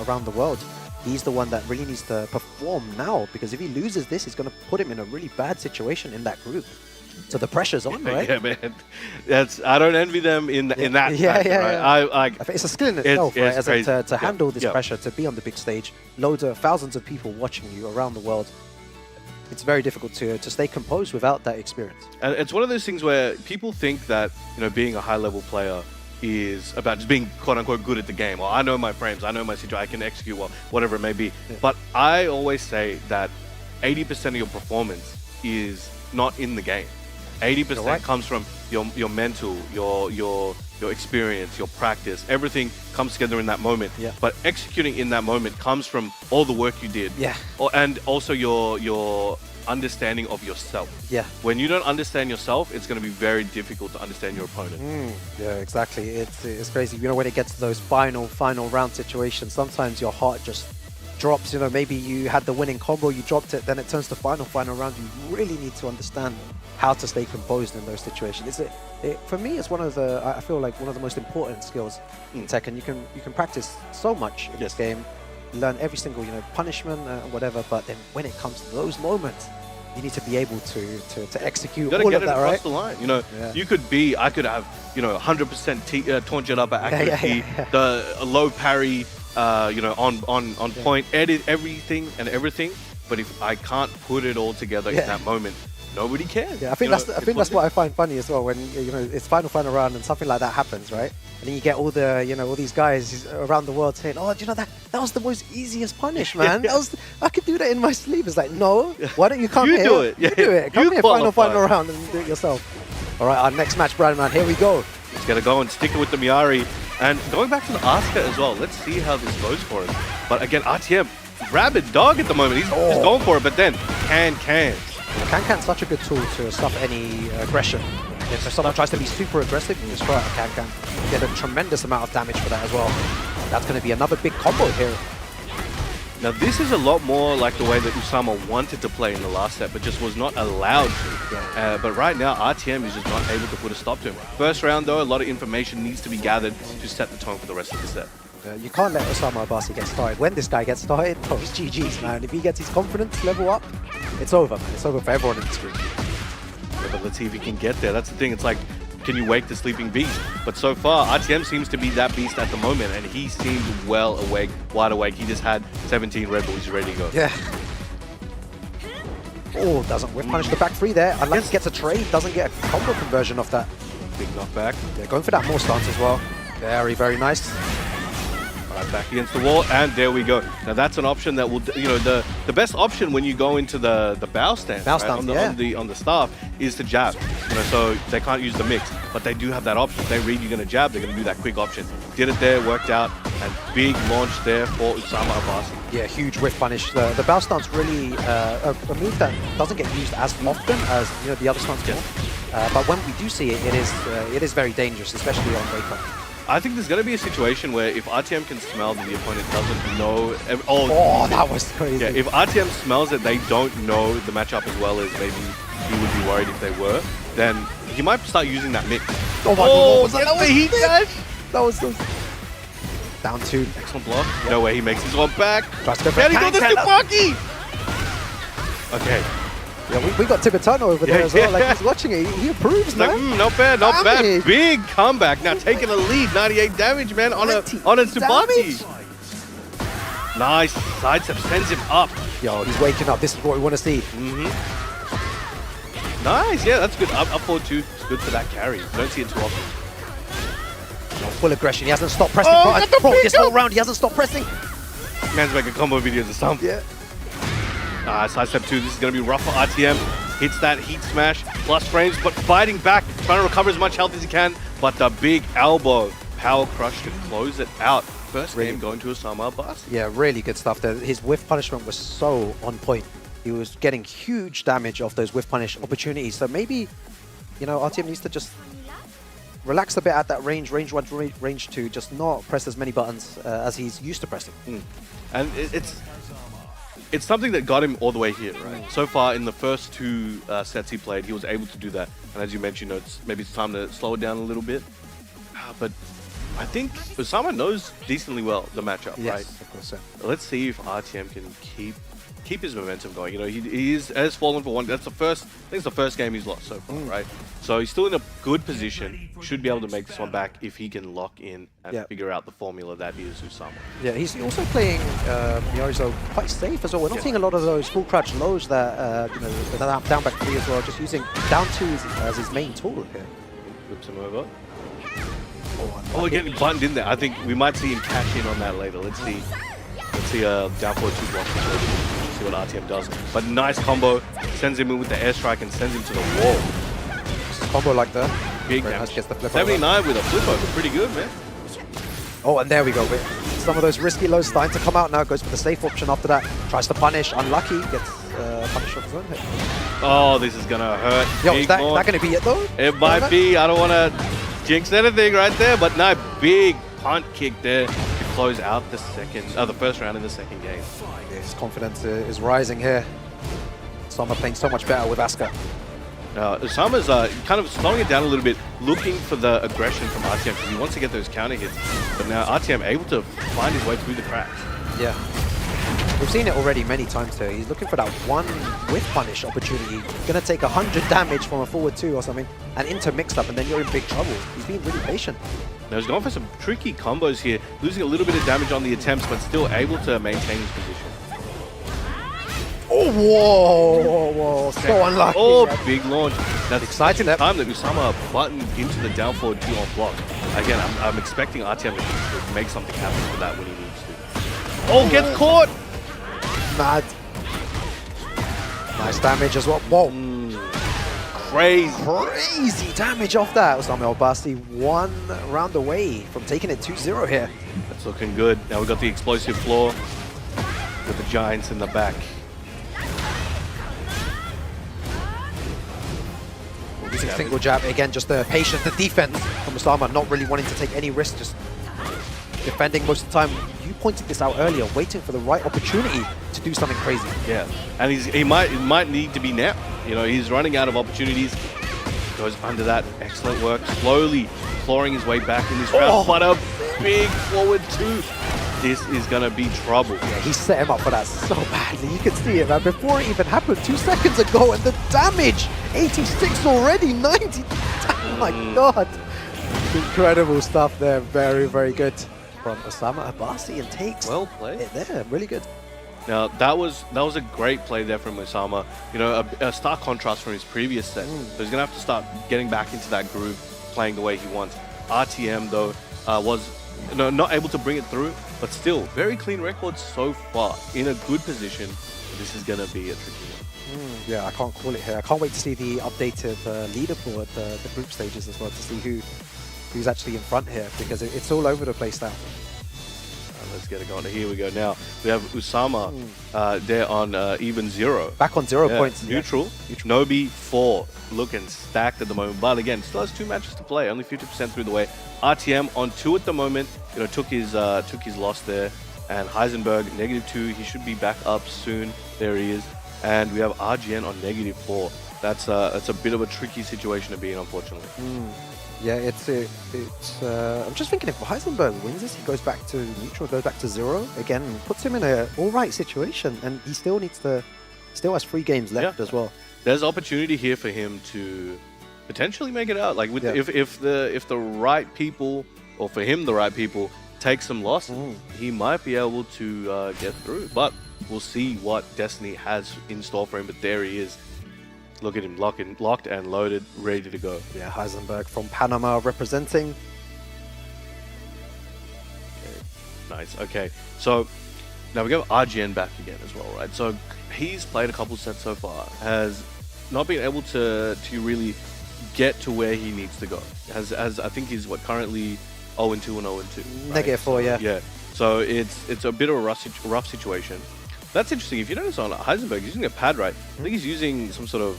around the world, he's the one that really needs to perform now, because if he loses this, it's going to put him in a really bad situation in that group. So the pressure's on, right? Yeah, man. I don't envy them in that fact, right? I think it's a skill in itself, right? As to handle this Yeah. pressure, to be on the big stage, thousands of people watching you around the world. It's very difficult to stay composed without that experience. And it's one of those things where people think that, being a high-level player is about just being quote-unquote good at the game. Or I know my frames, I know my situation, I can execute well, whatever it may be. Yeah. But I always say that 80% of your performance is not in the game. 80% comes from your mental, your experience, your practice. Everything comes together in that moment. Yeah. But executing in that moment comes from all the work you did. Yeah. And also your understanding of yourself. Yeah. When you don't understand yourself, it's going to be very difficult to understand your opponent. Yeah, exactly. It's crazy. When it gets to those final round situations, sometimes your heart just drops. Maybe you had the winning combo, you dropped it, then it turns to final round. You really need to understand how to stay composed in those situations. For me, it's I feel like one of the most important skills in Tekken. You can practice so much in this game, learn every single punishment, whatever. But then when it comes to those moments, you need to be able to execute You all gotta of get it that, across right? the line. You could be, I could have, 100% taunt jet up at accuracy, the low parry, on point, edit everything. But if I can't put it all together in that moment, nobody cares. Yeah, I think that's what I find funny as well, when it's final round and something like that happens, right? And then you get all the all these guys around the world saying, "Oh, do you know that was the most easiest punish, man. I could do that in my sleep." It's like, no, why don't you come here? do it. You do it. Come here, final round, and do it yourself. All right, our next match, Brandman. Here we go. He's gonna go and stick it with the Miari, and going back to the Asuka as well. Let's see how this goes for him. But again, RTM, rabid dog at the moment. He's going for it, but then can. Can-Can's such a good tool to stop any aggression. If someone tries to be super aggressive, you just throw out a Can-Can. You get a tremendous amount of damage for that as well. That's going to be another big combo here. Now this is a lot more like the way that Usama wanted to play in the last set, but just was not allowed to. But right now, RTM is just not able to put a stop to him. First round though, a lot of information needs to be gathered to set the tone for the rest of the set. You can't let Osama Abasi get started. When this guy gets started, it's GG's, man. If he gets his confidence level up, it's over, man. It's over for everyone in this group. Yeah, but let's see if he can get there. That's the thing. It's like, can you wake the sleeping beast? But so far, RTM seems to be that beast at the moment, and he seemed well awake, wide awake. He just had 17 Red Bulls. He's ready to go. Yeah. Oh, doesn't whiff punish the back three there. Unless he gets a trade, doesn't get a combo conversion off that. Big knockback. Yeah, going for that more stance as well. Very, very nice. Right back against the wall, and there we go. Now that's an option that will, the best option when you go into the bow stance, on the staff, is to jab. So they can't use the mix, but they do have that option. If they read you're going to jab, they're going to do that quick option. Did it there, worked out, and big launch there for Usama Abasi. Yeah, huge whiff punish. The bow stance really a move that doesn't get used as often as the other stance more. But when we do see it, it is very dangerous, especially on wake up. I think there's going to be a situation where if RTM can smell that the opponent doesn't know... Oh, that was crazy. Yeah, if RTM smells it, they don't know the matchup as well as maybe he would be worried if they were, then he might start using that mix. Oh my god, that was the heat dash! That was so... Down two. Excellent block. Yep. No way he makes his one back. Tries to go for and he got the Tsubaki! Okay. Yeah, we got Tibetano over there as well. Like, he's watching it. He approves, man. Like, not bad, not bad. Big comeback. Now taking a lead. 98 damage, man, on a Tsubaki. Nice. Sidestep sends him up. Yo, he's waking up. This is what we want to see. Nice. Yeah, that's good. Up 4-2. It's good for that carry. You don't see it too often. Full aggression. He hasn't stopped pressing. Bro, this whole round, he hasn't stopped pressing. Man's making combo videos or something. Yeah. Sidestep 2, this is going to be rough for RTM. Hits that heat smash, plus frames, but fighting back, trying to recover as much health as he can. But the big elbow, power crush to close it out. First game going to Osama Abasi. Yeah, really good stuff there. His whiff punishment was so on point. He was getting huge damage off those whiff punish opportunities. So maybe, RTM needs to just relax a bit at that range 1, range 2, just not press as many buttons as he's used to pressing. And it's it's something that got him all the way here, right? So far in the first 2 sets he played, he was able to do that. And as you mentioned, maybe it's time to slow it down a little bit. But I think Usama knows decently well the matchup, Yes, right? of course so. Let's see if RTM can keep his momentum going. You know, he has fallen for one. That's the first. I think it's the first game he's lost so far, right? So he's still in a good position. Should be able to make this one back if he can lock in and figure out the formula that is Usama. Yeah, he's also playing Miorizo quite safe as well. We're not seeing a lot of those full crouch lows that you know, the down back 3 as well. Just using down 2 as his main tool here. Flips him over. Oh, getting buttoned in there. I think we might see him cash in on that later. Let's see. Let's see down forward 2 block situation. See what RTM does. But nice combo. Sends him in with the airstrike and sends him to the wall. Combo like that. Big Very damage. nice, gets the flip 79 over. with a flip over. Pretty good, man. Oh, and there we go. Some of those risky lows starting to come out now. Goes for the safe option after that. Tries to punish. Unlucky. Gets punished off his own hit. Oh, this is going to hurt. Yo, is that going to be it though? It might be. I don't want to jinx anything right there. But no, big punt kick there to close out the first round in the second game. His confidence is rising here. Usama playing so much better with Asuka. Usama's kind of slowing it down a little bit, looking for the aggression from RTM because he wants to get those counter hits. But now RTM able to find his way through the cracks. Yeah. We've seen it already many times here. He's looking for that one with punish opportunity. Gonna take 100 damage from a forward 2 or something and into mix-up, and then you're in big trouble. He's being really patient. Now he's going for some tricky combos here, losing a little bit of damage on the attempts, but still able to maintain his position. Oh, whoa, so unlucky. Oh, big launch. That's exciting time that Usama buttoned into the down forward 2 on block. Again, I'm expecting RTM to make something happen for that when he needs to. Oh, gets caught! Mad. Nice damage as well. Whoa. Crazy damage off that. Usama Obasi 1 round away from taking it 2-0 here. That's looking good. Now we've got the explosive floor with the Giants in the back. Using single jab, again, just the patience, the defense from Usama, not really wanting to take any risk, just defending most of the time. You pointed this out earlier, waiting for the right opportunity to do something crazy. Yeah, and he might need to be now. You know, he's running out of opportunities. Goes under that, excellent work. Slowly clawing his way back in this round, but a big forward 2. This is gonna be trouble. Yeah, he set him up for that so badly. You can see it, man. Before it even happened 2 seconds ago, and the damage, 86 already, 90. Oh my god. Incredible stuff there. Very, very good from Usama Obasi, and takes well played it there. Really good. Now that was a great play there from Usama. You know, a stark contrast from his previous set. So he's gonna have to start getting back into that groove, playing the way he wants. RTM though was not able to bring it through, but still very clean record so far. In a good position. This is gonna be a tricky one. Yeah, I can't call it here. I can't wait to see the updated leaderboard, the group stages as well, to see who's actually in front here, because it's all over the place now. Let's get it going. Here we go. Now we have Usama there on even 0. Back on 0 points. Neutral. Nobi 4, looking stacked at the moment. But again, still has 2 matches to play. Only 50% through the way. RTM on 2 at the moment. You know, took his loss there. And Heisenberg -2. He should be back up soon. There he is. And we have RGN on -4. That's a bit of a tricky situation to be in, unfortunately. Yeah, it's. I'm just thinking if Heisenberg wins this, he goes back to neutral, goes back to 0 again, puts him in a all right situation, and he still has 3 games left as well. There's opportunity here for him to potentially make it out. Like with if the right people, or for him the right people, take some losses, he might be able to get through. But we'll see what Destiny has in store for him. But there he is. Look at him, locked and loaded, ready to go. Yeah, Heisenberg from Panama representing. Nice. Okay, so now we got RGN back again as well, right? So he's played a couple sets so far, has not been able to really get to where he needs to go. As I think he's currently 0-2 and 0-2. Right? -4, yeah. Yeah. So it's a bit of a rough situation. That's interesting. If you notice on Heisenberg, he's using a pad, right? I think he's using some sort of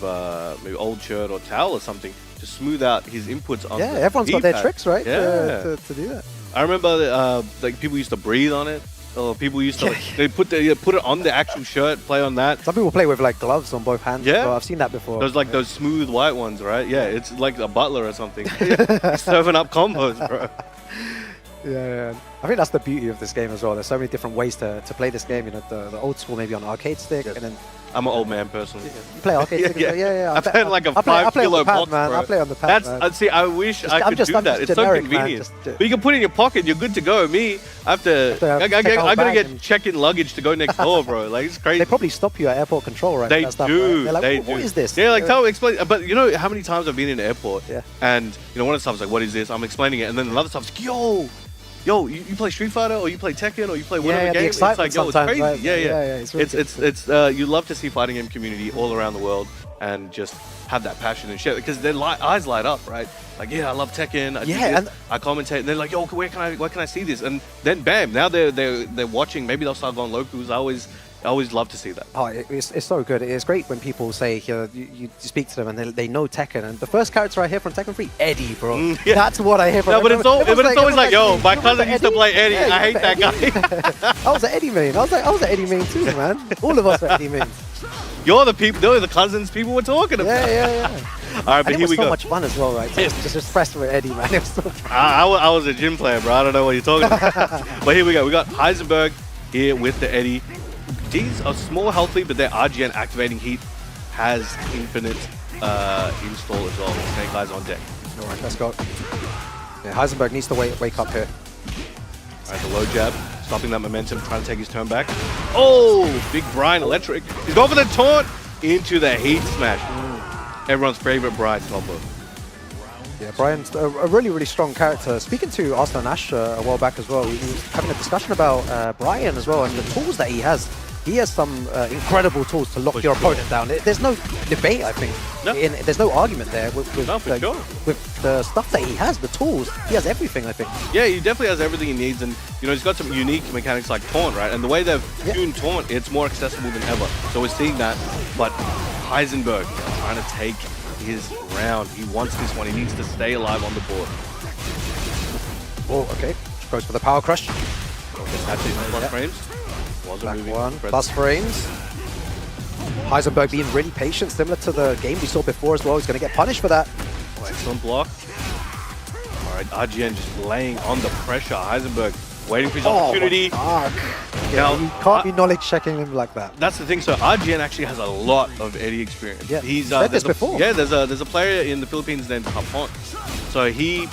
maybe old shirt or towel or something to smooth out his inputs on everyone's got their tricks, right? Yeah. To do that. I remember like people used to breathe on it. Oh, people used to they put it on the actual shirt, play on that. Some people play with like gloves on both hands. Yeah, so I've seen that before. Those smooth white ones, right? Yeah, it's like a butler or something. He's serving up combos, bro. Yeah, I think that's the beauty of this game as well. There's so many different ways to play this game. You know, the old school maybe on arcade stick, and then I'm an old man personally. You play arcade stick? Yeah. I play like a 5 kilo box, man. bro. I play on the pad, That's see, I wish I could do that. It's so convenient. But you can put it in your pocket. You're good to go. Me, I gotta get check-in luggage to go next door, bro. Like it's crazy. They probably stop you at airport control, right? They do. They're like, they what do. is this? Yeah, like explain. But you know how many times I've been in the airport, and you know one of the times like, what is this? I'm explaining it, and then another time's like, yo, you play Street Fighter or you play Tekken or you play whatever game? It's like, yo, it's crazy. Right? Yeah. It's really it's you love to see fighting game community all around the world and just have that passion and shit because their eyes light up, right? Like, yeah, I love Tekken. I commentate, and they're like, yo, where can I see this? And then bam, now they're watching. Maybe they'll start going locals. I always love to see that. Oh, it's so good. It's great when people say, you speak to them and they know Tekken. And the first character I hear from Tekken 3, Eddie, bro. That's what I hear from. No, but it's always like, yo, my cousin used to play Eddie. I hate that guy. I was an Eddie main. I was an Eddie main too, man. All of us are Eddie mains. You're the people. They're the cousins people were talking about. Yeah. All right, but here we go. It was so much fun as well, right? Just press with Eddie, man. It was so fun. I was a gym player, bro. I don't know what you're talking about. But here we go. We got Heisenberg here with the Eddie. These are small healthy, but their RGN activating heat has infinite install as well. Snake Eyes on deck. All right, let's go. Yeah, Heisenberg needs to wake up here. All right, the low jab, stopping that momentum, trying to take his turn back. Oh, big Brian Electric. He's going for the taunt into the heat smash. Everyone's favorite Brian combo. Yeah, Brian's a really, really strong character. Speaking to Arslan Ash a while back as well, we were having a discussion about Brian as well and the tools that he has. He has some incredible tools to lock your opponent down. There's no debate, I think. There's no argument there with the stuff that he has, the tools. He has everything, I think. Yeah, he definitely has everything he needs, and you know he's got some unique mechanics like taunt, right? And the way they've tuned taunt, it's more accessible than ever. So we're seeing that. But Heisenberg trying to take his round. He wants this one. He needs to stay alive on the board. Oh, okay. Goes for the power crush. That's it. Plus frames. Back one, plus frames. Heisenberg being really patient, similar to the game we saw before as well. He's going to get punished for that. Oh, excellent block. All right, RGN just laying on the pressure. Heisenberg waiting for his opportunity. Yeah, you can't be knowledge checking him like that. That's the thing. So RGN actually has a lot of Eddie experience. Yeah, he's said this before. Yeah, there's a player in the Philippines named Hapon. So he's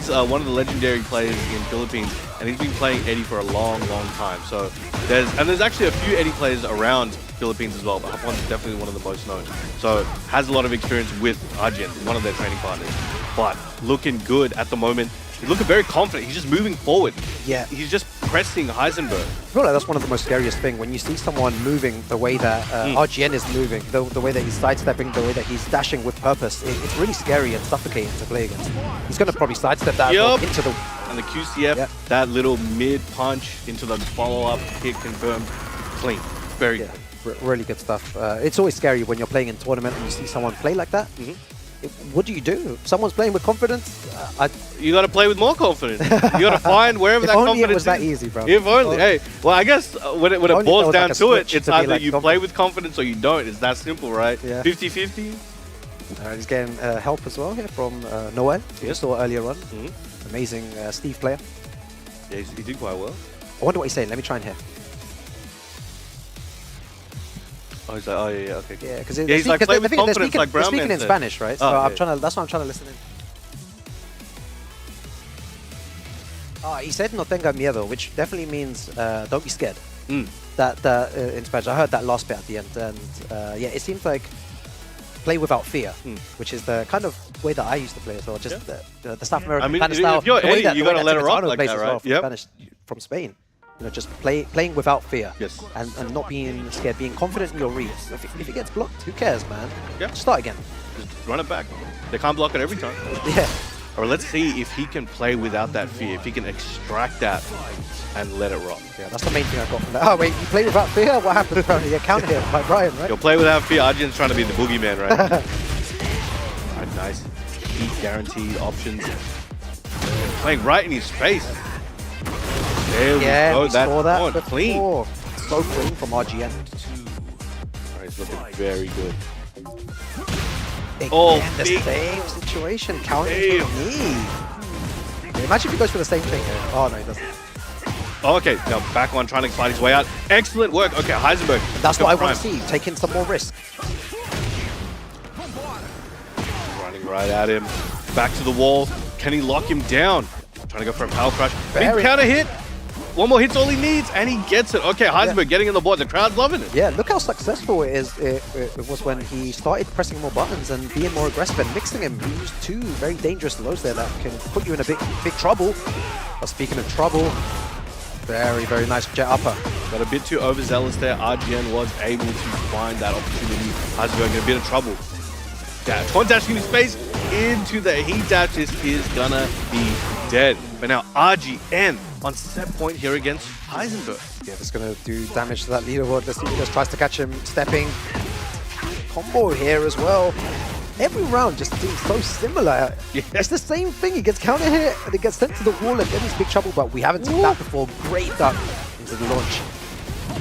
one of the legendary players in Philippines, and he's been playing Eddie for a long time. So there's actually a few Eddie players around Philippines as well, but Hapon's definitely one of the most known. So has a lot of experience with RGN, one of their training partners. But looking good at the moment. He's looking very confident. He's just moving forward. Yeah. He's just pressing Heisenberg. I feel like that's one of the most scariest things when you see someone moving the way that RGN is moving, the way that he's sidestepping, the way that he's dashing with purpose. It's really scary and suffocating to play against. He's going to probably sidestep that into the... And the QCF, that little mid punch into the follow-up hit confirmed. Clean. Very clean. Really good stuff. It's always scary when you're playing in tournament and you see someone play like that. What do you do? If someone's playing with confidence, you got to play with more confidence. You got to find wherever that confidence is. If only it was that easy, bro. If only. Hey, well, I guess when it boils down to it, it's either you play with confidence or you don't. It's that simple, right? 50-50. He's getting help as well here from Noel, who you saw earlier on. Amazing Steve player. Yeah, he did quite well. I wonder what he's saying. Let me try and hear. Oh, he's like, oh yeah, okay. Yeah, because he's like, play with confidence like Brown speaking in Spanish, right? So I'm trying to. That's why I'm trying to listen in. He said "no tenga miedo," which definitely means don't be scared. That in Spanish, I heard that last bit at the end, and yeah, it seems like play without fear, which is the kind of way that I used to play as well. Just the South American kind of style. If you're Eddie, you gotta let it rock like that, right? Spanish from Spain. You know, just playing without fear, and not being scared, being confident in your reads. If it gets blocked, who cares, man? Start again. Just run it back. They can't block it every time. Yeah. Or let's see if he can play without that fear. If he can extract that and let it rock. Yeah, that's the main thing I got from that. Oh wait, you play without fear? What happens? You counter hit by Brian, right? You'll play without fear. Arjun's trying to be the boogeyman, right? Alright, nice. Heat guaranteed options. Playing right in his face. There we go. We That saw that one clean. before. So clean from RGN. Alright, he's looking very good. Again, the same situation. Counting the knee. Imagine if he goes for the same thing here. Oh, no, he doesn't. Okay, now back on trying to slide his way out. Excellent work. Okay, Heisenberg. That's what I want to see. Taking some more risk. Running right at him. Back to the wall. Can he lock him down? Trying to go for a power crush. Big counter hit. One more hit's all he needs, and he gets it. Okay, Heisenberg getting in the board. The crowd's loving it. Yeah, look how successful it is. It was when he started pressing more buttons and being more aggressive and mixing him. He used two very dangerous lows there that can put you in a big trouble. But speaking of trouble, very, very nice jet upper. Got a bit too overzealous there. RGN was able to find that opportunity. Heisenberg in a bit of trouble. Dash. One dash in his face into the heat dash. This is gonna be dead. But now RGN on set point here against Heisenberg. Yeah, that's gonna do damage to that leaderboard. Let's see if he just tries to catch him stepping. Combo here as well. Every round just seems so similar. Yeah. It's the same thing. He gets counter hit and it gets sent to the wall and then he's big trouble, but we haven't seen that before. Great duck into the launch.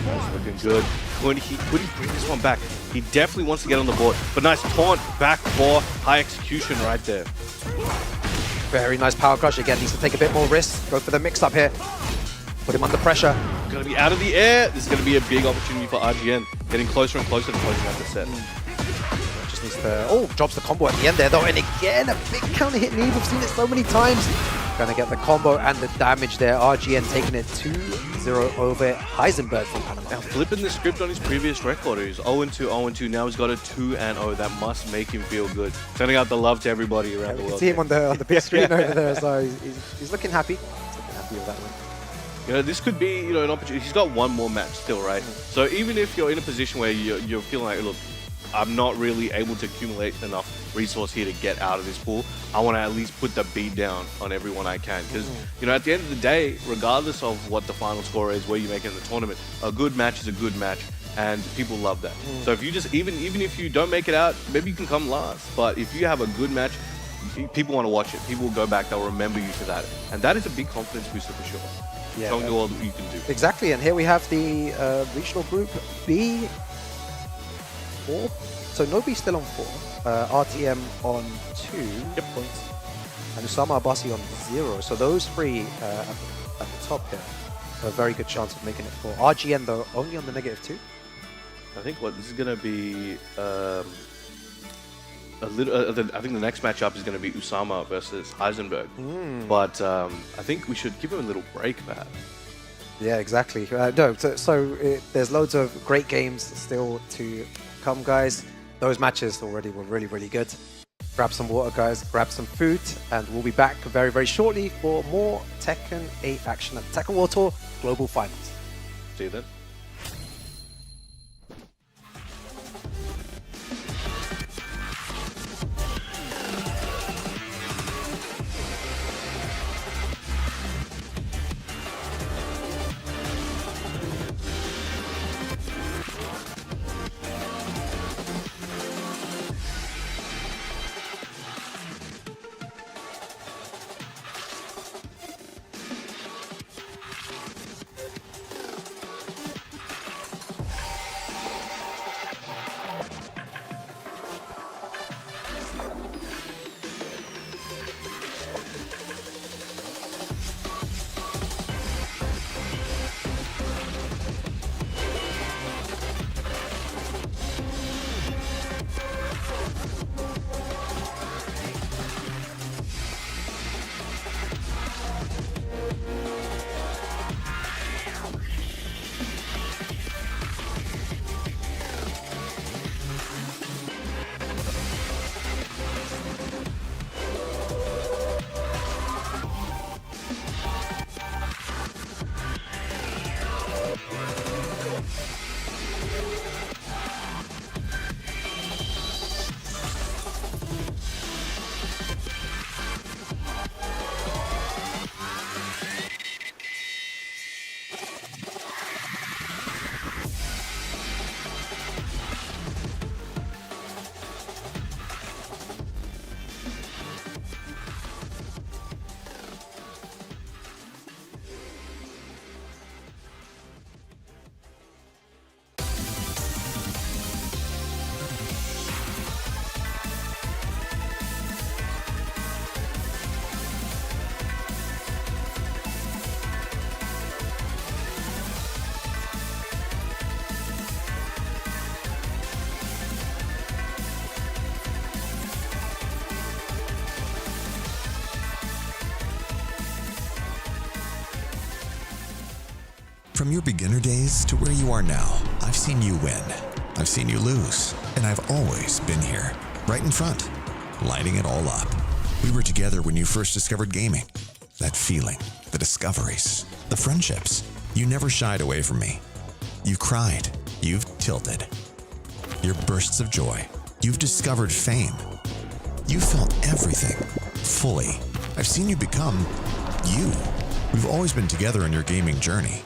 That's looking good. Could he bring this one back? He definitely wants to get on the board, but nice taunt back for high execution right there. Very nice power crush. Again, needs to take a bit more risk. Go for the mix up here. Put him under pressure. Gonna be out of the air. This is gonna be a big opportunity for RGN. Getting closer and closer to closing out the set. Just needs to... Oh, drops the combo at the end there though. And again, a big counter hit knee. We've seen it so many times. Gonna get the combo and the damage there. RGN taking it 2-0 over Heisenberg from Panama. Now flipping the script on his previous record. He was 0-2, 0-2. Now he's got a 2-0. That must make him feel good. Sending out the love to everybody around the world. You can see him on the big screen over there. So he's looking happy. He's looking happy with that one. You know, this could be, an opportunity. He's got one more match still, right? So even if you're in a position where you're feeling like, look, I'm not really able to accumulate enough resource here to get out of this pool, I want to at least put the beat down on everyone I can. Because, at the end of the day, regardless of what the final score is, where you make it in the tournament, a good match is a good match, and people love that. So if you just, even if you don't make it out, maybe you can come last. But if you have a good match, people want to watch it. People will go back, they'll remember you for that. And that is a big confidence booster for sure. Yeah, showing the world what you can do. Exactly, and here we have the regional group B. 4. So Nobi still on 4, RTM on 2 points, and Usama Abasi on 0. So those three at the top here have a very good chance of making it 4. RGN though only on the -2. I think this is going to be a little. I think the next matchup is going to be Usama versus Heisenberg. But I think we should give him a little break, perhaps. Yeah, exactly. No, there's loads of great games still to come, guys. Those matches already were really, really good. Grab some water, guys. Grab some food, and we'll be back very, very shortly for more Tekken 8 action at Tekken World Tour Global Finals. See you then. From your beginner days to where you are now, I've seen you win. I've seen you lose. And I've always been here, right in front, lighting it all up. We were together when you first discovered gaming. That feeling, the discoveries, the friendships. You never shied away from me. You cried. You've tilted. Your bursts of joy. You've discovered fame. You felt everything, fully. I've seen you become you. We've always been together on your gaming journey.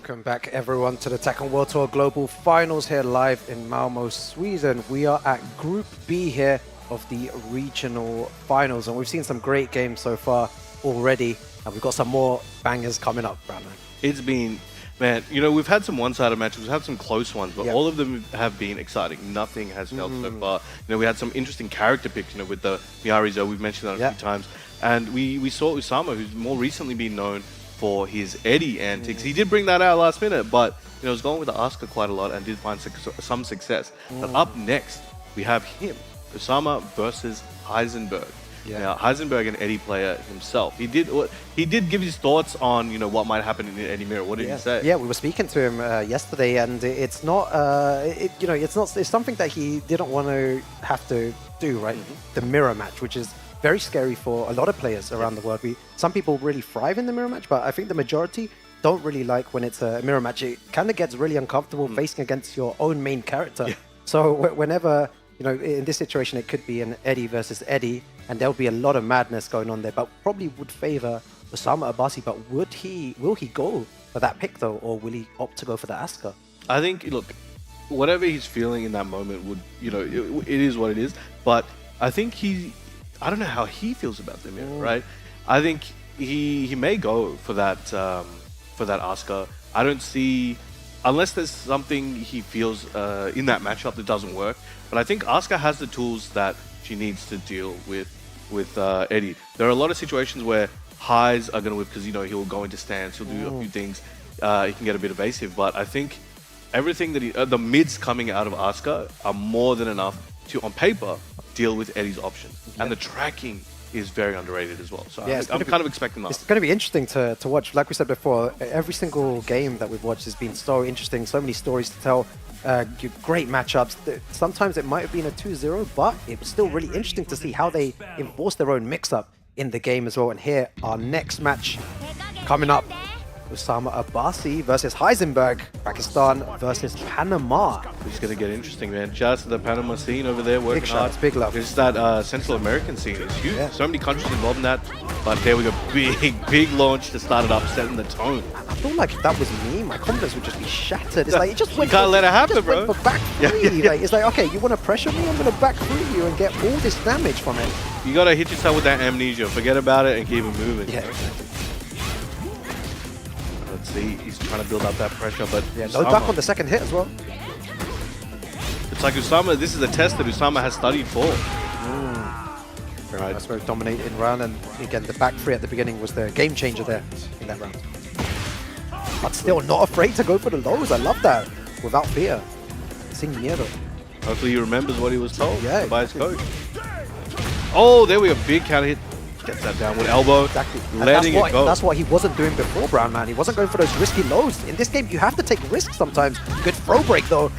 Welcome back, everyone, to the Tekken World Tour Global Finals here live in Malmo, Sweden. We are at Group B here of the regional finals, and we've seen some great games so far already, and we've got some more bangers coming up, Brandon. It's been, man, you know, we've had some one-sided matches, we've had some close ones, but all of them have been exciting. Nothing has failed so far. You know, we had some interesting character picks, you know, with the Miarizo, we've mentioned that a few times, and we saw Usama, who's more recently been known for his Eddie antics. He did bring that out last minute, but you know, was going with the Asuka quite a lot and did find some success. But up next, we have him, Usama versus Heisenberg. Now, Heisenberg, an Eddie player himself, he did give his thoughts on, you know, what might happen in the Eddie mirror. What did he say? Yeah, we were speaking to him yesterday, and it's not, you know, it's something that he didn't want to have to do, right? The mirror match, which is very scary for a lot of players around the world. Some people really thrive in the mirror match, but I think the majority don't really like when it's a mirror match. It kind of gets really uncomfortable facing against your own main character. So whenever, you know, in this situation, it could be an Eddie versus Eddie, and there'll be a lot of madness going on there, but probably would favor Usama Abbasi. But will he go for that pick though, or will he opt to go for the Asuka? I think, look, whatever he's feeling in that moment would, you know, it is what it is. But I think I don't know how he feels about the mirror, right? I think he may go for that Asuka. I don't see, unless there's something he feels in that matchup that doesn't work. But I think Asuka has the tools that she needs to deal with Eddie. There are a lot of situations where highs are going to whip because, you know, he'll go into stance, he'll do a few things, he can get a bit evasive. But I think everything that the mids coming out of Asuka are more than enough to, on paper, deal with Eddie's options. And the tracking is very underrated as well. So I'm kind of expecting that. It's going to be interesting to watch. Like we said before, every single game that we've watched has been so interesting, so many stories to tell, great matchups. Sometimes it might have been a 2-0, but it was still really interesting to see how they enforce their own mix-up in the game as well. And here, our next match coming up, Usama Abbasi versus Heisenberg, Pakistan versus Panama. It's going to get interesting, man. Shout out to the Panama scene over there, working hard. Big love. It's that Central American scene. It's huge. So many countries involved in that. But there we go. Big launch to start it up, setting the tone. I feel like if that was me, my confidence would just be shattered. It's like, it just went you can't let it happen, bro. Went for back three. Like, it's like, okay, you want to pressure me? I'm going to back through you and get all this damage from it. You got to hit yourself with that amnesia. Forget about it and keep it moving. Yeah, exactly. See, he's trying to build up that pressure, but no duck on the second hit as well. It's like Usama, this is a test that Usama has studied for. Very nice, very dominating round, and again, the back three at the beginning was the game changer there in that round. But still not afraid to go for the lows. I love that. Without fear. Sin miedo. Hopefully he remembers what he was told by his coach. Exactly. Oh, there we go, big counter hit. Gets that downward elbow, letting it go. That's what he wasn't doing before, Brown Man. He wasn't going for those risky lows. In this game, you have to take risks sometimes. Good throw break, though.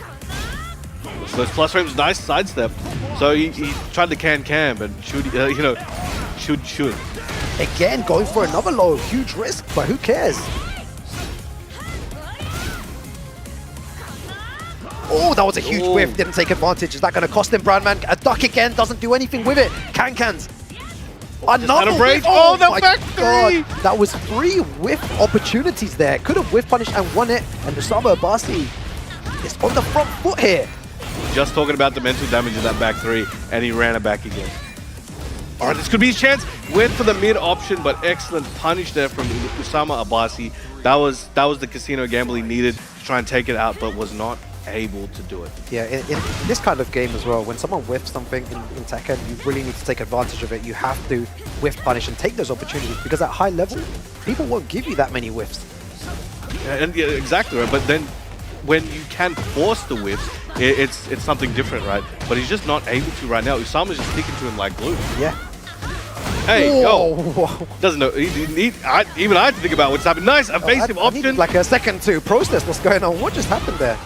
So those plus frames, nice sidestep. So he tried to can, but should, you know, should. Again, going for another low. Huge risk, but who cares? Oh, that was a huge whiff. Didn't take advantage. Is that going to cost him, Brown Man? A duck again, doesn't do anything with it. Cans. Another break. whiff. Oh, the my back three. God. That was 3 whiff opportunities there. Could have whiff punished and won it. And Usama Abbasi is on the front foot here. Just talking about the mental damage of that back three, and he ran it back again. All right, this could be his chance. Went for the mid option, but excellent punish there from Usama Abbasi. That was the casino gamble he needed to try and take it out, but was not able to do it. Yeah, in this kind of game as well, when someone whiffs something in Tekken, you really need to take advantage of it. You have to whiff punish and take those opportunities, because at high level, people won't give you that many whiffs. Yeah, exactly right. But then when you can force the whiffs, it's something different, right? But he's just not able to right now. Usama's just sticking to him like glue. Yeah. Hey, go. Doesn't know. Even I had to think about what's happened. Nice evasive option. I needed like a second to process what's going on. What just happened there?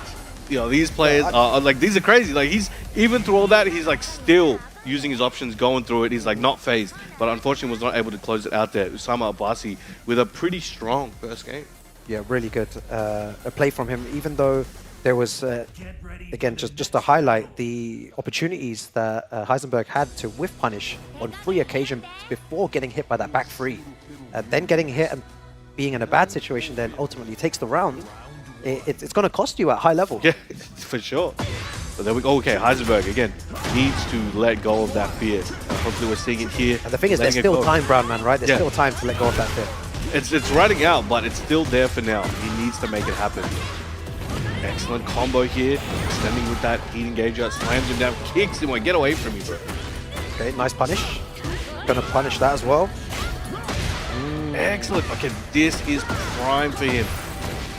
You know, these players are like, these are crazy. Like, he's, even through all that, he's like still using his options, going through it. He's like not phased, but unfortunately was not able to close it out there. Usama Abbasi with a pretty strong first game. Yeah, really good a play from him, even though there was, again, just to highlight the opportunities that Heisenberg had to whiff punish on 3 occasions before getting hit by that back 3. Then getting hit and being in a bad situation then ultimately takes the round. it's going to cost you at high level. Yeah, for sure. But there we go. Okay, Heisenberg again needs to let go of that fear. Hopefully we're seeing it here. And the thing is, there's still time, Brown Man, right? There's Yeah. still time to let go of that fear. It's running out, but it's still there for now. He needs to make it happen. Excellent combo here. Extending with that heat engager. Slams him down, kicks him away. Get away from me, bro. Okay, nice punish. Gonna punish that as well. Excellent. Okay, this is prime for him.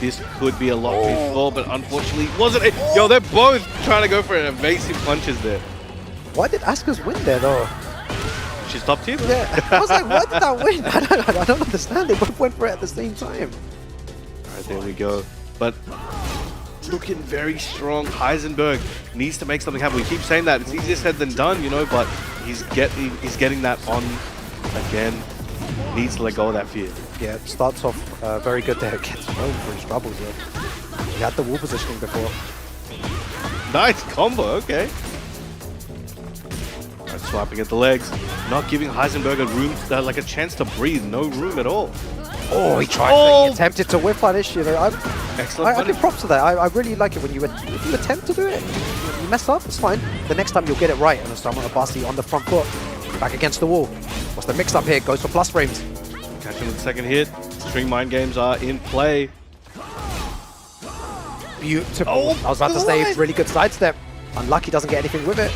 This could be a lock for his score, but unfortunately wasn't it. Yo, they're both trying to go for evasive punches there. Why did Asuka's win there, though? She's top tier. Yeah, I was like, why did that win? I don't understand. They both went for it at the same time. All right, there we go. But looking very strong. Heisenberg needs to make something happen. We keep saying that. It's easier said than done, you know, but he's getting that on again. Needs to let go of that fear. Yeah, it starts off very good there. Gets known for his troubles though. He had the wall positioning before. Nice combo, okay. Right, swiping at the legs. Not giving Heisenberg a room, like a chance to breathe. No room at all. Oh, he tried. He attempted to whip punish. You know, Excellent. I give props to that. I really like it when you attempt to do it. You mess up, it's fine. The next time you'll get it right. And Osama Abasi on the front foot, back against the wall. What's the mix up here? Goes for plus frames. Catching with the second hit. String mind games are in play. Beautiful. Oh, I was about to say, really good sidestep. Unlucky doesn't get anything with it.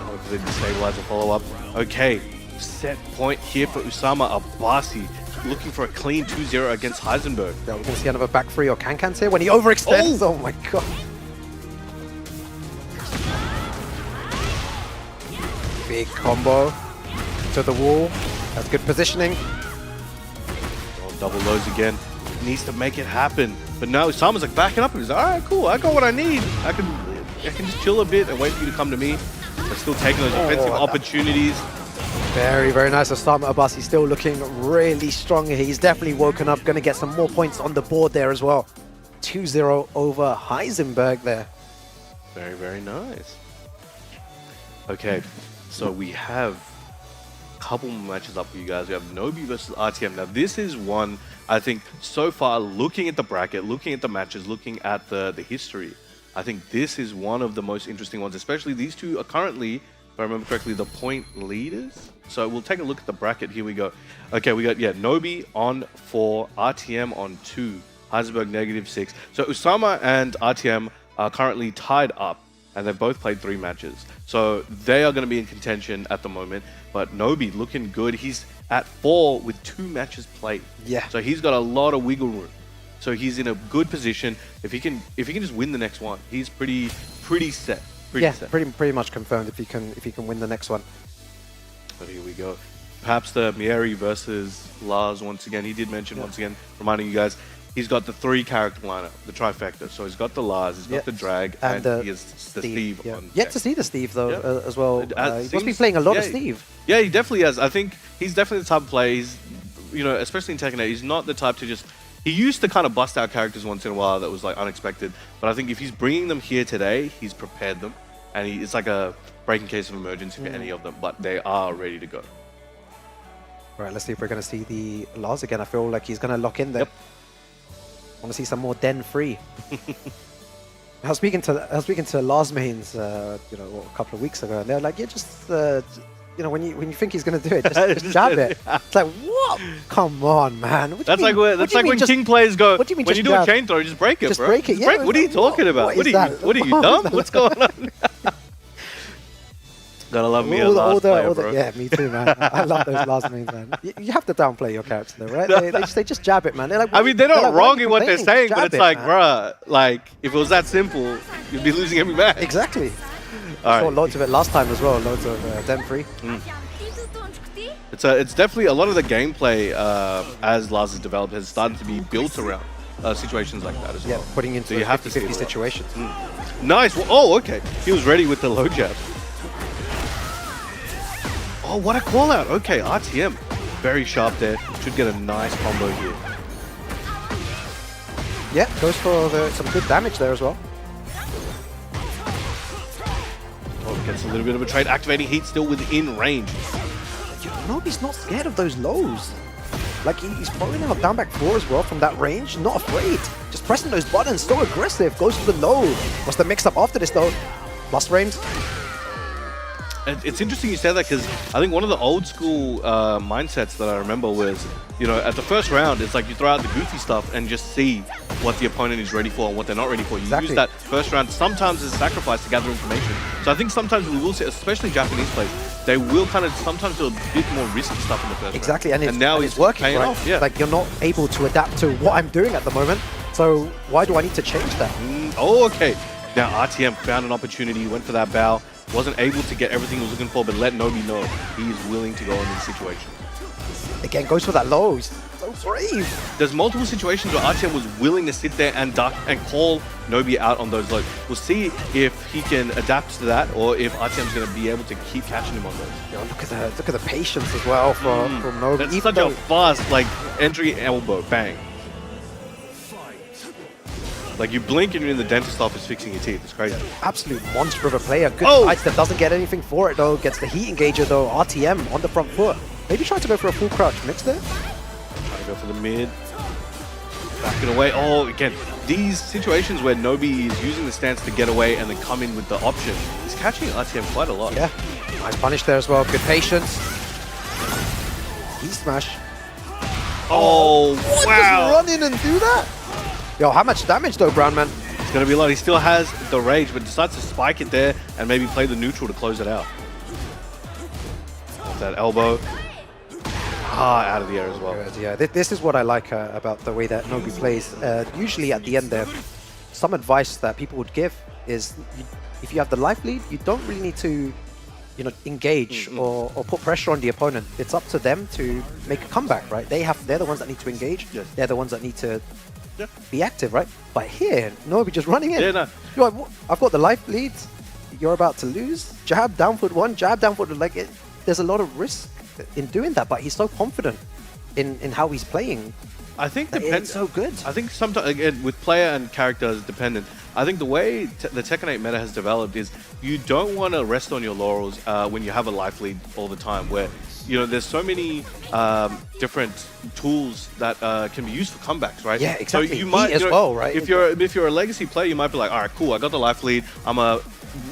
Hopefully destabilize the follow-up. Okay, set point here for Usama Abasi. Looking for a clean 2-0 against Heisenberg. Yeah, we're going to see another back three or can here when he overextends. Oh my god. Big combo to the wall. That's good positioning. Oh, double lows again. Needs to make it happen. But now Usama's like backing up. He's like, all right, cool. I got what I need. I can just chill a bit and wait for you to come to me. But still taking those offensive opportunities. Very, very nice. Osama Abasi still looking really strong here. He's definitely woken up. Going to get some more points on the board there as well. 2-0 over Heisenberg there. Very, very nice. Okay, so we have a couple more matches up for you guys. We have Nobi versus RTM. Now, this is one, I think, so far, looking at the bracket, looking at the matches, looking at the history, I think this is one of the most interesting ones, especially these two are currently, if I remember correctly, the point leaders. So we'll take a look at the bracket. Here we go. Okay, we got, Nobi on 4, RTM on 2, Heisenberg -6. So Usama and RTM are currently tied up, and they've both played 3 matches. So they are going to be in contention at the moment. But Nobi looking good. He's at 4 with 2 matches played. Yeah. So he's got a lot of wiggle room. So he's in a good position. If he can just win the next one, he's pretty set. Pretty much confirmed if he can win the next one. But here we go. Perhaps the Mieri versus Lars once again. He did mention once again, reminding you guys, he's got the 3 character lineup, the trifecta. So he's got the Lars, he's got the Drag, and he has the Steve on Yet deck. to see the Steve though as well. He must be Seems- playing a lot of Steve. Yeah, he definitely has. I think he's definitely the type of player. He's, especially in Tekken 8, he's not the type to just. He used to kind of bust out characters once in a while that was like unexpected. But I think if he's bringing them here today, he's prepared them, and it's like a breaking case of emergency for any of them. But they are ready to go. All right, let's see if we're going to see the Lars again. I feel like he's going to lock in there. I want to see some more Den free. I was speaking to Lars mains, a couple of weeks ago, and they're like, "Yeah, just when you think he's going to do it, just jab it." It's like, what? Come on, man. That's like when King players go. What do you mean? When you do a chain throw, just break it, just bro. break it. Just break it. What are you talking about? What are you dumb? What's going on? Gotta love me a Lars player, bro. Yeah, me too, man. I love those Lars mains, man. You have to downplay your character, though, right? They just jab it, man. They're like, I mean, they're not wrong in what they're saying, but it's like, man. bruh, like, if it was that simple, you'd be losing every match. Exactly. All Saw right. loads of it last time as well. Loads of Den free. It's definitely a lot of the gameplay as Lars has developed has started to be built around situations like that as well. Yeah, putting into so you have to see 50-50 it a lot. situations. Nice. Oh, okay. He was ready with the low jab. Oh, what a call out. Okay, RTM. Very sharp there. Should get a nice combo here. Yeah, goes for some good damage there as well. Oh, gets a little bit of a trade. Activating heat still within range. Nobi's not scared of those lows. Like, he's throwing out down back 4 as well from that range. Not afraid. Just pressing those buttons. So aggressive. Goes for the low. What's the mix-up after this, though? Plus frames. And it's interesting you said that because I think one of the old school mindsets that I remember was, you know, at the first round, it's like you throw out the goofy stuff and just see what the opponent is ready for and what they're not ready for. You use that first round sometimes as a sacrifice to gather information. So I think sometimes we will see, especially Japanese players, they will kind of sometimes do a bit more risky stuff in the first round. And now it's working, paying right? off. Yeah. Like, you're not able to adapt to what I'm doing at the moment. So why do I need to change that? Oh, okay. Now RTM found an opportunity, went for that bow. Wasn't able to get everything he was looking for, but let Nobi know he's willing to go in this situation. Again, goes for that low. He's so brave. There's multiple situations where RTM was willing to sit there and duck and call Nobi out on those lows. We'll see if he can adapt to that or if RTM's going to be able to keep catching him on those. Yo, look at the patience as well from Nobi. That's such a fast like entry elbow, bang. Like, you blink and you're in the dentist office fixing your teeth. It's crazy. Absolute monster of a player. Good sidestep, doesn't get anything for it though. Gets the heat engager though. RTM on the front foot. Maybe trying to go for a full crouch mix there. Trying to go for the mid. Backing away. Oh, again, these situations where Nobi is using the stance to get away and then come in with the option. He's catching RTM quite a lot. Yeah. Nice punish there as well. Good patience. Heat smash. Oh, what? wow. Just run in and do that? Yo, how much damage though, Brown Man? It's going to be a lot. He still has the rage, but decides to spike it there and maybe play the neutral to close it out. That elbow. Out of the air as well. Good, yeah, this is what I like about the way that Nobi plays. Usually at the end there, some advice that people would give is if you have the life lead, you don't really need to, you know, engage or put pressure on the opponent. It's up to them to make a comeback, right? They're the ones that need to engage. Yes. They're the ones that need to be active, right? But here, Nobi just running in. Yeah, no. You're like, I've got the life lead. You're about to lose. Jab, down foot one, jab, down foot. Like, there's a lot of risk in doing that, but he's so confident in how he's playing. I think it's so good. I think sometimes, again, with player and character is dependent. I think the way the Tekken 8 meta has developed is you don't want to rest on your laurels when you have a life lead all the time, where, you know, there's so many different tools that can be used for comebacks, right? Yeah, exactly. So you might, as well, right? If you're a legacy player, you might be like, all right, cool, I got the life lead. I'm a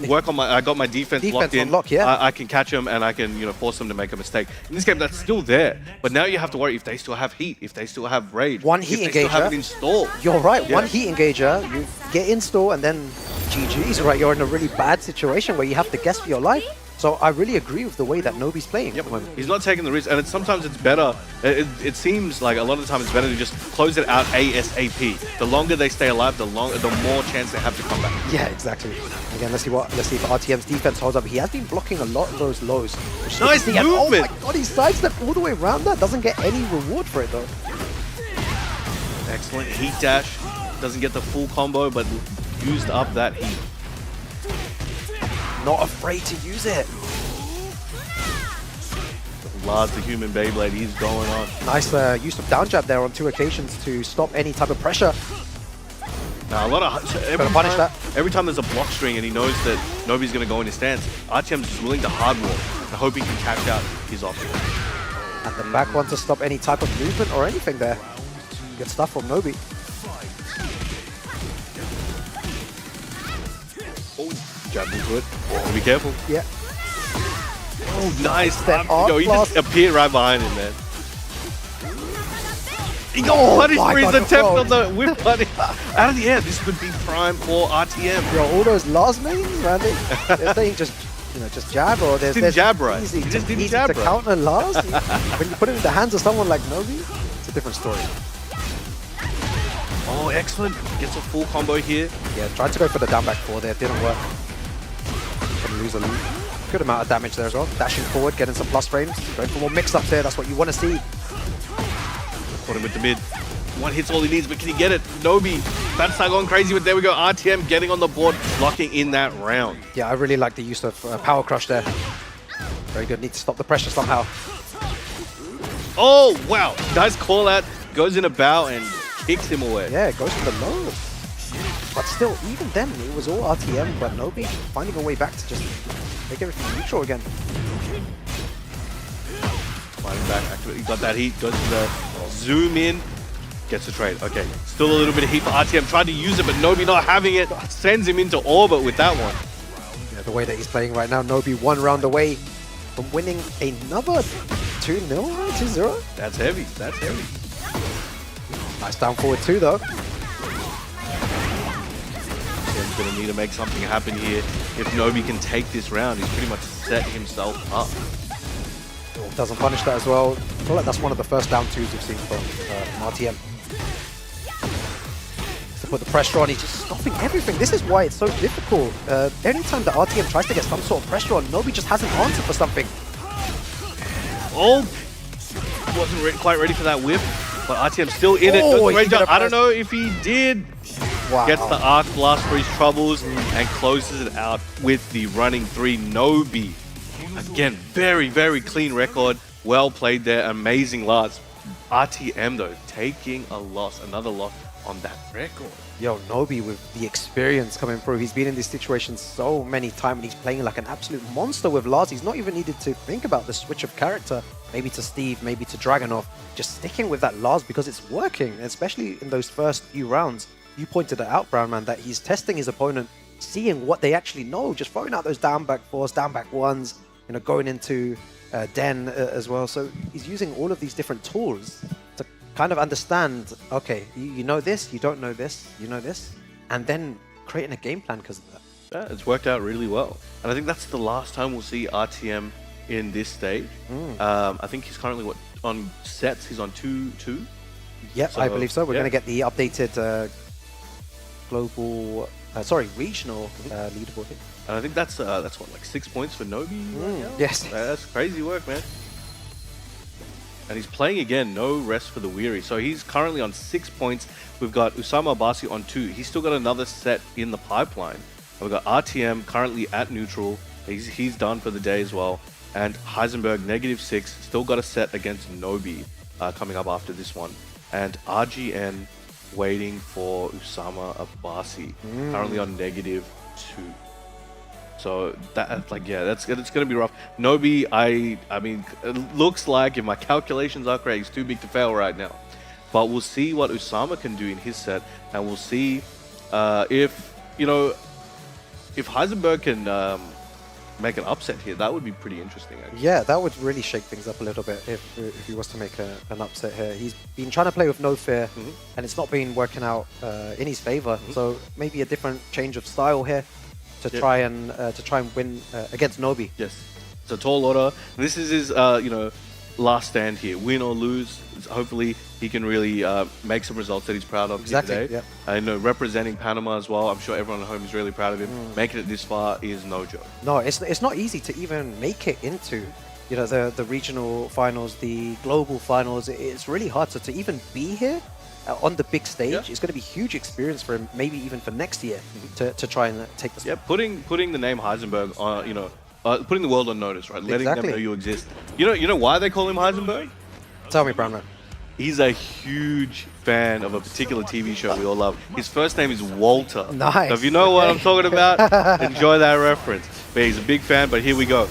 work on I got my defense locked in. I can catch him and I can, you know, force him to make a mistake. In this game, that's still there, but now you have to worry if they still have heat, if they still have rage, one heat if engager. They still have it installed. You're right. Yeah. One heat engager, you get install and then GG's, right? You're in a really bad situation where you have to guess for your life. So I really agree with the way that Nobi's playing. Yep. He's not taking the risk, and sometimes it's better. It seems like a lot of the time it's better to just close it out ASAP. The longer they stay alive, the more chance they have to come back. Yeah, exactly. Again, let's see if RTM's defense holds up. He has been blocking a lot of those lows. Nice movement. Oh my god, he sidestepped all the way around that. Doesn't get any reward for it though. Excellent heat dash. Doesn't get the full combo, but used up that heat. Not afraid to use it. Loves the human Beyblade. He's going on. Nice use of down jab there on 2 occasions to stop any type of pressure. Now, every time there's a block string and he knows that nobody's going to go in his stance, RTM's just willing to hardwall and hope he can catch out his option. And the back one to stop any type of movement or anything there. Good stuff from Nobi. Jab into it. Oh, be careful. Yeah. Oh, nice. Yo, he just appeared right behind him, man. He got punished for his attempt on the whip punish. Out of the air, this could be prime for RTM. Yo, all those last mains, Randy, they're saying just jab, or there's jab right. easy, He just didn't easy jab to right. counter last. When you put it in the hands of someone like Nobi, it's a different story. Oh, excellent. Gets a full combo here. Yeah, tried to go for the down back 4 there, didn't work. Gonna lose a good amount of damage there as well. Dashing forward, getting some plus frames, going for more mix-ups there, that's what you want to see. Caught him with the mid. One hit's all he needs, but can he get it? Nobi, that's not going crazy, but there we go. RTM getting on the board, locking in that round. Yeah, I really like the use of Power Crush there. Very good, need to stop the pressure somehow. Oh, wow. Nice call out. Goes in a bow and kicks him away. Yeah, it goes for the low. But still, even then, it was all RTM, but Nobi finding a way back to just make everything neutral again. Fighting back, he got that heat, goes to the zoom in, gets the trade. Okay, still a little bit of heat for RTM, tried to use it, but Nobi not having it, sends him into orbit with that one. Yeah, the way that he's playing right now, Nobi 1 round away from winning another 2-0, 2-0. That's heavy, that's heavy. Nice down forward 2 though. RTM's gonna need to make something happen here. If Nobi can take this round, he's pretty much set himself up. Doesn't punish that as well. I feel like that's one of the first down 2s we've seen from RTM. To put the pressure on, he's just stopping everything. This is why it's so difficult. Anytime that RTM tries to get some sort of pressure on, Nobi just hasn't answered for something. Oh, wasn't quite ready for that whip, but RTM still in it. Oh, I don't know if he did. Wow. Gets the arc blast for his troubles and closes it out with the running 3 Nobi. Again, very, very clean record. Well played there. Amazing last. RTM, though, taking a loss. Another loss on that record. Yo, Nobi with the experience coming through. He's been in these situations so many times and he's playing like an absolute monster with Lars. He's not even needed to think about the switch of character. Maybe to Steve, maybe to Dragunov. Just sticking with that Lars because it's working. Especially in those first few rounds. You pointed it out, Brown Man, that he's testing his opponent, seeing what they actually know. Just throwing out those down back 4s, down back 1s. You know, going into Den as well. So he's using all of these different tools to kind of understand, okay, you know this, you don't know this, you know this, and then creating a game plan because of that. Yeah, it's worked out really well. And I think that's the last time we'll see RTM in this stage. I think he's currently, on sets, he's on 2-2? Yep, so, I believe so. We're yeah. going to get the updated regional leaderboard here. And I think that's what, like 6 points for Nobi right now? Yes. That's crazy work, man. And he's playing again, no rest for the weary. So he's currently on 6 points. We've got Usama Abasi on 2. He's still got another set in the pipeline. And we've got RTM currently at neutral. He's done for the day as well. And Heisenberg, -6, still got a set against Nobi coming up after this one. And RGN waiting for Usama Abasi, currently on -2. So that, like, yeah, it's gonna be rough. Nobi, I mean, it looks like, if my calculations are correct, he's too big to fail right now. But we'll see what Usama can do in his set, and we'll see if Heisenberg can make an upset here. That would be pretty interesting, actually. Yeah, that would really shake things up a little bit if he was to make an upset here. He's been trying to play with no fear, and it's not been working out in his favor. So maybe a different change of style here to try and win against Nobi. Yes, it's a tall order. This is his last stand here. Win or lose, hopefully he can really make some results that he's proud of today. Yep. I know, representing Panama as well. I'm sure everyone at home is really proud of him. Making it this far is no joke. No, it's not easy to even make it into the regional finals, the global finals. It's really hard to even be here on the big stage. It's going to be huge experience for him, maybe even for next year to try and take the spot. Putting the name Heisenberg on, putting the world on notice, right? Letting them know you exist. You know why they call him Heisenberg? Tell me, Brown Man. He's a huge fan of a particular TV show we all love. His first name is Walter. Nice. So if you know what I'm talking about, enjoy that reference. But he's a big fan, but here we go.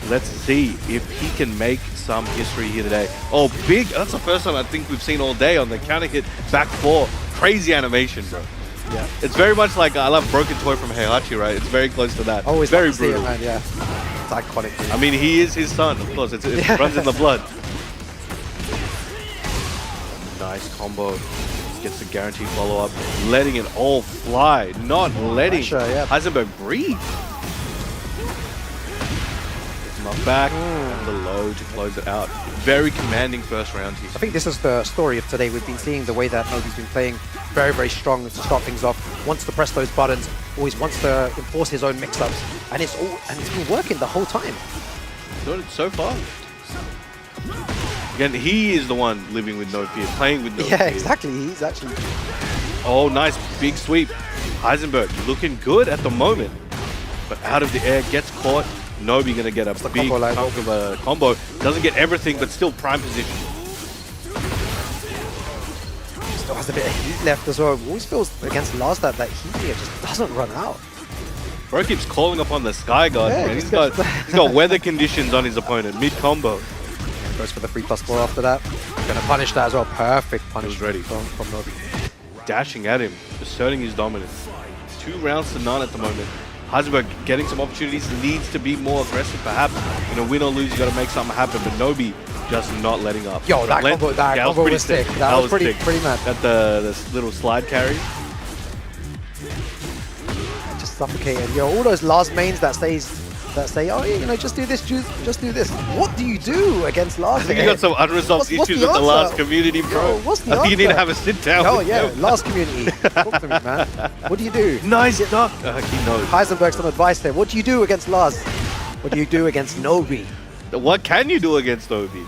Let's see if he can make some history here today. Oh, big. That's the first time I think we've seen all day on the counter hit back 4. Crazy animation, bro. Yeah. It's very much like, I love Broken Toy from Heihachi, right? It's very close to that. Always very brutal. brutal. Man, yeah. It's iconic. I mean, he is his son, of course. It runs in the blood. Nice combo. Gets the guaranteed follow-up. Letting it all fly. Not letting Heisenberg breathe. Gets him up back. And the low to close it out. Very commanding first round here. I think this is the story of today. We've been seeing the way that Nobi's been playing very, very strong to start things off. Wants to press those buttons. Always wants to enforce his own mix-ups. And it's been working the whole time. Doing it so far. Again, he is the one living with no fear, playing with no fear. Yeah, exactly. He's actually... Oh, nice big sweep. Heisenberg looking good at the moment. But out of the air, gets caught. Nobi gonna get a big chunk of a combo. Doesn't get everything, but still prime position. Still has a bit of heat left as well. Always feels against Lars that heat here just doesn't run out. Bro keeps calling upon the Sky God, man. He's got weather conditions on his opponent, mid-combo. Goes for the 3+4 after that. Gonna punish that as well. Perfect punish ready from Nobi. Dashing at him, asserting his dominance. 2 rounds to none at the moment. Heisenberg getting some opportunities, needs to be more aggressive perhaps. You know, win or lose, you got to make something happen. But Nobi just not letting up. Yo, that combo was sick. That was pretty mad. Got the little slide carry. Just suffocated. Yo, all those last mains that say, oh, you know, just do this, just do this. What do you do against Lars? I think you got some unresolved issues with the last community, bro. Yo, what's the I think you need to answer? have a sit down. Oh with yeah, them. last community. Talk to me, man. What do you do? Nice knock. He knows. Heisenberg, some advice there. What do you do against Lars? What do you do against Nobi? What can you do against Nobi?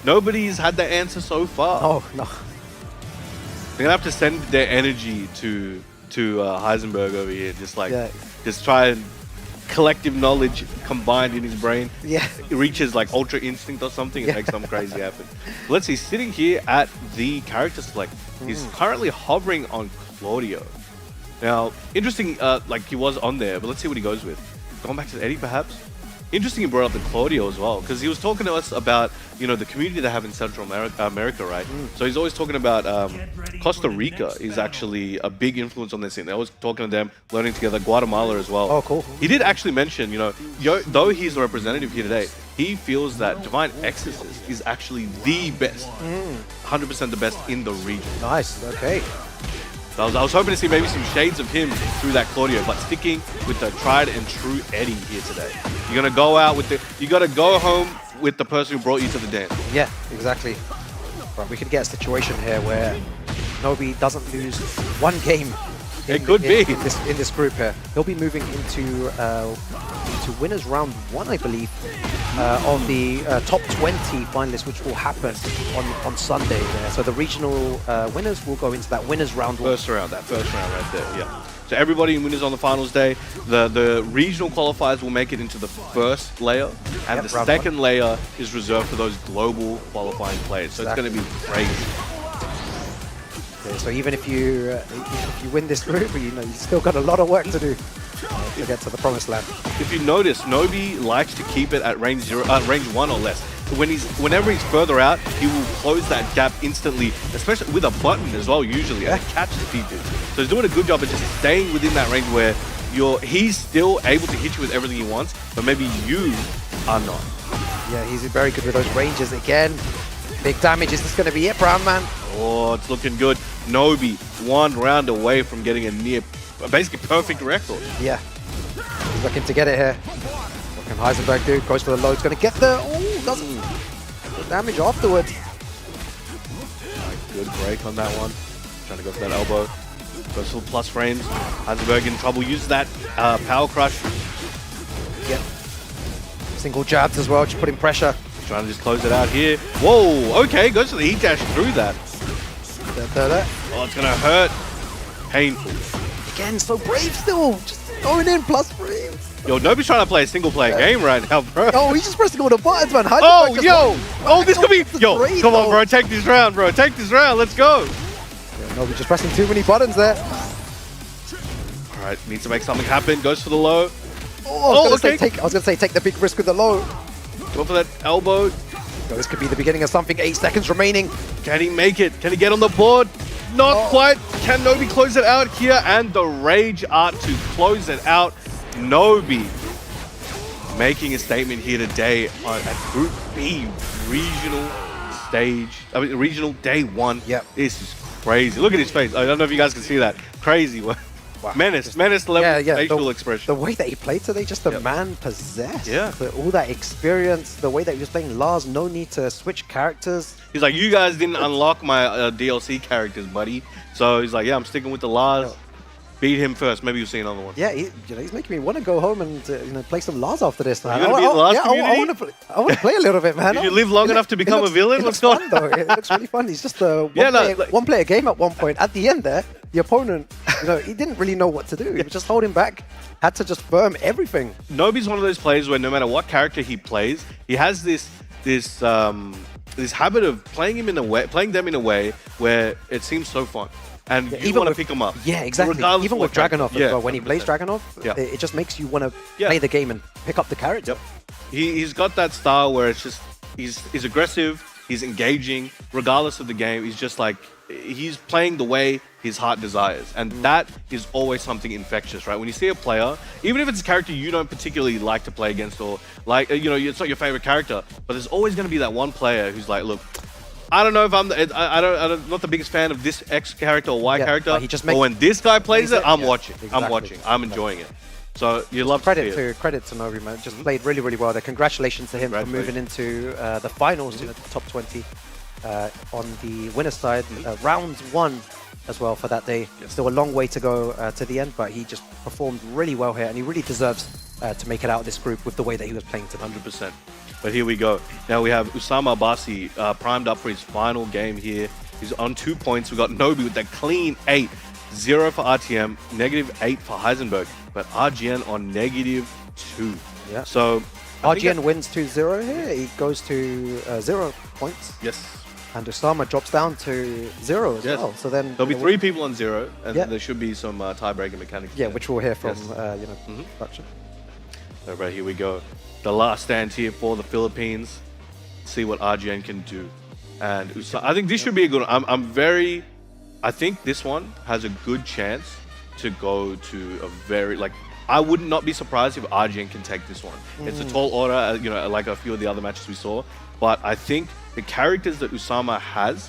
Nobody's had the answer so far. Oh no. They're gonna have to send their energy to Heisenberg over here. Just try and collective knowledge combined in his brain. Yeah. It reaches like Ultra Instinct or something and makes something crazy happen. Let's see, sitting here at the character select, he's currently hovering on Claudio. Now, interesting, like he was on there, but let's see what he goes with. Going back to Eddie, perhaps? Interesting he brought up the Claudio as well, because he was talking to us about, you know, the community they have in Central America, right? So he's always talking about Costa Rica is actually a big influence on this scene. They're always talking to them, learning together. Guatemala as well. Oh, cool. He did actually mention, you know, though he's a representative here today, he feels that Divine Exorcist is actually the best, 100% the best in the region. Nice, okay. So I was hoping to see maybe some shades of him through that Claudio, but sticking with the tried and true Eddie here today. You're gonna go out with you gotta go home with the person who brought you to the dance. Yeah, exactly. Right, we could get a situation here where Nobi doesn't lose one game. It could be in this group here. He'll be moving into winners round 1, I believe, of the top 20 finalists, which will happen on Sunday there. So the regional winners will go into that winners round 1. First round right there, yeah. So everybody in winners on the finals day, the regional qualifiers will make it into the first layer, and the second layer is reserved for those global qualifying players. So it's going to be crazy. Okay, so even if you win this group, you know, you've still got a lot of work to do to get to the promised land. If you notice, Nobi likes to keep it at range 1 or less. So whenever he's further out, he will close that gap instantly, especially with a button as well, usually, and it catches people. So he's doing a good job of just staying within that range where he's still able to hit you with everything he wants, but maybe you are not. Yeah, he's very good with those ranges again. Big damage. Is this going to be it, Brown Man? Oh, it's looking good. Nobi, 1 round away from getting a basically perfect record. Yeah. He's looking to get it here. What can Heisenberg do? Goes for the low. He's going to get the... Oh, doesn't... The damage afterwards. Good break on that one. Trying to go for that elbow. Goes for plus frames. Heisenberg in trouble. Uses that power crush. Yep. Single jabs as well, just putting pressure. Trying to just close it out here. Whoa, okay, goes for the heat dash through that. Oh, it's gonna hurt. Painful. Again, so brave still. Just going in, plus frames. Yo, nobody's trying to play a single player game right now, bro. Oh, he's just pressing all the buttons, man. Oh, yo! Oh, this could be... Yo, come on, bro. Take this round, bro. Take this round. Let's go. Yeah, Nobi just pressing too many buttons there. All right, needs to make something happen. Goes for the low. Oh, I was going to say, take the big risk with the low. Go for that elbow. So this could be the beginning of something. 8 seconds remaining. Can he make it? Can he get on the board? Not quite. Can Nobi close it out here? And the Rage Art to close it out. Nobi making a statement here today at Group B regional stage. I mean, regional day 1. Yep. This is crazy. Look at his face. I don't know if you guys can see that. Crazy. Wow. Menace level facial expression. The way that he played today, just the man possessed. Yeah. All that experience, the way that he was playing Lars, no need to switch characters. He's like, you guys didn't unlock my DLC characters, buddy. So he's like, yeah, I'm sticking with the Lars. Beat him first. Maybe you'll see another one. Yeah, he's making me want to go home and play some Lars after this. You're gonna be in the Lars community? I want to play a little bit, man. Did you live long enough to become a villain? It looks fun, though. It looks really fun. He's just a one-player game at one point. At the end there, the opponent, he didn't really know what to do. He was just holding back, had to just firm everything. Nobi's one of those players where no matter what character he plays, he has this habit of playing them in a way where it seems so fun. And you want to pick them up. Yeah, exactly. Even with Dragunov as well. When he plays Dragunov, it just makes you want to play the game and pick up the character. Yep. He's got that style where it's just he's aggressive, he's engaging, regardless of the game. He's just like, he's playing the way his heart desires. And that is always something infectious, right? When you see a player, even if it's a character you don't particularly like to play against, or like, you know, it's not your favorite character, but there's always going to be that one player who's like, look, I don't know if I'm not the biggest fan of this X character or Y character, but when this guy plays it, I'm watching. Exactly. I'm watching. I'm enjoying it. So you love credit to see it. credit to Nobi, man. Just played really, really well there. Congratulations to him for moving into the finals, the top 20 on the winner's side. Round 1 as well for that day. Still a long way to go to the end, but he just performed really well here, and he really deserves to make it out of this group with the way that he was playing today. 100%. But here we go. Now we have Usama Abasi primed up for his final game here. He's on 2 points. We got Nobi with that clean 8. 0 for RTM, -8 for Heisenberg, but RGN on -2. Yeah. So RGN wins 2-0 here. He goes to 0 points. Yes. And Usama drops down to 0 as well. So then there'll be 3 people on 0, and Yeah. there should be some tie-breaking mechanics. Yeah, there. which we'll hear from Yes. production. So right, here we go. The last stand here for the Philippines. See what RGN can do. And I think this should be a good one. I think this one has a good chance to go to a very, like, I would not be surprised if RGN can take this one. It's a tall order, you know, like a few of the other matches we saw. But I think the characters that Usama has,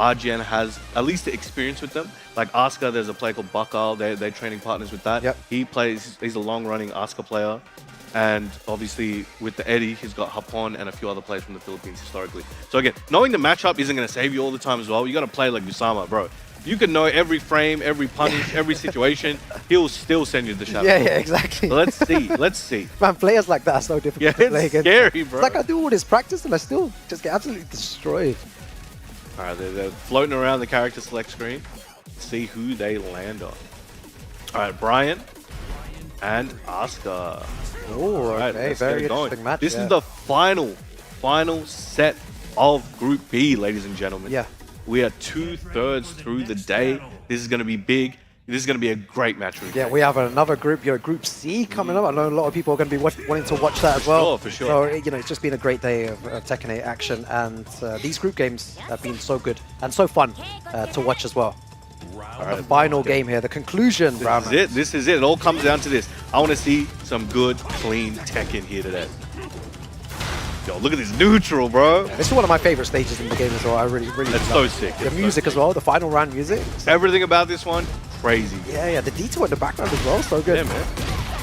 RGN has at least the experience with them. Like Asuka, there's a player called Bakal. They're training partners with that. Yep. He's a long-running Asuka player. And obviously with the Eddie, he's got Hapon and a few other players from the Philippines historically. So again, knowing the matchup isn't going to save you all the time as well. You got to play like Usama, bro. You can know every frame, every punish, every situation. He'll still send you the shadow. Yeah, exactly. So let's see. Let's see. Man, players like that are so difficult to play it's against. scary, bro. It's like I do all this practice and I still just get absolutely destroyed. All right, they're floating around the character select screen. See who they land on. All right, Brian and Asuka. Oh, right, okay. let's Very get it going. interesting match. This is the final set of Group B, ladies and gentlemen. Yeah. We are 2/3 through the day. This is going to be big. This is going to be a great match. Yeah, we have another group, Group C coming up. I know a lot of people are going to be wanting to watch that as well. For sure. So, it's just been a great day of Tekken 8 action, and these group games have been so good and so fun to watch as well. The final game here, the conclusion round. This is it. It all comes down to this. I want to see some good, clean Tekken here today. Yo, look at this neutral, bro. This is one of my favorite stages in the game as well. I really That's love so sick. the music as well, the final round music. Everything about this one, crazy. Yeah, the detail in the background as well, so good. Yeah, man.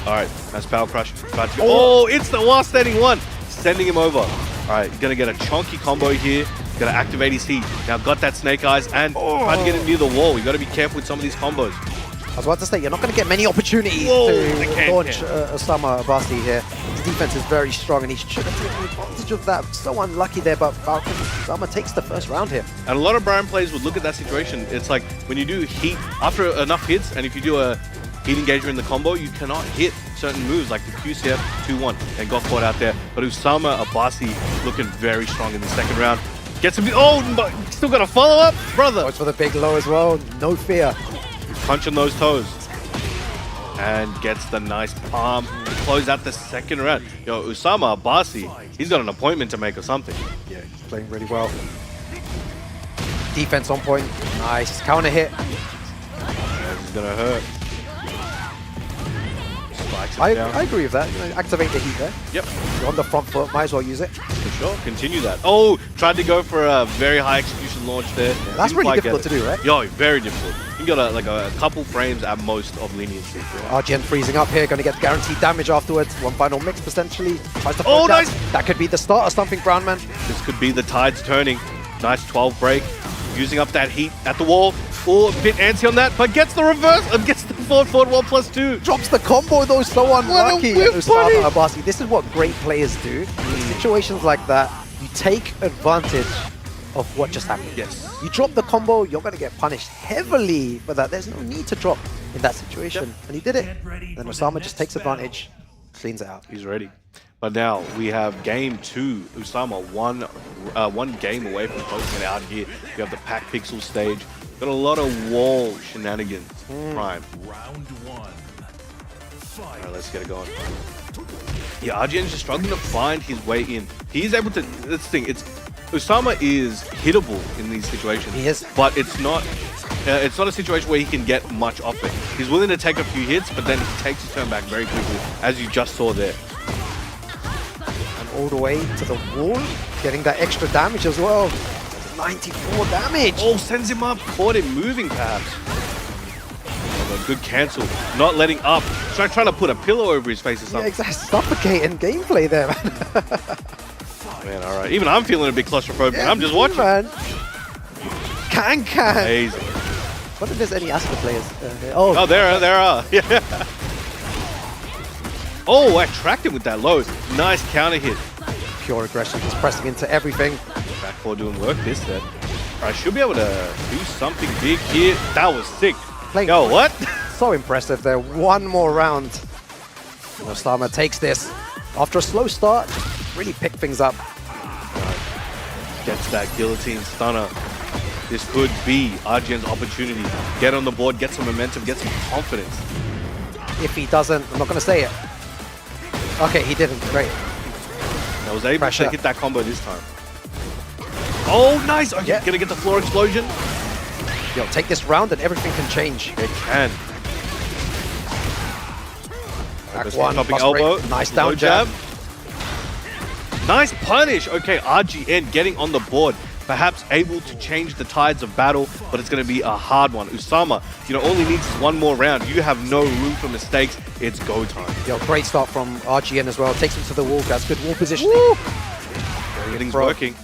All right, that's Power Crush. Oh, it's the while standing one. Sending him over. All right, he's going to get a chunky combo here. He's going to activate his heat. Now got that Snake Eyes and trying to get it near the wall. You got to be careful with some of these combos. I was about to say, you're not going to get many opportunities to launch Usama Abasi here. His defense is very strong, and he should have taken advantage of that. So unlucky there, but Usama takes the first round here. And a lot of Brian players would look at that situation. It's like when you do heat, after enough hits, and if you do a heat engager in the combo, you cannot hit certain moves like the QCF 2-1 and got caught out there. But Usama Abasi looking very strong in the second round. Gets him, but still got a follow-up? Brother! Goes for the big low as well, no fear. Punching those toes. And gets the nice palm to close out the second round. Yo, Usama Abasi, he's got an appointment to make or something. Yeah, he's playing really well. Defense on point. Nice. Counter hit. This is going to hurt. I agree with that. Activate the heat there. Yep. You're on the front foot, might as well use it. For sure. Continue that. Oh, tried to go for a very high execution launch there. Yeah, that's really difficult to do, right? Yo, very difficult. You got a couple frames at most of leniency. RGN freezing up here, going to get guaranteed damage afterwards. One final mix potentially. Tries to nice! That could be the start of something, Brown Man. This could be the tides turning. Nice 12 break. Using up that heat at the wall. Oh, a bit antsy on that, but gets the reverse and gets the forward 1+2. Drops the combo though, so unlucky. Usama Abasi. This is what great players do. In situations like that, you take advantage of what just happened. Yes. You drop the combo, you're going to get punished heavily for that. There's no need to drop in that situation. And he did it. Then Usama just takes advantage, cleans it out. He's ready. But now we have game 2. Usama one game away from closing it out here. We have the Pack Pixel stage. Got a lot of wall shenanigans. Prime. Round 1. All right, let's get it going. Yeah, RGN's just struggling to find his way in. he's able to. That's the thing. Usama is hittable in these situations. He is, but it's not a situation where he can get much off it. He's willing to take a few hits, but then he takes his turn back very quickly, as you just saw there. And all the way to the wall, getting that extra damage as well. 94 damage. Oh, sends him up. Caught him moving, perhaps. Oh, good cancel. Not letting up. Trying to put a pillow over his face or something. Yeah, exactly. Suffocating gameplay there, man. Man, all right. Even I'm feeling a bit claustrophobic. Yeah, I'm just watching. Man. Can. Amazing. I wonder if there's any Astra players. Oh, there are. Yeah. Oh, I tracked him with that low. Nice counter hit. Pure aggression, just pressing into everything. Back four doing work this set. I should be able to do something big here. That was sick. Yo, what? So impressive there. One more round. Osama takes this. After a slow start, really pick things up. Gets that guillotine stunner. This could be RGN's opportunity. Get on the board, get some momentum, get some confidence. If he doesn't, I'm not going to say it. Okay, he didn't. Great. I was able to hit that combo this time. Oh, nice. Okay, yeah. Gonna get the floor explosion. Yo, take this round and everything can change. It can. Back one, elbow. Nice down jab. Nice punish. Okay, RGN getting on the board. Perhaps able to change the tides of battle, but it's going to be a hard one. Usama, only needs one more round. You have no room for mistakes. It's go time. Yo, great start from RGN as well. Takes him to the wall. That's good wall positioning. Everything's working.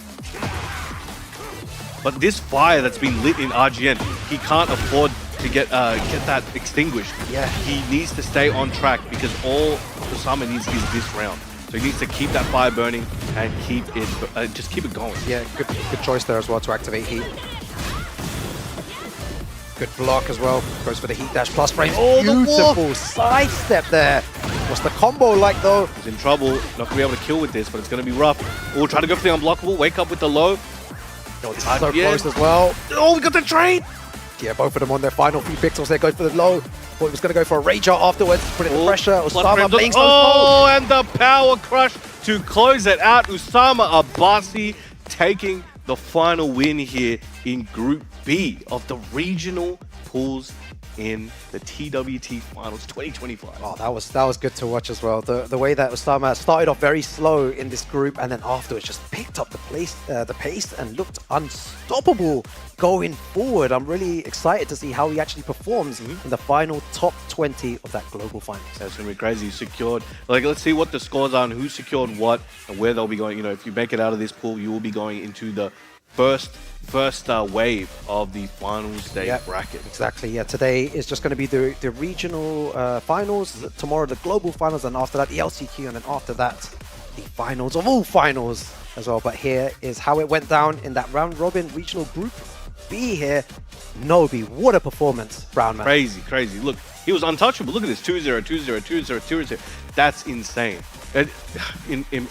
But this fire that's been lit in RGN, he can't afford to get that extinguished. Yeah. He needs to stay on track because all Usama needs is this round. So he needs to keep that fire burning and keep it, just keep it going. Yeah, good choice there as well to activate heat. Good block as well. Goes for the heat dash plus frames. Oh, beautiful sidestep there. What's the combo like though? He's in trouble. Not gonna be able to kill with this, but it's gonna be rough. We'll try to go for the unblockable. Wake up with the low. Oh, it's so close as well. Oh, we got the trade. Yeah, both of them on their final few pixels there. Go for the low. Thought he was going to go for a rage art afterwards. Put it in pressure. Usama blinks. Oh, and the power crush to close it out. Usama Abasi taking the final win here in Group B of the regional pools in the TWT Finals 2025. Oh, that was good to watch as well. The way that Usama started off very slow in this group and then afterwards just picked up the pace and looked unstoppable going forward. I'm really excited to see how he actually performs in the final top 20 of that global finals. That's gonna be crazy. Secured. Let's see what the scores are and who secured what and where they'll be going. If you make it out of this pool, you will be going into the first wave of the finals day bracket. Exactly, yeah. Today is just going to be the regional finals, tomorrow the global finals, and after that the LCQ, and then after that the finals of all finals as well. But here is how it went down in that round robin regional group B here. Nobi, what a performance, Brown man. Crazy. Look, he was untouchable. Look at this, 2-0, 2-0, 2-0, 2-0. That's insane.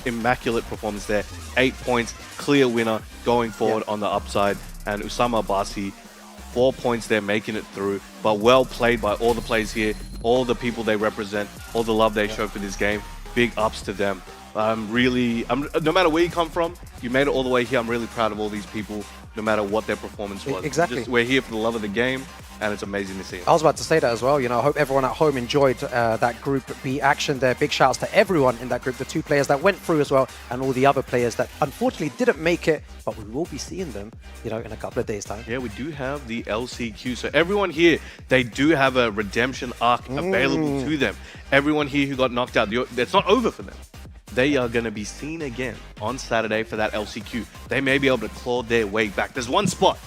Immaculate performance there. 8 points, clear winner going forward on the upside. And Usama Abasi, 4 points there, making it through. But well played by all the players here, all the people they represent, all the love they show for this game. Big ups to them. No matter where you come from, you made it all the way here. I'm really proud of all these people, no matter what their performance was. Exactly. We're here for the love of the game, and it's amazing to see. I was about to say that as well. I hope everyone at home enjoyed that Group B action there. Big shouts to everyone in that group, the 2 players that went through as well, and all the other players that unfortunately didn't make it, but we will be seeing them, in a couple of days' time. Yeah, we do have the LCQ. So everyone here, they do have a redemption arc available to them. Everyone here who got knocked out, it's not over for them. They are going to be seen again on Saturday for that LCQ. They may be able to claw their way back. There's one spot.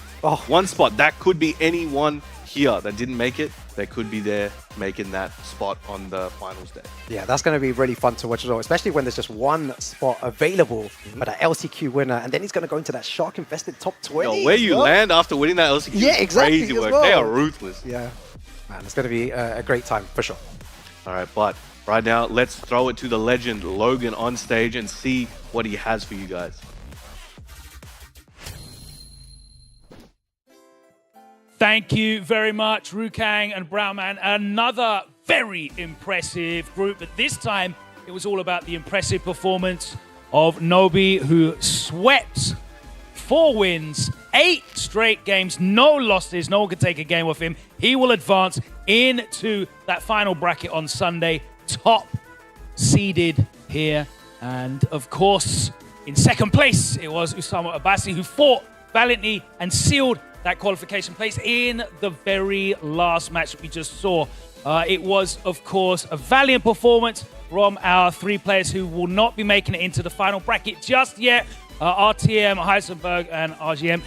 One spot. That could be anyone here that didn't make it. They could be there making that spot on the finals day. Yeah, that's going to be really fun to watch as well, especially when there's just one spot available for that LCQ winner, and then he's going to go into that shark-infested top 20. Where you land after winning that LCQ yeah, exactly, crazy work. Well. They are ruthless. Yeah, man, it's going to be a great time for sure. All right, but right now, let's throw it to the legend, Logan, on stage and see what he has for you guys. Thank you very much, Rukang and Brownman. Another very impressive group, but this time it was all about the impressive performance of Nobi, who swept 4 wins, 8 straight games, no losses. No one could take a game off him. He will advance into that final bracket on Sunday, top seeded here. And of course, in second place, it was Usama Abbasi, who fought valiantly and sealed that qualification place in the very last match that we just saw. It was, of course, a valiant performance from our 3 players who will not be making it into the final bracket just yet. RTM, Heisenberg, and RGM.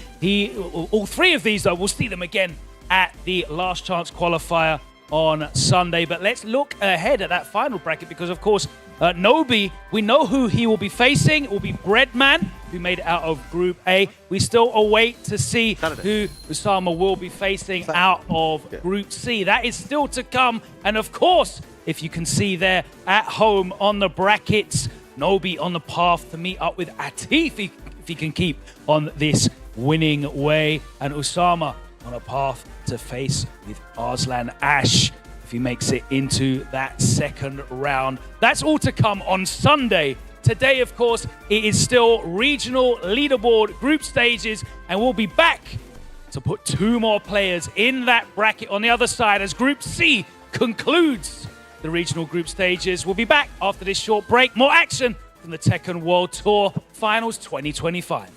All 3 of these, though, we'll see them again at the last chance qualifier on Sunday. But let's look ahead at that final bracket because, of course, Nobi, we know who he will be facing. It will be Breadman, who made it out of Group A. We still await to see who Usama will be facing out of Group C. That is still to come. And of course, if you can see there at home on the brackets, Nobi on the path to meet up with Atif if he can keep on this winning way. And Usama on a path to face with Arslan Ash if he makes it into that second round. That's all to come on Sunday. Today, of course, it is still regional leaderboard group stages, and we'll be back to put 2 more players in that bracket on the other side as Group C concludes the regional group stages. We'll be back after this short break. More action from the Tekken World Tour Finals 2025.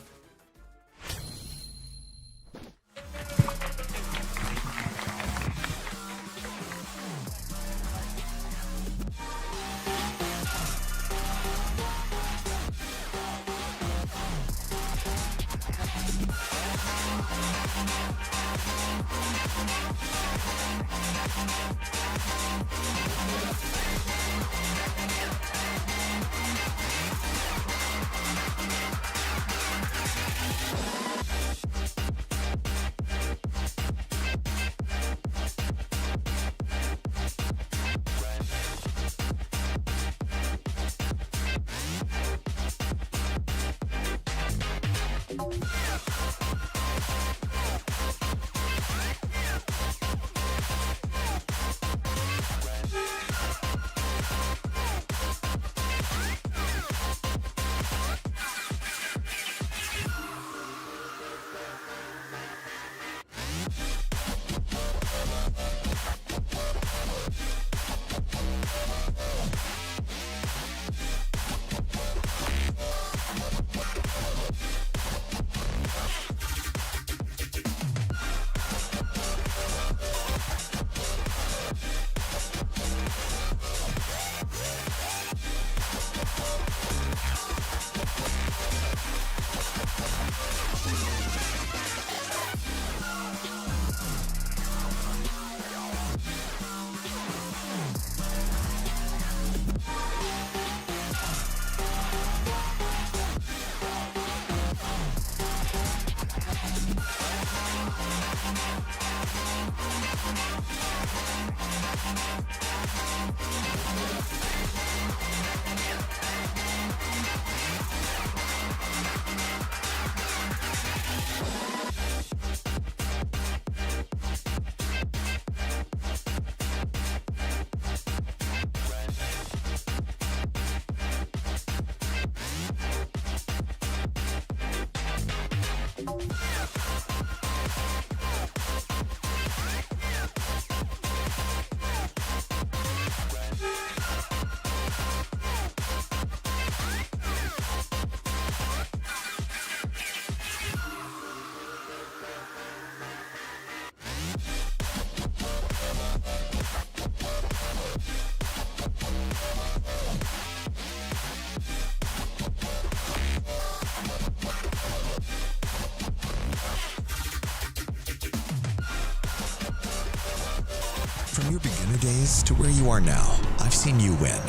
From your beginner days to where you are now, I've seen you win.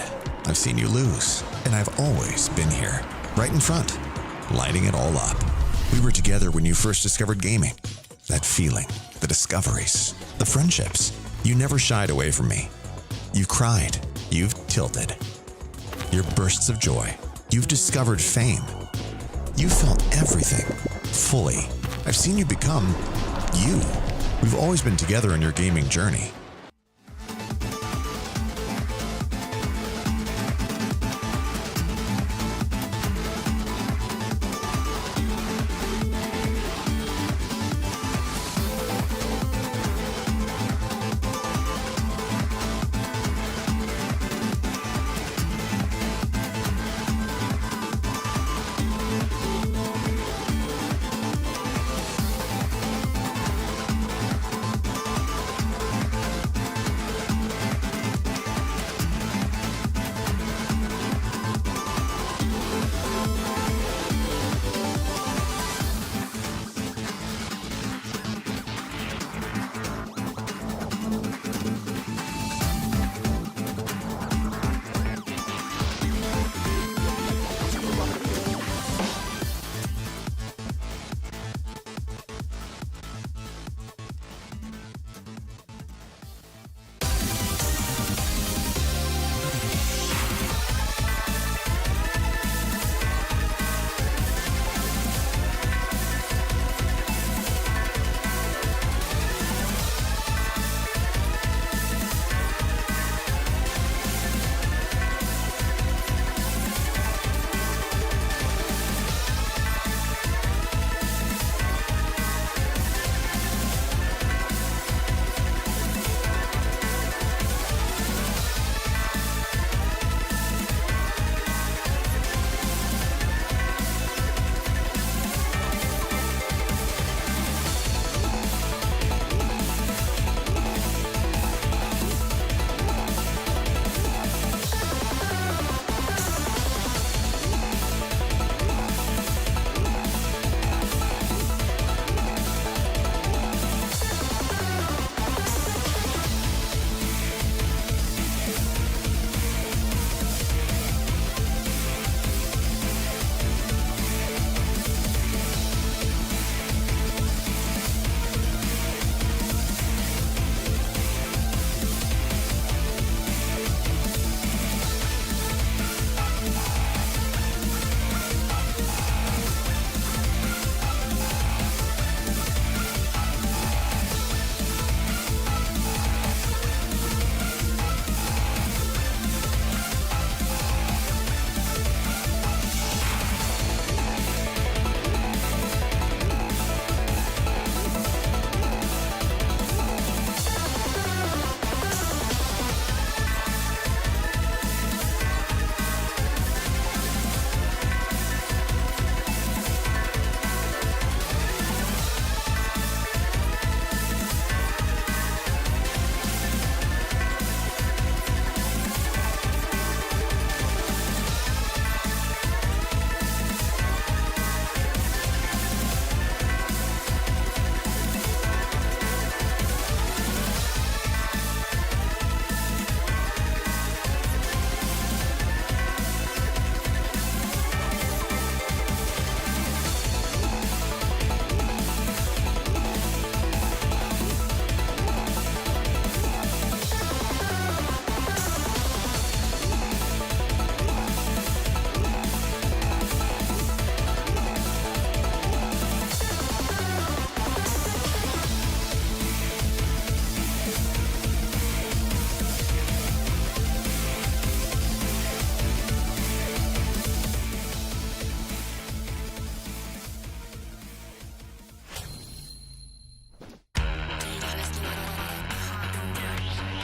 I've seen you lose. And I've always been here, right in front, lighting it all up. We were together when you first discovered gaming. That feeling, the discoveries, the friendships. You never shied away from me. You cried. You've tilted. Your bursts of joy. You've discovered fame. You felt everything, fully. I've seen you become you. We've always been together in your gaming journey.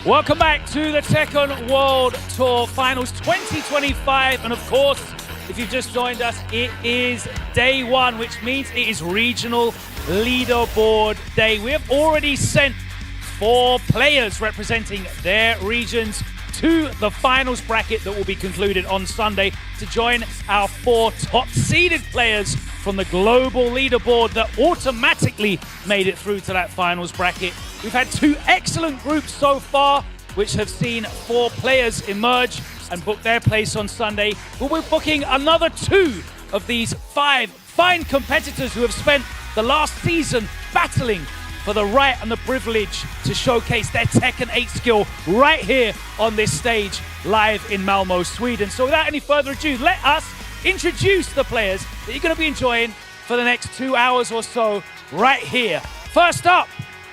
Welcome back to the Tekken World Tour Finals 2025. And of course, if you've just joined us, it is day one, which means it is regional leaderboard day. We have already sent 4 players representing their regions to the finals bracket that will be concluded on Sunday to join our 4 top-seeded players from the global leaderboard that automatically made it through to that finals bracket. We've had 2 excellent groups so far, which have seen 4 players emerge and book their place on Sunday. We'll be booking another 2 of these 5 fine competitors who have spent the last season battling for the right and the privilege to showcase their Tekken 8 skill right here on this stage live in Malmö, Sweden. So without any further ado, let us introduce the players that you're going to be enjoying for the next 2 hours or so right here. First up,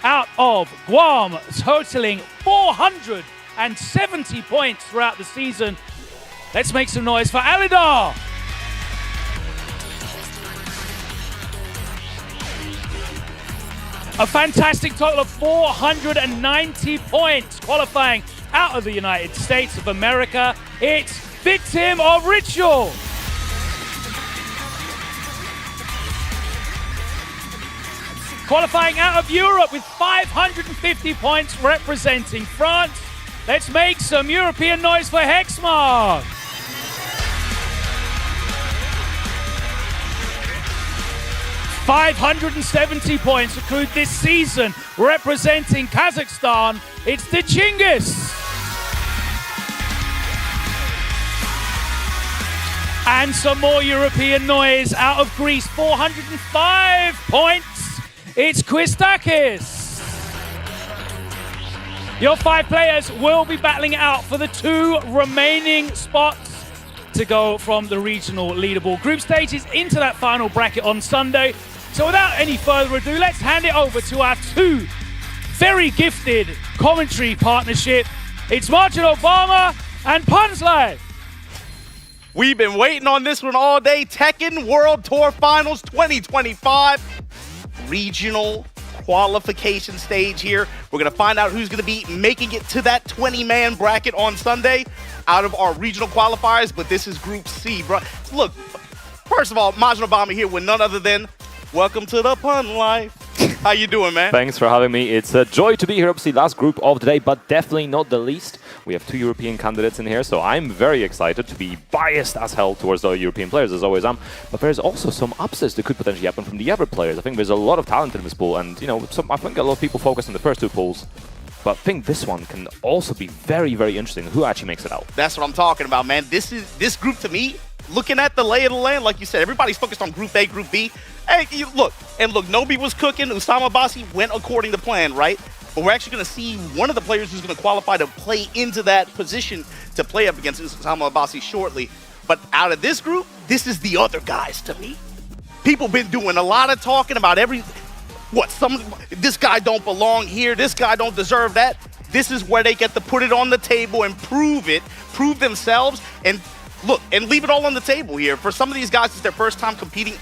out of Guam, totaling 470 points throughout the season. Let's make some noise for Alidar. A fantastic total of 490 points, qualifying out of the United States of America. It's Victim of Ritual. Qualifying out of Europe with 550 points representing France. Let's make some European noise for Hexmark. $570 points accrued this season, representing Kazakhstan. It's the Chinggis. And some more European noise out of Greece, 405 points. It's Quistakis. Your 5 players will be battling it out for the 2 remaining spots to go from the regional leaderboard group stages into that final bracket on Sunday. So without any further ado, let's hand it over to our 2 very gifted commentary partnership. It's Martin Obama and Punsley. We've been waiting on this one all day. Tekken World Tour Finals 2025. Regional qualification stage here. We're going to find out who's going to be making it to that 20-man bracket on Sunday out of our regional qualifiers, but this is Group C, bro. Look, first of all, Majin Obama here with none other than welcome to the Pun Life. How you doing, man? Thanks for having me. It's a joy to be here. Obviously, last group of the day, but definitely not the least. We have 2 European candidates in here, so I'm very excited to be biased as hell towards the European players, as always am. But there's also some upsets that could potentially happen from the other players. I think there's a lot of talent in this pool, and you know, I think a lot of people focus on the first 2 pools. But I think this one can also be very, very interesting. Who actually makes it out? That's what I'm talking about, man. This group to me, looking at the lay of the land, like you said, everybody's focused on Group A, Group B. Hey, look, Nobi was cooking. Usama Basi went according to plan, right? But we're actually going to see one of the players who's going to qualify to play into that position to play up against Usama Basi shortly. But out of this group, this is the other guys to me. People been doing a lot of talking about this guy don't belong here, this guy don't deserve that. This is where they get to put it on the table and prove themselves, and look, and leave it all on the table here. For some of these guys, it's their first time competing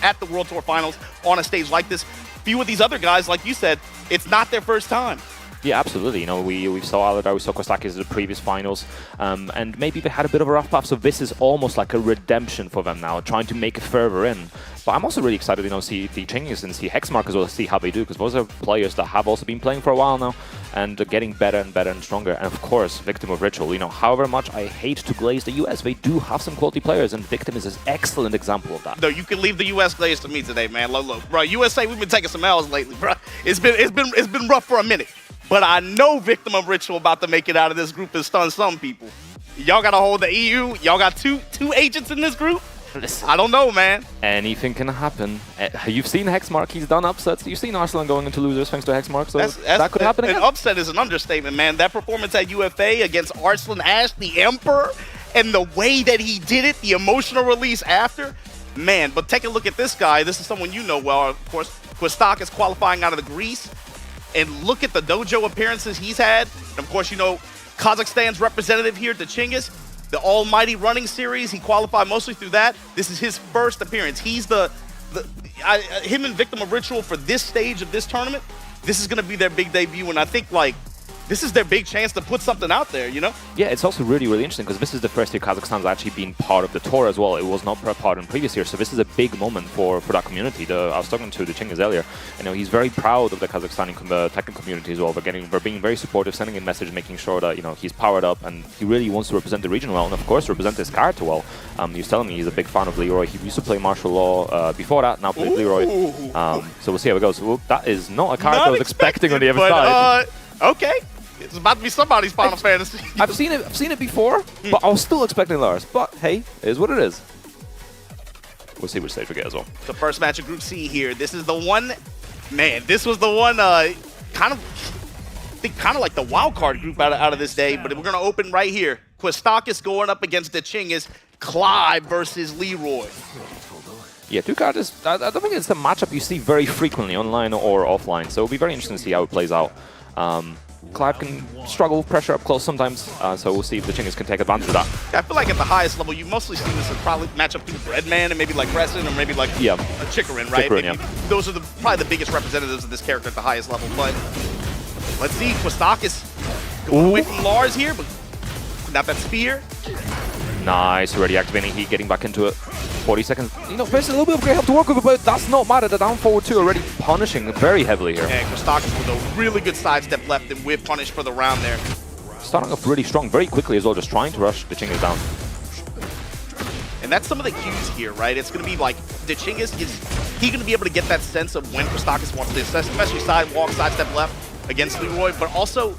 at the World Tour Finals on a stage like this. Few of these other guys, like you said, it's not their first time. Yeah, absolutely. You know, we saw Alidar, we saw Kostakis in the previous finals, and maybe they had a bit of a rough path, so this is almost like a redemption for them now, trying to make it further in. But I'm also really excited, you know, see the Chinggis and see Hexmark as well, see how they do, because those are players that have also been playing for a while now, and getting better and better and stronger. And of course, Victim of Ritual. You know, however much I hate to glaze the US, they do have some quality players, and Victim is an excellent example of that. No, you can leave the US glaze to me today, man. Look, bro, USA, we've been taking some L's lately, bro. It's been rough for a minute. But I know Victim of Ritual about to make it out of this group and stun some people. Y'all got to hold the EU. Y'all got two agents in this group? Listen, I don't know, man. Anything can happen. You've seen Hexmark. He's done upsets. You've seen Arslan going into losers thanks to Hexmark. So that could happen again. An upset is an understatement, man. That performance at UFA against Arslan Ash, the Emperor, and the way that he did it, the emotional release after, man. But take a look at this guy. This is someone you know well, of course. Kostakis qualifying out of the Greece. And look at the dojo appearances he's had. And of course, you know, Kazakhstan's representative here, the Chinggis, the Almighty Running Series. He qualified mostly through that. This is his first appearance. He's him and Victim of Ritual for this stage of this tournament. This is going to be their big debut. And I think, like, this is their big chance to put something out there, you know? Yeah, it's also really, really interesting because this is the first year Kazakhstan's actually been part of the tour as well. It was not part in previous years, so this is a big moment for that community. I was talking to the Chingiz earlier. You know, he's very proud of the Kazakhstani technical community as well. They're being very supportive, sending him messages, making sure that, you know, he's powered up and he really wants to represent the region well, and of course represent his character well. He was telling me he's a big fan of Leroy. He used to play martial law before that, now plays Leroy. So we'll see how it goes. Well, that is not a character I was expecting on the other side. Okay. It's about to be somebody's Final Fantasy. I've seen it before, but I was still expecting Lars. But hey, it is what it is. We'll see which stage we get as well. The first match of Group C here. This is the one, man. This was the one, kind of like the wild card group out of this day. But we're gonna open right here. Quistakis going up against the Chingiz. Clive versus Leroy. Yeah, two characters. I don't think it's a matchup you see very frequently online or offline. So it'll be very interesting to see how it plays out. Clive can struggle with pressure up close sometimes, so we'll see if the Chingiz can take advantage of that. I feel like at the highest level, you mostly see this probably match up through Breadman and maybe like Preston or maybe like a Chikarin, right? Chikarin, those are probably the biggest representatives of this character at the highest level. But let's see, Quistakis going away from Lars here, but not that spear. Nice, already activating heat, getting back into it. 40 seconds. You know, there's a little bit of great help to work with, but that's not matter. The down forward 2 already punishing very heavily here. And Quistakis with a really good sidestep left and whip punish for the round there. Starting off really strong, very quickly as well, just trying to rush the Chingiz down. And that's some of the cues here, right? It's going to be like, the Chingiz, is he going to be able to get that sense of when Quistakis wants to, especially sidewalk, sidestep left against Leroy, but also,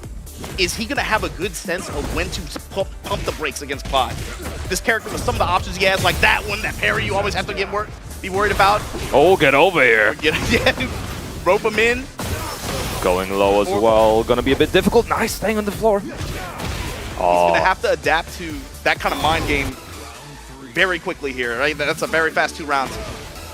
is he going to have a good sense of when to pump the brakes against Clive? This character with some of the options he has, like that one, that parry you always have to be worried about. Oh, get over here. Rope him in. Going low as well. Going to be a bit difficult. Nice, staying on the floor. He's going to have to adapt to that kind of mind game very quickly here, right? That's a very fast 2 rounds.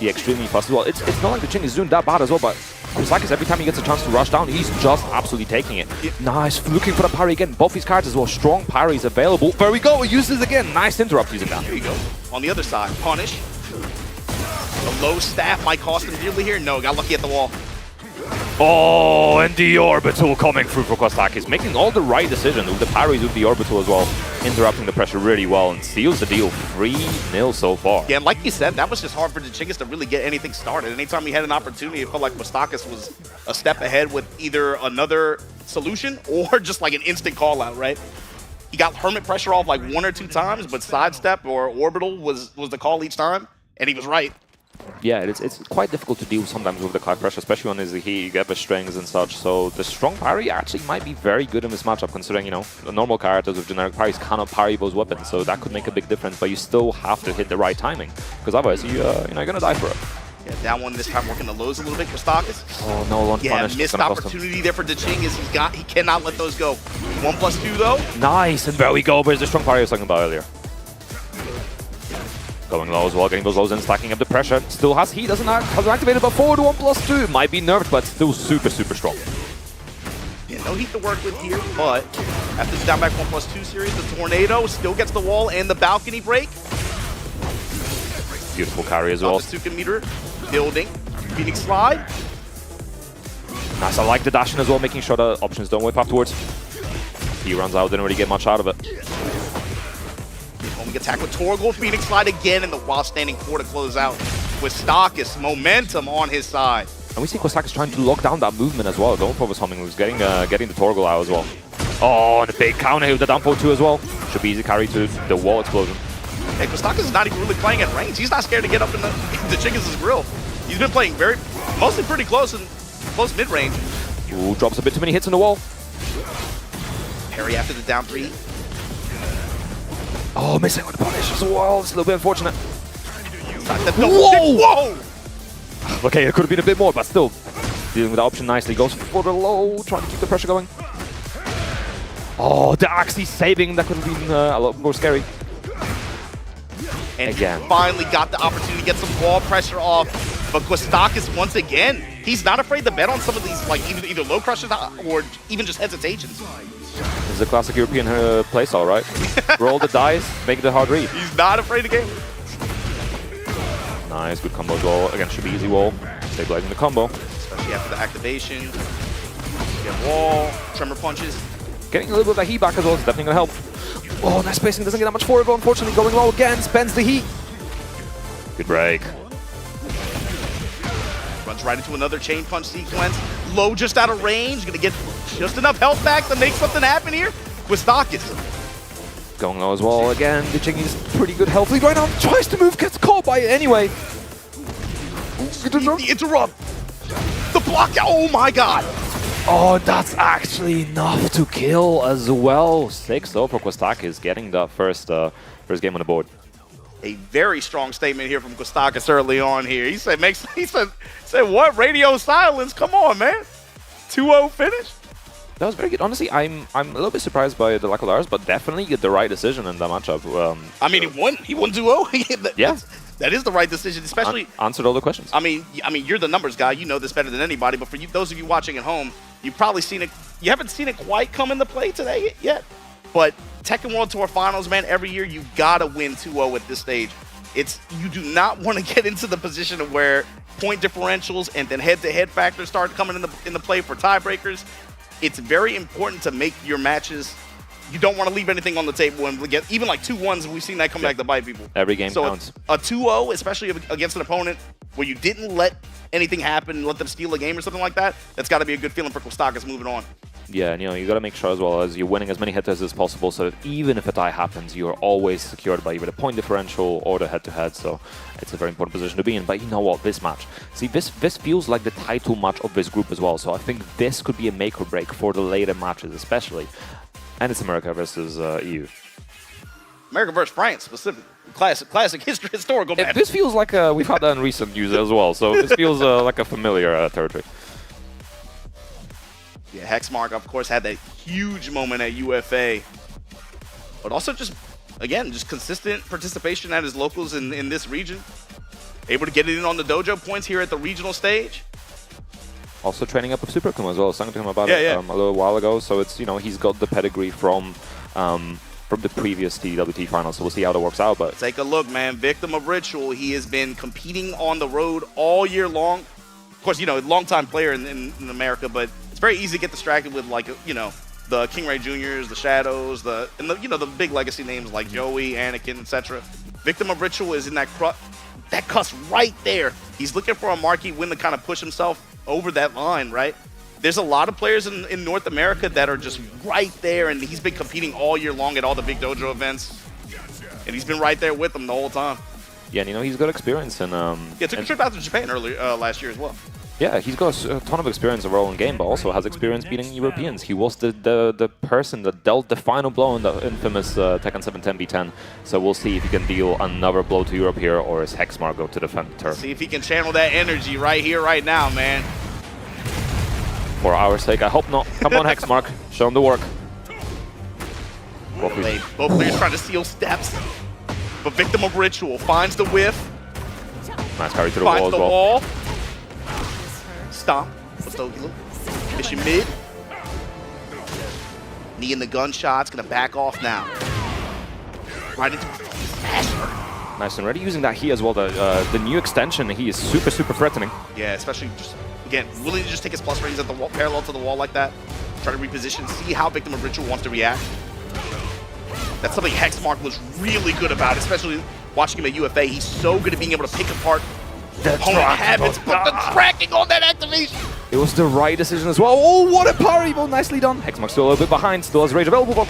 Yeah, extremely fast as well. It's not like the Chingiz is doing that bad as well, but Quistakis, every time he gets a chance to rush down, he's just absolutely taking it. Nice, looking for the parry again. Both these cards as well, strong parries available. There we go, he uses it again. Nice interrupt using that. There you go. On the other side, punish. The low staff might cost him dearly here. No, got lucky at the wall. Oh, and the orbital coming through for Quistakis, making all the right decisions with the parries with the orbital as well, interrupting the pressure really well and seals the deal 3-0 so far. Yeah, and like you said, that was just hard for the Chingiz to really get anything started. Anytime he had an opportunity, it felt like Quistakis was a step ahead with either another solution or just like an instant call out, right? He got hermit pressure off like 1 or 2 times, but sidestep or orbital was the call each time, and he was right. Yeah, it's quite difficult to deal sometimes with the Clive pressure, especially on his heat, you get the strings and such. So the strong parry actually might be very good in this matchup, considering, you know, the normal characters with generic parries cannot parry those weapons. So that could make a big difference, but you still have to hit the right timing, because otherwise you're gonna die for it. Yeah, that one this time working the lows a little bit for Quistakis. Oh no, one punish. Missed opportunity there for the Chingiz. He cannot let those go. 1+2 though. Nice, and there we go. There's the strong parry I was talking about earlier. Going low as well, getting those lows in, stacking up the pressure. Still has heat, hasn't activated, but forward 1+2. Might be nerfed, but still super, super strong. Yeah, no heat to work with here, but after the down back 1+2 series, the Tornado still gets the wall and the balcony break. Beautiful carry as well. The Suka meter building. Phoenix slide. Nice, I like the dashing as well, making sure the options don't whip afterwards. He runs out, didn't really get much out of it. Homing attack with Torgal, Phoenix slide again, and the while standing 4 to close out. Quistakis, momentum on his side. And we see Quistakis trying to lock down that movement as well. Going for this homing moves, getting the Torgal out as well. Oh, and a big counter here with the down forward 2 as well. Should be easy carry to the wall explosion. Hey, Quistakis is not even really playing at range. He's not scared to get up in the Chingiz's grill. He's been playing mostly pretty close mid-range. Ooh, drops a bit too many hits on the wall. Parry after the down 3. Oh, missing with the punish as well. It's a little bit unfortunate. Whoa! Okay, it could have been a bit more, but still dealing with the option nicely. Goes for the low, trying to keep the pressure going. Oh, the axe he's saving. That could have been a lot more scary. And again, he finally got the opportunity to get some wall pressure off. But Quistakis, once again, he's not afraid to bet on some of these, like either low crushes or even just hesitations. This is a classic European playstyle, right? Roll the dice, make the hard read. He's not afraid of game. Nice, good combo as well. Again, should be easy wall. Stabilizing the combo. Especially after the activation. Get wall, tremor punches. Getting a little bit of that heat back as well is definitely going to help. Oh, nice spacing, doesn't get that much forward, but unfortunately going low again, spends the heat. Good break. Runs right into another chain punch sequence. Low just out of range, gonna get just enough health back to make something happen here. Quistakis. Going low as well again, ditching his pretty good health lead right now. Tries to move, gets caught by it anyway. The interrupt. The block, oh my god. Oh, that's actually enough to kill as well. 6-0 for Quistakis, getting the first game on the board. A very strong statement here from Quistakis early on here. He said, said what? Radio silence? Come on, man. 2-0 finish. That was very good. Honestly, I'm a little bit surprised by the lack of Lars, but definitely the right decision in that matchup. I mean, he won 2-0. Yeah. That is the right decision, especially... Answered all the questions. I mean, you're the numbers guy. You know this better than anybody. But for you, those of you watching at home, you've probably seen it. You haven't seen it quite come into play today yet. But Tekken World Tour Finals, man, every year you've got to win 2-0 at this stage. You do not want to get into the position of where point differentials and then head-to-head factors start coming into play for tiebreakers. It's very important to make your matches. You don't want to leave anything on the table and get even like 2-1s. We've seen that come back to bite people. Every game counts. A 2-0, especially against an opponent where you didn't let anything happen and let them steal a game or something like that, that's got to be a good feeling for Quistakis moving on. Yeah, and you got to make sure as well as you're winning as many hit-to-heads as possible, so that even if a tie happens, you're always secured by either the point differential or the head-to-head. So it's a very important position to be in. But you know what, this match, see, this feels like the title match of this group as well. So I think this could be a make or break for the later matches, especially. And it's America versus EU. America versus France, specifically. Classic historical match. This feels like we've had that in recent news as well. So this feels like a familiar territory. Yeah, Hexmark, of course, had that huge moment at UFA. But also just, again, just consistent participation at his locals in this region. Able to get it in on the dojo points here at the regional stage. Also training up with Superkum as well. I was talking to him about it a little while ago. So it's, he's got the pedigree from the previous TWT finals. So we'll see how that works out. But take a look, man. Victim of Ritual. He has been competing on the road all year long. Of course, long-time player in America, but it's very easy to get distracted with, like, the King Ray Juniors, the Shadows, the big legacy names like Joey, Anakin, etc. Victim of Ritual is in that cuss right there. He's looking for a marquee win to kind of push himself over that line, right? There's a lot of players in North America that are just right there, and he's been competing all year long at all the big dojo events, and he's been right there with them the whole time. Yeah, and he's got experience in... took a trip out to Japan last year as well. Yeah, he's got a ton of experience overall in game, but also has experience beating Europeans. He was the person that dealt the final blow in the infamous Tekken 7 10v10. So we'll see if he can deal another blow to Europe here, or is Hexmark go to defend the turf. See if he can channel that energy right here, right now, man. For our sake, I hope not. Come on, Hexmark, show him the work. Both players trying to steal steps, but Victim of Ritual finds the whiff. Nice carry to the wall as well. Stomp. Mission mid. Knee in the gunshots. Gonna back off now. Right into smasher. Nice, and already using that heat as well. The new extension, he is super threatening. Yeah, especially just, again, willing to just take his plus ratings at the wall, parallel to the wall like that. Try to reposition, see how Victim of Ritual wants to react. That's something Hexmark was really good about, especially watching him at UFA. He's so good at being able to pick apart opponent habits, but the tracking on that activation. It was the right decision as well. Oh, what a parry! Well, nicely done. Hexmark still a little bit behind, still has rage available, but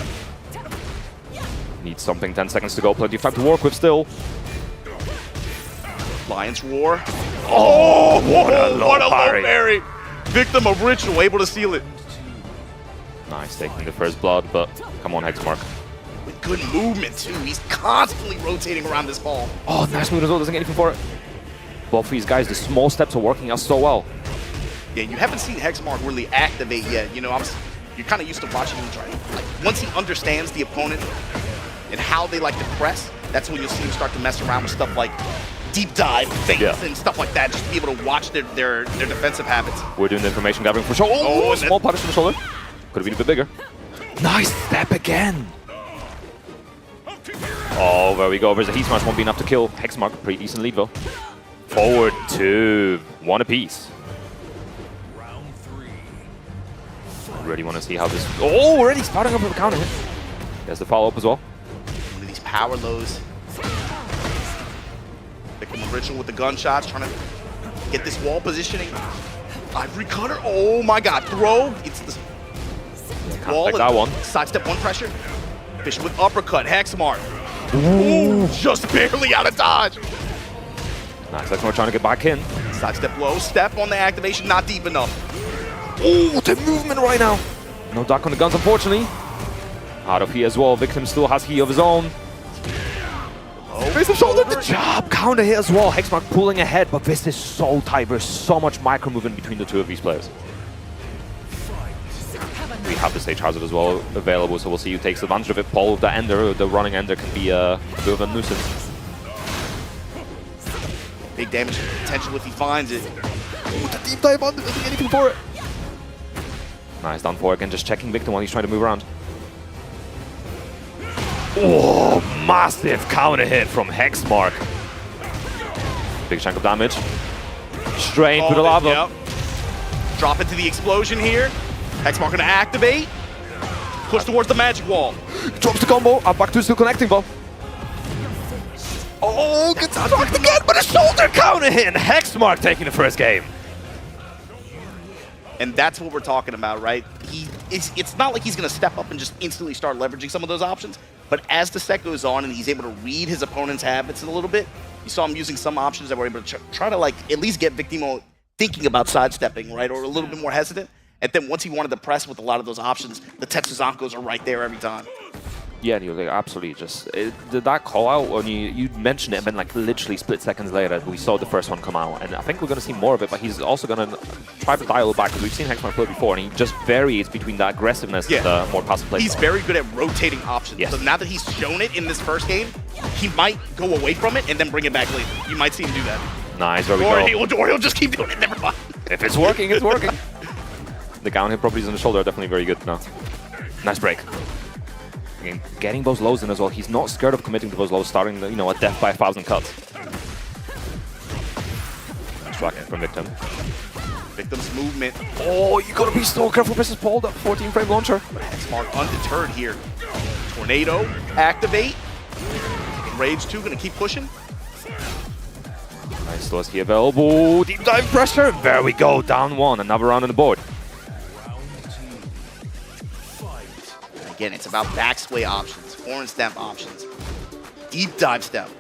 needs something, 10 seconds to go, plenty of time to work with still. Lion's Roar. Oh, what a low parry. Victim of Ritual, able to seal it. Nice, taking the first blood, but come on, Hexmark. With good movement, too. He's constantly rotating around this ball. Oh, nice move as well, doesn't get anything for it. Both of these guys, the small steps are working out so well. Yeah, you haven't seen Hexmark really activate yet. You're kind of used to watching him try. Like, once he understands the opponent and how they like to press, that's when you'll see him start to mess around with stuff like deep dive, feints, and stuff like that, just to be able to watch their defensive habits. We're doing the information gathering for sure. Oh, small punish from the shoulder. Could have been a bit bigger. Nice step again. Oh, there we go. There's a heat smash, won't be enough to kill Hexmark. Pretty decent lead though. Forward 2, 1 apiece. Really want to see how this... Oh, already starting up with a counter hit. There's the follow-up as well. One of these power lows. Victim of Ritual with the gunshots, trying to get this wall positioning. Ivory Cutter, oh my god, throw. It's the wall. Like that one. Sidestep one pressure. Fish with uppercut, Hexmark. Ooh, just barely out of dodge. Nice, Hexmark trying to get back in. Sidestep low, step on the activation, not deep enough. Oh, the movement right now. No duck on the guns, unfortunately. Out of here as well. Victim still has heat of his own. Face the shoulder, the jab, counter hit as well. Hexmark pulling ahead, but this is so tight. There's so much micro movement between the two of these players. We have the stage hazard as well available, so we'll see who takes advantage of it. Paul with the ender, the running ender, can be a bit of a nuisance. Big damage potential if he finds it. Ooh, the deep dive under, doesn't get anything for it. Nice, down for again, just checking Victim while he's trying to move around. Oh, massive counter hit from Hexmark. Big chunk of damage. Straight through the lava. Yep. Drop into the explosion here. Hexmark gonna activate. Push towards the magic wall. Drops the combo. Up back to still connecting, ball. Oh, gets struck again, but a shoulder counter hit. And Hexmark taking the first game. And that's what we're talking about, right? It's not like he's going to step up and just instantly start leveraging some of those options, but as the set goes on and he's able to read his opponent's habits a little bit, you saw him using some options that were able to try to like at least get Victimo thinking about sidestepping, right? Or a little bit more hesitant. And then once he wanted to press with a lot of those options, the Tetsuzankos are right there every time. Yeah, and you're like, absolutely just that call out when you mentioned it, and then like literally split seconds later, we saw the first one come out, and I think we're going to see more of it. But he's also going to try to dial it back because we've seen Hexmark play before, and he just varies between the aggressiveness and the more passive play. He's very good at rotating options. Yes. So now that he's shown it in this first game, he might go away from it and then bring it back later. You might see him do that. Nice, there we go. Or he'll just keep doing it. Never mind. If it's working, it's working. The counter hit properties on the shoulder are definitely very good now. Nice break. Again, getting those lows in as well. He's not scared of committing to those lows, starting a death by 1,000 cuts. Distracting from Victim. Victim's movement. Oh, you gotta be so careful, Mrs. Paul. That 14-frame launcher. Hexmark undeterred here. Tornado, activate. Rage 2, gonna keep pushing. Nice, Losky available. Deep dive pressure. There we go, down one. Another round on the board. Again, it's about backsway options, foreign stamp options, deep dive step.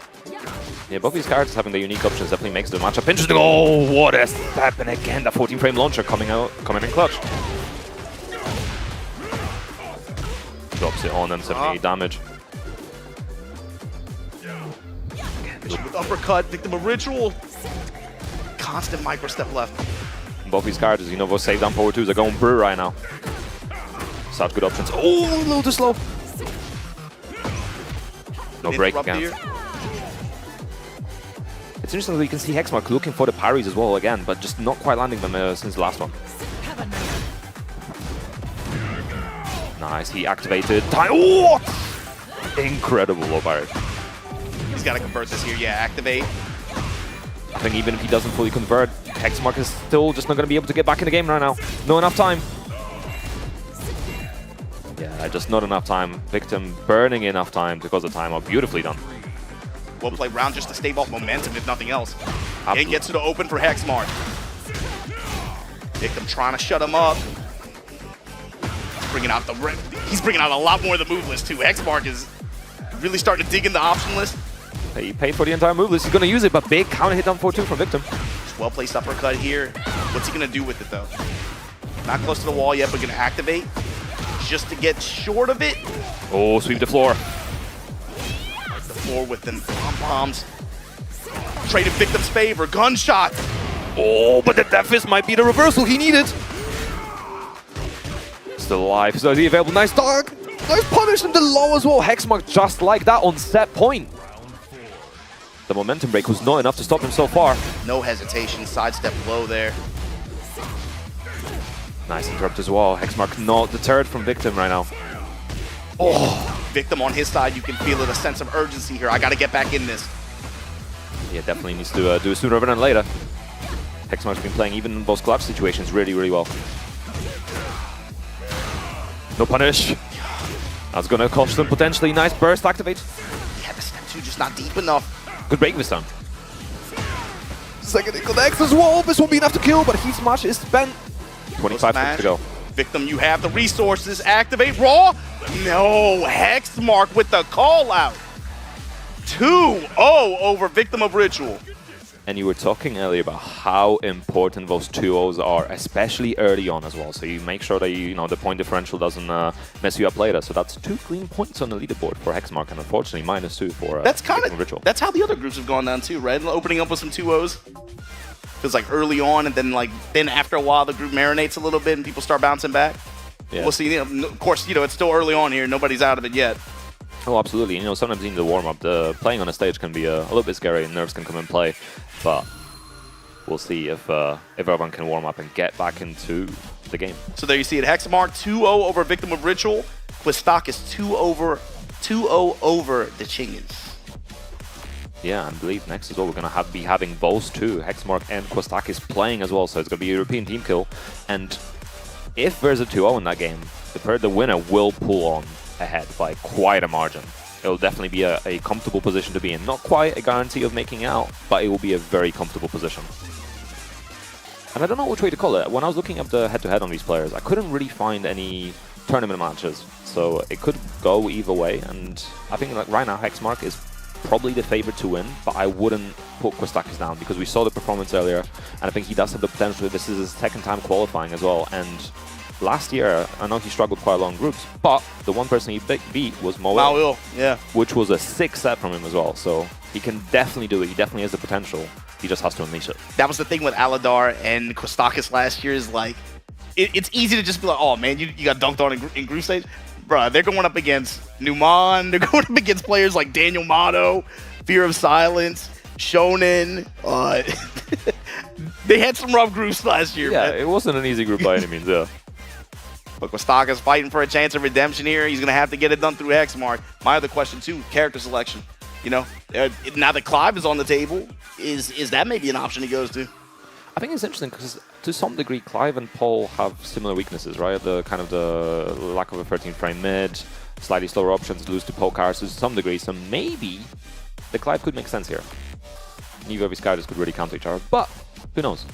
Yeah, both these characters having the unique options definitely makes the matchup interesting. Oh, what a step! And again, the 14-frame launcher coming in clutch. Drops it on and 78 damage. With uppercut, Victim of Ritual. Constant micro step left. Both these characters, those save down forward twos are going brew right now. Such good options. Oh, a little too slow. No break again. Here. It's interesting that you can see Hexmark looking for the parries as well again, but just not quite landing them since the last one. Nice, he activated. Oh! Incredible low parry. He's got to convert this here. Yeah, activate. I think even if he doesn't fully convert, Hexmark is still just not going to be able to get back in the game right now. No enough time. Yeah, just not enough time. Victim burning enough time because of timeout. Beautifully done. Well played round just to stave off momentum, if nothing else. Absolutely. And gets to the open for Hexmark. Victim trying to shut him up. He's bringing out a lot more of the move list too. Hexmark is really starting to dig in the option list. He paid for the entire move list. He's going to use it, but big counter hit down 4-2 from Victim. Well placed uppercut here. What's he going to do with it though? Not close to the wall yet, but going to activate. Just to get short of it. Oh, sweep the floor. The floor with them pom-poms. Traded Victim's favor. Gunshot. Oh, but the Death Fist might be the reversal he needed. Still alive. So the available. Nice dog. Nice punish and the low as well. Hexmark just like that on set point. The momentum break was not enough to stop him so far. No hesitation. Sidestep low there. Nice interrupt as well. Hexmark not deterred from Victim right now. Oh, Victim on his side, you can feel it, a sense of urgency here. I got to get back in this. Yeah, definitely needs to do it sooner rather than later. Hexmark's been playing even in those clutch situations really, really well. No punish. That's gonna cost them potentially. Nice burst activate. Yeah, the step 2 just not deep enough. Good break this time. Second Eagle X as well. This won't be enough to kill, but heat smash is spent. 25 seconds to go. Victim, you have the resources. Activate Raw. No, Hexmark with the call out. 2-0 over Victim of Ritual. And you were talking earlier about how important those 2-0s are, especially early on as well. So you make sure that the point differential doesn't mess you up later. So that's 2 clean points on the leaderboard for Hexmark, and unfortunately -2 for That's kind Victim of Ritual. That's how the other groups have gone down too, right? Opening up with some 2-0s. Feels like early on, and then after a while the group marinates a little bit and people start bouncing back. Yeah. We'll see. Of course, it's still early on here. Nobody's out of it yet. Oh, absolutely. Sometimes in the warm-up, the playing on a stage can be a little bit scary and nerves can come in play. But we'll see if everyone can warm up and get back into the game. So there you see it. Hexmark 2-0 over Victim of Ritual. Quistakis 2-0 over the Chingas. Yeah, I believe next as well we're going to be having those two, Hexmark and Quistakis, playing as well. So it's going to be a European team kill. And if there's a 2-0 in that game, the winner will pull on ahead by quite a margin. It'll definitely be a comfortable position to be in. Not quite a guarantee of making out, but it will be a very comfortable position. And I don't know which way to call it. When I was looking up the head-to-head on these players, I couldn't really find any tournament matches. So it could go either way. And I think right now Hexmark is probably the favorite to win, but I wouldn't put Quistakis down because we saw the performance earlier, and I think he does have the potential. This is his second time qualifying as well, and last year, I know he struggled quite a lot in groups, but the one person he beat was Moel, yeah, which was a 6 set from him as well, so he can definitely do it. He definitely has the potential. He just has to unleash it. That was the thing with Aladar and Quistakis last year is it's easy to just be like, oh man, you got dunked on in group stage. Bruh, they're going up against Numan, they're going up against players like Daniel Motto, Fear of Silence, Shonen. They had some rough groups last year. Yeah, man. It wasn't an easy group by any means, yeah. But Quistakis fighting for a chance of redemption here. He's going to have to get it done through Hexmark. My other question, too, character selection. Now that Clive is on the table, is that maybe an option he goes to? I think it's interesting because to some degree, Clive and Paul have similar weaknesses, right? The kind of the lack of a 13-frame mid, slightly slower options, lose to Pokars to some degree. So maybe the Clive could make sense here. Neither of these characters could really counter each other, but who knows?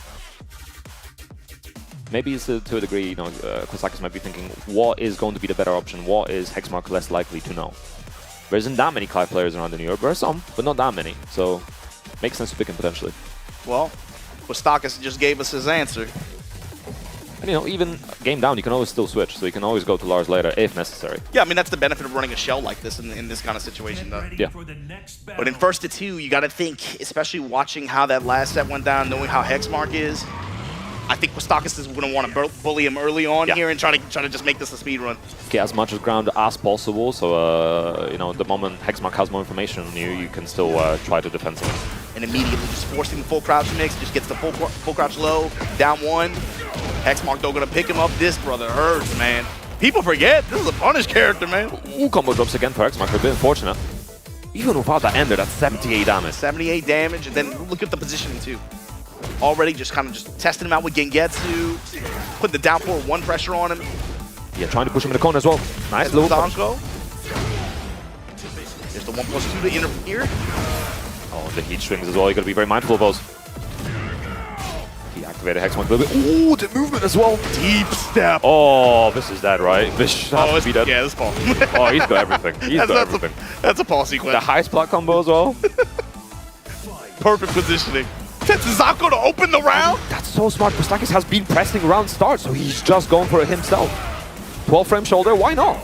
Maybe it's to a degree, Quistakis might be thinking, what is going to be the better option? What is Hexmark less likely to know? There isn't that many Clive players around in Europe. There are some, but not that many. So makes sense to pick him potentially. Well, Quistakis just gave us his answer. And even game down, you can always still switch, so you can always go to Lars later if necessary. Yeah, I mean, that's the benefit of running a shell like this in this kind of situation, though. Yeah. But in first to 2, you got to think, especially watching how that last set went down, knowing how Hexmark is, I think Quistakis is going to want to bully him early on here and try to just make this a speed run. Get as much ground as possible, so the moment Hexmark has more information on you, you can still try to defend something. And immediately just forcing the full crouch mix, just gets the full crouch low, down 1. Hexmark though gonna pick him up. This brother hurts, man. People forget this is a punish character, man. Ooh, combo drops again for Hexmark, a bit unfortunate. Even without that ender, that's 78 damage. 78 damage, and then look at the positioning too. Already just kind of testing him out with Gengetsu, putting the down 4-1 pressure on him. Yeah, trying to push him in the corner as well. Nice little Namco. There's the 1+2 to interfere. Oh, the heat strings as well. You gotta be very mindful of those. He activated Hexmark a little bit. Ooh, the movement as well. Deep step. Oh, this is dead, right? This has to be dead. Yeah, this Paul. Oh, he's got everything. He's got everything. That's a Paul sequence. The high spot combo as well. Perfect positioning. Tetsuzako to open the round. That's so smart. Quistakis has been pressing round start, so he's just going for it himself. 12-frame shoulder, why not?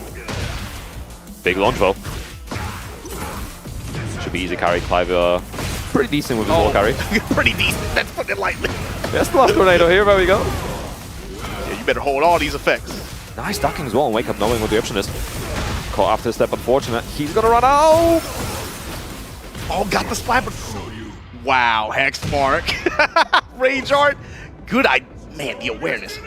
Big launch though. Should be easy carry. Clive pretty decent with his wall carry. Pretty decent, let's put it lightly. Yes, the last tornado here, there we go. Yeah, you better hold all these effects. Nice ducking as well and wake up knowing what the option is. Caught after the step, unfortunate. He's gonna run out! Oh, got the splat, but wow, Hexmark. Rage art. Good idea. Man, the awareness.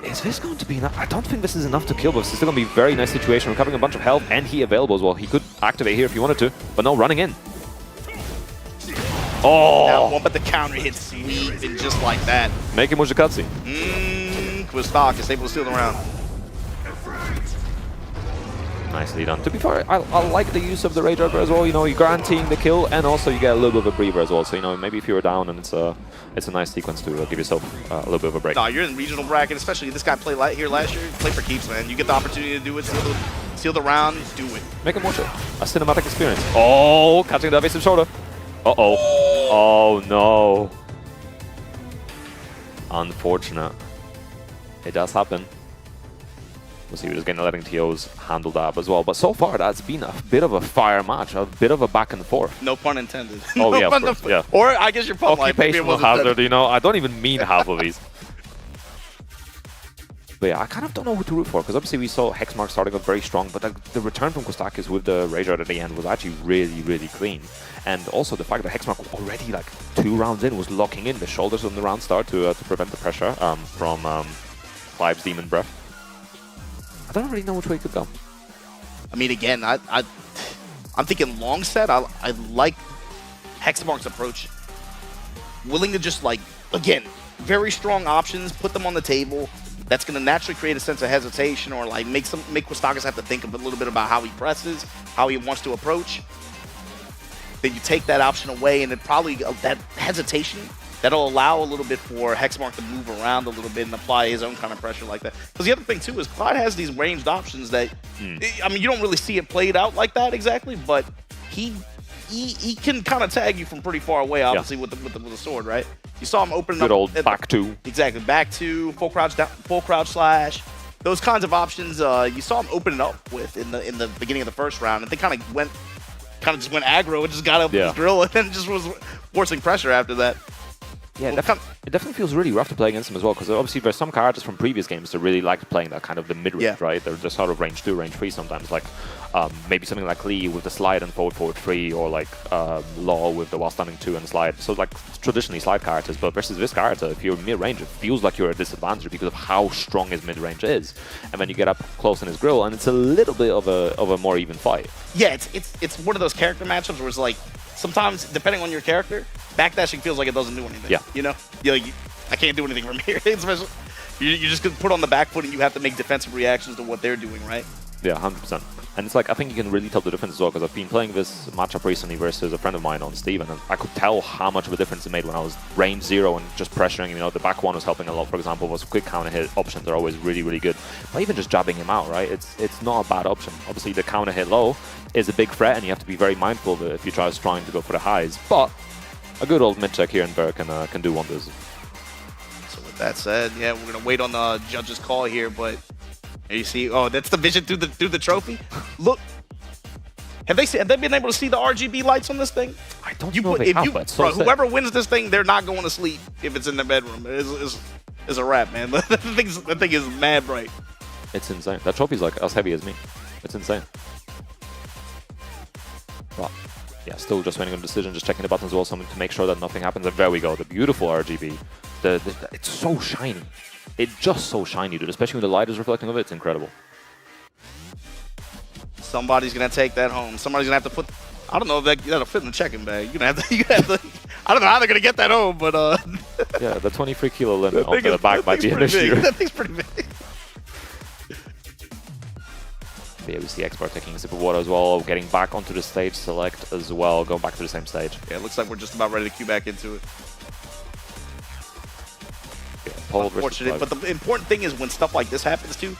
Is this going to be enough? I don't think this is enough to kill, but it's still going to be a very nice situation. Recovering a bunch of health, and he available as well. He could activate here if he wanted to, but no, running in. Oh! That one, but the counter hits sweet and just like that. Make him Mujakatsi. Quistakis able to steal the round. Nicely done. To be fair, I like the use of the Rage Arbor as well. You know, you're guaranteeing the kill, and also you get a little bit of a breather as well. So, you know, maybe if you're down, and it's a nice sequence to give yourself a little bit of a break. No, you're in the regional bracket, especially this guy played here last year. Play for keeps, man. You get the opportunity to do it, seal the round, do it. Make it more chill. A cinematic experience. Oh, catching the evasive shoulder. Uh-oh. Oh, no. Unfortunate. It does happen. We'll see, we're just getting letting TOs handle that as well. But so far, that's been a bit of a fire match, a bit of a back and forth. No pun intended. Oh, no yeah, pun of course, yeah. Or I guess your pun line. Occupational hazard, you know, I don't even mean half of these. But yeah, I kind of don't know who to root for, because obviously we saw Hexmark starting off very strong, but the return from Kostakis with the Rage Art at the end was actually really, really clean. And also the fact that Hexmark already, like, 2 rounds in, was locking in the shoulders on the round start to prevent the pressure from Clive's Demon Breath. I don't really know which way it could go. I mean, again, I'm thinking long set. I like Hexmark's approach. Willing to just, like, again, very strong options, put them on the table. That's going to naturally create a sense of hesitation, or like make Kostakis have to think a little bit about how he presses, how he wants to approach. Then you take that option away, and it probably that hesitation that'll allow a little bit for Hexmark to move around a little bit and apply his own kind of pressure like that. Because the other thing too is Clyde has these ranged options that I mean, you don't really see it played out like that exactly, but he can kind of tag you from pretty far away, obviously, with the sword, right? You saw him opening up. Good old back two. Exactly, back two, full crouch down, full crouch slash. Those kinds of options you saw him opening up with in the beginning of the first round, and they kind of just went aggro and just got up his grill, and then just was forcing pressure after that. Yeah, it definitely feels really rough to play against him as well, because obviously there's some characters from previous games that really like playing that kind of the mid-range, right? They're sort of range 2, range 3 sometimes, like maybe something like Lee with the slide and forward 3, or like Law with the while standing 2 and slide. So like traditionally slide characters, but versus this character, if you're mid-range, it feels like you're at a disadvantage because of how strong his mid-range is. And then you get up close in his grill, and it's a little bit of a more even fight. Yeah, it's one of those character matchups where it's like, sometimes, depending on your character, backdashing feels like it doesn't do anything. Yeah. You know? You're like, I can't do anything from here. You're just going to put on the back foot, and you have to make defensive reactions to what they're doing, right? Yeah, 100%. And it's like, I think you can really tell the difference as well, because I've been playing this matchup recently versus a friend of mine on Steven, and I could tell how much of a difference it made when I was range 0 and just pressuring, you know, the back one was helping a lot, for example, was quick counter hit options are always really, really good. But even just jabbing him out, right, it's not a bad option. Obviously, the counter hit low is a big threat, and you have to be very mindful of it if you try trying to go for the highs. But a good old mid check here in Burr can do wonders. So with that said, yeah, we're gonna wait on the judge's call here, but you see, oh, that's the vision through the trophy. Look, have they been able to see the RGB lights on this thing? I don't know if they have, but bro, whoever wins this thing, they're not going to sleep if it's in their bedroom. It's a wrap, man. That thing is mad bright. It's insane. That trophy's like as heavy as me. It's insane. But yeah, still just waiting on decision, just checking the buttons as well, something to make sure that nothing happens. And there we go, the beautiful RGB. It's so shiny. It's just so shiny, dude. Especially when the light is reflecting of it, it's incredible. Somebody's gonna take that home. Somebody's gonna have to put. I don't know if that'll fit in the checking bag. You're gonna have to. I don't know how they're gonna get that home, but yeah, the 23 kilo limit on the bag might be an issue. That thing's pretty big. Yeah, we see Expert taking a sip of water as well, getting back onto the stage select as well, going back to the same stage. Yeah, it looks like we're just about ready to queue back into it. Yeah, unfortunate, but the important thing is when stuff like this happens too,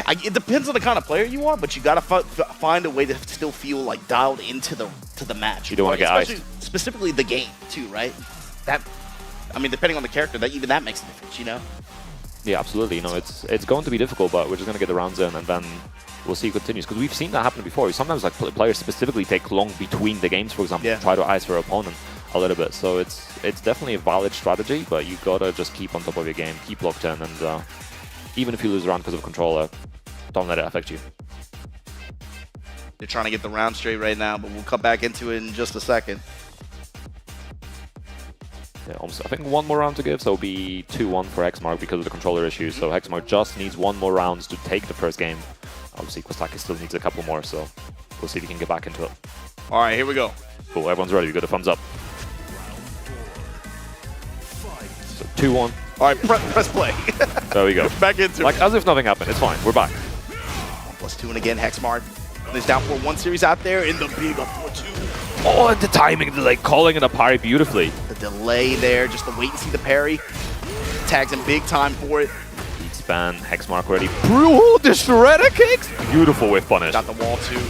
it depends on the kind of player you are, but you gotta find a way to still feel like dialed into the match. You don't want to get iced. Specifically the game too, right? That, I mean, depending on the character, that makes a difference, you know? Yeah, absolutely. You know, it's going to be difficult, but we're just going to get the rounds in, and then we'll see it continues. Because we've seen that happen before. Sometimes like players specifically take long between the games, for example, to try to ice their opponent a little bit. So it's definitely a valid strategy, but you gotta just keep on top of your game, keep locked in, and even if you lose a round because of controller, don't let it affect you. They're trying to get the round straight right now, but we'll come back into it in just a second. Yeah, almost, I think one more round to give, so it'll be 2-1 for Hexmark because of the controller issues. So Hexmark just needs one more round to take the first game. Obviously, Kostakis still needs a couple more, so we'll see if he can get back into it. All right, here we go. Cool, everyone's ready. We got a thumbs up. So 2-1. All right, press play. There we go. Back into it. Like as if nothing happened. It's fine. We're back. 1+2, and again, Hexmart. There's down 4-1 series out there in the big up 4-2. Oh, and the timing, like calling it a parry beautifully. The delay there, just the wait and see the parry. Tags him big time for it. Beat span, Hexmark ready. Ooh, the shredder kicks! Beautiful whiff punish. Got the wall too.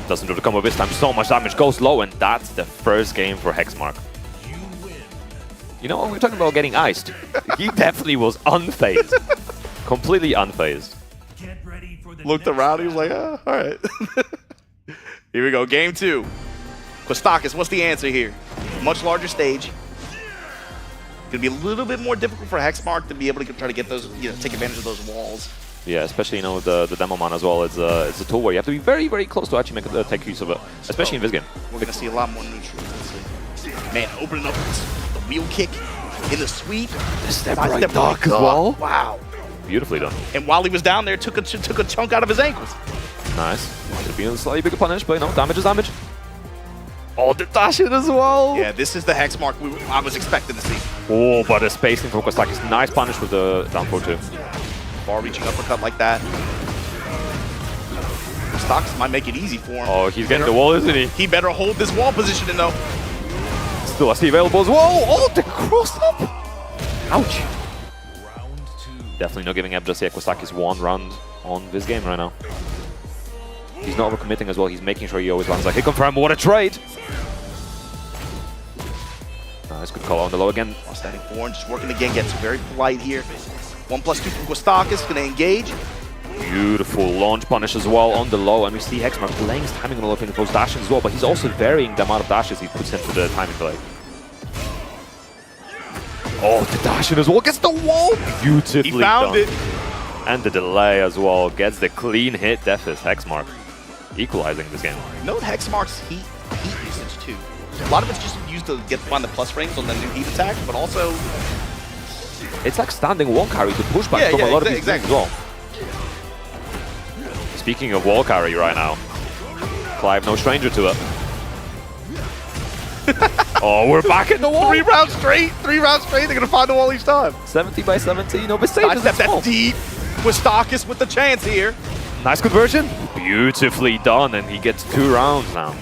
Doesn't do the combo this time, so much damage, goes low, and that's the first game for Hexmark. You know what, we're talking about getting iced. He definitely was unfazed. Completely unfazed. Looked around, he was like, all right. Here we go, game 2. Kostakis, what's the answer here? Much larger stage. Gonna be a little bit more difficult for Hexmark to be able to try to get those, take advantage of those walls. Yeah, especially, the demo man as well. It's a tool where you have to be very, very close to actually take use of it, especially in this game. We're gonna see a lot more neutral. Man, opening up the wheel kick in the sweep. The step right duck as well. Wow. Beautifully done. And while he was down there, took a chunk out of his ankles. Nice. Could have been a slightly bigger punish, but damage is damage. Oh, the dash in as well. Yeah, this is the Hexmark I was expecting to see. Oh, but the spacing from Kostakis. Nice punish with the down 4-2. Far-reaching uppercut like that. Kostakis might make it easy for him. Oh, he's getting the wall, isn't he? He better hold this wall positioning though. Still SC available as well. Oh, the cross up. Ouch. Definitely not giving up just yet. Kostakis 1 round on this game right now. He's not overcommitting as well. He's making sure he always lands like hit confirm. What a trade! Nice, good call on the low again. Standing 4 and just working again. Gets very polite here. 1+2 from Kostakis. Gonna engage. Beautiful launch punish as well on the low, and we see Hexmark delaying his timing on the low pin those dashes as well, but he's also varying the amount of dashes he puts into the timing delay. Oh, the dash in as well, gets the wall! Beautifully He found done. it. And the delay as well, gets the clean hit deficit, Hexmark. Equalizing this game. Note Hexmark's heat usage too. A lot of it's just used to find the plus frames on the new heat attack, but also... It's like standing wall carry to push back from a lot of these things as well. Speaking of wall carry right now, Clive no stranger to it. Oh, we're back in the wall. 3 rounds straight. 3 rounds straight. They're gonna find the wall each time. 70 by 70. No, but stage that's deep. Kostakis with the chance here. Nice conversion. Beautifully done, and he gets 2 rounds now.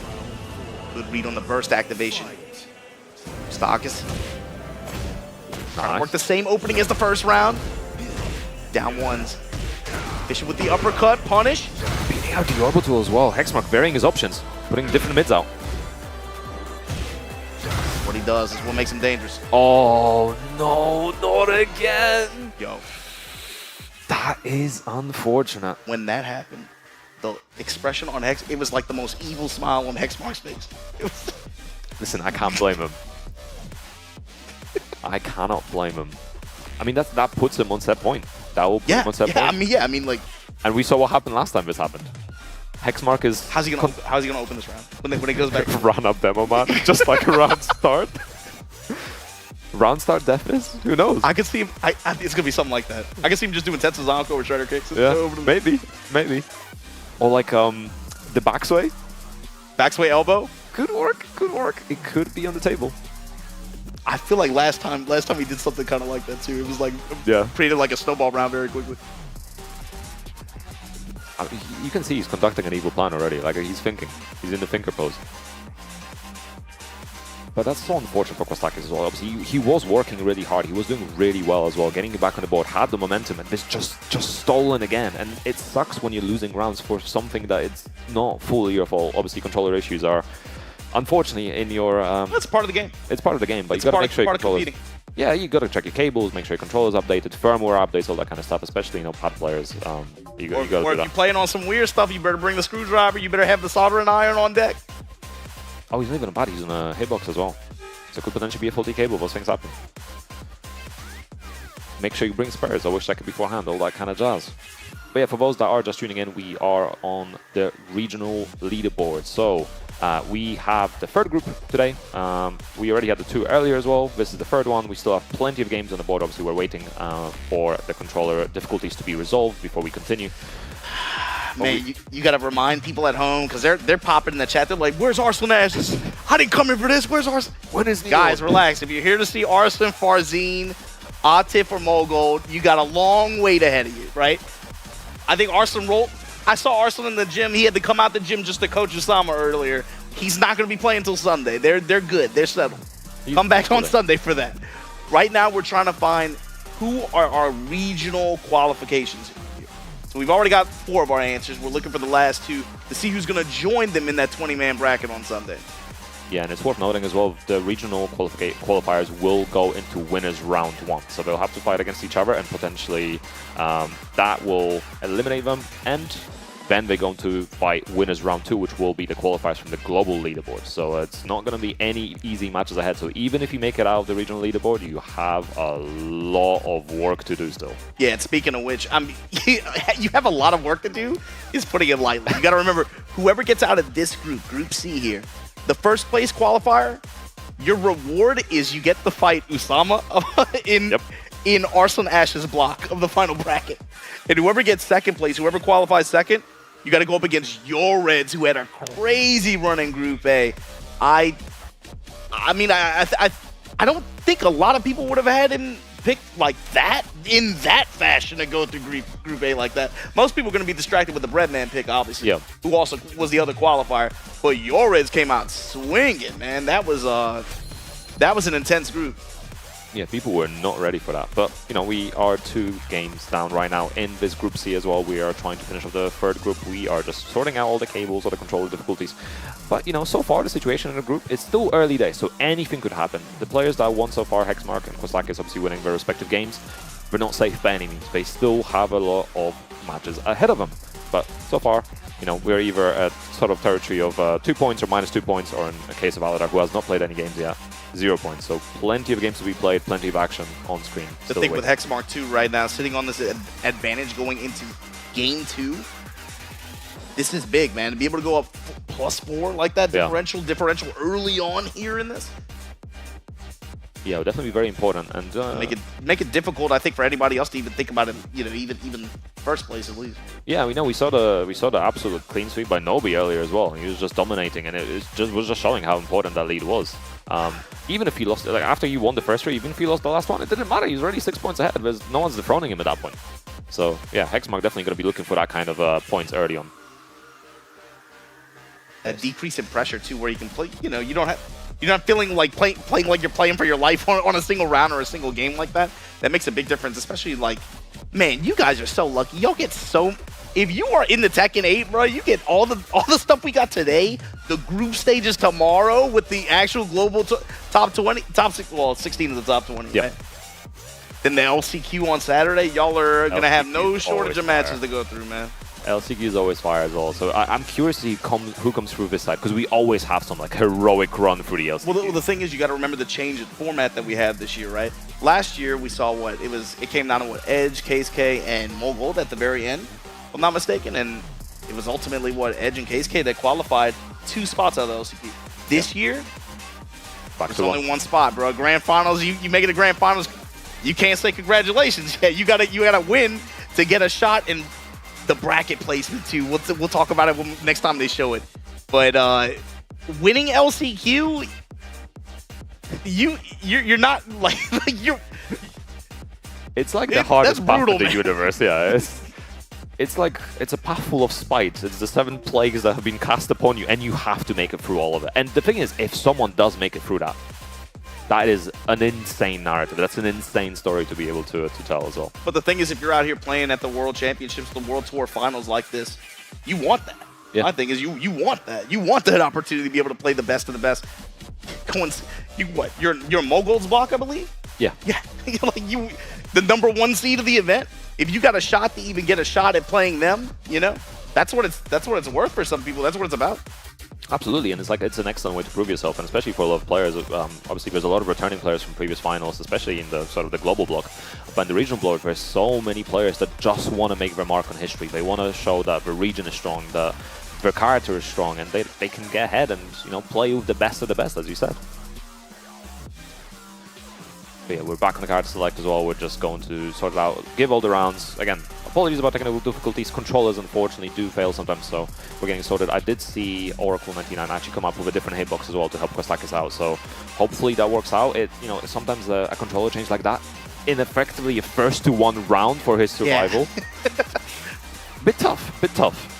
Good read on the burst activation. Kostakis. Trying to work the same opening as the first round. Down ones. Fishing with the uppercut, punish. Beating out the orbital as well. Hexmark varying his options, putting different mids out. What he does is what makes him dangerous. Oh, no, not again. Yo. That is unfortunate. When that happened, the expression on Hex, it was like the most evil smile on Hexmark's face. Listen, I can't blame him. I cannot blame him. I mean, that puts him on set point. That will put him on set point. I mean, like... And we saw what happened last time this happened. Hexmark is... How's he gonna open this round? When he goes back... Run up demo man, just like a round start. Round start deafness? Who knows? I could see him... it's gonna be something like that. I can see him just doing Tetsuzanko or Shredder kicks. Yeah, maybe. Or like the backsway. Backsway elbow? Good work. It could be on the table. I feel like last time he did something kind of like that too. It was like created like a snowball round very quickly. I mean, you can see he's conducting an evil plan already. Like he's thinking. He's in the thinker pose. But that's so unfortunate for Kostakis as well. Obviously, he was working really hard. He was doing really well as well, getting it back on the board, had the momentum, and this just stolen again. And it sucks when you're losing rounds for something that it's not fully your fault. Obviously, controller issues are, unfortunately, in your... That's part of the game. It's part of the game, but you got to make sure your controllers... Yeah, you got to check your cables, make sure your controller's updated, firmware updates, all that kind of stuff, especially, pad players. You got to do that. Or if you're playing on some weird stuff, you better bring the screwdriver, you better have the soldering iron on deck. Oh, he's not even a pad, he's on a hitbox as well. So it could potentially be a faulty cable, those things happen. Make sure you bring spares, I wish that could be beforehand, all that kind of jazz. But yeah, for those that are just tuning in, we are on the regional leaderboard. So we have the third group today. We already had the 2 earlier as well. This is the third one. We still have plenty of games on the board. Obviously, we're waiting for the controller difficulties to be resolved before we continue. Man, you got to remind people at home, because they're popping in the chat. They're like, where's Arslan Ashes? I didn't come here for this. Where's Arslan? When is Guys, relax. If you're here to see Arslan, Farzine, Atif, or Mogul, you got a long wait ahead of you, right? I think Arslan rolled. I saw Arslan in the gym. He had to come out the gym just to coach Usama earlier. He's not going to be playing until Sunday. They're good. They're settled. Come back on Sunday for that. Right now, we're trying to find who are our regional qualifications here. So we've already got 4 of our answers. We're looking for the last 2 to see who's going to join them in that 20-man bracket on Sunday. Yeah, and it's worth noting as well, the regional qualifiers will go into winners round 1. So they'll have to fight against each other, and potentially that will eliminate them. And then they're going to fight winners round 2, which will be the qualifiers from the global leaderboard. So it's not going to be any easy matches ahead. So even if you make it out of the regional leaderboard, you have a lot of work to do still. Yeah, and speaking of which, you have a lot of work to do, is putting it lightly. You got to remember, whoever gets out of this group, Group C here, the first place qualifier, your reward is you get to fight Usama in Arslan Ash's block of the final bracket. And whoever gets second place, whoever qualifies second, you got to go up against your Reds, who had a crazy run in Group A. I don't think a lot of people would have had him pick like that, in that fashion, to go through Group A like that. Most people are going to be distracted with the Breadman pick, obviously, who also was the other qualifier. But your Reds came out swinging, man. That was an intense group. Yeah, people were not ready for that. But, you know, we are 2 games down right now in this Group C as well. We are trying to finish off the 3rd group. We are just sorting out all the cables, all the controller difficulties. But, you know, so far the situation in the group, it's still early days, so anything could happen. The players that won so far, Hexmark and Kostakis, obviously winning their respective games, they're not safe by any means. They still have a lot of matches ahead of them. But so far, you know, we're either at sort of territory of 2 points or -2 points, or in a case of Aladar, who has not played any games yet, 0 points. So plenty of games to be played, plenty of action on screen. The thing with Hexmark 2 right now, sitting on this advantage going into Game 2, this is big, man. To be able to go up +4 like that, differential early on here in this. Yeah, it would definitely be very important, and make it difficult, I think, for anybody else to even think about it. You know, even first place at least. Yeah, we saw the absolute clean sweep by Nobi earlier as well. He was just dominating, and it was just showing how important that lead was. Even if he lost, like after you won the first 3, even if he lost the last one, it didn't matter. He was already 6 points ahead. No one's dethroning him at that point. So yeah, Hexmark definitely going to be looking for that kind of points early on. A decrease in pressure too, where you can play. You know, you're not feeling like playing like you're playing for your life on a single round or a single game like that. That makes a big difference, especially like, man, you guys are so lucky. Y'all get so. If you are in the Tekken 8, bro, you get all the stuff we got today. The group stages tomorrow with the actual global top 20, well, 16 of the top 20. Yeah. Right? Then the LCQ on Saturday. Y'all are gonna have no shortage of matches to go through, man. LCQ is always fire as well, so I'm curious to see who comes through this side, because we always have some like heroic run through the LCQ. Well, the thing is, you got to remember the change in format that we have this year, right? Last year we saw it came down to Edge, KSK, and Mogold at the very end, if I'm not mistaken, and it was ultimately Edge and KSK that qualified 2 spots out of the LCQ. This year, there's only 1 spot, bro. Grand Finals, you make it to Grand Finals, you can't say congratulations. Yeah, you gotta win to get a shot in the bracket placement too. We'll talk about it next time they show it. But winning LCQ, you're not like you're. It's like the hardest path in the universe. Yeah, it's like it's a path full of spite. It's the 7 plagues that have been cast upon you, and you have to make it through all of it. And the thing is, if someone does make it through that is an insane narrative. That's an insane story to be able to tell as well. But the thing is, if you're out here playing at the World Championships, the World Tour Finals like this, you want that. Yeah. My thing is, you want that. You want that opportunity to be able to play the best of the best. You're Mogul's block, I believe? Yeah. Yeah. Like the #1 seed of the event. If you got a shot to even get a shot at playing them, you know, that's what it's worth for some people. That's what it's about. Absolutely, and it's an excellent way to prove yourself, and especially for a lot of players. Obviously, there's a lot of returning players from previous finals, especially in the sort of the global block. But in the regional block, there's so many players that just want to make their mark on history. They want to show that the region is strong, that their character is strong, and they can get ahead and play with the best of the best, as you said. But yeah, we're back on the card select as well. We're just going to sort it out, give all the rounds. Again, apologies about technical difficulties. Controllers, unfortunately, do fail sometimes, so we're getting sorted. I did see Oracle99 actually come up with a different hitbox as well to help Kostakis out, so hopefully that works out. Sometimes a controller change like that, in effectively a 1st-to-1 round for his survival. Bit tough, bit tough.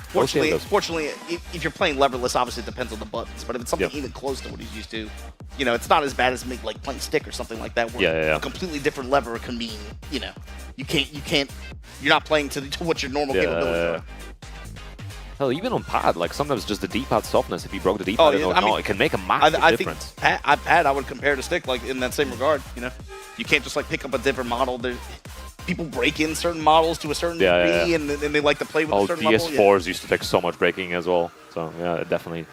Fortunately, if you're playing leverless, obviously it depends on the buttons. But if it's something even close to what he's used to, you know, it's not as bad as like playing stick or something like that. Where a completely different lever can mean, you know, you're not playing to what your normal capabilities are. Hell, even on pad, like sometimes just the D-pad softness, if you broke the D-pad it can make a massive difference. Think pad I would compare to stick, like in that same regard. You know, you can't just like pick up a different model. People break in certain models to a certain degree, and they like to play with a certain level. PS4s used to take so much breaking as well. So yeah, definitely.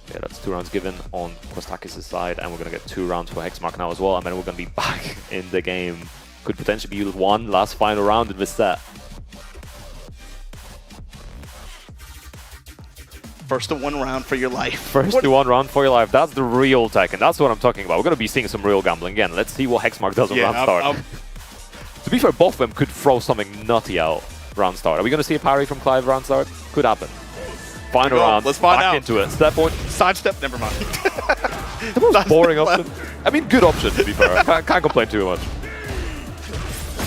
Yeah, that's 2 rounds given on Kostakis' side, and we're gonna get 2 rounds for Hexmark now as well. And then we're gonna be back in the game. Could potentially be one last final round in this set. First to 1 round for your life. First to 1 round for your life. That's the real Tekken. That's what I'm talking about. We're going to be seeing some real gambling again. Let's see what Hexmark does on round start. To be fair, both of them could throw something nutty out round start. Are we going to see a parry from Clive round start? Could happen. Final round. Let's find back out. into it. Step point. Sidestep. Never mind. The most boring option. I mean, good option, to be fair. Can't complain too much.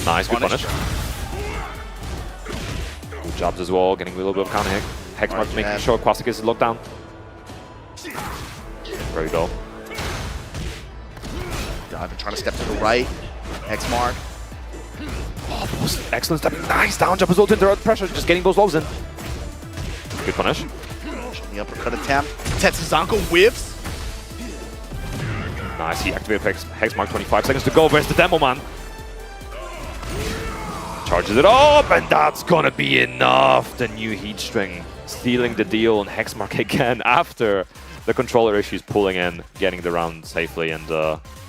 Nice. Good punish. Good jobs as well. Getting a little bit of counter hit. Hexmark making sure Kostakis is locked down. There we go. Dive and trying to step to the right. Hexmark. Oh, excellent step. Nice down jump as well to interrupt pressure. Just getting those lows in. Good punish. The uppercut attempt. Tetsuzanko whiffs. Nice. He activated Hexmark. 25 seconds to go. Where's the demo man? Charges it up, and that's gonna be enough. The new heat string stealing the deal on Hexmark again after the controller issues pulling in, getting the round safely, and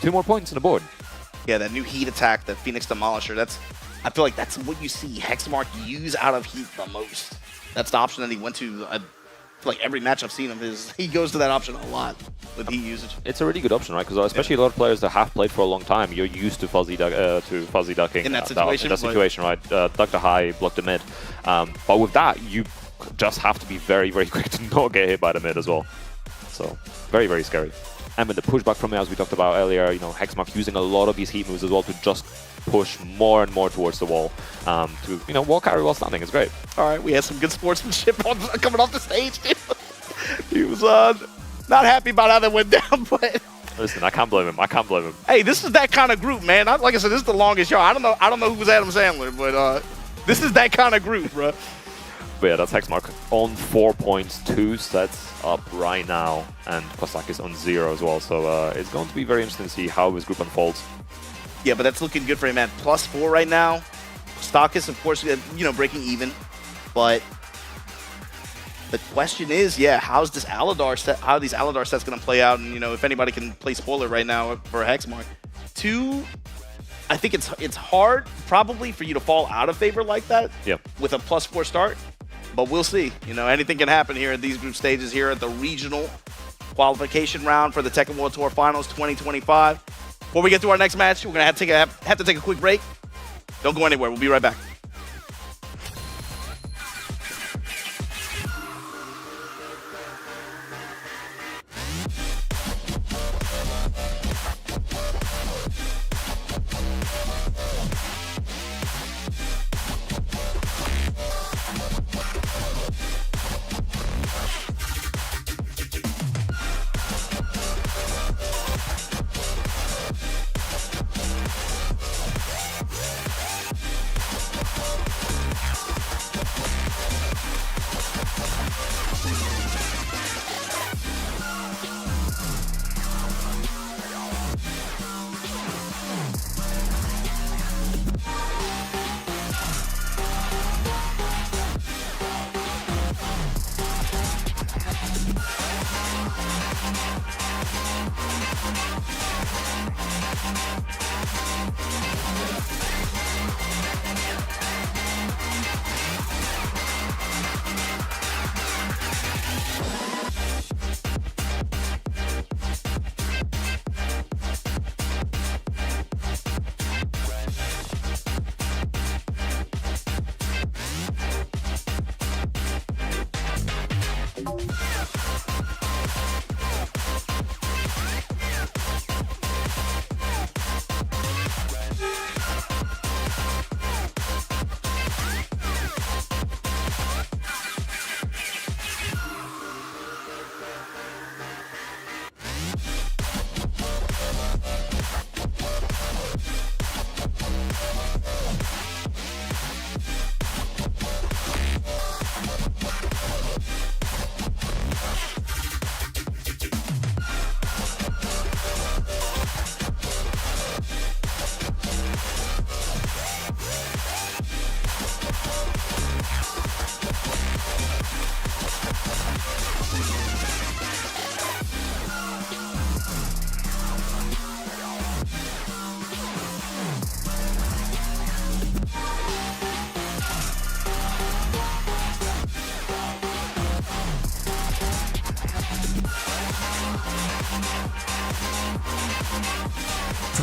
2 more points on the board. Yeah, that new heat attack, that Phoenix Demolisher, I feel like that's what you see Hexmark use out of heat the most. That's the option that he went to. I feel like every match I've seen of his, he goes to that option a lot with heat usage. It's a really good option, right? Because especially a lot of players that have played for a long time, you're used to fuzzy ducking. In that situation, right? Duck the high, block the mid. But with that, you just have to be very, very quick to not get hit by the mid as well. So, very, very scary. And with the pushback from it, as we talked about earlier, you know, Hexmark using a lot of these heat moves as well to just push more and more towards the wall to, you know, wall carry while standing. It's great. All right, we had some good sportsmanship coming off the stage. He was not happy about how that went down, but listen, I can't blame him. I can't blame him. Hey, this is that kind of group, man. Like I said, this is the longest show. I don't know who was Adam Sandler, but this is that kind of group, bro. But yeah, that's Hexmark on 4 points, 2 sets up right now, and Kostakis on 0 as well. So it's going to be very interesting to see how his group unfolds. Yeah, but that's looking good for him, man. +4 right now. Kostakis, of course, you know, breaking even, but the question is, how these Aladar sets going to play out? And, you know, if anybody can play spoiler right now for Hexmark. 2, I think it's hard probably for you to fall out of favor like that with a +4 start, but we'll see. You know, anything can happen here at these group stages here at the regional qualification round for the Tekken World Tour Finals 2025. Before we get to our next match, we're going to have to take a quick break. Don't go anywhere. We'll be right back.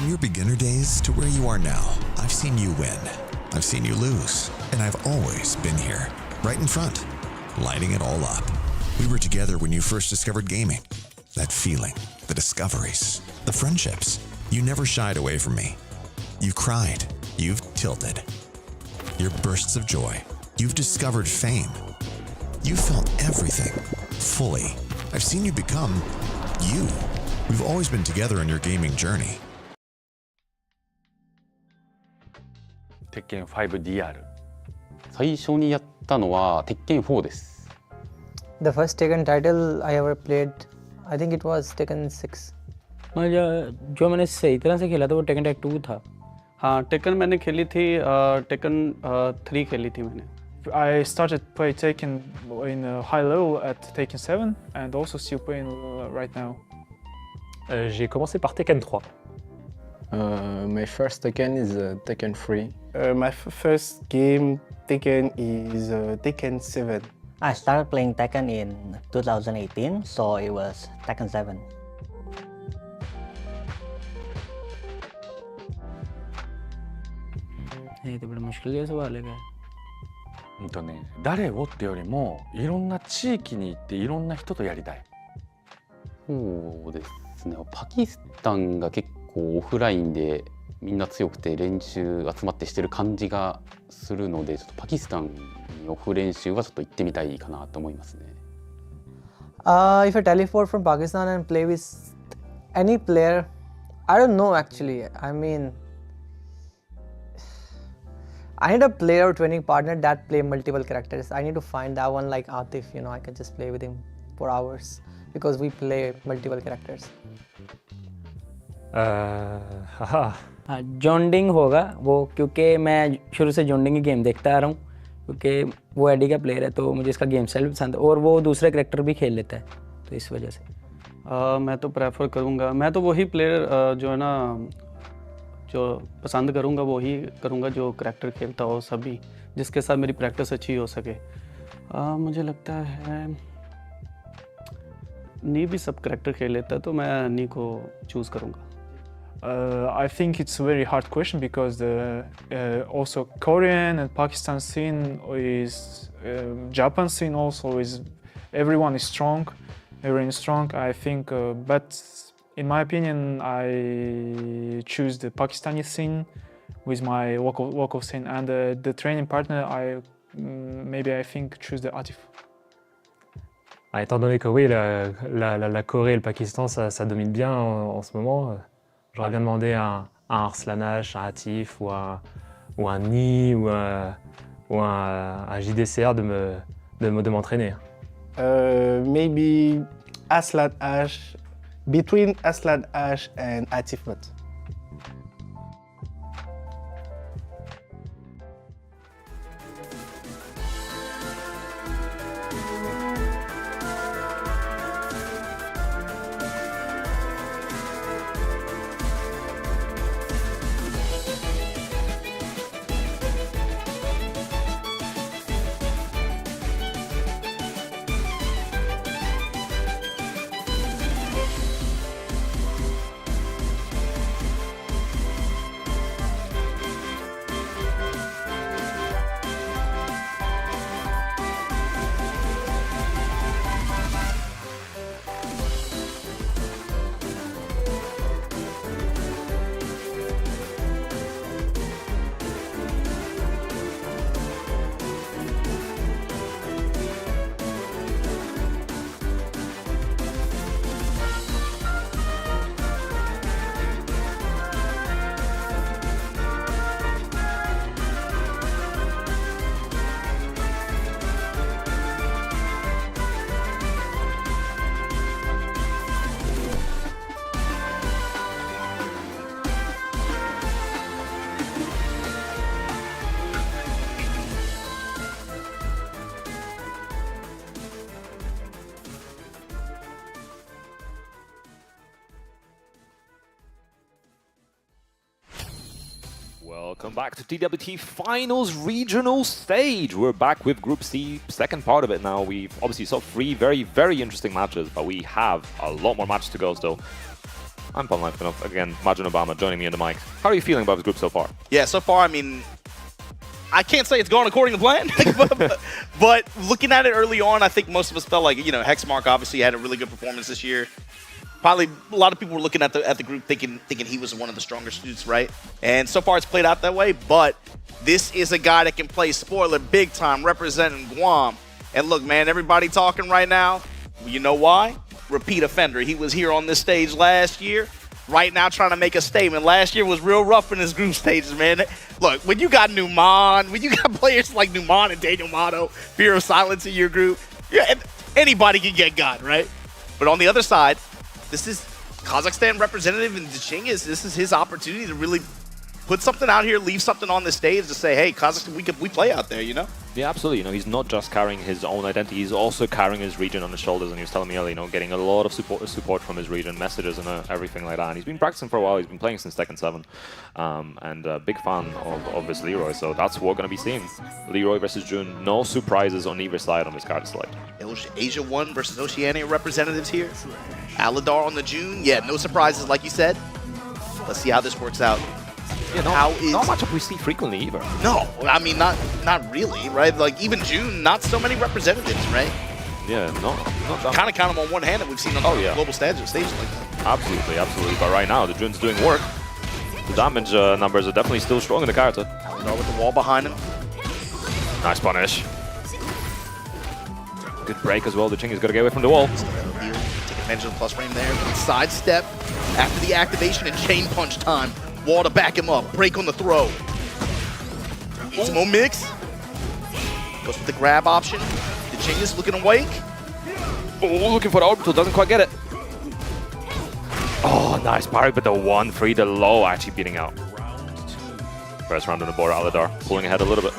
From your beginner days to where you are now, I've seen you win. I've seen you lose. And I've always been here, right in front, lighting it all up. We were together when you first discovered gaming. That feeling, the discoveries, the friendships. You never shied away from me. You've cried. You've tilted. Your bursts of joy. You've discovered fame. You felt everything, fully. I've seen you become you. We've always been together on your gaming journey. Tekken 5 DR。最初にやったのは鉄拳4です。The first Tekken title I ever played, I think it was Tekken 6. जो मैंने सही तरह से खेला था वो taken tag 2 था। हाँ, टेकन मैंने खेली थी, टेकन 3 खेली थी मैंने। I started play Tekken in a high level at Tekken 7 and also still playing right now. J'ai commencé par Tekken 3. My first Tekken is Tekken 3. My first game Tekken is Tekken 7. I started playing Tekken in 2018, so it was Tekken 7. ये तो बड़ा मुश्किल जैसा सवाल है। 誰をってよりもいろんな地域に行っていろんな人とやりたい。そうですね。パキスタンが結構オフラインでみんな強くて練習集まってしてる感じがするので、ちょっとパキスタンにオフ練習はちょっと行ってみたいかなと思いますね。If I teleport from Pakistan and play with any player, I don't know actually. I mean, I need a player or training partner that play multiple characters. I need to find that one like Atif, you know, I can just play with him for hours because we play multiple characters. हाँ, जॉन्डिंग होगा वो, क्योंकि मैं शुरू से जॉन्डिंग की game देखता आ रहा हूँ, क्योंकि वो एडी का प्लेयर है तो मुझे इसका गेम स्टाइल पसंद है और वो दूसरे करैक्टर भी खेल लेता है, तो इस वजह से मैं तो प्रेफर करूँगा, मैं तो वही प्लेयर जो है ना जो पसंद करूँगा वही करूँगा जो करैक्टर खेलता हो सभी, जिसके साथ मेरी प्रैक्टिस अच्छी हो सके। मुझे लगता है नी भी सब करैक्टर खेल लेता है तो मैं नी को चूज़ करूँगा। I think it's a very hard question because the also Korean and Pakistan scene is Japan scene also is everyone is strong, everyone is strong. I think, but in my opinion, I choose the Pakistani scene with my local scene, and the training partner I think choose the Atif. Étant donné que oui, la Corée et le Pakistan, ça domine bien en ce moment. J'aurais bien demandé à un Arslanach, un Atif ou un Ni ou un JDCR de m'entraîner. Maybe Aslan Ash, between Aslan Ash and Atif Mat. Welcome back to TWT Finals Regional Stage. We're back with Group C, second part of it now. We've obviously saw 3 very, very interesting matches, but we have a lot more matches to go still. I'm Paul Knife. Again, Majin Obama joining me in the mic. How are you feeling about this group so far? Yeah, so far, I mean, I can't say it's going according to plan, but looking at it early on, I think most of us felt like, you know, Hexmark obviously had a really good performance this year. Probably a lot of people were looking at the group thinking he was one of the stronger suits, right? And so far it's played out that way, but this is a guy that can play spoiler big time, representing Guam. And look, man, everybody talking right now, you know why? Repeat offender. He was here on this stage last year. Right now trying to make a statement. Last year was real rough in his group stages, man. Look, when you got Numan, when you got players like Numan and Daniel Motto, Fear of Silence in your group, yeah, anybody can get got, right? But on the other side, this is Kazakhstan representative, and This is his opportunity to really put something out here, leave something on the stage to say, hey, Kazakhstan, we play out there, you know? Yeah, absolutely. You know, he's not just carrying his own identity, he's also carrying his region on his shoulders. And he was telling me earlier, you know, getting a lot of support from his region, messages and everything like that. And he's been practicing for a while. He's been playing since Tekken 7. And a big fan of this Leroy. So that's what we're going to be seeing. Leroy versus Jun. No surprises on either side on this card select. Asia 1 versus Oceania representatives here. Aladar on the June. Yeah, no surprises, like you said. Let's see how this works out. Yeah, not much we see frequently either. No, I mean, not really, right? Like, even June, not so many representatives, right? Yeah, not that. Kind of count them on one hand that we've seen on the global stages like that. Absolutely. But right now, the June's doing work. The damage numbers are definitely still strong in the character. Aladar with the wall behind him. Nice punish. Good break as well. The Ching is going to get away from the wall. Take advantage of the plus frame there. Sidestep after the activation and chain punch time. Wall to back him up. Break on the throw. Some more mix. Goes with the grab option. The Ching is looking awake. Oh, looking for the orbital. Doesn't quite get it. Oh, nice parry, but the 1-3, the low actually beating out. First round on the board, Aladar pulling ahead a little bit.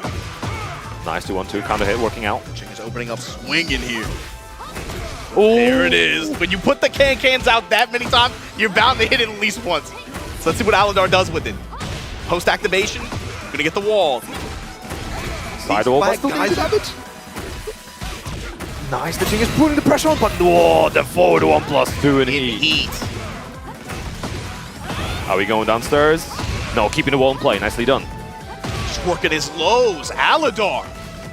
Nice 2-1-2 counter hit working out. Ching is opening up, swinging here. Oh, there it is. When you put the cans out that many times, you're bound to hit it at least once. So let's see what Aladar does with it. Post activation, gonna get the wall. Side wall, but still Guys, damage. nice. The Ching is putting the pressure on, but oh, the forward 1+2 in heat. Are we going downstairs? No, keeping the wall in play. Nicely done. Just working his lows. Aladar,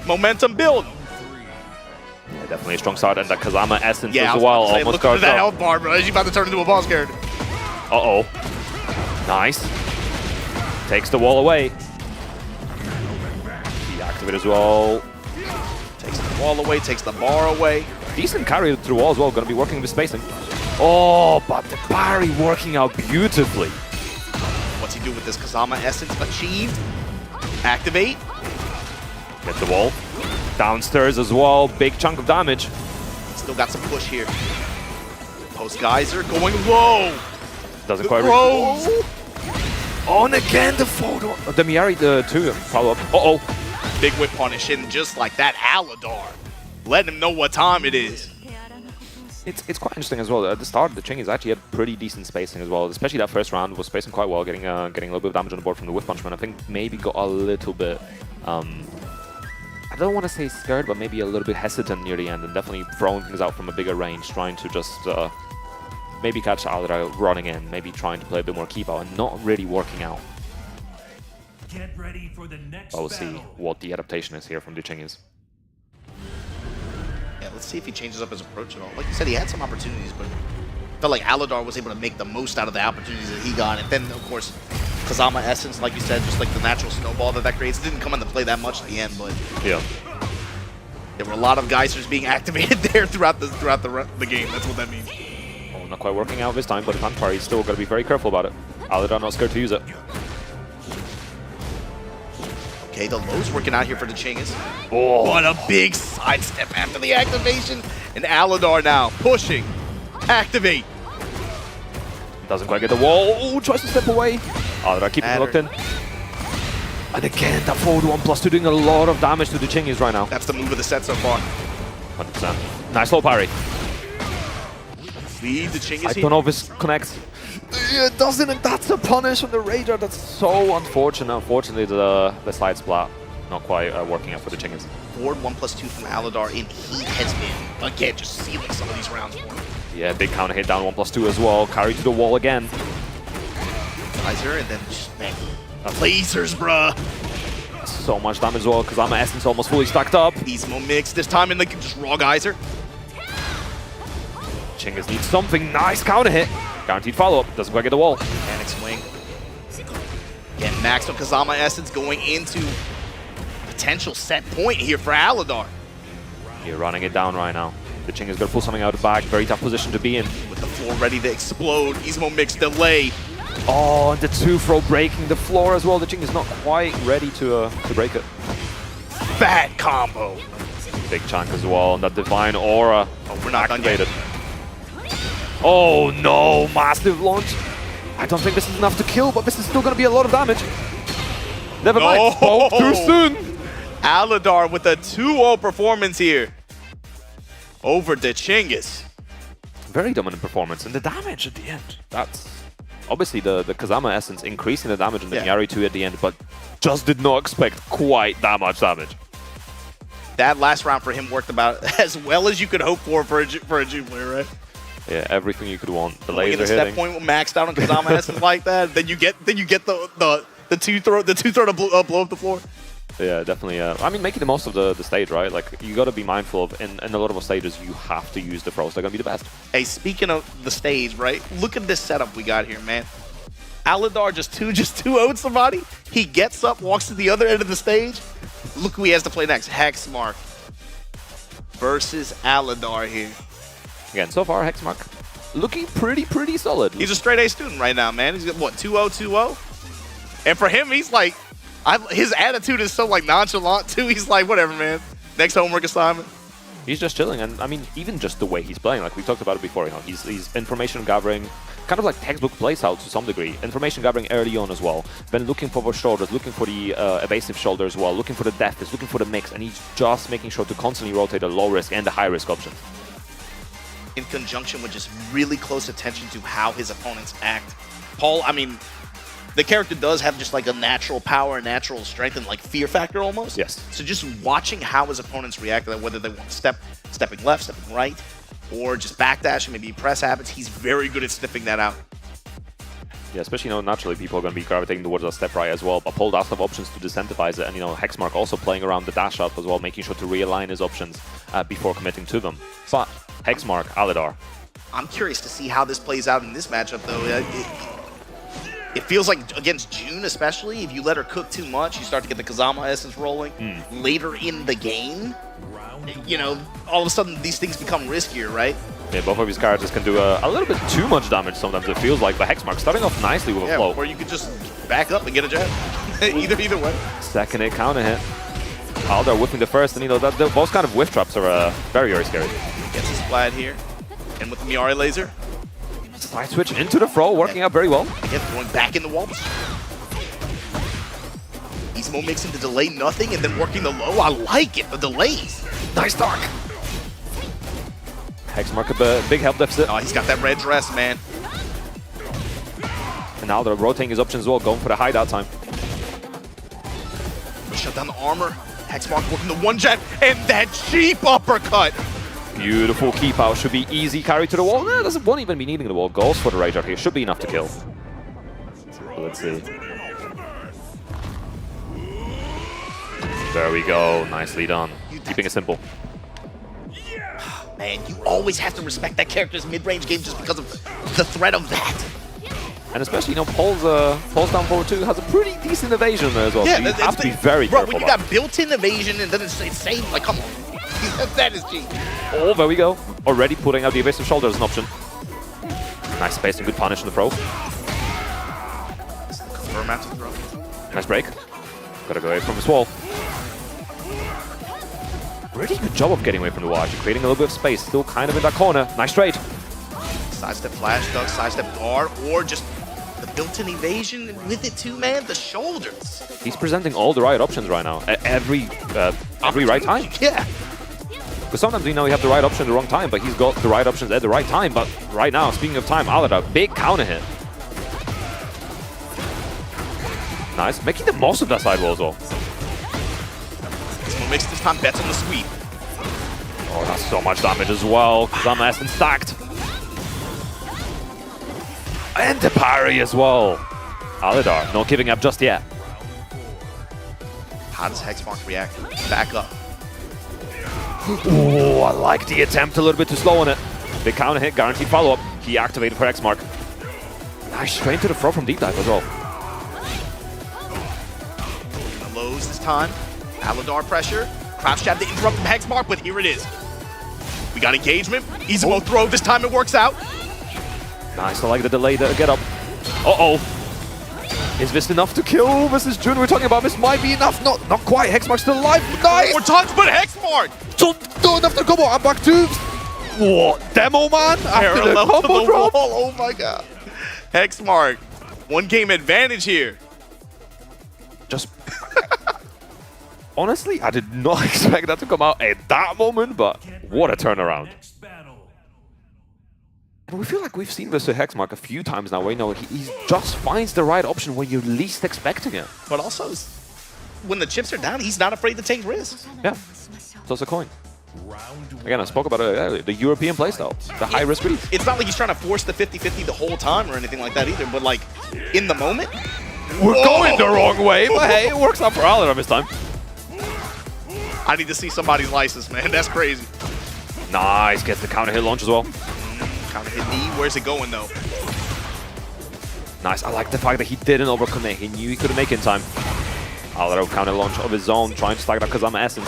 momentum build. Yeah, definitely a strong start, and the Kazama essence Yeah, as well. Almost Almost look at that out. health bar, bro. He's about to turn into a boss character. Uh-oh. Nice. Takes the wall away. Deactivate as well. Takes the wall away, takes the bar away. Decent carry through wall as well. Going to be working with spacing. Oh, but the parry working out beautifully. What's he do with this Kazama essence? Achieved. Activate. Get the wall. Downstairs as well. Big chunk of damage. Still got some push here. Post geyser going low. Doesn't quite reach. On again the photo. The Miari, the 2 follow-up. Uh-oh. Big whip punish in just like that. Aladar. Letting him know what time it is. It's quite interesting as well. At the start, the Ching is actually had pretty decent spacing as well. Especially that first round was spacing quite well, getting a little bit of damage on the board from the whip punch. I think maybe got a little bit, I don't want to say scared, but maybe a little bit hesitant near the end, and definitely throwing things out from a bigger range, trying to just maybe catch Aladar running in, maybe trying to play a bit more keep out, and not really working out. Get ready for the next But we'll see what the adaptation is here from the Ching is. Yeah, let's see if he changes up his approach at all. Like you said, he had some opportunities, but felt like Aladar was able to make the most out of the opportunities that he got. And then, of course, Kazama Essence, like you said, just like the natural snowball that creates, didn't come into play that much at the end, but yeah, there were a lot of geysers being activated there throughout the game. That's what that means. Oh, not quite working out this time, but Panpari is still going to be very careful about it. Aladar not scared to use it. Okay, the low's working out here for the Chingas. Oh. What a big sidestep after the activation. And Aladar now pushing. Activate. Doesn't quite get the wall. Oh, tries to step away. Aladar keeping it locked in. And again, that forward 1+2 doing a lot of damage to the Chingis right now. That's the move of the set so far. 100%. Nice low parry. Lead the Chingas I don't know if this connects. It doesn't, and that's a punish on the Rager. That's so unfortunate. Unfortunately, the side splat not quite working out for the Chingis. Forward 1+2 from Aladar in heat has been, again, just sealing some of these rounds for him. Yeah, big counter hit down 1+2 as well. Carry to the wall again. Geyser, and then just, man, lasers, bruh. So much damage as well. Kazama Essence almost fully stacked up. Easmo mix, this time in the just raw Geyser. Chingas needs something. Nice counter hit. Guaranteed follow-up. Doesn't quite get the wall. Panic swing. Again, maxed up Kazama Essence going into potential set point here for Aladar. You're running it down right now. The Chingas gonna pull something out of the bag. Very tough position to be in. With the floor ready to explode. Easmo mix delay. Oh, and the 2-throw breaking the floor as well. The Chingas not quite ready to break it. Fat combo. Big chunk as well. And that Divine Aura. Oh, we're not activated. Oh no, massive launch. I don't think this is enough to kill, but this is still gonna be a lot of damage. Never mind, spoke too soon. Aladar with a 2-0 performance here over the Chingas. Very dominant performance, and the damage at the end. That's obviously the Kazama Essence increasing the damage in the Nyari 2 at the end, but just did not expect quite that much damage. That last round for him worked about as well as you could hope for a June player, right? Yeah, everything you could want. The laser hitting. hitting. Step point maxed out on Kazama Essence like that. Then you get the two throw to blow up the floor. Yeah, definitely. I mean, making the most of the stage, right? Like, you got to be mindful of, in a lot of stages, you have to use the throws. They're going to be the best. Hey, speaking of the stage, right? Look at this setup we got here, man. Aladar just 2-0'd somebody. He gets up, walks to the other end of the stage. Look who he has to play next. Hexmark versus Aladar here. Again, so far, Hexmark looking pretty solid. He's a straight A student right now, man. He's got, what, 2-0? And for him, he's like, his attitude is so like nonchalant too. He's like, whatever, man. Next homework assignment. He's just chilling, and I mean, even just the way he's playing, like we talked about it before, you know, he's information gathering, kind of like textbook playstyle to some degree. Information gathering early on as well. Then looking for the shoulders, looking for the evasive shoulder as well, looking for the death, looking for the mix, and he's just making sure to constantly rotate the low risk and the high risk options. In conjunction with just really close attention to how his opponents act. Paul, I mean, the character does have just like a natural power, natural strength, and like fear factor almost. Yes. So just watching how his opponents react to that, whether they want stepping left, stepping right, or just backdashing, maybe press habits, he's very good at sniffing that out. Yeah, especially, you know, naturally people are going to be gravitating towards a step right as well, but Paul does have options to disincentivize it, and, you know, Hexmark also playing around the dash up as well, making sure to realign his options before committing to them. But Hexmark, Aladar. I'm curious to see how this plays out in this matchup, though. It feels like against June, especially, if you let her cook too much, you start to get the Kazama Essence rolling. Later in the game, you know, all of a sudden these things become riskier, right? Yeah, both of these characters can do a little bit too much damage sometimes, it feels like, but Hexmark starting off nicely with a flow. Or you could just back up and get a jab. either way. Second hit, counter hit. Aladar whiffing the first, and, you know, those kind of whiff traps are very scary. Gets his splat here, and with the Miari laser. Side switch into the throw, working out very well. Again, going back in the wall. Easmo mixing the delay nothing and then working the low. I like it, the delays. Nice dark. Hexmark a big help deficit. Oh, he's got that red dress, man. And now they're rotating his options as well, going for the hideout time. Shut down the armor. Hexmark working the one jet and that cheap uppercut. Beautiful keep out, should be easy carry to the wall. No, won't even be needing the wall. Goes for the rage out here, should be enough to kill. Let's see. There we go, nicely done. Keeping it simple. Man, you always have to respect that character's mid-range game just because of the threat of that. And especially, you know, Paul's down forward 2 has a pretty decent evasion there as well. Yeah, so you have to be very careful. When you got built-in evasion and then it's insane, like, come on. That is cheap. Oh, there we go. Already putting out the evasive shoulder as an option. Nice space and good punish in the throw. Confirm after the throw. Nice break. Gotta go away from this wall. Really good job of getting away from the wall, actually creating a little bit of space. Still kind of in that corner. Nice trade. Sidestep flash, duck, sidestep guard, or just the built-in evasion with it too, man. The shoulders. He's presenting all the right options right now. At every right time. Yeah. Because sometimes, you know, you have the right option at the wrong time, but he's got the right options at the right time. But right now, speaking of time, Aladar, big counter hit. Nice. Making the most of that sidewall as well. This one makes this time bets on the sweep. Oh, that's so much damage as well. Kazama Essence stacked. And the parry as well. Aladar not giving up just yet. How does Hexmark react? Back up. Oh, I like the attempt a little bit too slow on it. Big counter hit, guaranteed follow-up. He activated for Hexmark. Nice straight to the throw from deep dive as well. Lows this time. Aladar pressure. Crouch jab to interrupt from Hexmark, but here it is. We got engagement. Easy mode throw. This time it works out. Nice, I like the delay to get up. Uh-oh. Is this enough to kill? This is June we're talking about. This might be enough. Not quite. Hexmark's still alive. Nice! More tons, but Hexmark! Don't have to combo. I'm back to... What? Demo man? After the Parallel to combo the drop? wall. Oh my god. Hexmark. 1 game advantage here. Just... Honestly, I did not expect that to come out at that moment, but what a turnaround. And we feel like we've seen this with Hexmark a few times now, where you know, he just finds the right option when you're least expecting it. But also, when the chips are down, he's not afraid to take risks. Yeah, toss a coin. Again, I spoke about it earlier, the European playstyle, the high-risk read. It's not like he's trying to force the 50-50 the whole time or anything like that either, but like, in the moment... We're going the wrong way, but hey, it works out for Aladar this time. I need to see somebody's license, man. That's crazy. Nice, gets the counter hit launch as well. Counter hit D. Where's it going, though? Nice, I like the fact that he didn't overcommit. He knew he couldn't make it in time. Aladar counter launch of his own, trying to stack that Kazama Essence.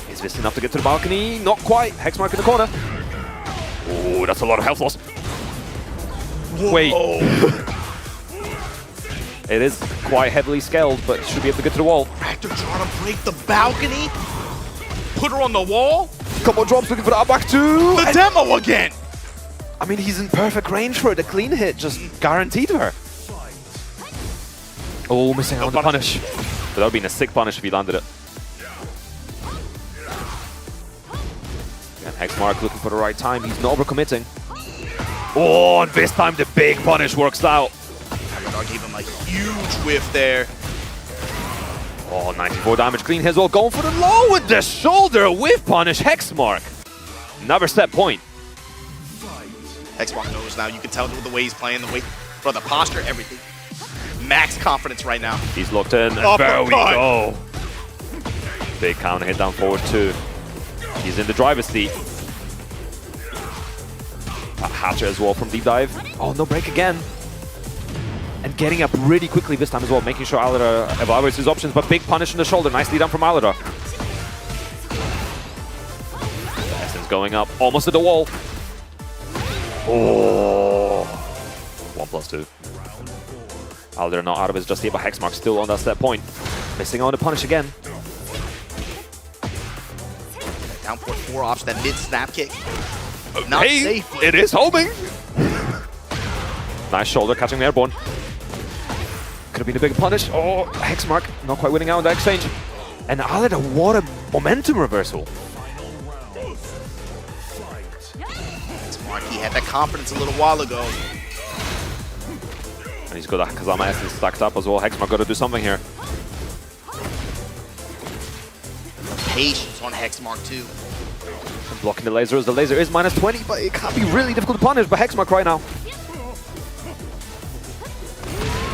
Is this enough to get to the balcony? Not quite. Hexmark in the corner. Oh, that's a lot of health loss. Wait. It is quite heavily scaled, but should be able to get to the wall. Raptor trying to break the balcony. Put her on the wall. Combo drops looking for that back two. The demo again. I mean, he's in perfect range for it. The clean hit just guaranteed her. Oh, missing out on the punish. But that would have been a sick punish if he landed it. And Hexmark looking for the right time. He's not overcommitting. Oh, and this time the big punish works out. Aladar gave him a huge whiff there. Oh, 94 damage. Clean hit as well. Going for the low with the shoulder whiff punish. Hexmark. Another set point. Hexmark knows now. You can tell with the way he's playing, the way, bro, the posture, everything. Max confidence right now. He's locked in. And there we go. Big counter hit down forward too. He's in the driver's seat. A Hatcher as well from deep dive. Oh, no break again. And getting up really quickly this time as well, making sure Aladar evaluates his options, but big punish on the shoulder. Nicely done from Aladar. Essence going up, almost at the wall. Oh. 1+2. Aladar not out of his just yet, but Hexmark still on that set point. Missing on the punish again. Down for 4 ops, that mid snap kick. Not hey, safe. It is homing. Nice shoulder, catching the airborne. Could have been a big punish. Oh, Hexmark not quite winning out on the exchange. And Aladar, what a momentum reversal. Hexmark, he had that confidence a little while ago. And he's got that Kazama Essence stacked up as well. Hexmark got to do something here. Patience on Hexmark too. And blocking the laser as the laser is -20, but it can be really difficult to punish. But Hexmark right now.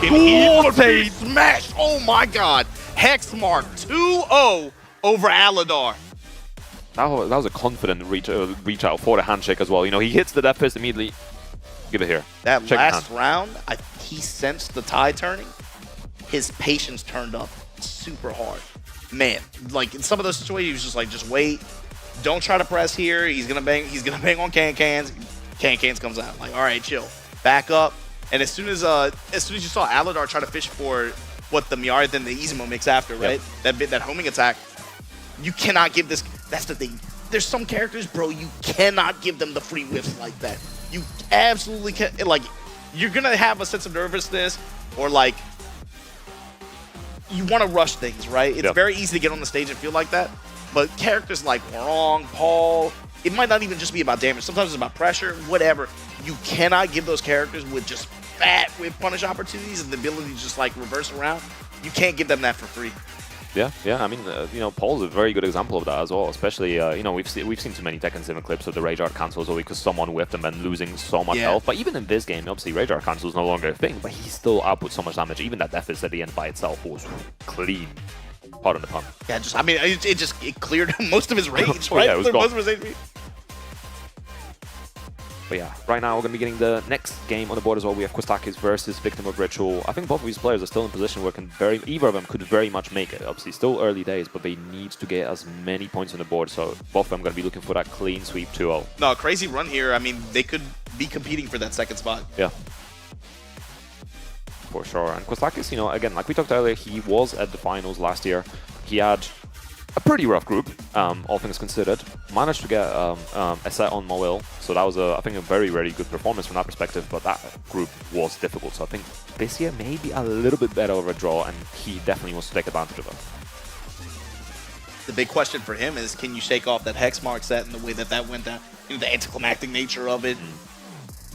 They smash! Oh my god! Hexmark 2-0 over Aladar. That was a confident reach out for the handshake as well. You know, he hits the death fist immediately. Give it here. That Check last round, he sensed the tide turning. His patience turned up super hard. Man, like in some of those situations, he was just like, just wait. Don't try to press here. He's gonna bang on can-cans. Can-cans comes out. Like, all right, chill. Back up. And as soon as you saw Aladar try to fish for what the Miara then the Izimo makes after, right? Yep. That homing attack. You cannot give this. That's the thing. There's some characters, bro. You cannot give them the free whiffs like that. You absolutely can't. Like, you're gonna have a sense of nervousness, or like you want to rush things, right? It's very easy to get on the stage and feel like that. But characters like Wrong, Paul, it might not even just be about damage. Sometimes it's about pressure, whatever. You cannot give those characters with just fat with punish opportunities and the ability to just like reverse around. You can't give them that for free. Yeah, yeah. I mean, you know, Paul's a very good example of that as well. Especially, you know, we've seen too many Tekken 7 clips of the Rage Art cancels or because someone whiffed them and losing so much health. But even in this game, obviously, Rage Art cancel is no longer a thing. But he still outputs so much damage. Even that death at the end by itself was clean. Pardon the pun. Yeah, just I mean, it cleared most of his rage, Oh, right? yeah, it was gone. Most of his HP. But yeah, right now we're going to be getting the next game on the board as well. We have Kostakis versus Victim of Ritual. I think both of these players are still in position where either of them could very much make it. Obviously, still early days, but they need to get as many points on the board. So both of them are going to be looking for that clean sweep 2-0. No, crazy run here. I mean, they could be competing for that second spot. Yeah. For sure. And Kostakis, you know, again, like we talked earlier, he was at the finals last year. He had a pretty rough group, all things considered. Managed to get a set on Moil, so that was, I think, a very, very good performance from that perspective, but that group was difficult. So I think this year may be a little bit better of a draw, and he definitely wants to take advantage of it. The big question for him is, can you shake off that Hexmark set and the way that that went down, you know, the anticlimactic nature of it,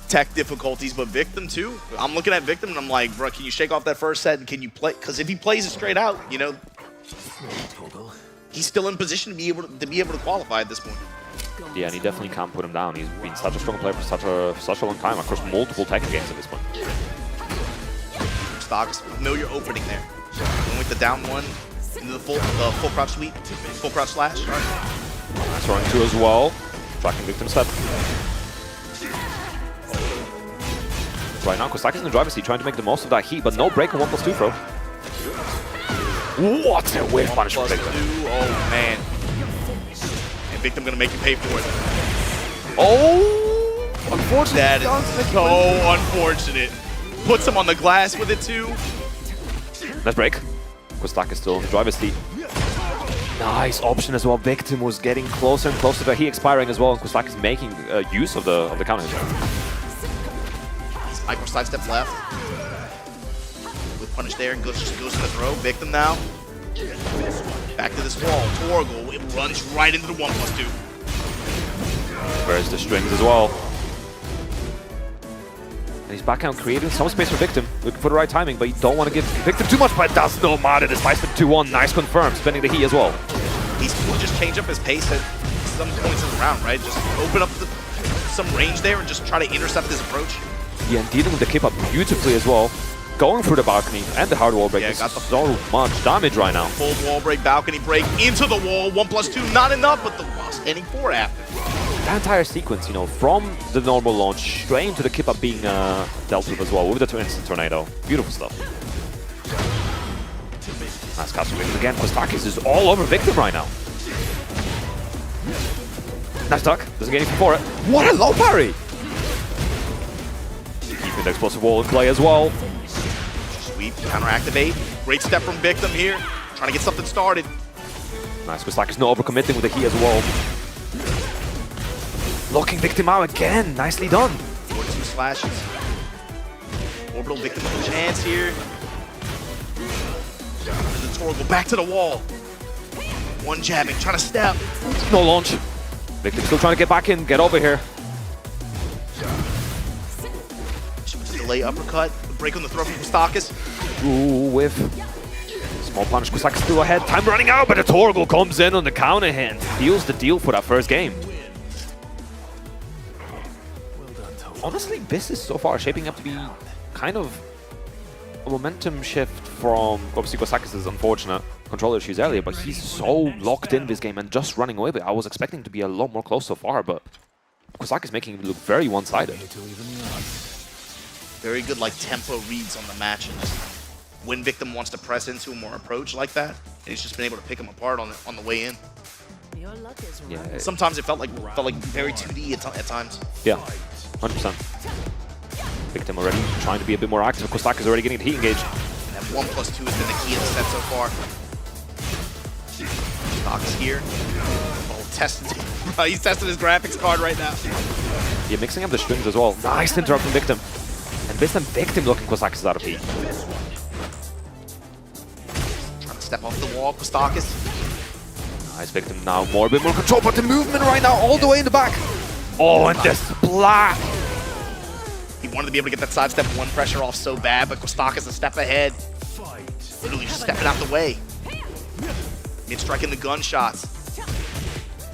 tech difficulties, but Victim too. I'm looking at Victim and I'm like, bro, can you shake off that first set and can you play? Because if he plays it straight out, you know, he's still in position to be able to qualify at this point. Yeah, and he definitely can't put him down. He's been such a strong player for such a long time across multiple Tekken games at this point. Stocks, familiar opening there. Going with the down one into the full crouch sweep, full crouch slash. Nice run two as well. Tracking Victim step. Right now, Kostakis in the driver's seat trying to make the most of that heat, but no break on 1+2 throw. What a whiff punish from Victim. Oh, man. And Victim gonna make you pay for it. Oh! Unfortunate. That is so unfortunate. Puts him on the glass with it, too. Nice break. Kostakis still in the driver's seat. Nice option as well. Victim was getting closer and closer to he expiring as well, and Kostakis making use of the counter. Micro sidestep left. With punish there and goes to the throw. Victim now. Back to this wall. Torgal, it runs right into the 1+2. Where's the strings as well? And he's back out creating some space for Victim. Looking for the right timing, but you don't want to give Victim too much, but it does no matter. Despite the 2-1, nice confirm, spending the heat as well. He's will just change up his pace at some points in the round, right? Just open up some range there and just try to intercept his approach. Yeah, and dealing with the keep up beautifully as well. Going through the balcony and the hard wall break. Yeah, This got is so much damage right now. Full wall break, balcony break, into the wall, 1+2, not enough, but the wall standing 4 after. That entire sequence, you know, from the normal launch straight into the keep up being dealt with as well with the instant tornado. Beautiful stuff. Nice castle wings again. Kostakis is all over Victim right now. Nice duck. Doesn't get anything for it. What a low parry! Keeping the explosive wall in play as well. Sweep, counter-activate. Great step from Victim here. Trying to get something started. Nice. Kostakis not overcommitting with the heat as well. Locking Victim out again. Nicely done. 4-2 slashes. Orbital Victim with a chance here. The Torgal back to the wall. One jabbing, trying to step. No launch. Victim still trying to get back in. Get over here. Delay uppercut. Break on the throw from Kostakis. Ooh, whiff. Small punish. Kostakis still ahead. Time running out, but the Torgal comes in on the counter hand. Deals the deal for that first game. Honestly, this is so far shaping up to be kind of a momentum shift from, obviously Kostakis is unfortunate controller issues earlier, but he's so locked in this game and just running away with it. I was expecting to be a lot more close so far, but Kostakis making it look very one-sided. Very good like tempo reads on the match. And just when Victim wants to press into him or approach like that, and he's just been able to pick him apart on the way in. Yeah. Sometimes it felt like very 2D at times. Yeah, 100%. Victim already trying to be a bit more active. Kostakis already getting the heat engaged. And that 1+2 has been the key in the set so far. Kostakis here. Oh, testing. He's testing his graphics card right now. Yeah, mixing up the strings as well. Nice interrupt from Victim. And this time Victim looking Kostakis out of heat. Trying to step off the wall, Kostakis. Nice Victim now, a bit more control, but the movement right now all the way in the back. Oh, and the splat. He wanted to be able to get that sidestep one pressure off so bad, but Kostakis a step ahead. Literally just stepping out the way. Mid-striking the gunshots.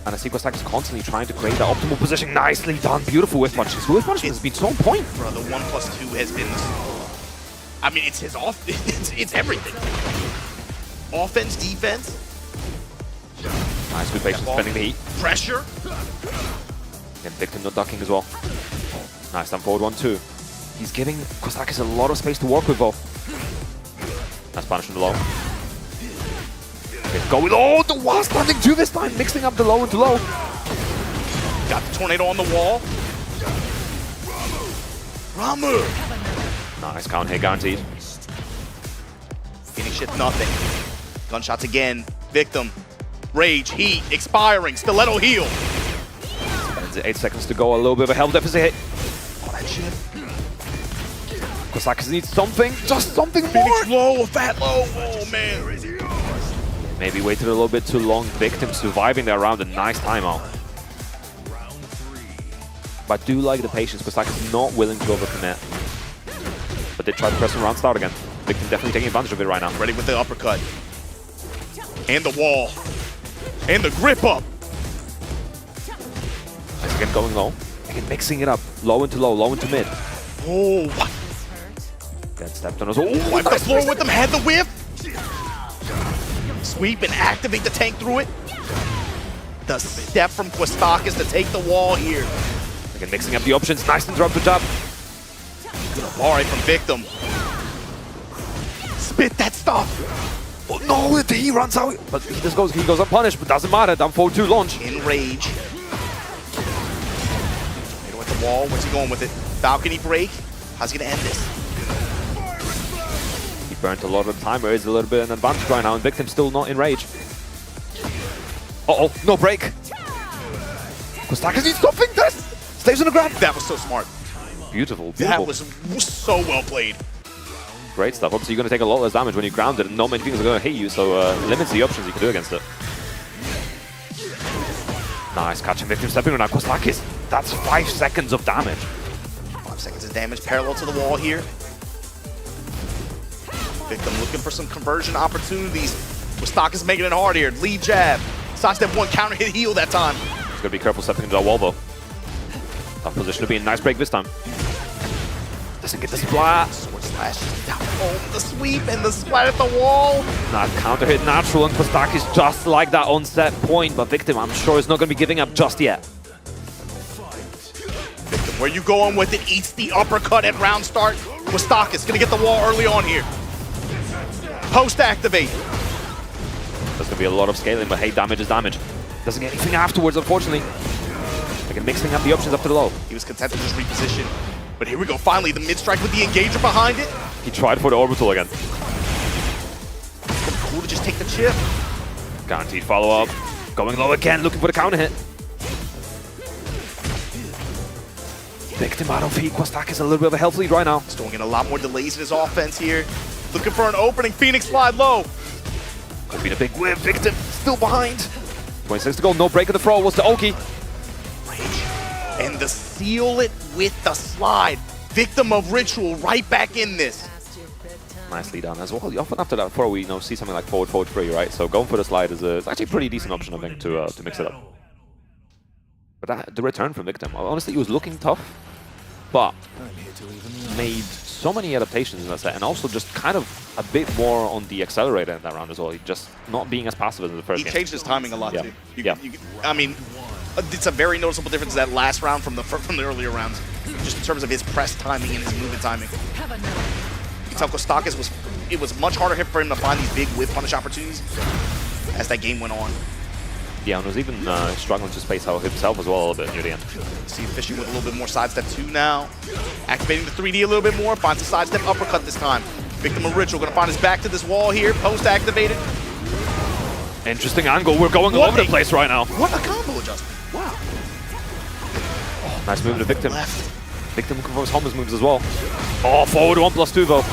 And I see Kostakis constantly trying to create that optimal position. Nicely done. Beautiful whiff punch. His whiff punch has been so on point. Bro, the 1+2 has been... I mean, it's his off... it's everything. Offense, defense. Nice, good patience, defending the heat. Pressure. And Victim not ducking as well. Nice, down forward 1-2. He's giving Kostakis a lot of space to work with though. Nice punish from the low. Go with the wall standing 2 this time, mixing up the low into low. Got the tornado on the wall. Ramu. Nice count hit guaranteed. Phoenix shit nothing. Gunshots again. Victim. Rage, heat, expiring, stiletto heal. 8 seconds to go, a little bit of a health deficit hit. Oh, that shit. Kostakis needs something, just something Phoenix more. low, a fat low. Oh man. Maybe waited a little bit too long. Victim surviving that round, a nice timeout. But I do like the patience. Kostakis not willing to overcommit. But did try to press him around start again. Victim definitely taking advantage of it right now. Ready with the uppercut. And the wall. And the grip up. Nice again going low. Again mixing it up. Low into low, low into mid. Oh, Get stepped on as well. Ooh, wipe the floor with them, had the whip. Sweep and activate the tank through it. The step from Kostakis to take the wall here. Again, mixing up the options. Nice interrupt to jab. Bari from Victim. Spit that stuff. Oh no, he runs out. But he goes unpunished, but doesn't matter. Down 4-2 launch. In rage. Hit with the wall. Where's he going with it? Balcony break. How's he gonna end this? He burnt a lot of the timer. Is a little bit of an advantage right now, and Victim still not in rage. Uh-oh, no break. Kostakis needs something. This stays on the ground. That was so smart. Beautiful, That beautiful. was so well played. Great stuff. Obviously, you're going to take a lot less damage when you're grounded, and not many things are going to hit you, so limits the options you can do against it. Nice, catching Victim stepping on now. Kostakis, that's 5 seconds of damage. 5 seconds of damage, parallel to the wall here. Victim looking for some conversion opportunities. Kostakis making it hard here. Lead jab. Sidestep 1, counter hit heal that time. He's going to be careful stepping into that wall, though. Tough position to be in. Nice break this time. Doesn't get the splat. Sword slash down home. The sweep and the splat at the wall. Not counter hit natural, and Kostakis just like that on set point, but Victim, I'm sure, is not going to be giving up just yet. Victim, where you going with it? Eats the uppercut at round start. Kostakis going to get the wall early on here. Post activate. There's going to be a lot of scaling, but hey, damage is damage. Doesn't get anything afterwards, unfortunately. Again, mixing up the options up to the low. He was content to just reposition. But here we go, finally, the mid-strike with the engager behind it. He tried for the orbital again. Cool to just take the chip. Guaranteed follow-up. Going low again, looking for the counter hit. Victim out of heat. Kostakis a little bit of a health lead right now. He's throwing in a lot more delays in his offense here. Looking for an opening. Phoenix slide low. Could be the big whip. Victim still behind. 26 to go. No break of the throw. What's the Oki? And the seal it with the slide. Victim of Ritual right back in this. Nicely done as well. Often after that throw, we see something like forward 3, right? So going for the slide is actually a pretty decent option, I think, to mix it up. But the return from Victim, honestly, he was looking tough, but made so many adaptations in that set, and also just kind of a bit more on the accelerator in that round as well. He just not being as passive as in the first game. He changed his timing a lot, too. Yeah. I mean, it's a very noticeable difference that last round from the earlier rounds, just in terms of his press timing and his movement timing. You can tell Kostakis it was much harder for him to find these big whip punish opportunities as that game went on. Yeah, and was even struggling to space out himself as well a little bit near the end. See him fishing with a little bit more sidestep 2 now. Activating the 3D a little bit more, finds a sidestep uppercut this time. Victim of Ritual gonna find his back to this wall here, post-activated. Interesting angle, we're going all over the place right now. What a combo adjustment, wow. Oh, nice move to Victim. Victim confirms Homer's moves as well. Oh, forward 1+2 though.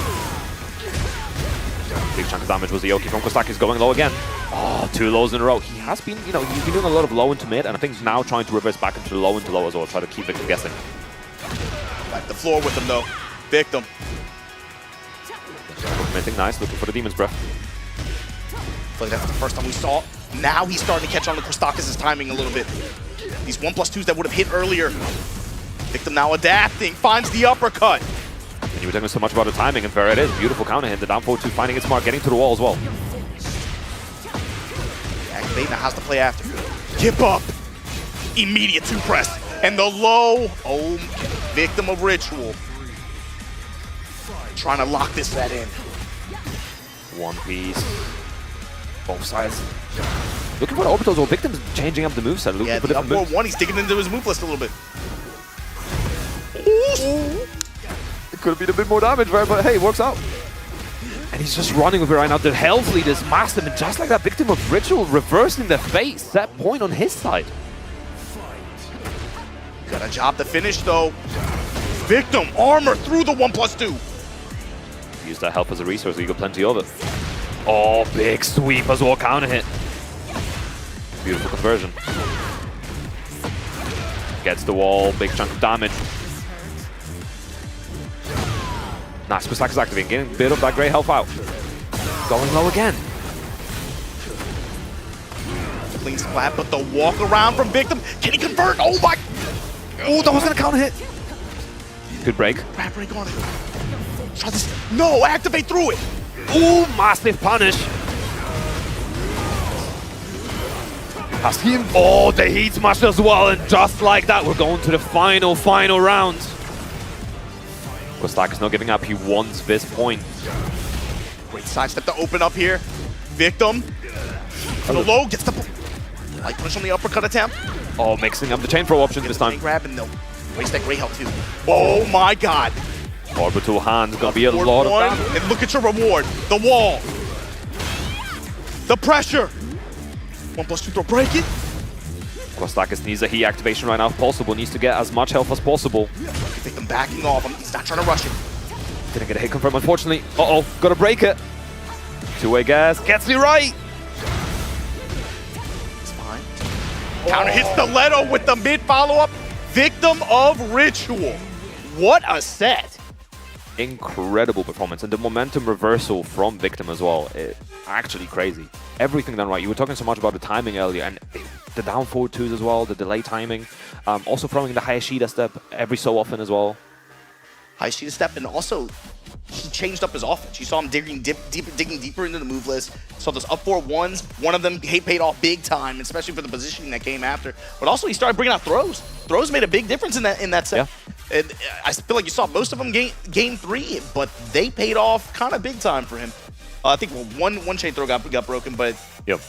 Big chunk of damage was the Oki from Kostakis going low again. Oh, 2 lows in a row. He has been, he's been doing a lot of low into mid, and I think now trying to reverse back into low into low as well, try to keep Victim guessing. Wipe the floor with him though. Victim. Committing nice, looking for the Demon's Breath. like that's the first time we saw. Now he's starting to catch on to Kostakis' timing a little bit. These 1+2s that would have hit earlier. Victim now adapting, finds the uppercut. And you were talking so much about the timing, and there it is. Beautiful counter hit. The down forward 2 finding it smart, getting to the wall as well. Activate now has to play after. Gip up. Immediate 2 press. And the low. Oh, Victim of Ritual. Trying to lock this set in. One piece. Both sides. Looking for the orbitals, or Victim's changing up the moveset. Yeah, the up 4-1, he's digging into his move list a little bit. It could have been a bit more damage there, but hey, it works out. And he's just running with it right now. The health lead is massive, and just like that, Victim of Ritual reversing the face. Set point on his side. Got a job to finish, though. Victim, armor through the 1+2. Use that health as a resource, you got plenty of it. Oh, big sweep as well, counter hit. Beautiful conversion. Gets the wall, big chunk of damage. Nice, Kostakis activating, getting a bit of that grey health out. Going low again. Clean splat, but the walk around from Victim. Can he convert? Oh my! Oh, that was gonna counter hit. Good break. Grab break on it. Try this. No, activate through it. Ooh, massive punish. Haskim. Oh, the heat smash as well, and just like that, we're going to the final round. Kostakis not giving up, he wants this point. Great sidestep to open up here. Victim. To the low, gets the light punch on the uppercut attempt. Oh, mixing up the chain throw options this time. Grab and they'll waste that great health too. Oh my god. Orbital hands gonna be a lot of damage. And look at your reward. The wall. The pressure. 1+2 throw, break it. Kostakis needs a heat activation right now if possible. Needs to get as much health as possible. Victim backing off him. He's not trying to rush it. Didn't get a hit confirm, unfortunately. Uh-oh, gotta break it. Two-way gas, gets me right. It's fine. Counter hits Stiletto with the mid follow-up. Victim of Ritual. What a set. Incredible performance, and the momentum reversal from Victim as well. Actually crazy. Everything done right. You were talking so much about the timing earlier, and the down forward 2s as well, the delay timing. Also throwing the Hayashida step every so often as well. Hayashida step, and also he changed up his offense. You saw him digging deeper into the move list. Saw those up 4-1s. One of them paid off big time, especially for the positioning that came after. But also he started bringing out throws. Throws made a big difference in that set. Yeah. And I feel like you saw most of them game 3, but they paid off kind of big time for him. I think one chain throw got broken, but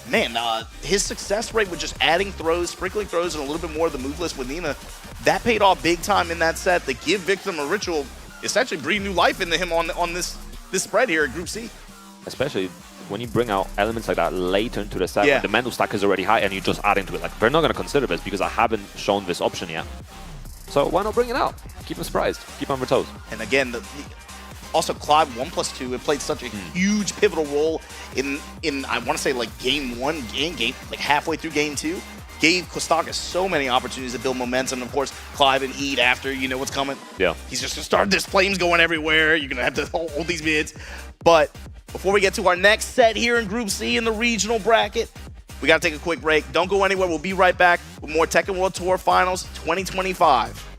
man, his success rate with just adding throws, sprinkling throws, and a little bit more of the move list with Nina, that paid off big time in that set. They give Victim a Ritual, essentially breathe new life into him on this spread here at Group C. Especially when you bring out elements like that later into the set, when the mental stack is already high and you just add into it. Like, they're not going to consider this because I haven't shown this option yet. So why not bring it out? Keep them surprised. Keep them on their toes. And again, also Clive 1+2, it played such a huge pivotal role in I want to say like game 1, like halfway through game 2. Gave Kostakis so many opportunities to build momentum. Of course, Clive and Heat after, you know what's coming. Yeah. He's just going to start, there's flames going everywhere. You're going to have to hold these mids. But before we get to our next set here in Group C in the regional bracket, we got to take a quick break. Don't go anywhere. We'll be right back with more Tekken World Tour Finals 2025.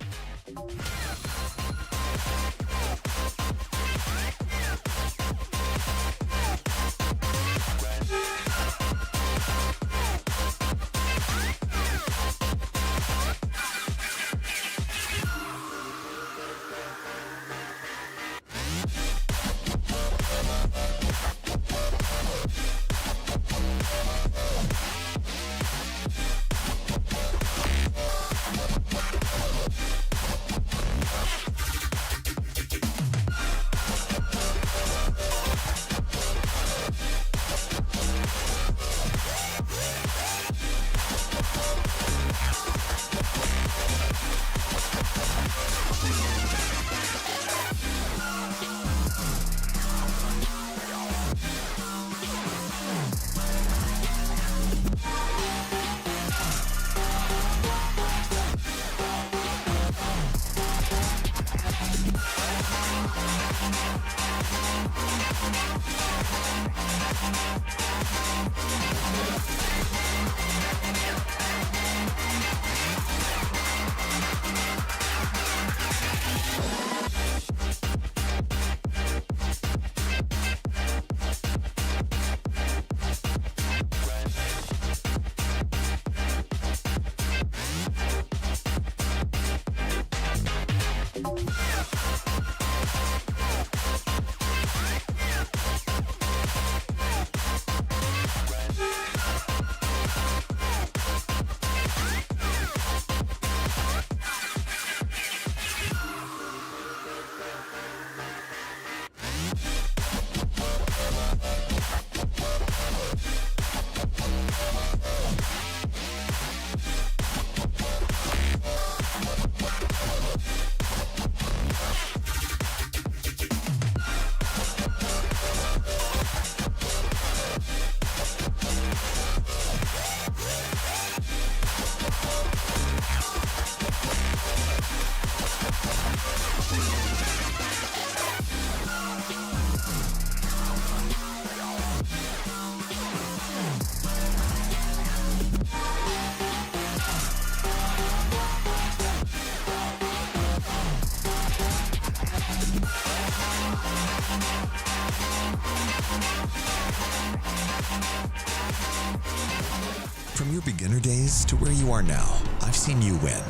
From your beginner days to where you are now, I've seen you win.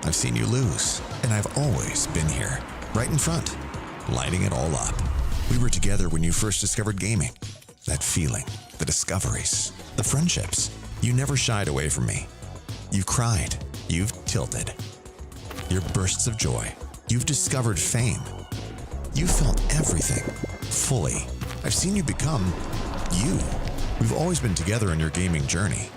I've seen you lose. And I've always been here, right in front, lighting it all up. We were together when you first discovered gaming. That feeling, the discoveries, the friendships. You never shied away from me. You've cried. You've tilted. Your bursts of joy. You've discovered fame. You felt everything, fully. I've seen you become you. We've always been together on your gaming journey.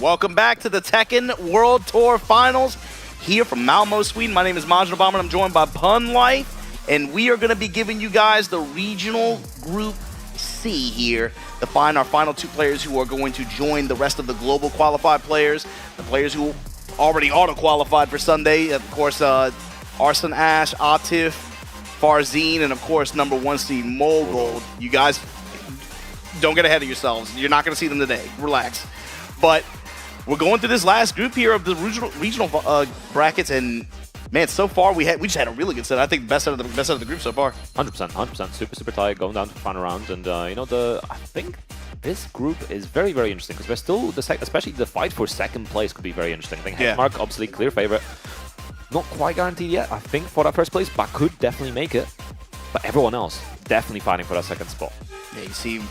Welcome back to the Tekken World Tour Finals here from Malmo, Sweden. My name is Majin Obama, and I'm joined by Pun Life, and we are going to be giving you guys the regional Group C here to find our final 2 players who are going to join the rest of the global qualified players, the players who already auto-qualified for Sunday. Of course, Arslan Ash, Atif, Farzine, and of course, #1 seed Mogul. You guys don't get ahead of yourselves. You're not going to see them today. Relax. But we're going through this last group here of the regional brackets, and man, so far we just had a really good set. I think best out of the group so far. 100%, super tight, going down to the final round, and you know, I think this group is very, very interesting because we're still especially the fight for second place could be very interesting. I think Headmark, obviously clear favorite, not quite guaranteed yet. I think for that first place, but could definitely make it. But everyone else definitely fighting for that second spot. Yeah, you see.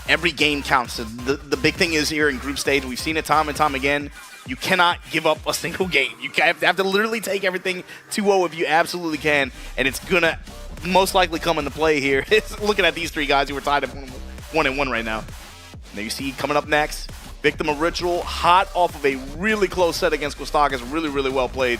Every game counts. So the big thing is here in group stage, we've seen it time and time again, you cannot give up a single game. You have to literally take everything 2-0 if you absolutely can, and it's going to most likely come into play here. Looking at these 3 guys who are tied at 1-1 right now. Now you see coming up next, Victim of Ritual, hot off of a really close set against Kostakis, really, really well played.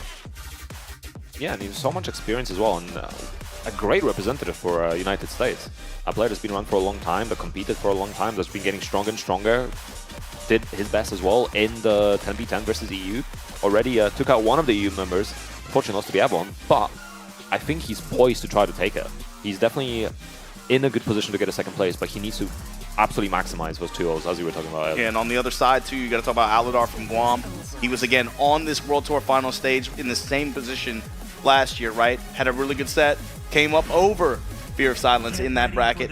Yeah, and he has so much experience as well, and a great representative for United States. A player that's been around for a long time, that competed for a long time, that's been getting stronger and stronger. Did his best as well in the 10v10 versus EU. Already took out one of the EU members. Unfortunately lost to the Avalon, but I think he's poised to try to take it. He's definitely in a good position to get a second place, but he needs to absolutely maximize those 2-0s, as you were talking about earlier. Yeah, and on the other side, too, you got to talk about Aladar from Guam. He was, again, on this World Tour final stage in the same position last year, right? Had a really good set, came up over Fear of Silence in that bracket.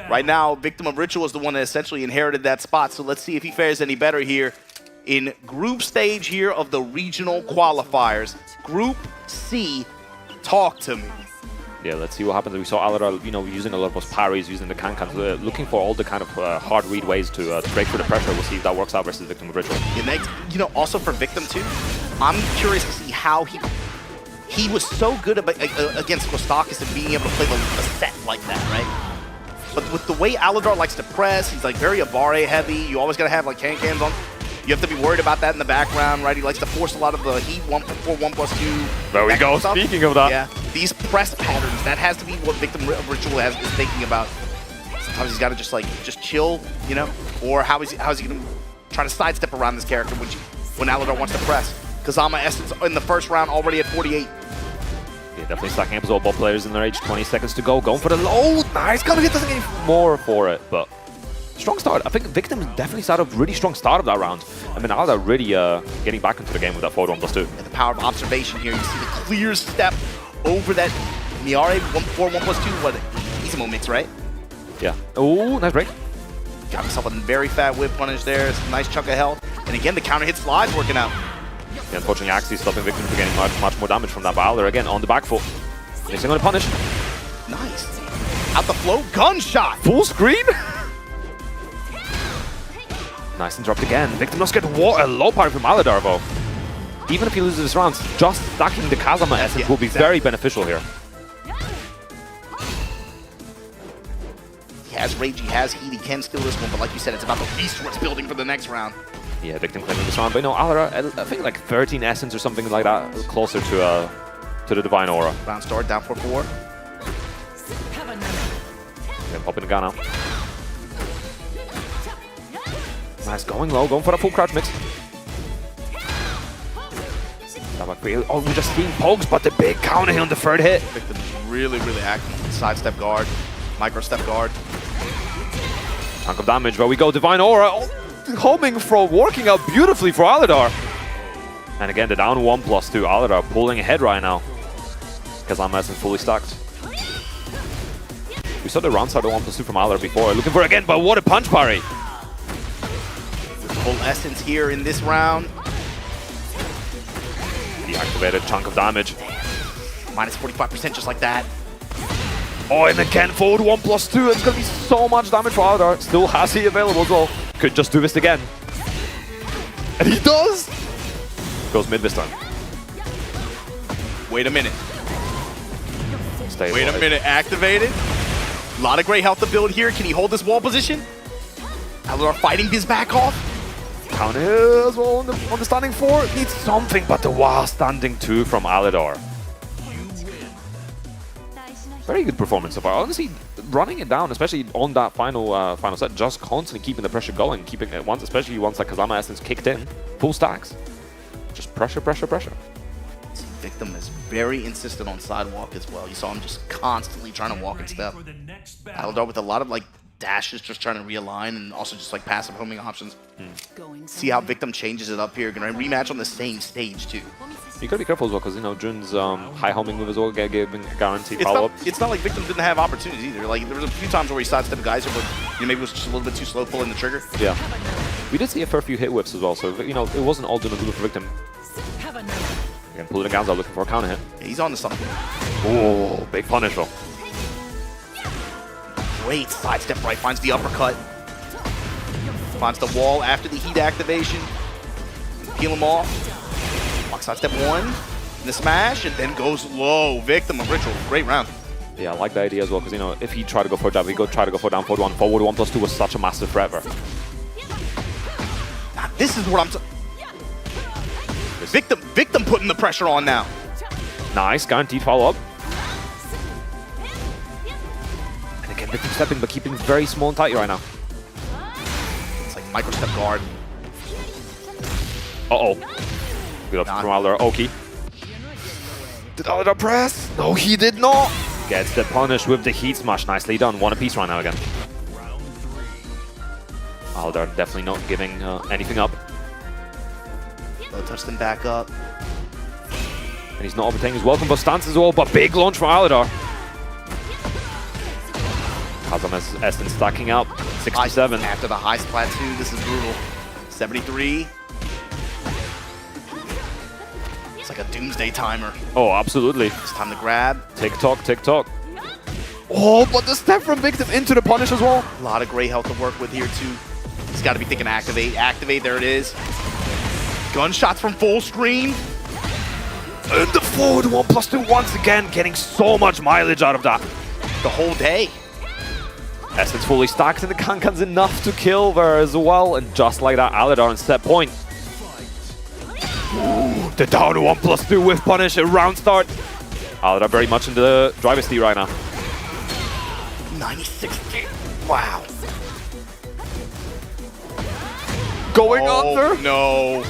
Right now, Victim of Ritual is the one that essentially inherited that spot, so let's see if he fares any better here in group stage here of the regional qualifiers. Group C, talk to me. Yeah, let's see what happens. We saw Aladar, you know, using a lot of those parries, using the can-cans, looking for all the kind of hard read ways to break through the pressure. We'll see if that works out versus Victim of Ritual. You know, also for Victim, too, I'm curious to see how he was so good against Kostakis and being able to play a set like that, right? But with the way Aladar likes to press, he's like very Abare heavy. You always got to have like can-cans on. You have to be worried about that in the background, right? He likes to force a lot of the heat 1+2. There we go. Speaking of that. Yeah, these press patterns, that has to be what Victim of Ritual is thinking about. Sometimes he's got to just chill, you know? Or how is he going to try to sidestep around this character when Aladar wants to press? Kazama Essence in the first round already at 48. Yeah, definitely stacking up as well. Both players in their age, 20 seconds to go. Going for the low. Nice. Gonna hit doesn't get more for it, but strong start. I think Victim definitely started a really strong start of that round. I mean, Aladar really getting back into the game with that forward 1+2. And the power of observation here. You see the clear step over that Miare 1-4, 1+2. What? Izamo mix, right? Yeah. Oh, nice break. Got himself a very fat whip punish there. It's a nice chunk of health. And again, the counter hit slide's working out. Yeah, unfortunately, Axie stopping Victim from getting much more damage from that. But Aladar again on the back foot. Mixing on the punish. Nice. Out the flow, gunshot. Full screen. Nice interrupt again. Victim does get a low parry from Aladar though. Even if he loses this round, just stacking the Kazama essence will be very beneficial here. He has rage, he has heat, he can steal this one, but like you said, it's about the resource building for the next round. Yeah, Victim claiming this round, but no, Aladar, I think like 13 essence or something like that, closer to the Divine Aura. Round start, down 4-4. Okay, popping the gun out. Nice, going low, going for the full crouch mix. Oh, we're just seeing pokes, but the big counter hit on the third hit. Victim's really, really active. Sidestep guard, micro step guard. Chunk of damage, but we go Divine Aura. Oh, homing throw working out beautifully for Aladar. And again, the down 1+2. Aladar pulling ahead right now. Kazama isn't fully stacked. We saw the round start 1+2 from Aladar before. Looking for it again, but what a punch parry. Full essence here in this round. Deactivated chunk of damage. Minus 45% just like that. Oh, and again, forward 1+2. It's going to be so much damage for Aladar. Still has he available as well. Could just do this again. And he does! Goes mid this time. Wait a minute. Stay Wait a minute, activated. A lot of great health to build here. Can he hold this wall position? Aladar fighting his back off. Counter hit as well on the standing 4. Needs something, but the wild standing 2 from Alidar. Very good performance so far. Honestly, running it down, especially on that final set, just constantly keeping the pressure going, keeping it once, especially once like Kazama Essence kicked in, full stacks. Just pressure, pressure, pressure. Victim is very insistent on sidewalk as well. You saw him just constantly trying to walk and step. Alidar with a lot of like dashes, just trying to realign, and also just like passive homing options. See how Victim changes it up here. Gonna rematch on the same stage too. You gotta be careful as well, because you know Jun's high homing move as well, giving a guaranteed follow-up. It's not like Victim didn't have opportunities either. Like there was a few times where he sidestepped Geyser, but you know, maybe it was just a little bit too slow pulling the trigger. Yeah. We did see a fair few hit whips as well, so you know it wasn't all doom and gloom for Victim. Again, pulling Ganzo looking for a counter hit. Yeah, he's on to something. Oh, big punish though. Great sidestep right, finds the uppercut. Finds the wall after the heat activation. Peel him off. Block sidestep 1. And the smash, and then goes low. Victim of Ritual. Great round. Yeah, I like the idea as well, because you know, if he tried to go for a jab, he could try to go for down forward 1. Forward 1+2 was such a massive threat. Now, this is what I'm Victim putting the pressure on now. Nice, guaranteed follow-up. And again, Victim stepping, but keeping very small and tight right now. It's like micro-step guard. Uh-oh. Good up from Alidar. Oki. Did Alidar press? No, he did not. Gets the punish with the heat smash. Nicely done. One apiece right now again. Alidar definitely not giving anything up. Low touch them back up. And he's not overtaking his welcome but stance as well, but big launch from Alidar. Kazama Essence stacking up. 67. After the high splat 2, this is brutal. 73. It's like a doomsday timer. Oh, absolutely. It's time to grab. Tick-tock, tick-tock. Oh, but the step from Victim into the punish as well. A lot of gray health to work with here, too. He's got to be thinking activate. Activate, there it is. Gunshots from full screen. And the forward 1+2 once again, getting so much mileage out of that. The whole day. Essence fully stacked, and the Kankan's enough to kill there as well. And just like that, Alidar on set point. Ooh, the down 1+2 with punish, a round start. Alidar very much in the driver's seat right now. 96. Wow. Going under? No.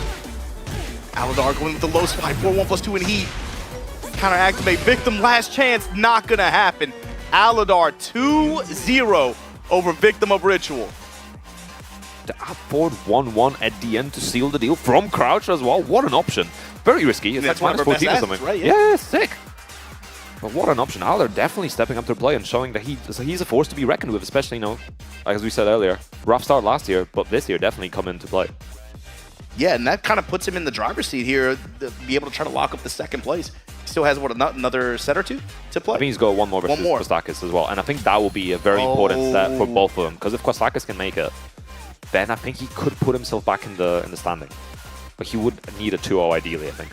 Alidar going with the low spike, 4-1+2 in heat. Counter activate, Victim last chance, not gonna happen. Alidar 2-0 over Victim of Ritual. The up forward 1-1 at the end to seal the deal from Crouch as well. What an option. Very risky. It's That's like one of our -14 or best something. assets, right? Yeah, sick. But what an option. Alidar definitely stepping up to the play and showing that he's a force to be reckoned with, especially, you know, like as we said earlier, rough start last year, but this year definitely come into play. Yeah, and that kind of puts him in the driver's seat here to be able to try to lock up the second place. He still has, what, another set or two to play? I think he's got one more versus Kostakis as well, and I think that will be a very important set for both of them, because if Kostakis can make it, then I think he could put himself back in the standing. But he would need a 2-0 ideally, I think.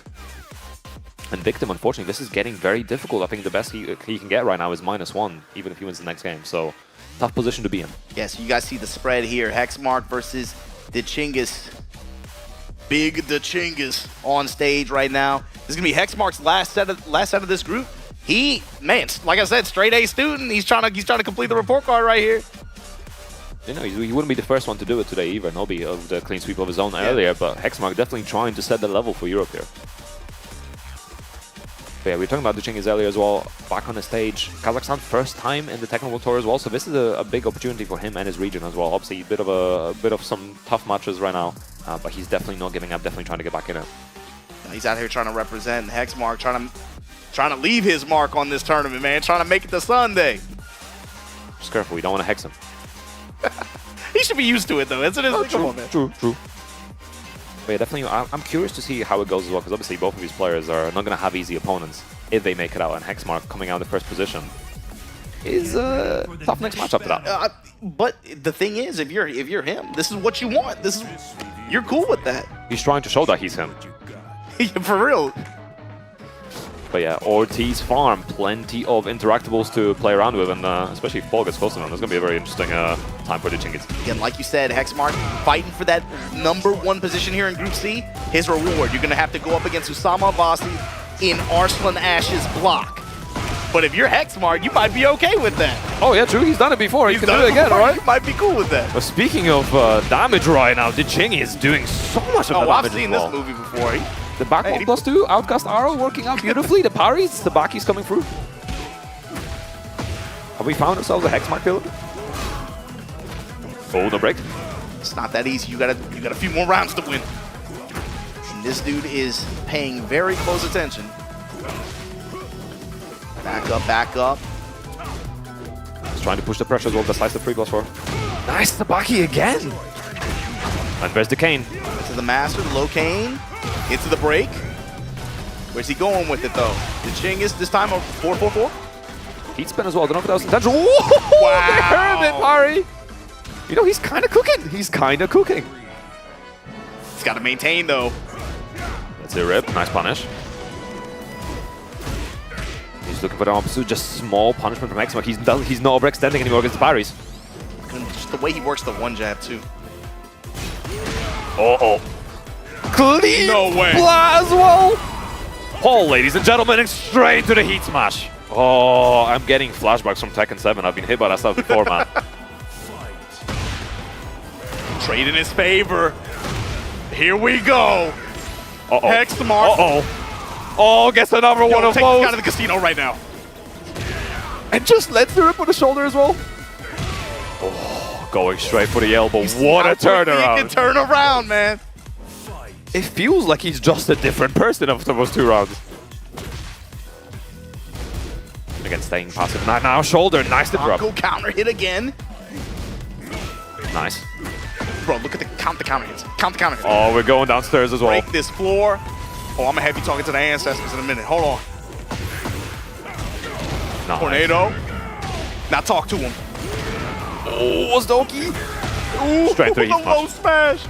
And Victim, unfortunately, this is getting very difficult. I think the best he can get right now is -1, even if he wins the next game. So, tough position to be in. Yeah, so you guys see the spread here. Hexmark versus Dechingus. Big Dechingus on stage right now. This is going to be Hexmark's last set of this group. He, man, like I said, straight A student. He's trying to complete the report card right here. You know, he wouldn't be the first one to do it today either. Nobi of the clean sweep of his own earlier, but Hexmark definitely trying to set the level for Europe here. But yeah, we were talking about Dechingus earlier as well. Back on the stage, Kazakhstan first time in the Tekken World Tour as well. So this is a big opportunity for him and his region as well. Obviously, a bit of some tough matches right now, but he's definitely not giving up. Definitely trying to get back in it. He's out here trying to represent Hexmark, trying to leave his mark on this tournament, man. Trying to make it to Sunday. Just careful, we don't want to hex him. He should be used to it though, isn't it? Oh, Come on, man. True. But yeah, definitely, I'm curious to see how it goes as well, because obviously both of these players are not going to have easy opponents if they make it out, and Hexmark coming out in the first position is a tough next match after that. But the thing is, if you're him, this is what you want. You're cool with that. He's trying to show that he's him. For real. But yeah, Ortiz farm, plenty of interactables to play around with, and especially if ball gets close to them, it's going to be a very interesting time for the Chingies. Again, like you said, Hexmark fighting for that #1 position here in Group C. His reward, you're going to have to go up against Usama Abbasi in Arslan Ash's block. But if you're Hexmark, you might be okay with that. Oh yeah, true. He's done it before. He can do it again, right? You might be cool with that. But speaking of damage right now, the Chingy is doing so much of the damage. I've seen this movie before. The back one +2, Outcast Arrow working out beautifully. The parries, the Baki's coming through. Have we found ourselves a Hexmark build? Oh, no break. It's not that easy. You got a few more rounds to win. And this dude is paying very close attention. Back up, back up. He's trying to push the pressure as well. Decides the 3+4. Nice, the Baki again. And there's the Kane. To the Master, the low Kane. Into the break. Where's he going with it though? The Chingies this time a 4-4-4. Heat spin as well. I don't know if that was intentional. Wow! They heard it, Pari. You know, he's kind of cooking. He's kind of cooking. He's got to maintain though. That's a rip. Nice punish. He's looking for the opposite, just small punishment from Hexmark. He's not overextending anymore against the parries. And just the way he works the one jab too. Uh-oh. Clean no way. as well. Paul, ladies and gentlemen, and straight to the heat smash. Oh, I'm getting flashbacks from Tekken 7. I've been hit by that stuff before, man. Trade in his favor. Here we go. Uh-oh. Hexmark. Uh-oh. Oh, gets another one of take those. this guy to the casino right now. And just lets the rip on the shoulder as well. Oh, going straight for the elbow. What a turnaround. He can turn around, man. It feels like he's just a different person after those 2 rounds. Again, staying passive. Now shoulder. Nice to drop. Namco counter hit again. Nice. Bro, look at the counter hits. Count the counter hits. Oh, we're going downstairs as well. Break this floor. Oh, I'm going to have you talking to the ancestors in a minute. Hold on. Nice. Tornado. Now talk to him. Oh, Doki. Ooh, Straight through the low smash.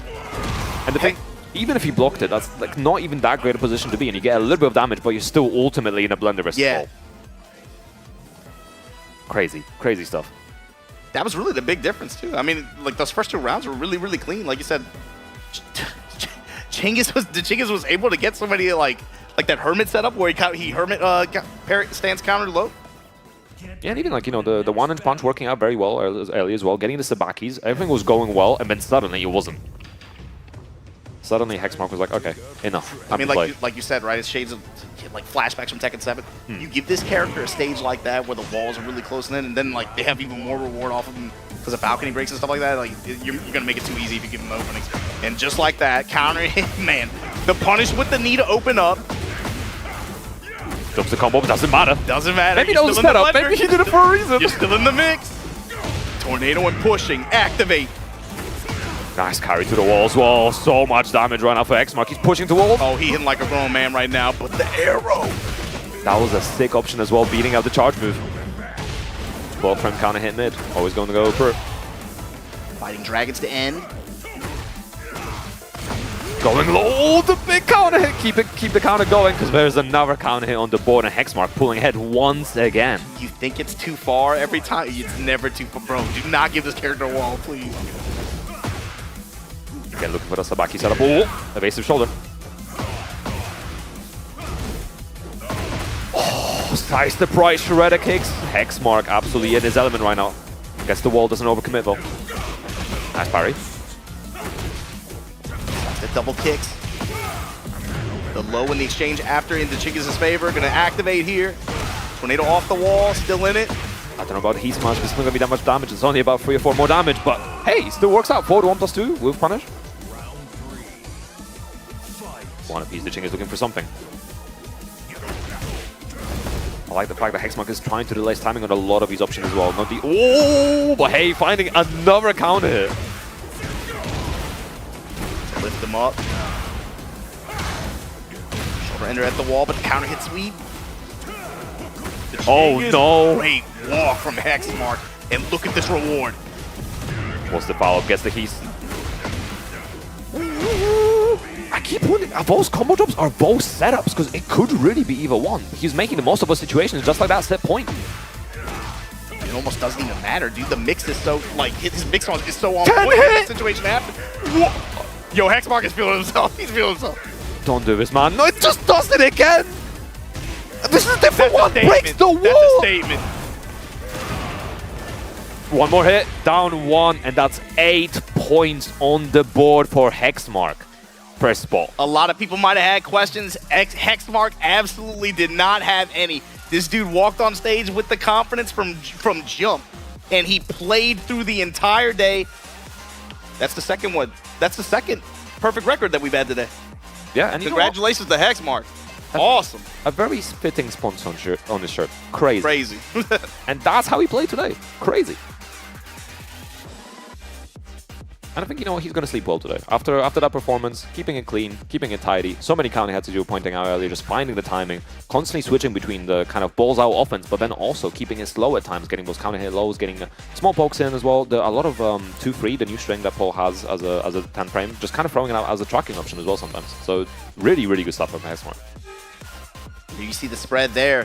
And the thing, even if he blocked it, that's like not even that great a position to be in. You get a little bit of damage, but you're still ultimately in a blender versus fall. Crazy, crazy stuff. That was really the big difference too. I mean, like those first 2 rounds were really, really clean. Like you said, Chingies was able to get somebody like that Hermit setup where he Hermit stance counter low. Yeah, and even like, you know, the 1-inch punch working out very well early as well, getting the Sabakis, everything was going well, and then suddenly it wasn't. Suddenly Hexmark was like, okay, enough. I mean, like you said, right? It's shades of like flashbacks from Tekken 7. You give this character a stage like that where the walls are really close in, and then like they have even more reward off of them because of balcony breaks and stuff like that. Like you're gonna make it too easy if you give them openings. And just like that, counter hit, man. The punish with the knee to open up. Jumps the combo, but doesn't matter. Doesn't matter. Maybe that was set up. Maybe he did it for a reason. You're still in the mix. Tornado and pushing. Activate. Nice carry to the wall as well. So much damage right now for Hexmark. He's pushing to wall. Oh, he hitting like a grown man right now, but the arrow. That was a sick option as well, beating out the charge move. Ball frame counter hit mid. Always going to go per. Fighting dragons to end. Going low, the big counter hit. Keep the counter going, because there's another counter hit on the board, and Hexmark pulling ahead once again. You think it's too far every time? It's never too far, bro. Do not give this character a wall, please. Again, looking for the Sabaki setup. Oh, evasive shoulder. Oh, size the price, shredder kicks. Hexmark absolutely in his element right now. Guess the wall doesn't overcommit though. Nice parry. The double kicks. The low in the exchange after into Chingies' favor. Gonna activate here. Tornado off the wall, still in it. I don't know about heat smash, but it's not gonna be that much damage. It's only about 3 or 4 more damage, but hey, still works out. 4 to 1+2 with punish. One apiece, the Chingies looking for something. I like the fact that Hexmark is trying to delay his timing on a lot of his options as well. Not the but hey, finding another counter hit. Lift them up. Shoulder ender at the wall, but the counter hit sweep. Oh no! Great walk from Hexmark, and look at this reward. What's the follow-up? Gets the heat. keep pointing out those combo drops are both setups because it could really be either one. He's making the most of a situation just like that set point. It almost doesn't even matter, dude. The mix is so, like, his mix on is so on point. That situation happened. Yo, Hexmark is feeling himself. He's feeling himself. Don't do this, man. No, it just does it again. This is a different one. Breaks the wall. That's a statement. One more hit, down one, and that's 8 points on the board for Hexmark. Press ball. A lot of people might have had questions. Hexmark absolutely did not have any. This dude walked on stage with the confidence from jump, and he played through the entire day. That's the second one. That's the second perfect record that we've had today. Yeah, and congratulations to Hexmark. Awesome. A very fitting sponsor on his shirt. Crazy. Crazy. And that's how he played today. Crazy. And I think, you know, he's going to sleep well today. After that performance, keeping it clean, keeping it tidy. So many counter hits, as you were pointing out earlier, just finding the timing, constantly switching between the kind of balls out offense, but then also keeping it slow at times, getting those counter hit lows, getting small pokes in as well. A lot of 2-3, the new string that Paul has as a 10 frame, just kind of throwing it out as a tracking option as well sometimes. So really, really good stuff from Hexmark. You see the spread there.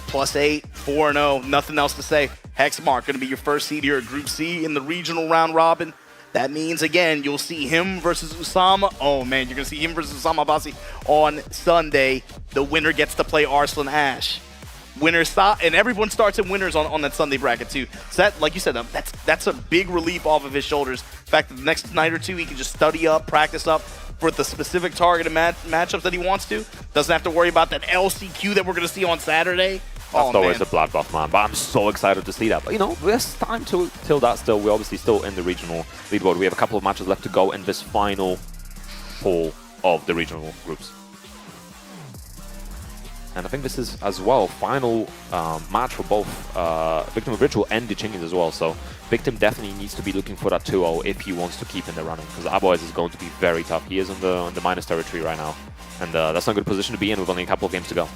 +8, 4-0, nothing else to say. Hexmark going to be your first seed here at Group C in the regional round robin. That means, again, you'll see him versus Usama. Oh, man, you're going to see him versus Usama Abbasi on Sunday. The winner gets to play Arslan Ash. Winner and everyone starts in winners on that Sunday bracket, too. So that, like you said, that's a big relief off of his shoulders. In fact, the next night or two, he can just study up, practice up for the specific targeted matchups that he wants to. Doesn't have to worry about that LCQ that we're going to see on Saturday. That's always a bloodbath, man. But I'm so excited to see that. But, you know, there's time till that still. We're obviously still in the regional leaderboard. We have a couple of matches left to go in this final pool of the regional groups. And I think this is, as well, final match for both Victim of Ritual and the Chingies as well. So Victim definitely needs to be looking for that 2-0 if he wants to keep in the running. Because otherwise it's going to be very tough. He is on the minus territory right now. And that's not a good position to be in with only a couple of games to go.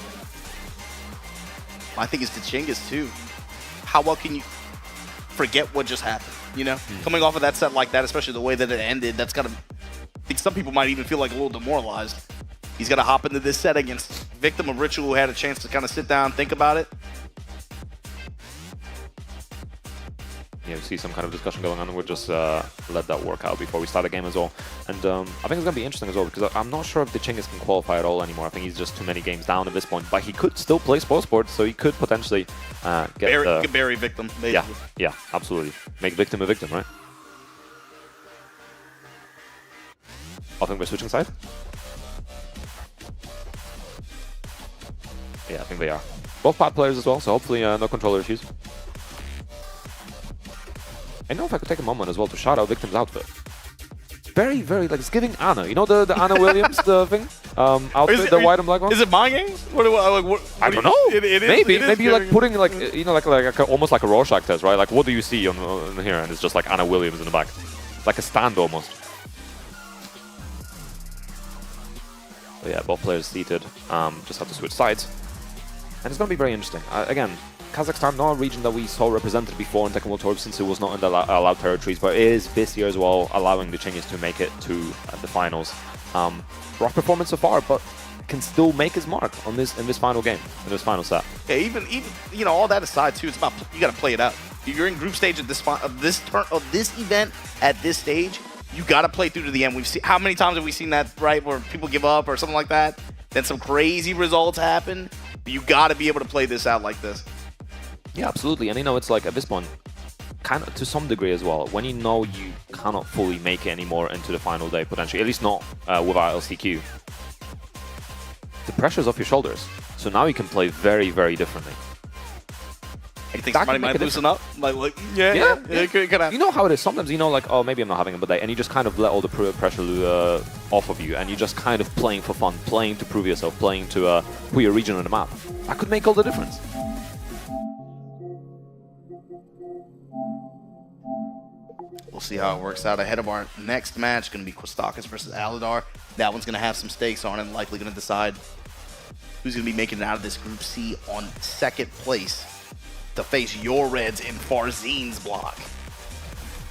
I think it's the Chingies too. How well can you forget what just happened? You know, coming off of that set like that, especially the way that it ended, that's gotta. I think some people might even feel like a little demoralized. He's got to hop into this set against Victim of Ritual, who had a chance to kind of sit down, think about it. Yeah, we see some kind of discussion going on, and we'll just let that work out before we start the game as well. And I think it's going to be interesting as well, because I'm not sure if the Chingies can qualify at all anymore. I think he's just too many games down at this point, but he could still play Sports, so he could potentially get bury Victim, basically. Yeah, absolutely. Make Victim a victim, right? I think we're switching side. Yeah, I think they are. Both pad players as well, so hopefully no controller issues. I know if I could take a moment as well to shout out Victim's outfit. Very, very, like, it's giving Anna. You know the Anna Williams the thing? Outfit, the white and black one? Is it mind games? I don't know. Maybe you're like putting, like, you know, like almost like a Rorschach test, right? Like, what do you see on here? And it's just like Anna Williams in the back. Like a stand almost. But yeah, both players seated. Just have to switch sides. And it's going to be very interesting. Again, Kazakhstan, not a region that we saw represented before in Tekken World Tour since it was not in the allowed territories, but it is this year as well, allowing the Chingies to make it to the finals. Rough performance so far, but can still make his mark on this in this final game, in this final set. Yeah, even you know, all that aside too, it's about you got to play it out. You're in group stage at this event at this stage. You got to play through to the end. We've seen how many times have we seen that, right, where people give up or something like that. Then some crazy results happen. You got to be able to play this out like this. Yeah, absolutely. And you know, it's like at this point, kind of to some degree as well, when you know you cannot fully make it anymore into the final day, potentially, at least not without LCQ, the pressure's off your shoulders. So now you can play very, very differently. You think somebody might loosen up? Like, yeah, it could happen. You know how it is. Sometimes, you know, like, oh, maybe I'm not having a good day, and you just kind of let all the pressure off of you, and you're just kind of playing for fun, playing to prove yourself, playing to put your region on the map. That could make all the difference. We'll see how it works out. Ahead of our next match, going to be Kostakis versus Aladar. That one's going to have some stakes on it, and likely going to decide who's going to be making it out of this Group C on second place to face your Reds in Farzine's block.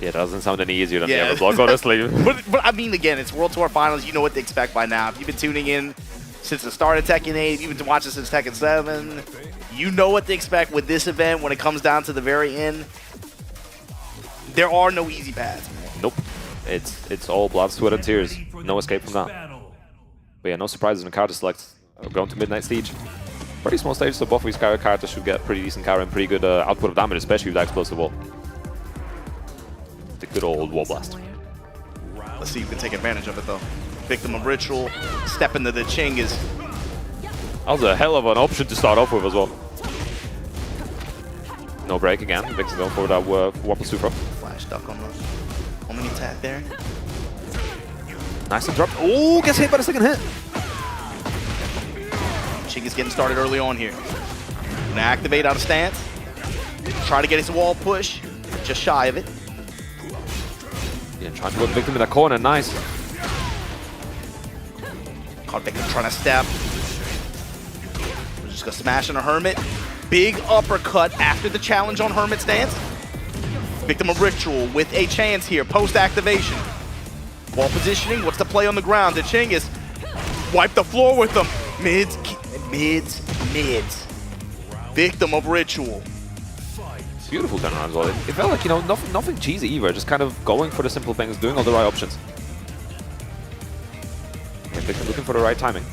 Yeah, it doesn't sound any easier than the ever block, honestly. but I mean, again, it's World Tour Finals. You know what to expect by now. If you've been tuning in since the start of Tekken 8, you've been watching since Tekken 7, you know what to expect with this event when it comes down to the very end. There are no easy paths, man. Nope. It's all blood, sweat, and tears. No escape from that. But yeah, no surprises in the character select. Going to Midnight Siege. Pretty small stage, so both of these characters should get pretty decent carry and pretty good output of damage, especially with that explosive wall. The good old wall blast. Let's see who can take advantage of it, though. Victim of Ritual, step into the Chingas. That was a hell of an option to start off with as well. No break again. Victim going for that 1+2 throw. Flash duck on the attack there. Nice and dropped. Oh, gets hit by the second hit. Chinga's getting started early on here. Gonna activate out of stance. Try to get his wall push. Just shy of it. Yeah, trying to put the Victim in that corner. Nice. Caught Victim trying to step. We're just gonna smash on a Hermit. Big uppercut after the challenge on Hermit stance. Victim of Ritual with a chance here, post-activation. Wall positioning, what's the play on the ground? The Chingas wipe the floor with them. Mids. Victim of Ritual. Beautiful turnaround as well. It felt like, you know, nothing cheesy either, just kind of going for the simple things, doing all the right options. Yeah, Victim looking for the right timing.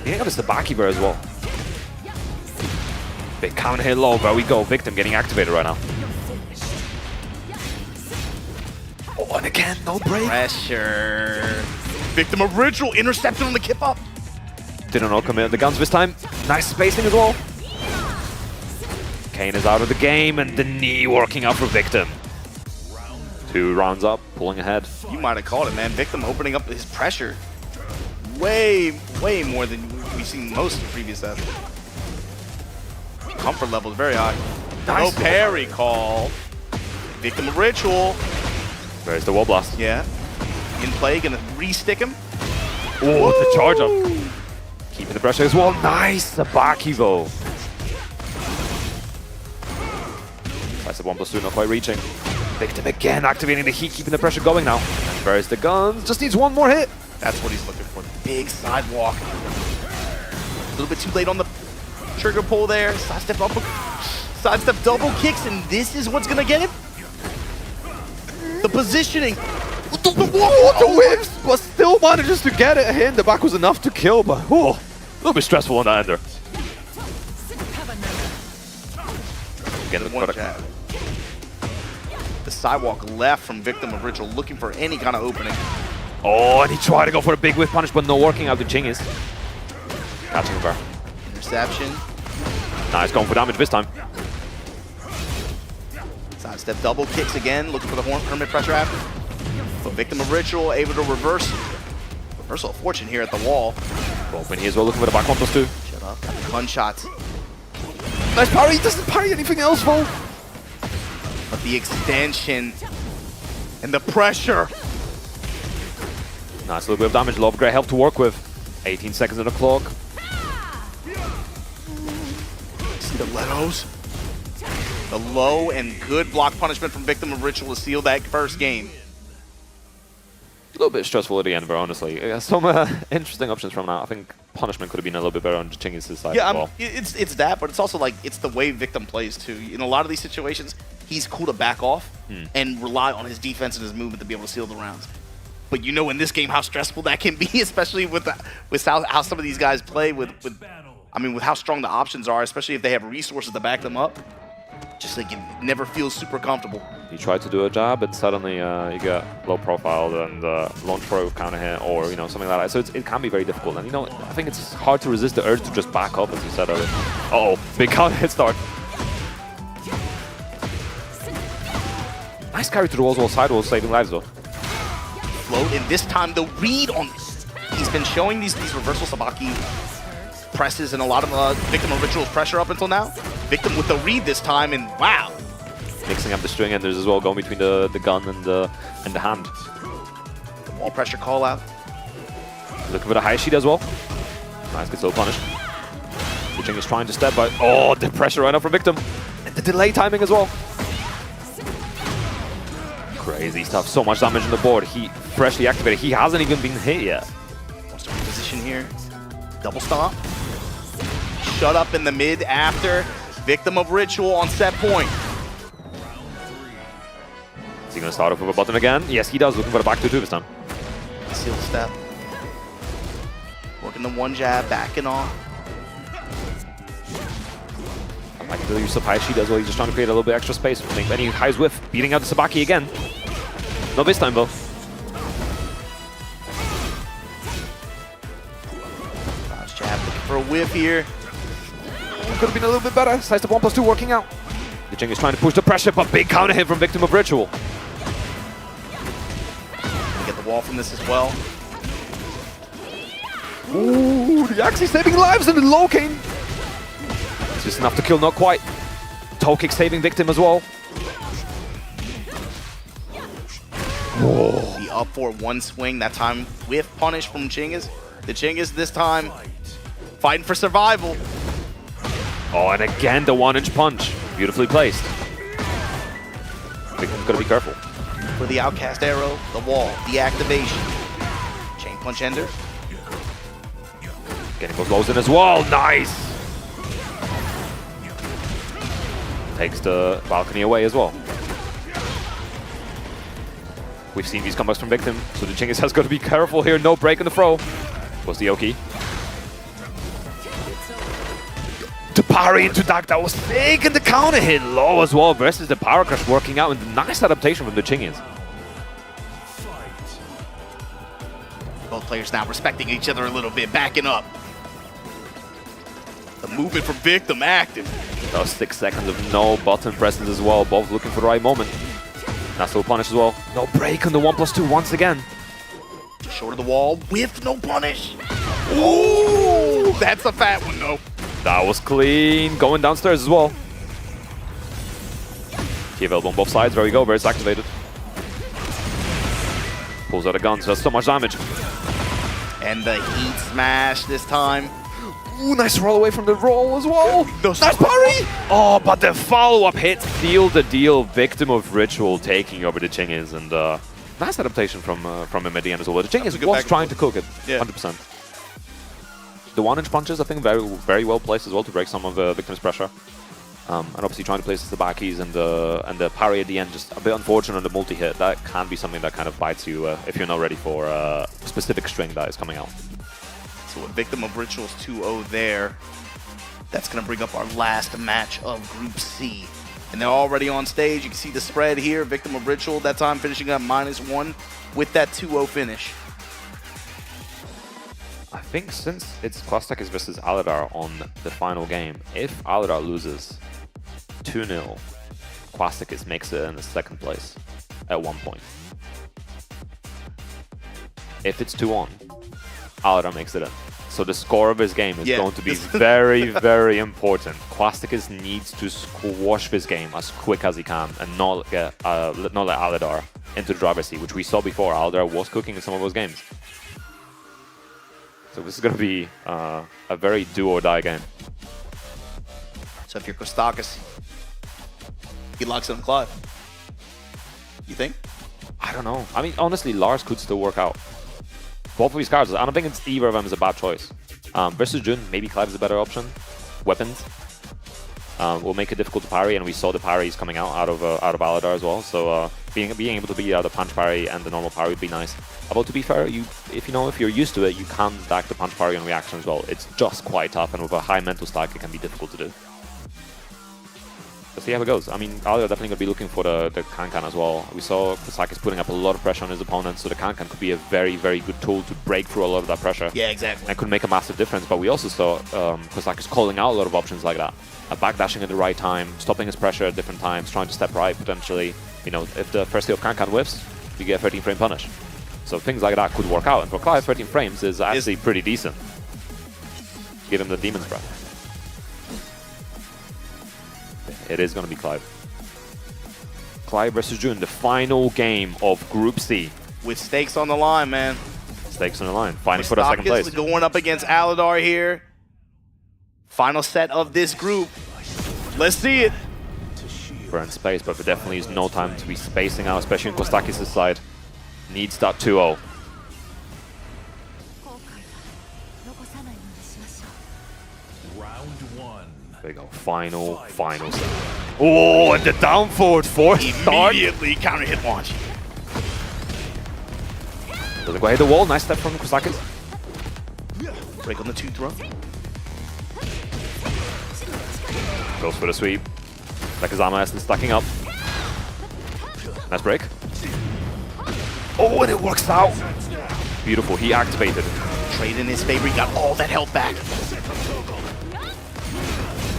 Getting out of Sabaki there as well. Big counter hit low, there we go. Victim getting activated right now. Oh, and again, no break. Pressure. Victim of Ritual intercepted on the kip up. Didn't know come in the guns this time. Nice spacing as well. Kane is out of the game and the knee working out for Victim. 2 rounds up, pulling ahead. You might have called it, man. Victim opening up his pressure. Way more than we've seen most of previous sets. Comfort level is very high. Nice. No parry call. Victim of Ritual. There's the wall blast. Yeah. In play, gonna re-stick him. Oh, the charge up. Keeping the pressure as well. Nice. Sabaki though. That's the 1+2, not quite reaching. Victim again activating the heat, keeping the pressure going now. And there's the guns. Just needs one more hit. That's what he's looking for. Big sidewalk. A little bit too late on the trigger pull there. Sidestep double kicks, and this is what's gonna get him. The positioning. The whips, but still manages to get it. A hit in the back was enough to kill, but a little bit stressful on that ender. Again, the one jab. The sidewalk left from Victim of Ritual, looking for any kind of opening. Oh, and he tried to go for a big whip punish, but no working out. The Chingas catching him there. Interception. Nice, going for damage this time. Sidestep double kicks again, looking for the Hermit pressure after. But Victim of Ritual able to reversal of fortune here at the wall. Open here as well, looking for the back 1+2. Shut up. Gun shots. Nice parry. He doesn't parry anything else, though. But the extension and the pressure. Nice little bit of damage. Love great help to work with. 18 seconds on the clock. Stilettos. The low and good block punishment from Victim of Ritual to seal that first game. A little bit stressful at the end, but honestly, some interesting options from now. I think punishment could have been a little bit better on Chingas' side Yeah, as well. it's that, but it's also like it's the way Victim plays too. In a lot of these situations, he's cool to back off and rely on his defense and his movement to be able to seal the rounds. But you know in this game how stressful that can be, especially with how some of these guys play with how strong the options are, especially if they have resources to back them up. Just like it never feels super comfortable. You try to do a jab, and suddenly you get low profile and launch throw counter hit, or something like that. So it can be very difficult. And I think it's hard to resist the urge to just back up, as you said earlier. Uh-oh, big counter hit start. Nice carry to the walls, sidewalls, saving lives though. Float, and this time the read on. He's been showing these reversal Sabaki presses and a lot of Victim of Ritual's pressure up until now. Victim with the read this time, and wow. Mixing up the string enders as well, going between the gun and the hand. The wall pressure call out. Looking for the high sheet as well. Nice, gets low punish. The Ching is trying to step, but the pressure right up from Victim. And the delay timing as well. Crazy stuff. So much damage on the board. He freshly activated. He hasn't even been hit yet. Wants to reposition here. Double stomp. Shut up in the mid after. Victim of Ritual on set point. Is he going to start off with a button again? Yes, he does. Looking for the back 2-2 this time. Seal step. Working the one jab, backing off. I like the use of Hayashi as well. He's just trying to create a little bit extra space. Then he highs whiff, beating out the Sabaki again. Not this time though. Dodge jab, looking for a whiff here. Could have been a little bit better. Side step 1+2 working out. The Jing is trying to push the pressure, but big counter hit from Victim of Ritual. Get the wall from this as well. Ooh, the actually saving lives in the low cane. It's just enough to kill, not quite. Toe kick saving Victim as well. The up for one swing, that time with punish from Chinggis. The Chinggis this time fighting for survival. Oh, and again the 1-inch punch. Beautifully placed. Victim's got to be careful. For the outcast arrow, the wall, the activation. Chain punch ender. Getting those lows in as well. Nice! Takes the balcony away as well. We've seen these comebacks from Victim, so the Chinggis has got to be careful here. No break in the throw. Was the Oki. To parry into that was big, and the counter hit low as well versus the power crush working out, and the nice adaptation from the Chinggis. Both players now respecting each other a little bit, backing up. The movement from Victim active. Those 6 seconds of no button presses as well, both looking for the right moment. That's still punish as well. No break on the 1+2 once again. Short of the wall with no punish. Ooh, that's a fat one though. That was clean. Going downstairs as well. Key available on both sides. There we go. Where it's activated. Pulls out a gun, so that's so much damage. And the heat smash this time. Ooh, nice roll away from the roll as well. Nice parry! Oh, but the follow-up hit sealed the deal. Victim of Ritual taking over the Chinggis, and nice adaptation from him at the end as well. The Chinggis was trying to cook it, 100%. The 1-inch punches, I think, very well placed as well to break some of the Victim's pressure. And obviously trying to place the backies and the parry at the end, just a bit unfortunate on the multi-hit. That can be something that kind of bites you if you're not ready for a specific string that is coming out. So a Victim of Rituals 2-0 there. That's going to bring up our last match of Group C. And they're already on stage. You can see the spread here. Victim of Ritual, that time finishing up -1 with that 2-0 finish. I think since it's Kwastakis versus Aladar on the final game, if Aladar loses 2-0, Kwastakis makes it in the second place at one point. If it's 2-1, Aladar makes it in. So the score of this game is going to be very, very important. Kwastakis needs to squash this game as quick as he can and not let Aladar into the driver's seat, which we saw before. Aladar was cooking in some of those games. So this is going to be a very do-or-die game. So if you're Kostakis, he locks in on Clive. You think? I don't know. I mean, honestly, Lars could still work out. Both of these cards, I don't think it's either of them is a bad choice. Versus Jun, maybe Clive is a better option. Weapons will make it difficult to parry, and we saw the parries coming out of Aladar as well. So being able to beat out the punch parry and the normal parry would be nice. Although to be fair, if you're used to it, you can stack the punch parry on reaction as well. It's just quite tough, and with a high mental stack, it can be difficult to do. Let's see how it goes. I mean, Aladar definitely going to be looking for the Kankan as well. We saw Kostakis putting up a lot of pressure on his opponent, so the Kankan could be a very, very good tool to break through a lot of that pressure. Yeah, exactly. And could make a massive difference. But we also saw Kostakis calling out a lot of options like that. Backdashing at the right time, stopping his pressure at different times, trying to step right potentially. You know, if the first hit of Kankan whiffs, you get a 13-frame punish. So things like that could work out. And for Clive, 13 frames is actually pretty decent. Give him the Demon's Breath. It is going to be Clive. Clive versus Jun, the final game of Group C. With stakes on the line, man. Stakes on the line. Fighting for the second place. Going up against Aladar here. Final set of this group. Let's see it. burn space, but there definitely is no time to be spacing out, especially on Kostakis' side. Needs that 2-0. Round one. There we go. Final set. Oh, and the down forward force start. Immediately counter hit launch. Doesn't go hit the wall. Nice step from Kostakis. Break on the 2 throw. Goes for the sweep. Nakazama is stacking up. Nice break. Oh, and it works out. Beautiful. He activated. Trade in his favor. He got all that health back.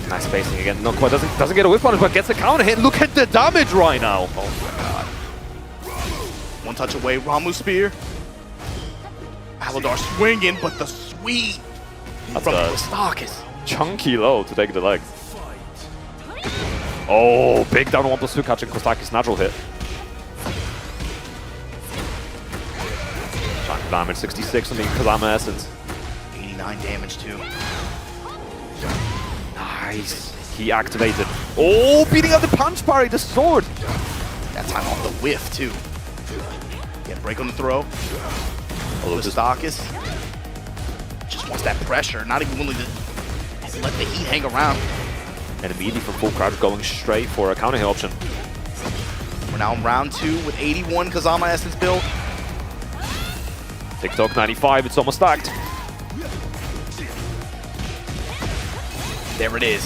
Nice spacing again. Not quite. Doesn't get a whip on it, but gets a counter hit. Look at the damage right now. Oh my god. One touch away. Ramu spear. Aladar swinging, but the sweep That's from a Kostakis. chunky low to take the leg. Oh, big down 1+2 catching Kostakis' natural hit. Chunk damage 66 on the Kazama Essence. 89 damage too. Nice. He activated. Oh, beating up the punch parry, the sword. That time off the whiff too. Yeah, break on the throw. Kostakis just wants that pressure, not even willing to let the heat hang around. And immediately from full crouch going straight for a counter hit option. We're now in round 2 with 81 Kazama Essence build. TikTok 95, it's almost stacked. There it is.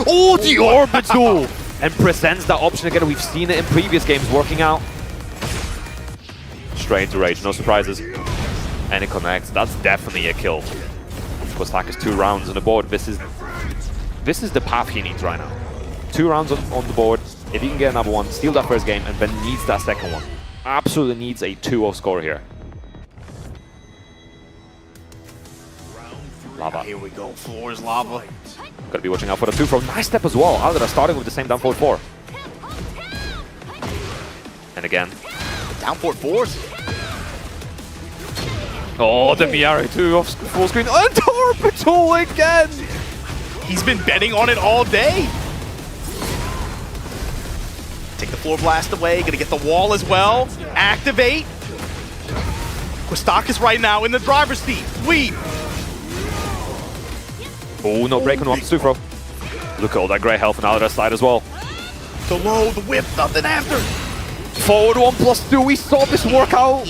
Oh, the orbital! And presents that option again. We've seen it in previous games working out. Straight into rage, no surprises. And it connects. That's definitely a kill. Kostakis 2 rounds on the board. This is the path he needs right now. 2 rounds on the board. If he can get another one, steal that first game, and then needs that second one. Absolutely needs a 2-0 score here. Lava. Here we go. Floor is lava. Gotta be watching out for the 2 throw. Nice step as well. Aldera starting with the same down forward 4. And again. Down forward 4s. Oh, the Miari 2 off full screen. And orbital again! He's been betting on it all day. Take the floor blast away. Gonna get the wall as well. Activate. Kostakis right now in the driver's seat. Sweep. Oh, no break on the 1+2 throw. Look at all that great health on Aldera's side as well. The low, the whip, nothing after. Forward 1+2. We saw this work out.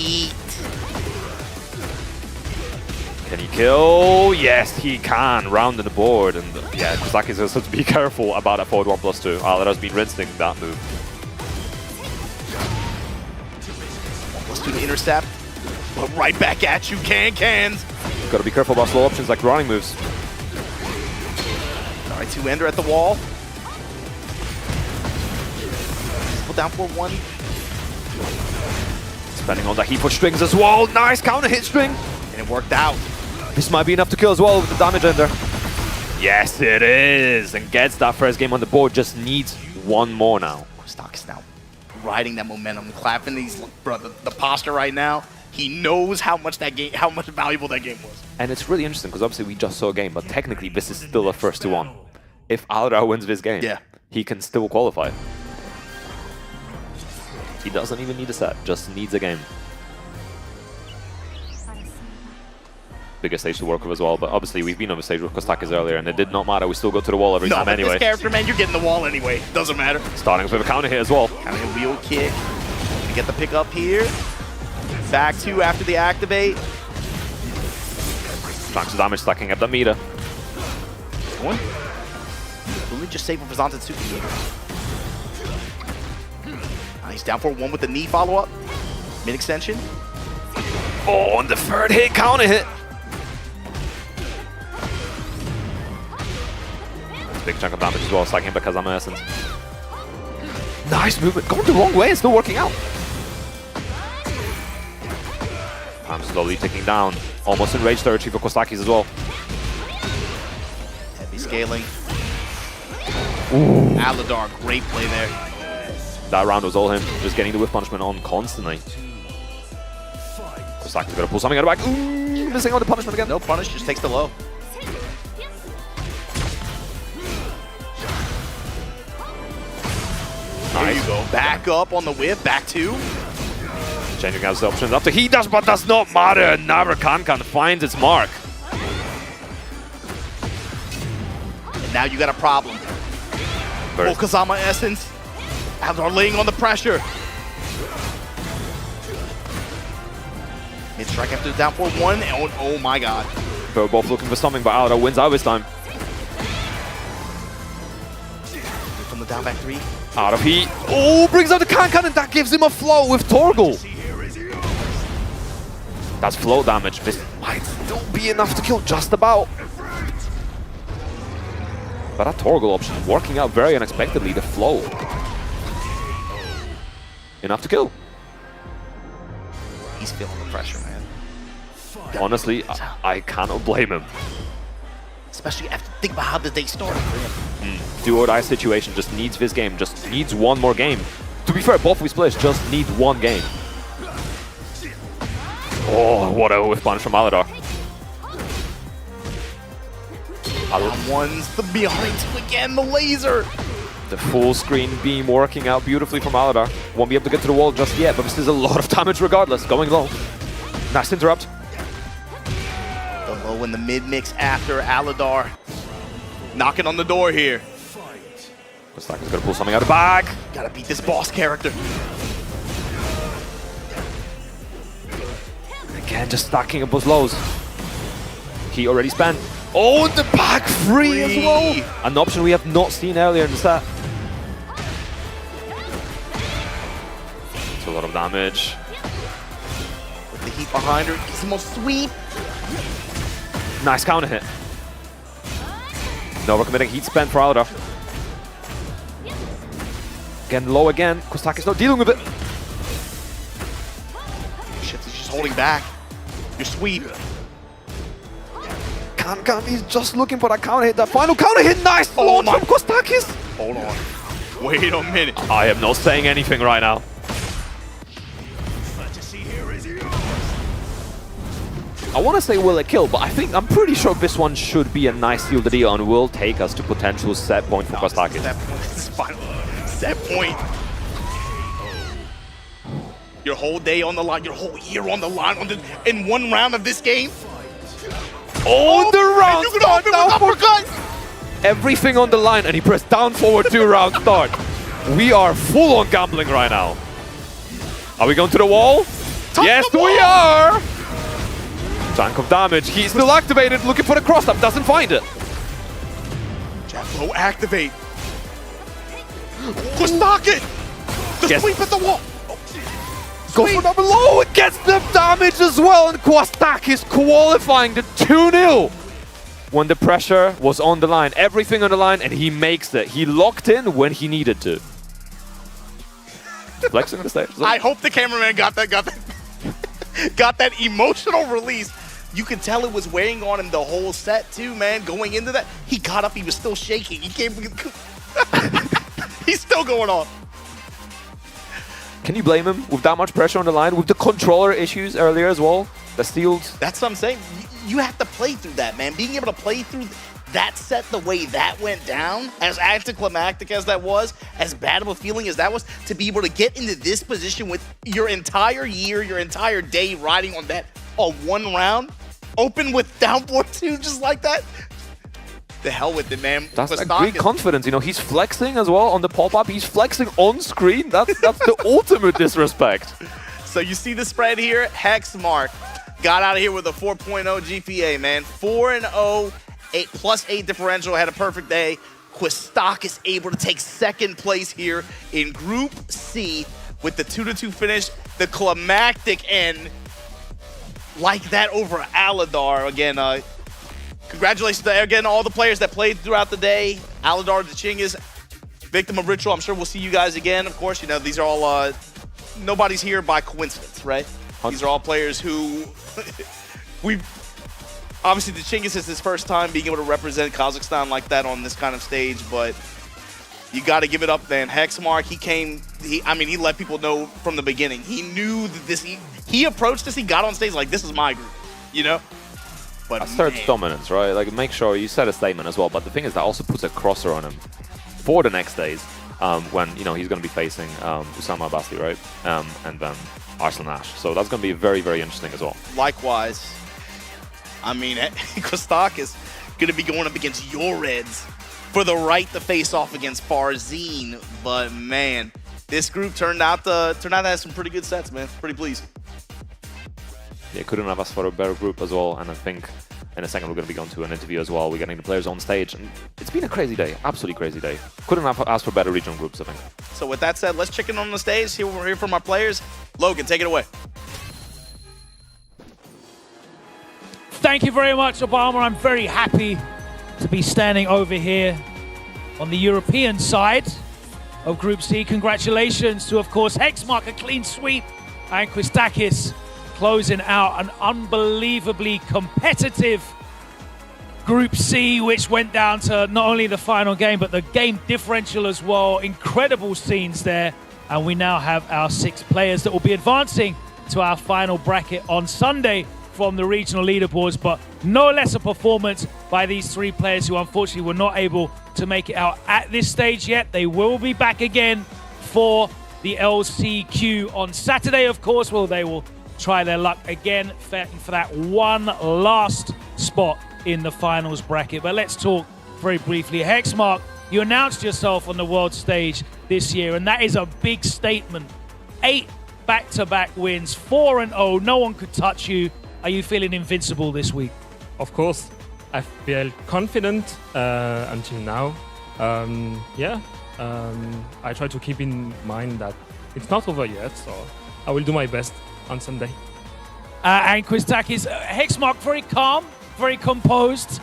Can he kill? Yes, he can. Round on the board. And yeah, Kostakis has to be careful about that forward 1+2. Aldera's been rinsing that move. 1+2 to intercept. But right back at you, cans. Gotta be careful about slow options like running moves. Alright, 2 ender at the wall. Pull down for 1. Spending on that heat for strings as well. Nice counter hit string. And it worked out. This might be enough to kill as well with the damage ender. Yes, it is. And gets that first game on the board. Just needs one more now. Kostakis now riding that momentum, clapping these, bro, the posture right now. He knows how much valuable that game was. And it's really interesting because obviously we just saw a game, but technically this is still a first to one. If Aldera wins this game, he can still qualify. He doesn't even need a set, just needs a game. Bigger stage to work with as well, but obviously we've been on the stage with Kostakis earlier and it did not matter, we still go to the wall every time anyway. No, this character, man, you're getting the wall anyway. Doesn't matter. Starting with a counter hit as well. Counter hit wheel kick. Gonna get the pick up here. Back 2 after the activate. Chunks of damage stacking up the meter. One. Let me just save for Zantatsuki here. Nice, down for 1 with the knee follow-up. Mid-extension. Oh, and the third hit, counter hit. Big chunk of damage as well, stacking up the Kazama Essence. Nice movement, going the wrong way and still working out. I'm slowly ticking down. Almost in rage territory for Kostakis as well. Heavy scaling. Ooh. Aladar, great play there. That round was all him, just getting the whiff punishment on constantly. Kostakis got to pull something out of the back. Ooh, missing on the punishment again. No punish, just takes the low. There you go. Back up on the whip. Back two. Changing out his options after he does, but does not matter. Never can finds its mark. And now you got a problem. Full Kazama Essence. Aladar laying on the pressure. Mid-strike after the down 4-1. Oh my god. They're both looking for something, but Aladar wins out this time. From the down back 3. Out of heat. Oh, brings out the Kankan, and that gives him a flow with Torgal. That's flow damage. This might still be enough to kill, just about. But that Torgal option working out very unexpectedly. The flow. Enough to kill. He's feeling the pressure, man. Honestly, I cannot blame him. Especially after think about how the day started for him. Do or die situation, just needs this game, just needs one more game. To be fair, both these players just need one game. Oh, what a whiff punch from Aladar. One's the behind two again, the laser. The full screen beam working out beautifully from Aladar. Won't be able to get to the wall just yet, but this is a lot of damage regardless. Going low. Nice interrupt. The low in the mid mix after Aladar. Knocking on the door here. Kostaka's gonna pull something out of the bag. Gotta beat this boss character. Again, just stacking up those lows. He already spent. Oh, the back free as well. An option we have not seen earlier in the set. It's a lot of damage. With the heat behind her, it's the most sweep. Nice counter hit. No overcommitting heat spent for Aladar. Again, low again. Kostaki's not dealing with it. Shit, he's just holding back. Your sweep. Kankan, he's just looking for that counter hit. That final counter hit. Nice launch from Kostakis. Hold on. Wait a minute. I am not saying anything right now. I want to say will it kill, but I'm pretty sure this one should be a nice seal the deal and will take us to potential set point for Kostakis. Set point. Your whole day on the line, your whole year on the line in one round of this game. Oh, the round you start now for everything on the line, and he pressed down forward 2 round start. We are full on gambling right now. Are we going to the wall? Yes, we are. Chunk of damage. He's still activated, looking for the cross up, doesn't find it. Jackalow activate. Kostaki! The sweep at the wall! Go for double low, it gets the damage as well, and Kostakis qualifying the 2-0. When the pressure was on the line, everything on the line, and he makes it. He locked in when he needed to. Flexing on the stage. I hope the cameraman got that got that emotional release. You could tell it was weighing on him the whole set too, man. Going into that, he got up, he was still shaking. He came. He's still going on. Can you blame him with that much pressure on the line, with the controller issues earlier as well? The steals. That's what I'm saying. You have to play through that, man. Being able to play through that set the way that went down, as anticlimactic as that was, as bad of a feeling as that was, to be able to get into this position with your entire year, your entire day riding on that on one round, open with down 4-2 just like that. The hell with it, man. That's a great confidence. You know, he's flexing as well on the pop-up. He's flexing on screen. That's the ultimate disrespect. So you see the spread here. Hexmark got out of here with a 4.0 GPA, man. 4-0, 8+8 differential. Had a perfect day. Kostakis able to take second place here in Group C with the 2-2 finish. The climactic end like that over Aladar. Again, congratulations to, again, all the players that played throughout the day. Aladar, the Chinggis, victim of ritual. I'm sure we'll see you guys again. Of course, you know, these are all, nobody's here by coincidence, right? These are all players who, obviously the Chinggis is his first time being able to represent Kazakhstan like that on this kind of stage, but you got to give it up, man. Hexmark, he let people know from the beginning. He knew that he approached this, he got on stage like, this is my group, you know? But asserts dominance, right? Like, make sure you set a statement as well. But the thing is, that also puts a crosser on him for the next days. when he's going to be facing Usama Abasi, right? And then Arslan Ash. So that's going to be very, very interesting as well. Likewise, I mean, Kostakis going to be going up against your Reds for the right to face off against Farzine. But man, this group turned out to have some pretty good sets, man. Pretty pleased. Yeah, couldn't have asked for a better group as well. And I think in a second we're going to be going to an interview as well. We're getting the players on stage. And it's been a crazy day, absolutely crazy day. Couldn't have asked for better regional groups, I think. So with that said, let's check in on the stage. We're here from our players. Logan, take it away. Thank you very much, Obama. I'm very happy to be standing over here on the European side of Group C. Congratulations to, of course, Hexmark, a clean sweep, and Kostakis closing out an unbelievably competitive Group C, which went down to not only the final game, but the game differential as well. Incredible scenes there. And we now have our 6 players that will be advancing to our final bracket on Sunday from the regional leaderboards, but no less a performance by these 3 players who unfortunately were not able to make it out at this stage yet. They will be back again for the LCQ on Saturday, of course. Well, they will try their luck again for that one last spot in the finals bracket. But let's talk very briefly. Hexmark, you announced yourself on the world stage this year, and that is a big statement. 8 back-to-back wins, 4-0, no one could touch you. Are you feeling invincible this week? Of course, I feel confident until now. I try to keep in mind that it's not over yet, so I will do my best on Sunday. And Kostakis, Hexmark, very calm, very composed.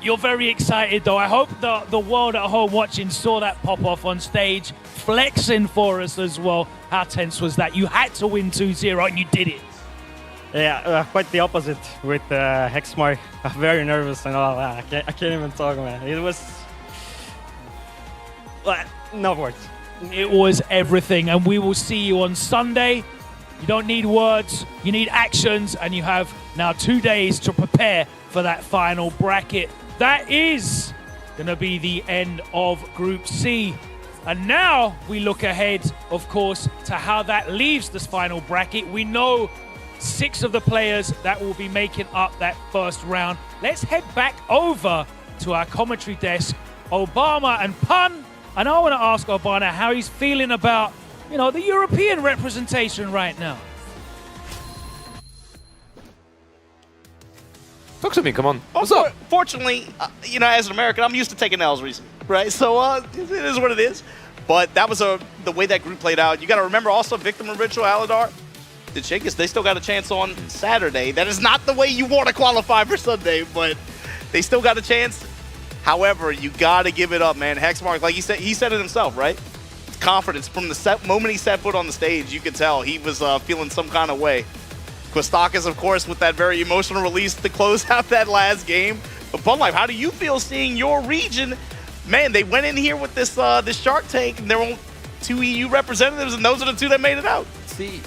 You're very excited, though. I hope the world at home watching saw that pop off on stage, flexing for us as well. How tense was that? You had to win 2-0, and you did it. Yeah, quite the opposite with Hexmark. Very nervous and all that. I can't even talk, man. It was... no words. It was everything, and we will see you on Sunday. You don't need words, you need actions, and you have now 2 days to prepare for that final bracket. That is going to be the end of Group C. And now we look ahead, of course, to how that leaves this final bracket. We know 6 of the players that will be making up that first round. Let's head back over to our commentary desk, Obama and Pun. And I want to ask Obama how he's feeling about, the European representation right now. Talk to me, come on. What's up? Fortunately, as an American, I'm used to taking L's recently, right? So it is what it is. But that was the way that group played out. You got to remember also Victim of Ritual, Aladar, the Chicas, they still got a chance on Saturday. That is not the way you want to qualify for Sunday, but they still got a chance. However, you got to give it up, man. Hexmark, like he said it himself, right? Confidence from the moment he set foot on the stage, you could tell he was feeling some kind of way. Kostakis, of course, with that very emotional release to close out that last game. But Bun Life, how do you feel seeing your region? Man, they went in here with this Shark Tank, and there were 2 EU representatives, and those are the 2 that made it out. See,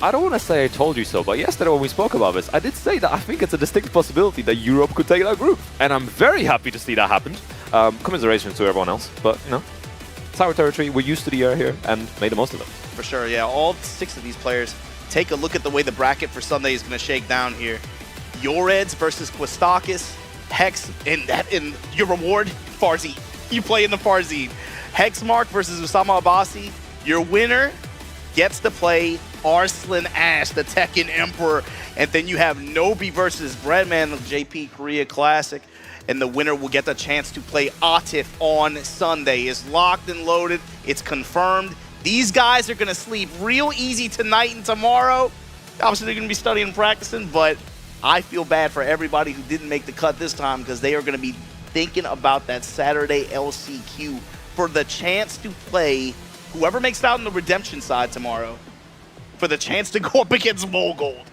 I don't want to say I told you so, but yesterday when we spoke about this, I did say that I think it's a distinct possibility that Europe could take that group. And I'm very happy to see that happen. Commiserations to everyone else, but, it's our territory. We're used to the air here and made the most of it. For sure, yeah. All 6 of these players, take a look at the way the bracket for Sunday is going to shake down here. Yoreds versus Kostakis, Hex, and your reward, Farzine. You play in the Farzine. Hexmark versus Usama Abasi. Your winner gets to play Arslan Ash, the Tekken Emperor. And then you have Nobi versus Breadman of JP Korea Classic. And the winner will get the chance to play Atif on Sunday. It's locked and loaded. It's confirmed. These guys are going to sleep real easy tonight and tomorrow. Obviously, they're going to be studying and practicing, but I feel bad for everybody who didn't make the cut this time because they are going to be thinking about that Saturday LCQ for the chance to play whoever makes it out on the redemption side tomorrow for the chance to go up against Mogold.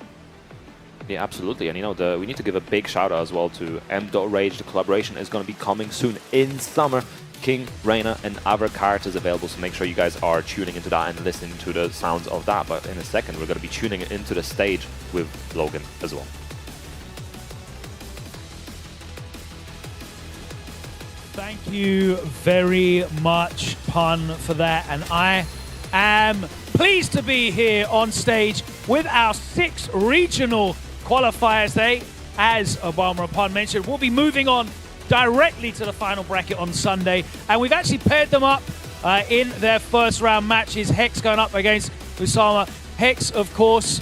Yeah, absolutely. And we need to give a big shout out as well to M.Rage. The collaboration is going to be coming soon in summer. King, Reina, and other characters available, so make sure you guys are tuning into that and listening to the sounds of that. But in a second, we're going to be tuning into the stage with Logan as well. Thank you very much, Pun, for that. And I am pleased to be here on stage with our 6 regional qualifiers. They, as Obama and Pun mentioned, will be moving on directly to the final bracket on Sunday. And we've actually paired them up in their first round matches. Hex going up against Usama. Hex, of course,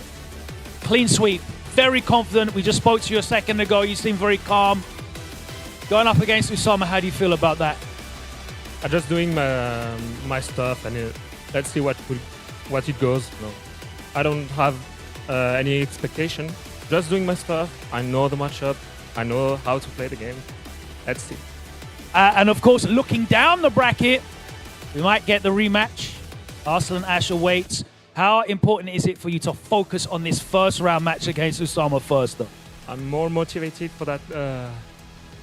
clean sweep. Very confident. We just spoke to you a second ago. You seem very calm. Going up against Usama, how do you feel about that? I'm just doing my stuff, and let's see what it goes. No, I don't have any expectation. Just doing my stuff. I know the matchup. I know how to play the game. Let's see. And of course, looking down the bracket, we might get the rematch. Arslan Ash awaits. How important is it for you to focus on this first round match against Usama first, though? I'm more motivated for that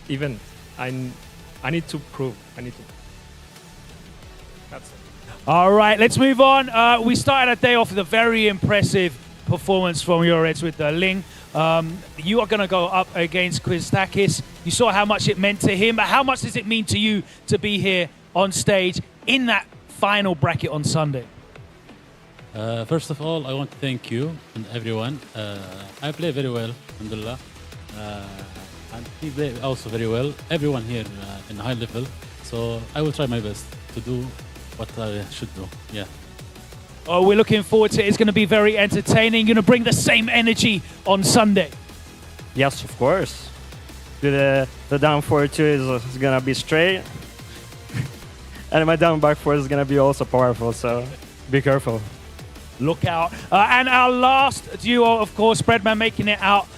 event. I need to prove. That's it. All right, let's move on. We started our day off with a very impressive performance from your Reds with Ling. You are going to go up against Quiztakis. You saw how much it meant to him, but how much does it mean to you to be here on stage in that final bracket on Sunday? First of all, I want to thank you and everyone. I play very well, alhamdulillah. And he play also very well. Everyone here in high level. So I will try my best to do what I should do. Yeah. Oh, we're looking forward to it. It's going to be very entertaining. You're going to bring the same energy on Sunday. Yes, of course. The down forward 2 is going to be straight. And my down back 4 is going to be also powerful, so be careful. Look out. And our last duo, of course, Breadman making it out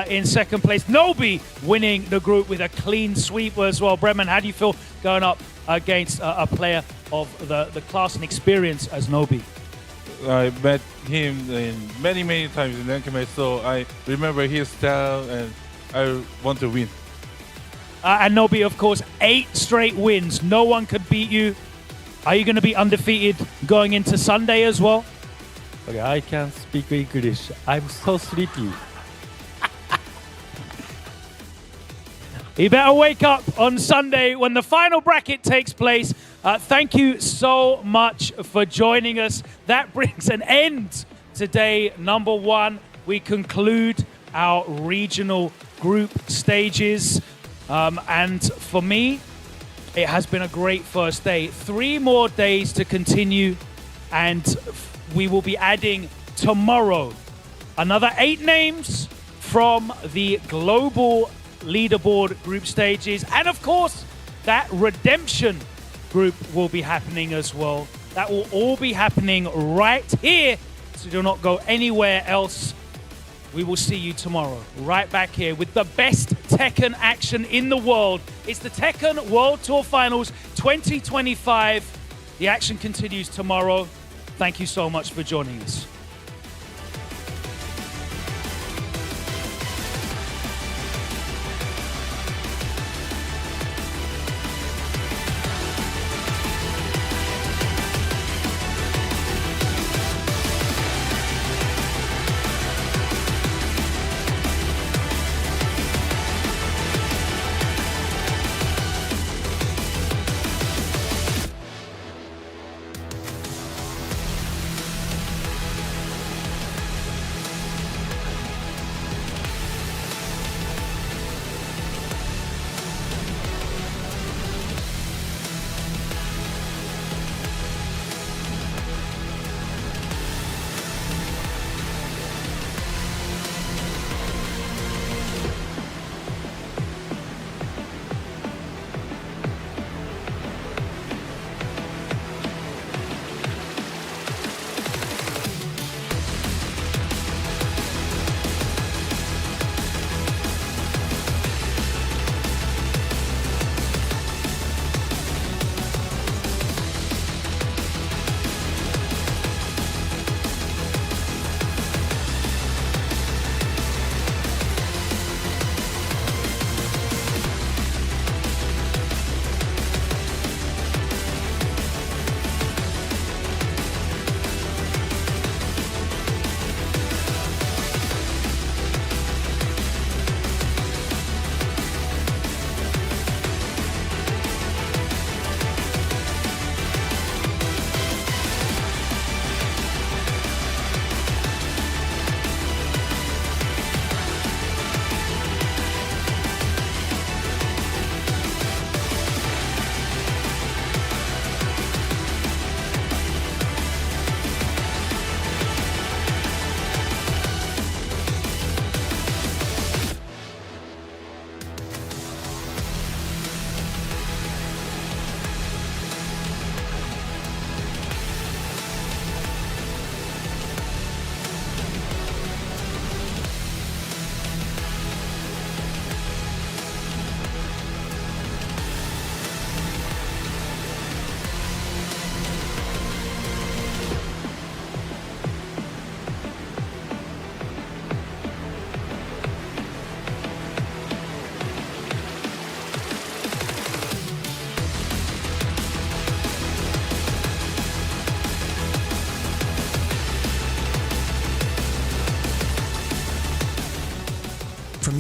in second place. Nobi winning the group with a clean sweep as well. Breadman, how do you feel going up against a player of the class and experience as Nobi? I met him many times in Ranked, so I remember his style and I want to win. And Nobi, of course, 8 straight wins. No one could beat you. Are you going to be undefeated going into Sunday as well? Okay, I can't speak English. I'm so sleepy. You better wake up on Sunday when the final bracket takes place. Thank you so much for joining us. That brings an end to day number 1. We conclude our regional group stages. And for me, it has been a great first day. 3 more days to continue, and we will be adding tomorrow another 8 names from the global leaderboard group stages. And of course, that redemption group will be happening as well. That will all be happening right here, so do not go anywhere else. We will see you tomorrow, right back here with the best Tekken action in the world. It's the Tekken World Tour Finals 2025. The action continues tomorrow. Thank you so much for joining us.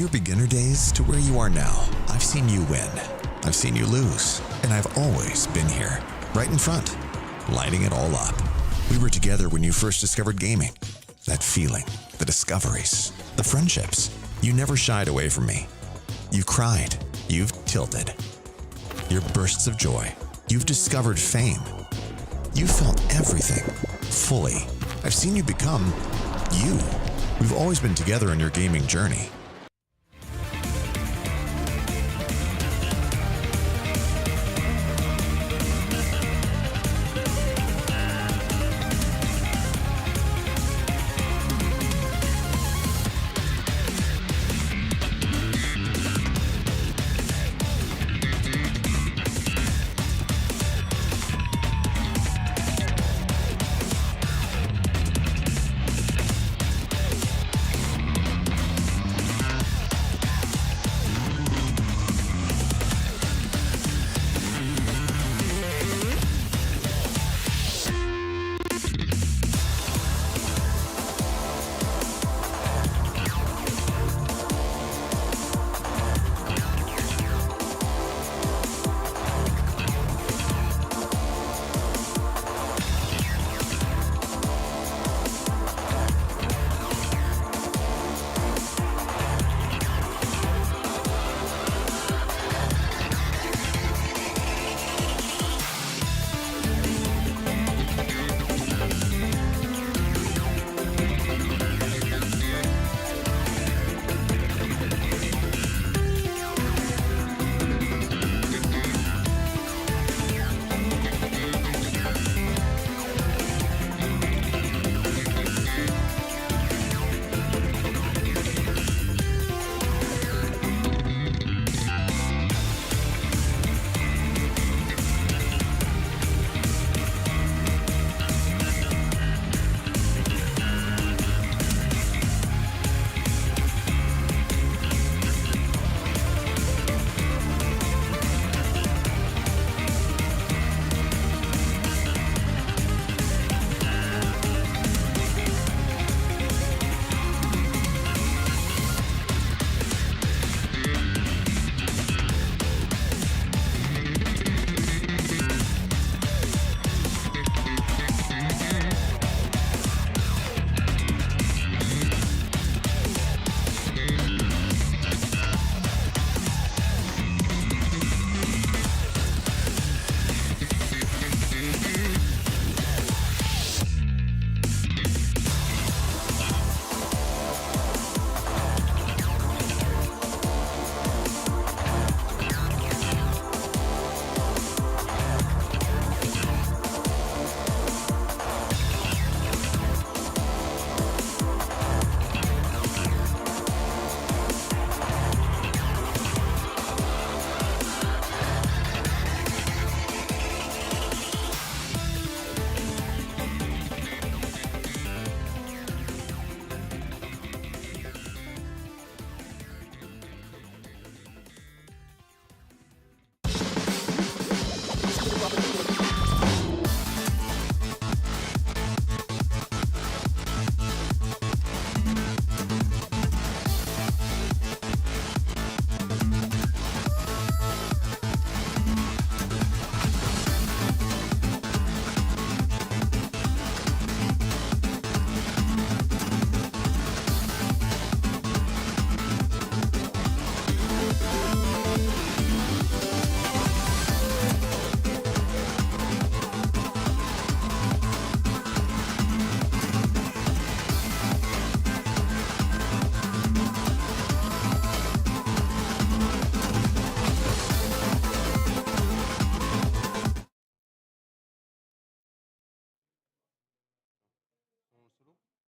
your beginner days to where you are now, I've seen you win. I've seen you lose. And I've always been here, right in front, lighting it all up. We were together when you first discovered gaming. That feeling, the discoveries, the friendships. You never shied away from me. You've cried. You've tilted. Your bursts of joy. You've discovered fame. You felt everything, fully. I've seen you become you. We've always been together on your gaming journey.